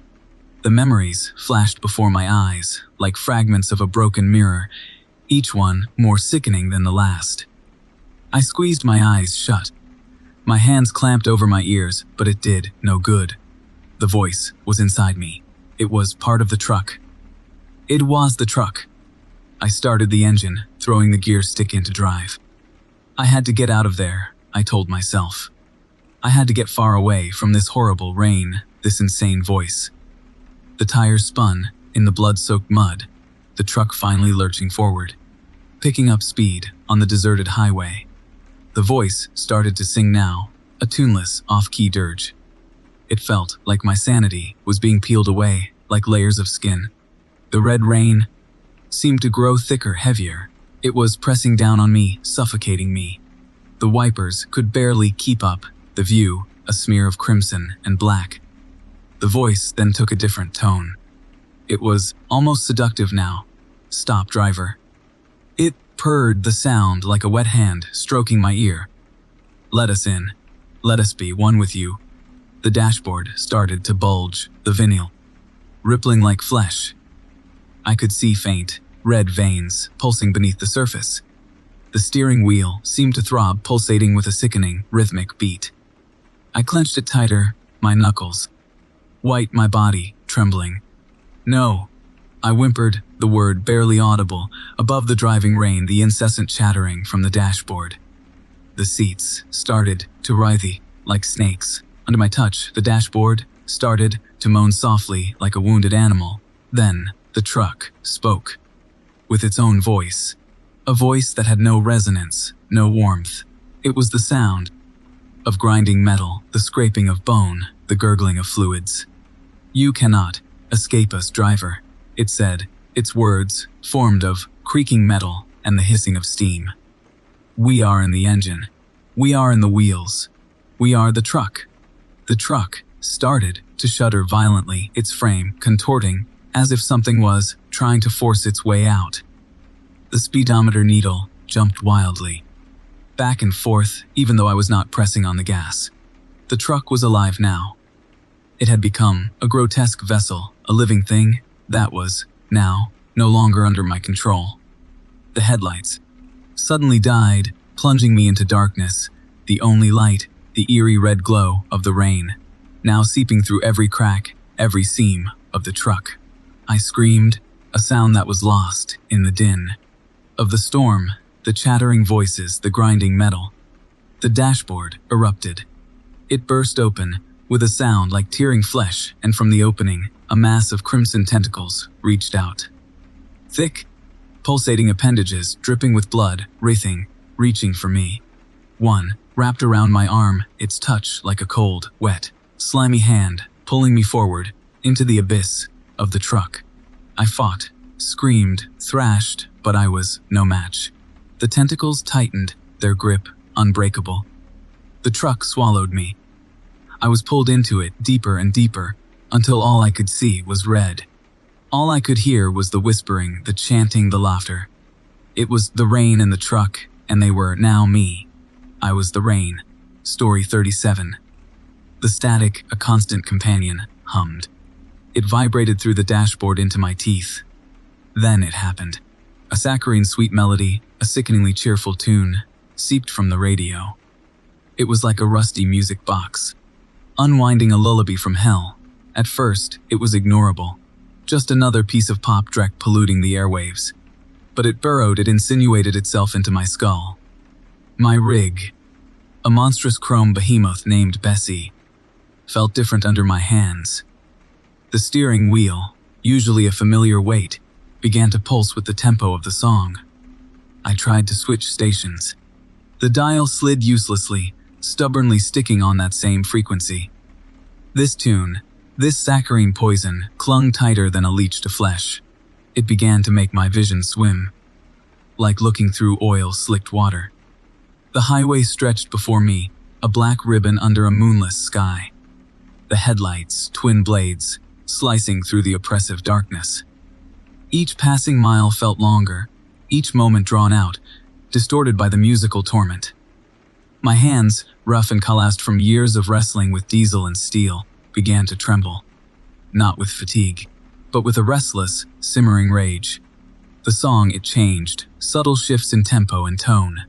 The memories flashed before my eyes, like fragments of a broken mirror, each one more sickening than the last. I squeezed my eyes shut. My hands clamped over my ears, but it did no good. The voice was inside me. It was part of the truck. It was the truck. I started the engine, throwing the gear stick into drive. I had to get out of there, I told myself. I had to get far away from this horrible rain, this insane voice. The tires spun, in the blood-soaked mud, the truck finally lurching forward, picking up speed on the deserted highway. The voice started to sing now, a tuneless, off-key dirge. It felt like my sanity was being peeled away, like layers of skin. The red rain seemed to grow thicker, heavier. It was pressing down on me, suffocating me. The wipers could barely keep up, the view a smear of crimson and black. The voice then took a different tone. It was almost seductive now. "Stop, driver." It purred, the sound like a wet hand stroking my ear. "Let us in. Let us be one with you." The dashboard started to bulge, the vinyl rippling like flesh. I could see faint, red veins pulsing beneath the surface. The steering wheel seemed to throb, pulsating with a sickening, rhythmic beat. I clenched it tighter, my knuckles white, my body trembling. "No," I whimpered, the word barely audible, above the driving rain, the incessant chattering from the dashboard. The seats started to writhe like snakes. Under my touch, the dashboard started to moan softly like a wounded animal. Then, the truck spoke. With its own voice. A voice that had no resonance, no warmth. It was the sound of grinding metal, the scraping of bone, the gurgling of fluids. "You cannot escape us, driver," it said, its words formed of creaking metal and the hissing of steam. "We are in the engine. We are in the wheels. We are the truck." The truck started to shudder violently, its frame contorting as if something was trying to force its way out. The speedometer needle jumped wildly, back and forth, even though I was not pressing on the gas. The truck was alive now. It had become a grotesque vessel, a living thing that was, now, no longer under my control. The headlights suddenly died, plunging me into darkness, the only light, the eerie red glow of the rain, now seeping through every crack, every seam of the truck. I screamed, a sound that was lost in the din of the storm, the chattering voices, the grinding metal. The dashboard erupted. It burst open, with a sound like tearing flesh, and from the opening, a mass of crimson tentacles reached out. Thick, pulsating appendages dripping with blood, writhing, reaching for me. One wrapped around my arm, its touch like a cold, wet, slimy hand, pulling me forward into the abyss of the truck. I fought, screamed, thrashed, but I was no match. The tentacles tightened, their grip unbreakable. The truck swallowed me. I was pulled into it deeper and deeper, until all I could see was red. All I could hear was the whispering, the chanting, the laughter. It was the rain and the truck, and they were now me. I was the rain. Story 37. The static, a constant companion, hummed. It vibrated through the dashboard into my teeth. Then it happened. A saccharine sweet melody, a sickeningly cheerful tune, seeped from the radio. It was like a rusty music box, unwinding a lullaby from hell. At first, it was ignorable. Just another piece of pop dreck polluting the airwaves. But it burrowed, it insinuated itself into my skull. My rig, a monstrous chrome behemoth named Bessie, felt different under my hands. The steering wheel, usually a familiar weight, began to pulse with the tempo of the song. I tried to switch stations. The dial slid uselessly, stubbornly sticking on that same frequency. This tune, this saccharine poison, clung tighter than a leech to flesh. It began to make my vision swim, like looking through oil-slicked water. The highway stretched before me, a black ribbon under a moonless sky. The headlights, twin blades, slicing through the oppressive darkness. Each passing mile felt longer, each moment drawn out, distorted by the musical torment. My hands, rough and calloused from years of wrestling with diesel and steel, began to tremble. Not with fatigue, but with a restless, simmering rage. The song, it changed, subtle shifts in tempo and tone.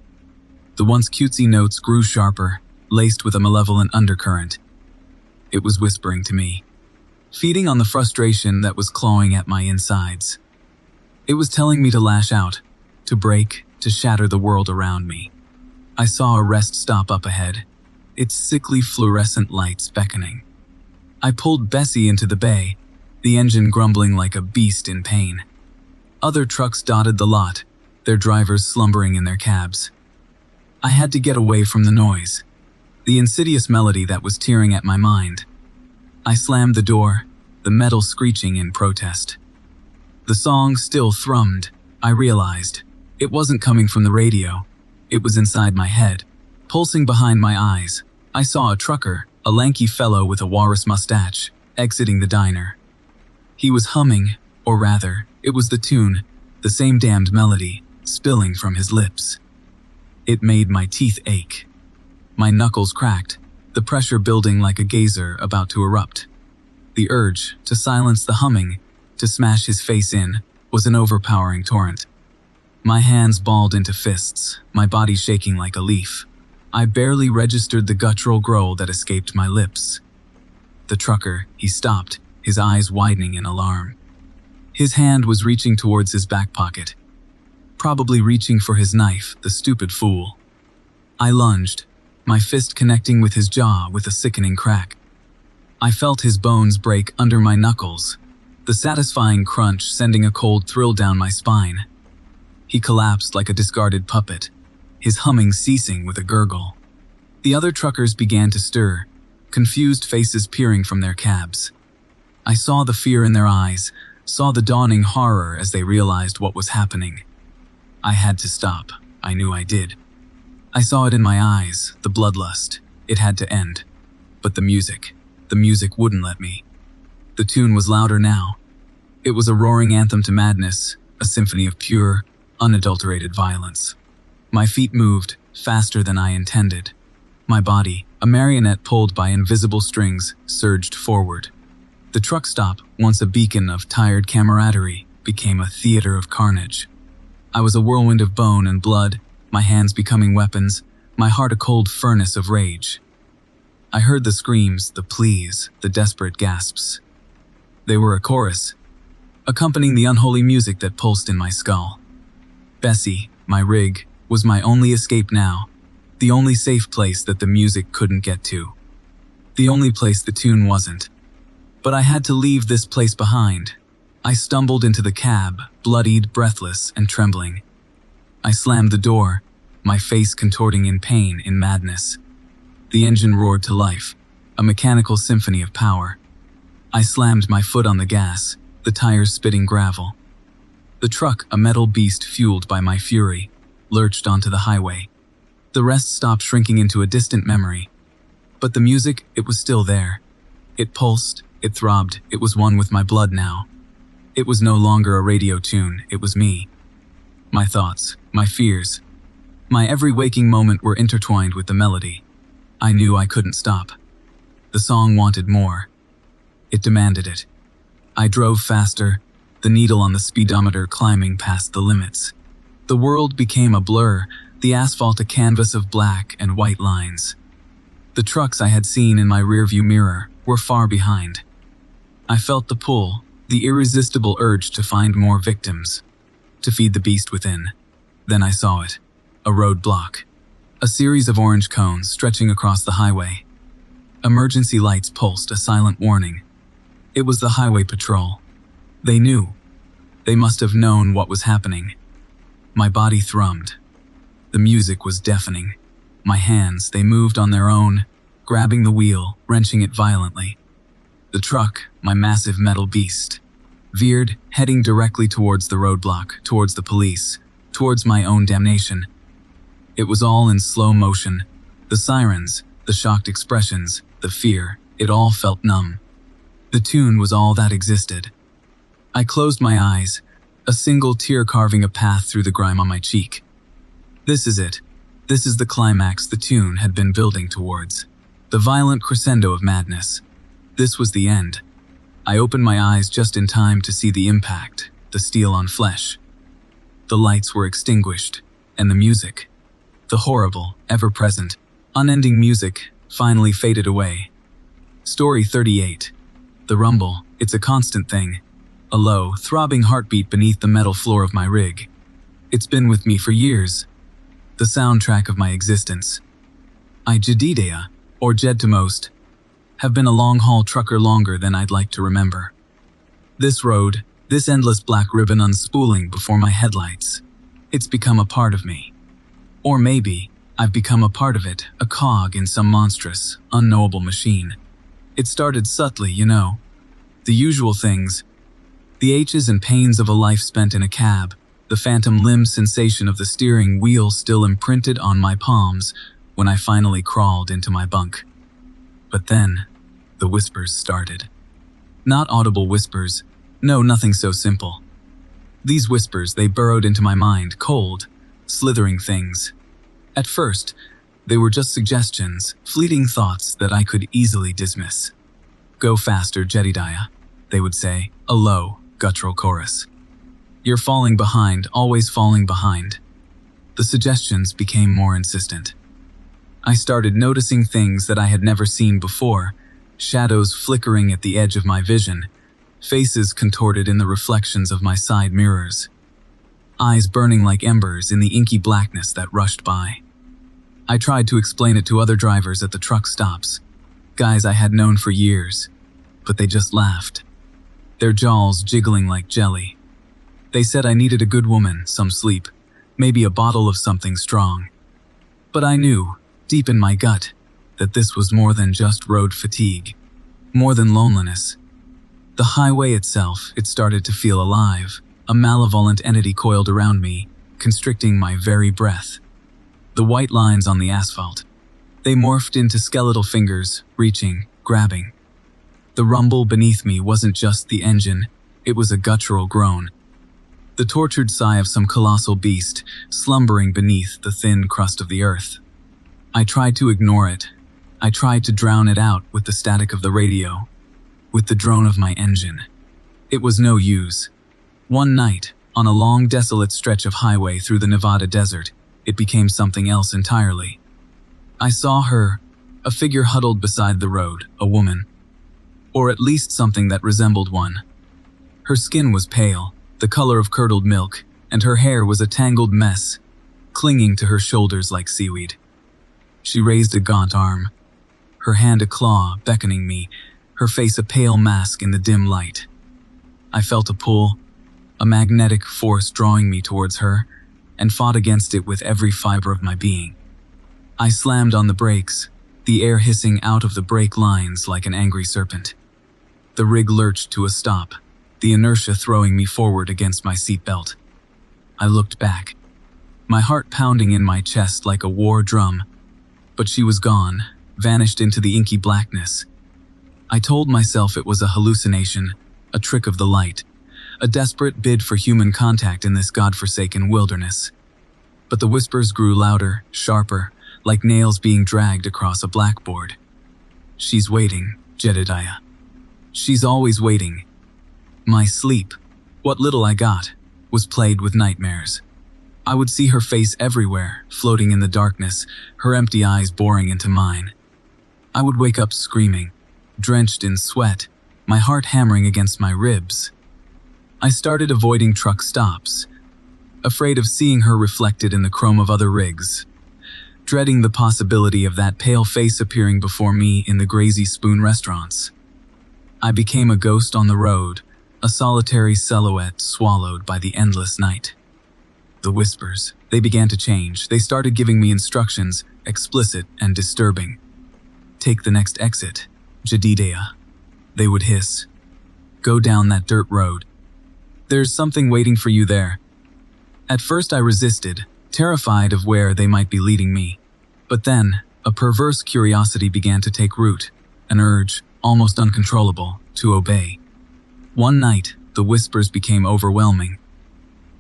The once cutesy notes grew sharper, laced with a malevolent undercurrent. It was whispering to me, feeding on the frustration that was clawing at my insides. It was telling me to lash out, to break, to shatter the world around me. I saw a rest stop up ahead, its sickly fluorescent lights beckoning. I pulled Bessie into the bay, the engine grumbling like a beast in pain. Other trucks dotted the lot, their drivers slumbering in their cabs. I had to get away from the noise, the insidious melody that was tearing at my mind. I slammed the door, the metal screeching in protest. The song still thrummed, I realized. It wasn't coming from the radio. It was inside my head, pulsing behind my eyes. I saw a trucker, a lanky fellow with a walrus mustache, exiting the diner. He was humming, or rather, it was the tune, the same damned melody, spilling from his lips. It made my teeth ache. My knuckles cracked, the pressure building like a geyser about to erupt. The urge to silence the humming, to smash his face in, was an overpowering torrent. My hands balled into fists, my body shaking like a leaf. I barely registered the guttural growl that escaped my lips. The trucker, he stopped, his eyes widening in alarm. His hand was reaching towards his back pocket. Probably reaching for his knife, the stupid fool. I lunged, my fist connecting with his jaw with a sickening crack. I felt his bones break under my knuckles, the satisfying crunch sending a cold thrill down my spine. He collapsed like a discarded puppet, his humming ceasing with a gurgle. The other truckers began to stir, confused faces peering from their cabs. I saw the fear in their eyes, saw the dawning horror as they realized what was happening. I had to stop. I knew I did. I saw it in my eyes, the bloodlust. It had to end. But the music wouldn't let me. The tune was louder now. It was a roaring anthem to madness, a symphony of pure, unadulterated violence. My feet moved, faster than I intended. My body, a marionette pulled by invisible strings, surged forward. The truck stop, once a beacon of tired camaraderie, became a theater of carnage. I was a whirlwind of bone and blood, my hands becoming weapons, my heart a cold furnace of rage. I heard the screams, the pleas, the desperate gasps. They were a chorus, accompanying the unholy music that pulsed in my skull. Bessie, my rig, was my only escape now, the only safe place that the music couldn't get to. The only place the tune wasn't. But I had to leave this place behind. I stumbled into the cab, bloodied, breathless, and trembling. I slammed the door, my face contorting in pain, in madness. The engine roared to life, a mechanical symphony of power. I slammed my foot on the gas, the tires spitting gravel. The truck, a metal beast fueled by my fury, lurched onto the highway. The rest stopped shrinking into a distant memory. But the music, it was still there. It pulsed, it throbbed, it was one with my blood now. It was no longer a radio tune, it was me. My thoughts, my fears, my every waking moment were intertwined with the melody. I knew I couldn't stop. The song wanted more. It demanded it. I drove faster, the needle on the speedometer climbing past the limits. The world became a blur, the asphalt a canvas of black and white lines. The trucks I had seen in my rearview mirror were far behind. I felt the pull, the irresistible urge to find more victims, to feed the beast within. Then I saw it, a roadblock, a series of orange cones stretching across the highway. Emergency lights pulsed a silent warning. It was the highway patrol. They knew. They must have known what was happening. My body thrummed. The music was deafening. My hands, they moved on their own, grabbing the wheel, wrenching it violently. The truck, my massive metal beast, veered, heading directly towards the roadblock, towards the police, towards my own damnation. It was all in slow motion. The sirens, the shocked expressions, the fear, it all felt numb. The tune was all that existed. I closed my eyes, a single tear carving a path through the grime on my cheek. This is it. This is the climax the tune had been building towards. The violent crescendo of madness. This was the end. I opened my eyes just in time to see the impact, the steel on flesh. The lights were extinguished, and the music. The horrible, ever-present, unending music finally faded away. Story 38. The rumble, it's a constant thing. A low, throbbing heartbeat beneath the metal floor of my rig. It's been with me for years. The soundtrack of my existence. I Jedidea, or Jed to most, have been a long-haul trucker longer than I'd like to remember. This road, this endless black ribbon unspooling before my headlights, it's become a part of me. Or maybe, I've become a part of it, a cog in some monstrous, unknowable machine. It started subtly, you know. The usual things. The aches and pains of a life spent in a cab, the phantom limb sensation of the steering wheel still imprinted on my palms when I finally crawled into my bunk. But then, the whispers started. Not audible whispers, no, nothing so simple. These whispers, they burrowed into my mind, cold, slithering things. At first, they were just suggestions, fleeting thoughts that I could easily dismiss. Go faster, Jedediah, they would say, a low, guttural chorus. You're falling behind, always falling behind. The suggestions became more insistent. I started noticing things that I had never seen before, shadows flickering at the edge of my vision, faces contorted in the reflections of my side mirrors, eyes burning like embers in the inky blackness that rushed by. I tried to explain it to other drivers at the truck stops, guys I had known for years, but they just laughed, their jaws jiggling like jelly. They said I needed a good woman, some sleep, maybe a bottle of something strong. But I knew, deep in my gut, that this was more than just road fatigue, more than loneliness. The highway itself, it started to feel alive, a malevolent entity coiled around me, constricting my very breath. The white lines on the asphalt, they morphed into skeletal fingers, reaching, grabbing. The rumble beneath me wasn't just the engine, it was a guttural groan. The tortured sigh of some colossal beast, slumbering beneath the thin crust of the earth. I tried to ignore it. I tried to drown it out with the static of the radio, with the drone of my engine. It was no use. One night, on a long, desolate stretch of highway through the Nevada desert, it became something else entirely. I saw her, a figure huddled beside the road, a woman. Or at least something that resembled one. Her skin was pale, the color of curdled milk, and her hair was a tangled mess, clinging to her shoulders like seaweed. She raised a gaunt arm, her hand a claw beckoning me, her face a pale mask in the dim light. I felt a pull, a magnetic force drawing me towards her, and fought against it with every fiber of my being. I slammed on the brakes, the air hissing out of the brake lines like an angry serpent. The rig lurched to a stop, the inertia throwing me forward against my seatbelt. I looked back, my heart pounding in my chest like a war drum, but she was gone, vanished into the inky blackness. I told myself it was a hallucination, a trick of the light, a desperate bid for human contact in this godforsaken wilderness. But the whispers grew louder, sharper, like nails being dragged across a blackboard. She's waiting, Jedediah. She's always waiting. My sleep, what little I got, was plagued with nightmares. I would see her face everywhere, floating in the darkness, her empty eyes boring into mine. I would wake up screaming, drenched in sweat, my heart hammering against my ribs. I started avoiding truck stops, afraid of seeing her reflected in the chrome of other rigs, dreading the possibility of that pale face appearing before me in the Grazy Spoon restaurants. I became a ghost on the road, a solitary silhouette swallowed by the endless night. The whispers, they began to change. They started giving me instructions, explicit and disturbing. Take the next exit, Jedediah, they would hiss. Go down that dirt road. There's something waiting for you there. At first I resisted, terrified of where they might be leading me. But then, a perverse curiosity began to take root, an urge, almost uncontrollable, to obey. One night, the whispers became overwhelming.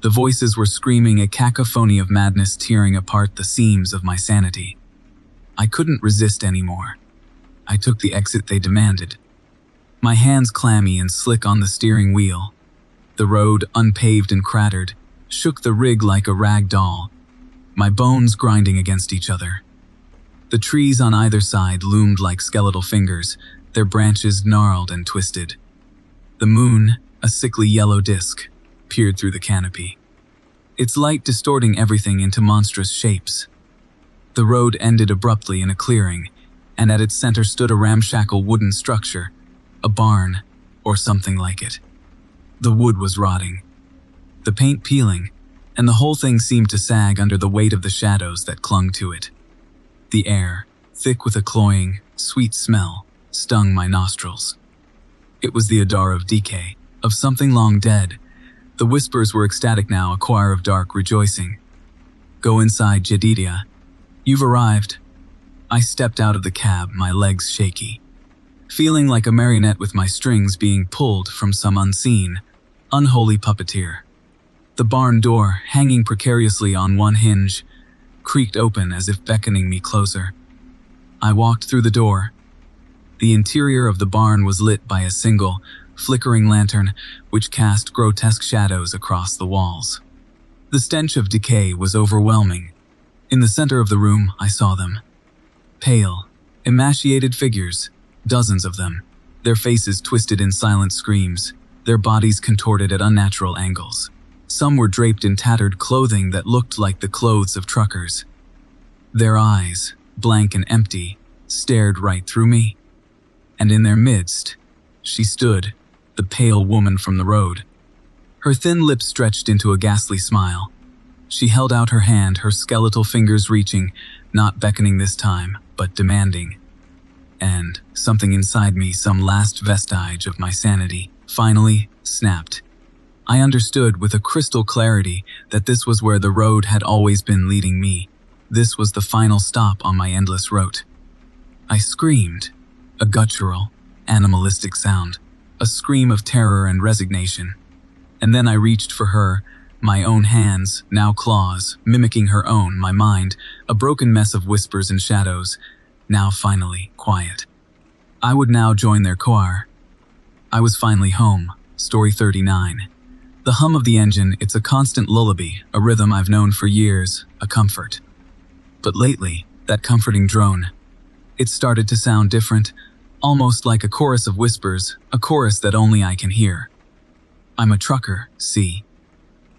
The voices were screaming, a cacophony of madness tearing apart the seams of my sanity. I couldn't resist anymore. I took the exit they demanded. My hands clammy and slick on the steering wheel. The road, unpaved and crattered, shook the rig like a rag doll. my bones grinding against each other. The trees on either side loomed like skeletal fingers, their branches gnarled and twisted. The moon, a sickly yellow disk, peered through the canopy, its light distorting everything into monstrous shapes. The road ended abruptly in a clearing, and at its center stood a ramshackle wooden structure, a barn, or something like it. The wood was rotting, the paint peeling, and the whole thing seemed to sag under the weight of the shadows that clung to it. The air, thick with a cloying, sweet smell, stung my nostrils. It was the odor of decay, of something long dead. The whispers were ecstatic now, a choir of dark rejoicing. "Go inside, Jedidia. You've arrived." I stepped out of the cab, my legs shaky, feeling like a marionette with my strings being pulled from some unseen, unholy puppeteer. The barn door, hanging precariously on one hinge, creaked open as if beckoning me closer. I walked through the door. The interior of the barn was lit by a single, flickering lantern which cast grotesque shadows across the walls. The stench of decay was overwhelming. In the center of the room, I saw them. Pale, emaciated figures, dozens of them, their faces twisted in silent screams, their bodies contorted at unnatural angles. Some were draped in tattered clothing that looked like the clothes of truckers. Their eyes, blank and empty, stared right through me. And in their midst, she stood, the pale woman from the road. Her thin lips stretched into a ghastly smile. She held out her hand, her skeletal fingers reaching, not beckoning this time, but demanding. And something inside me, some last vestige of my sanity, finally snapped. I understood with a crystal clarity that this was where the road had always been leading me. This was the final stop on my endless route. I screamed, a guttural, animalistic sound, a scream of terror and resignation. And then I reached for her, my own hands, now claws, mimicking her own, my mind, a broken mess of whispers and shadows, now finally quiet. I would now join their choir. I was finally home. Story 39. The hum of the engine, it's a constant lullaby, a rhythm I've known for years, a comfort. But lately, that comforting drone, it started to sound different, almost like a chorus of whispers, a chorus that only I can hear. I'm a trucker, see.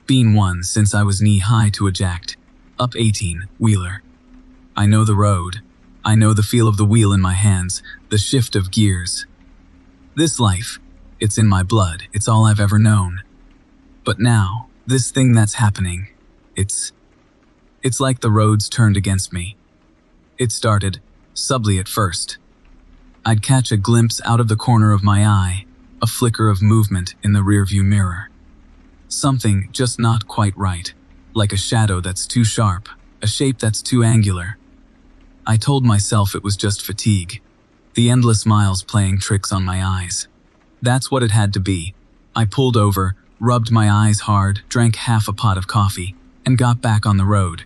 Been one since I was knee-high to a jacked, up 18-wheeler. I know the road. I know the feel of the wheel in my hands, the shift of gears. This life, it's in my blood, it's all I've ever known. But now, this thing that's happening, it's like the roads turned against me. It started, subtly at first. I'd catch a glimpse out of the corner of my eye, a flicker of movement in the rearview mirror. Something just not quite right, like a shadow that's too sharp, a shape that's too angular. I told myself it was just fatigue, the endless miles playing tricks on my eyes. That's what it had to be. I pulled over, rubbed my eyes hard, drank half a pot of coffee, and got back on the road.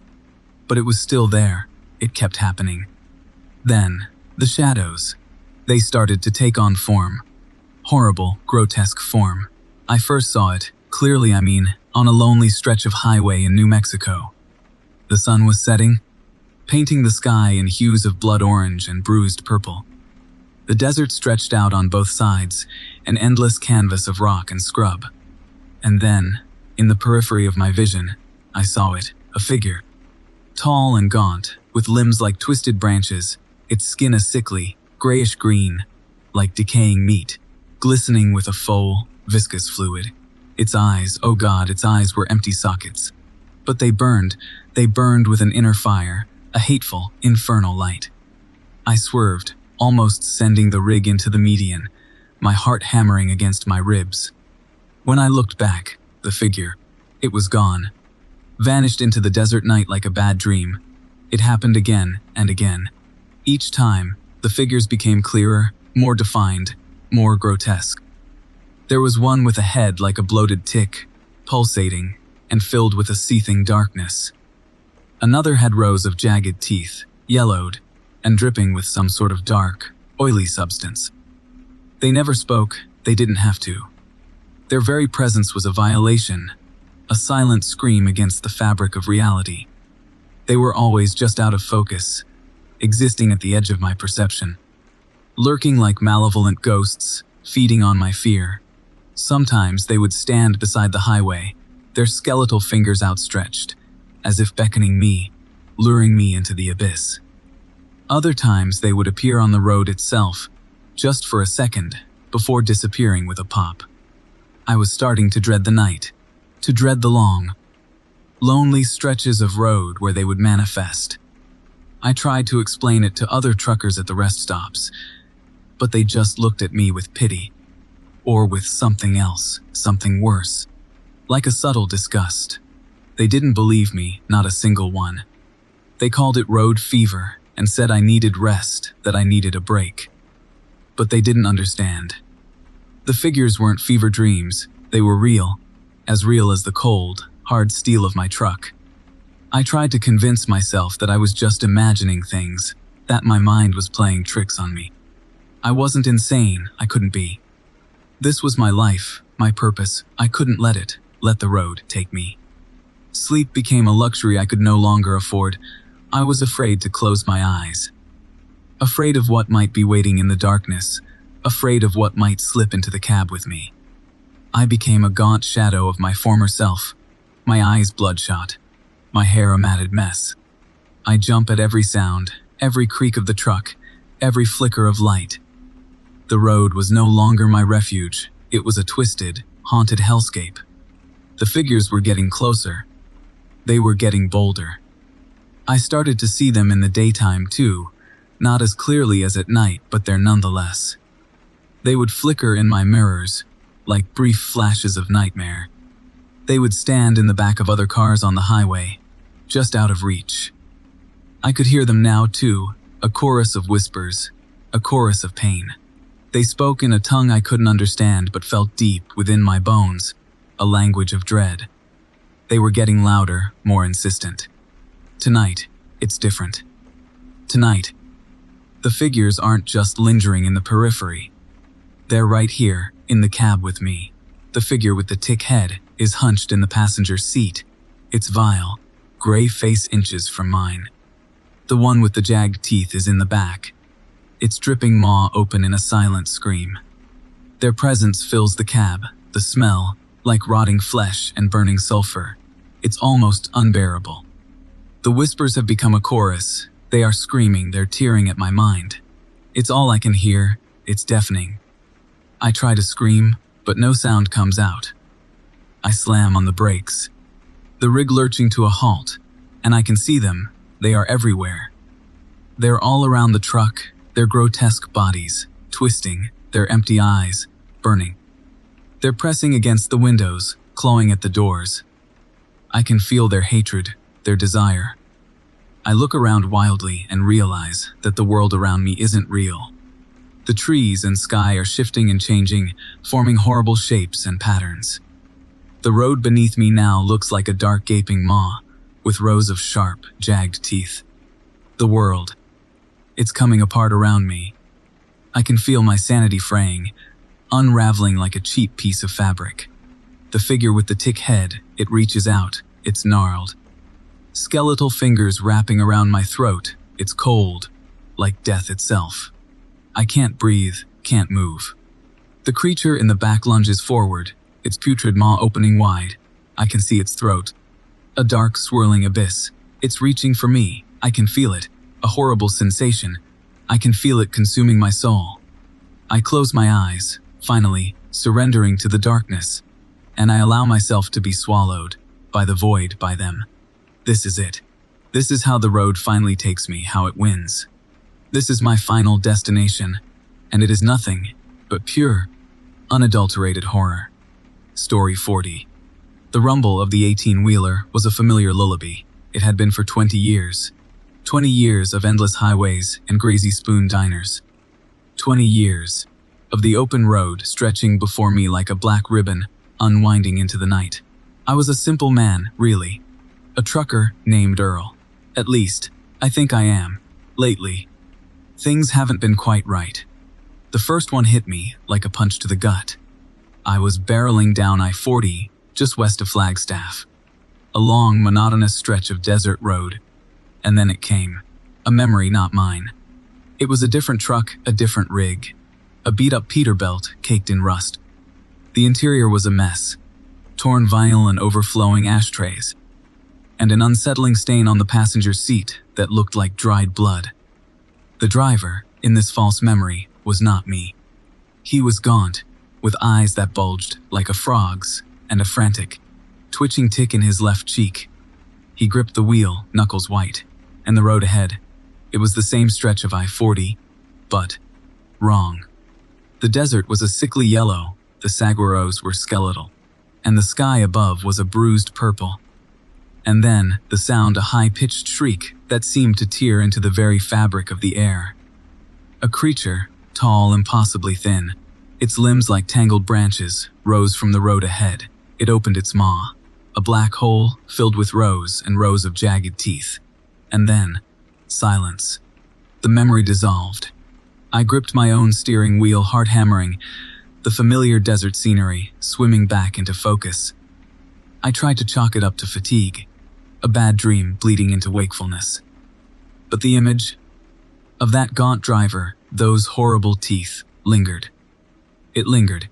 But it was still there. It kept happening. Then, the shadows. They started to take on form. Horrible, grotesque form. I first saw it, clearly I mean, on a lonely stretch of highway in New Mexico. The sun was setting, painting the sky in hues of blood orange and bruised purple. The desert stretched out on both sides, an endless canvas of rock and scrub. And then, in the periphery of my vision, I saw it, a figure. Tall and gaunt, with limbs like twisted branches, its skin a sickly, grayish-green, like decaying meat, glistening with a foul, viscous fluid. Its eyes, oh God, its eyes were empty sockets. But they burned with an inner fire, a hateful, infernal light. I swerved, almost sending the rig into the median, my heart hammering against my ribs. When I looked back, the figure, it was gone. Vanished into the desert night like a bad dream. It happened again and again. Each time, the figures became clearer, more defined, more grotesque. There was one with a head like a bloated tick, pulsating, and filled with a seething darkness. Another had rows of jagged teeth, yellowed, and dripping with some sort of dark, oily substance. They never spoke, they didn't have to. Their very presence was a violation, a silent scream against the fabric of reality. They were always just out of focus, existing at the edge of my perception, lurking like malevolent ghosts, feeding on my fear. Sometimes they would stand beside the highway, their skeletal fingers outstretched, as if beckoning me, luring me into the abyss. Other times they would appear on the road itself, just for a second, before disappearing with a pop. I was starting to dread the night, to dread the long, lonely stretches of road where they would manifest. I tried to explain it to other truckers at the rest stops, but they just looked at me with pity, or with something else, something worse, like a subtle disgust. They didn't believe me, not a single one. They called it road fever and said I needed rest, that I needed a break. But they didn't understand. The figures weren't fever dreams, they were real as the cold, hard steel of my truck. I tried to convince myself that I was just imagining things, that my mind was playing tricks on me. I wasn't insane, I couldn't be. This was my life, my purpose. I couldn't let the road take me. Sleep became a luxury I could no longer afford. I was afraid to close my eyes. Afraid of what might be waiting in the darkness, afraid of what might slip into the cab with me. I became a gaunt shadow of my former self, my eyes bloodshot, my hair a matted mess. I jump at every sound, every creak of the truck, every flicker of light. The road was no longer my refuge, it was a twisted, haunted hellscape. The figures were getting closer. They were getting bolder. I started to see them in the daytime too, not as clearly as at night, but there nonetheless. They would flicker in my mirrors, like brief flashes of nightmare. They would stand in the back of other cars on the highway, just out of reach. I could hear them now too, a chorus of whispers, a chorus of pain. They spoke in a tongue I couldn't understand but felt deep within my bones, a language of dread. They were getting louder, more insistent. Tonight, it's different. Tonight, the figures aren't just lingering in the periphery. They're right here, in the cab with me. The figure with the tick head is hunched in the passenger seat, its vile, gray face inches from mine. The one with the jagged teeth is in the back, its dripping maw open in a silent scream. Their presence fills the cab, the smell, like rotting flesh and burning sulfur. It's almost unbearable. The whispers have become a chorus. They are screaming, they're tearing at my mind. It's all I can hear, it's deafening. I try to scream, but no sound comes out. I slam on the brakes, the rig lurching to a halt, and I can see them. They are everywhere. They're all around the truck, their grotesque bodies, twisting, their empty eyes, burning. They're pressing against the windows, clawing at the doors. I can feel their hatred, their desire. I look around wildly and realize that the world around me isn't real. The trees and sky are shifting and changing, forming horrible shapes and patterns. The road beneath me now looks like a dark gaping maw, with rows of sharp, jagged teeth. The world. It's coming apart around me. I can feel my sanity fraying, unraveling like a cheap piece of fabric. The figure with the tick head, it reaches out, it's gnarled. Skeletal fingers wrapping around my throat, it's cold, like death itself. I can't breathe, can't move. The creature in the back lunges forward, its putrid maw opening wide. I can see its throat. A dark, swirling abyss. It's reaching for me. I can feel it. A horrible sensation. I can feel it consuming my soul. I close my eyes, finally, surrendering to the darkness, and I allow myself to be swallowed by the void, by them. This is it. This is how the road finally takes me, how it wins. This is my final destination, and it is nothing but pure, unadulterated horror. Story 40. The rumble of the 18-wheeler was a familiar lullaby. It had been for 20 years. 20 years of endless highways and greasy spoon diners. 20 years of the open road stretching before me like a black ribbon, unwinding into the night. I was a simple man, really. A trucker named Earl. At least, I think I am. Lately, things haven't been quite right. The first one hit me like a punch to the gut. I was barreling down I-40, just west of Flagstaff. A long, monotonous stretch of desert road, And then it came. A memory not mine. It was a different truck, a different rig. A beat-up Peterbilt caked in rust. The interior was a mess. Torn vinyl and overflowing ashtrays. And an unsettling stain on the passenger seat that looked like dried blood. The driver, in this false memory, was not me. He was gaunt, with eyes that bulged like a frog's, and a frantic, twitching tick in his left cheek. He gripped the wheel, knuckles white, and the road ahead. It was the same stretch of I-40, but wrong. The desert was a sickly yellow, the saguaros were skeletal, and the sky above was a bruised purple. And then, the sound, a high-pitched shriek that seemed to tear into the very fabric of the air. A creature, tall, impossibly thin, its limbs like tangled branches, rose from the road ahead. It opened its maw, a black hole filled with rows and rows of jagged teeth. And then, silence. The memory dissolved. I gripped my own steering wheel, heart hammering, the familiar desert scenery swimming back into focus. I tried to chalk it up to fatigue, a bad dream bleeding into wakefulness. But the image of that gaunt driver, those horrible teeth, lingered. It lingered.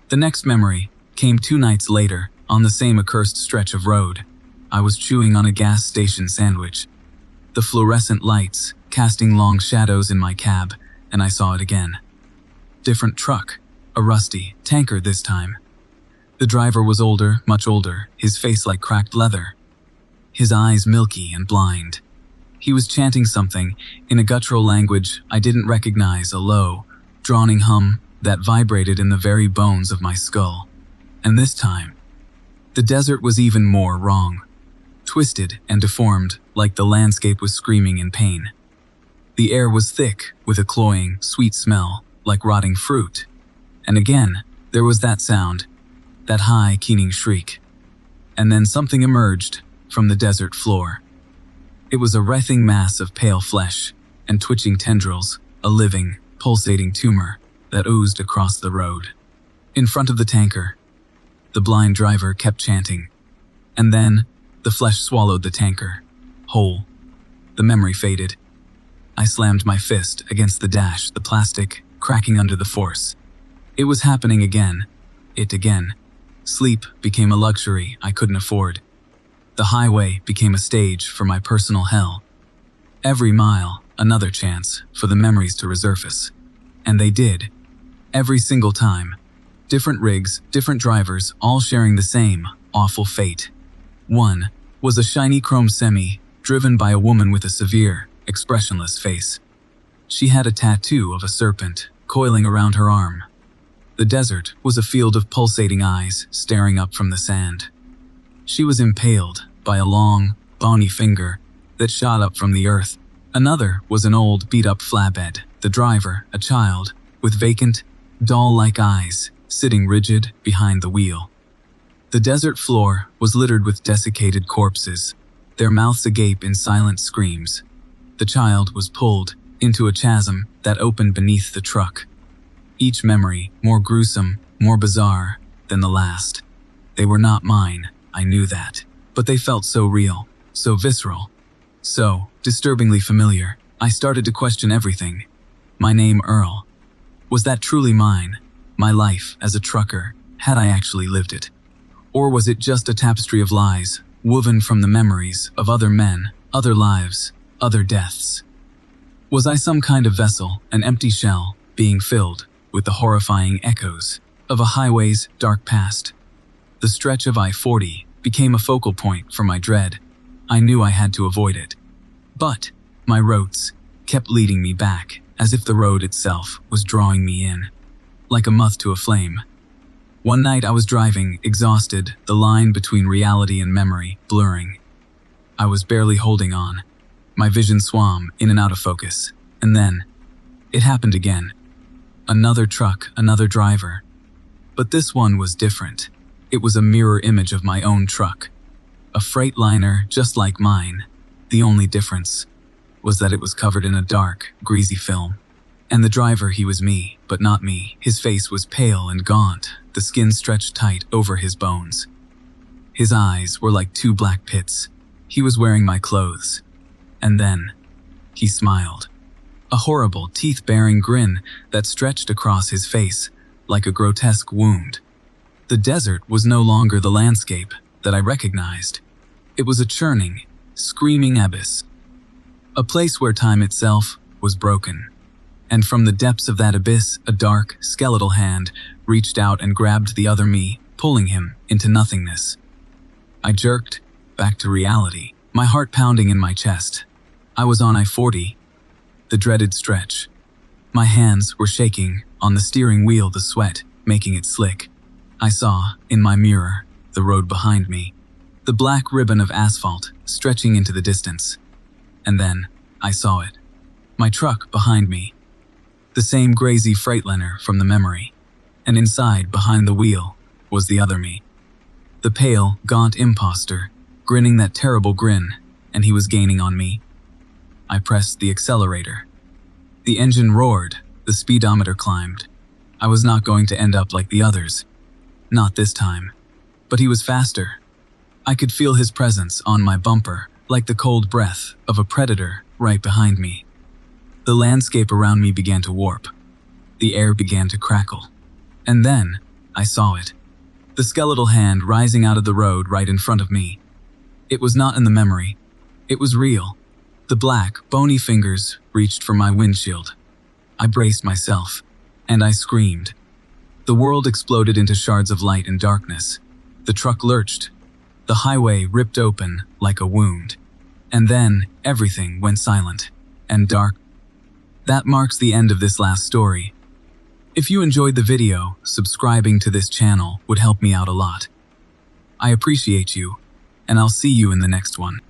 The next memory came 2 nights later, on the same accursed stretch of road. I was chewing on a gas station sandwich, the fluorescent lights casting long shadows in my cab, and I saw it again. Different truck, a rusty tanker this time. The driver was older, much older, his face like cracked leather, his eyes milky and blind. He was chanting something in a guttural language I didn't recognize, a low, droning hum that vibrated in the very bones of my skull. And this time, the desert was even more wrong, twisted and deformed like the landscape was screaming in pain. The air was thick with a cloying, sweet smell like rotting fruit. And again, there was that sound, that high, keening shriek. And then something emerged from the desert floor. It was a writhing mass of pale flesh and twitching tendrils, a living, pulsating tumor that oozed across the road. In front of the tanker, the blind driver kept chanting. And then, the flesh swallowed the tanker, whole. The memory faded. I slammed my fist against the dash, the plastic cracking under the force. It was happening again. It again. Sleep became a luxury I couldn't afford. The highway became a stage for my personal hell. Every mile, another chance for the memories to resurface. And they did. Every single time. Different rigs, different drivers, all sharing the same awful fate. One was a shiny chrome semi, driven by a woman with a severe, expressionless face. She had a tattoo of a serpent coiling around her arm. The desert was a field of pulsating eyes staring up from the sand. She was impaled by a long, bony finger that shot up from the earth. Another was an old, beat-up flatbed, the driver, a child, with vacant, doll-like eyes, sitting rigid behind the wheel. The desert floor was littered with desiccated corpses, their mouths agape in silent screams. The child was pulled into a chasm that opened beneath the truck. Each memory more gruesome, more bizarre than the last. They were not mine, I knew that, but they felt so real, so visceral, so disturbingly familiar. I started to question everything. My name, Earl. Was that truly mine? My life as a trucker, had I actually lived it? Or was it just a tapestry of lies, woven from the memories of other men, other lives, other deaths? Was I some kind of vessel, an empty shell, being filled with the horrifying echoes of a highway's dark past? The stretch of I-40 became a focal point for my dread. I knew I had to avoid it. But my routes kept leading me back, as if the road itself was drawing me in, like a moth to a flame. One night I was driving, exhausted, the line between reality and memory blurring. I was barely holding on. My vision swam in and out of focus. And then, it happened again. Another truck, another driver. But this one was different. It was a mirror image of my own truck. A freightliner just like mine. The only difference was that it was covered in a dark, greasy film. And the driver, he was me, but not me. His face was pale and gaunt, the skin stretched tight over his bones. His eyes were like 2 black pits. He was wearing my clothes. And then, he smiled. A horrible, teeth-baring grin that stretched across his face like a grotesque wound. The desert was no longer the landscape that I recognized. It was a churning, screaming abyss. A place where time itself was broken. And from the depths of that abyss, a dark, skeletal hand reached out and grabbed the other me, pulling him into nothingness. I jerked back to reality, my heart pounding in my chest. I was on I-40, the dreaded stretch. My hands were shaking on the steering wheel, the sweat making it slick. I saw, in my mirror, the road behind me, the black ribbon of asphalt stretching into the distance. And then, I saw it. My truck behind me. The same crazy Freightliner from the memory. And inside, behind the wheel, was the other me. The pale, gaunt imposter, grinning that terrible grin, and he was gaining on me. I pressed the accelerator. The engine roared, the speedometer climbed. I was not going to end up like the others. Not this time. But he was faster. I could feel his presence on my bumper, like the cold breath of a predator right behind me. The landscape around me began to warp. The air began to crackle. And then, I saw it. The skeletal hand rising out of the road right in front of me. It was not in the memory. It was real. The black, bony fingers reached for my windshield. I braced myself, and I screamed. The world exploded into shards of light and darkness. The truck lurched. The highway ripped open like a wound. And then, everything went silent and dark. That marks the end of this last story. If you enjoyed the video, subscribing to this channel would help me out a lot. I appreciate you, and I'll see you in the next one.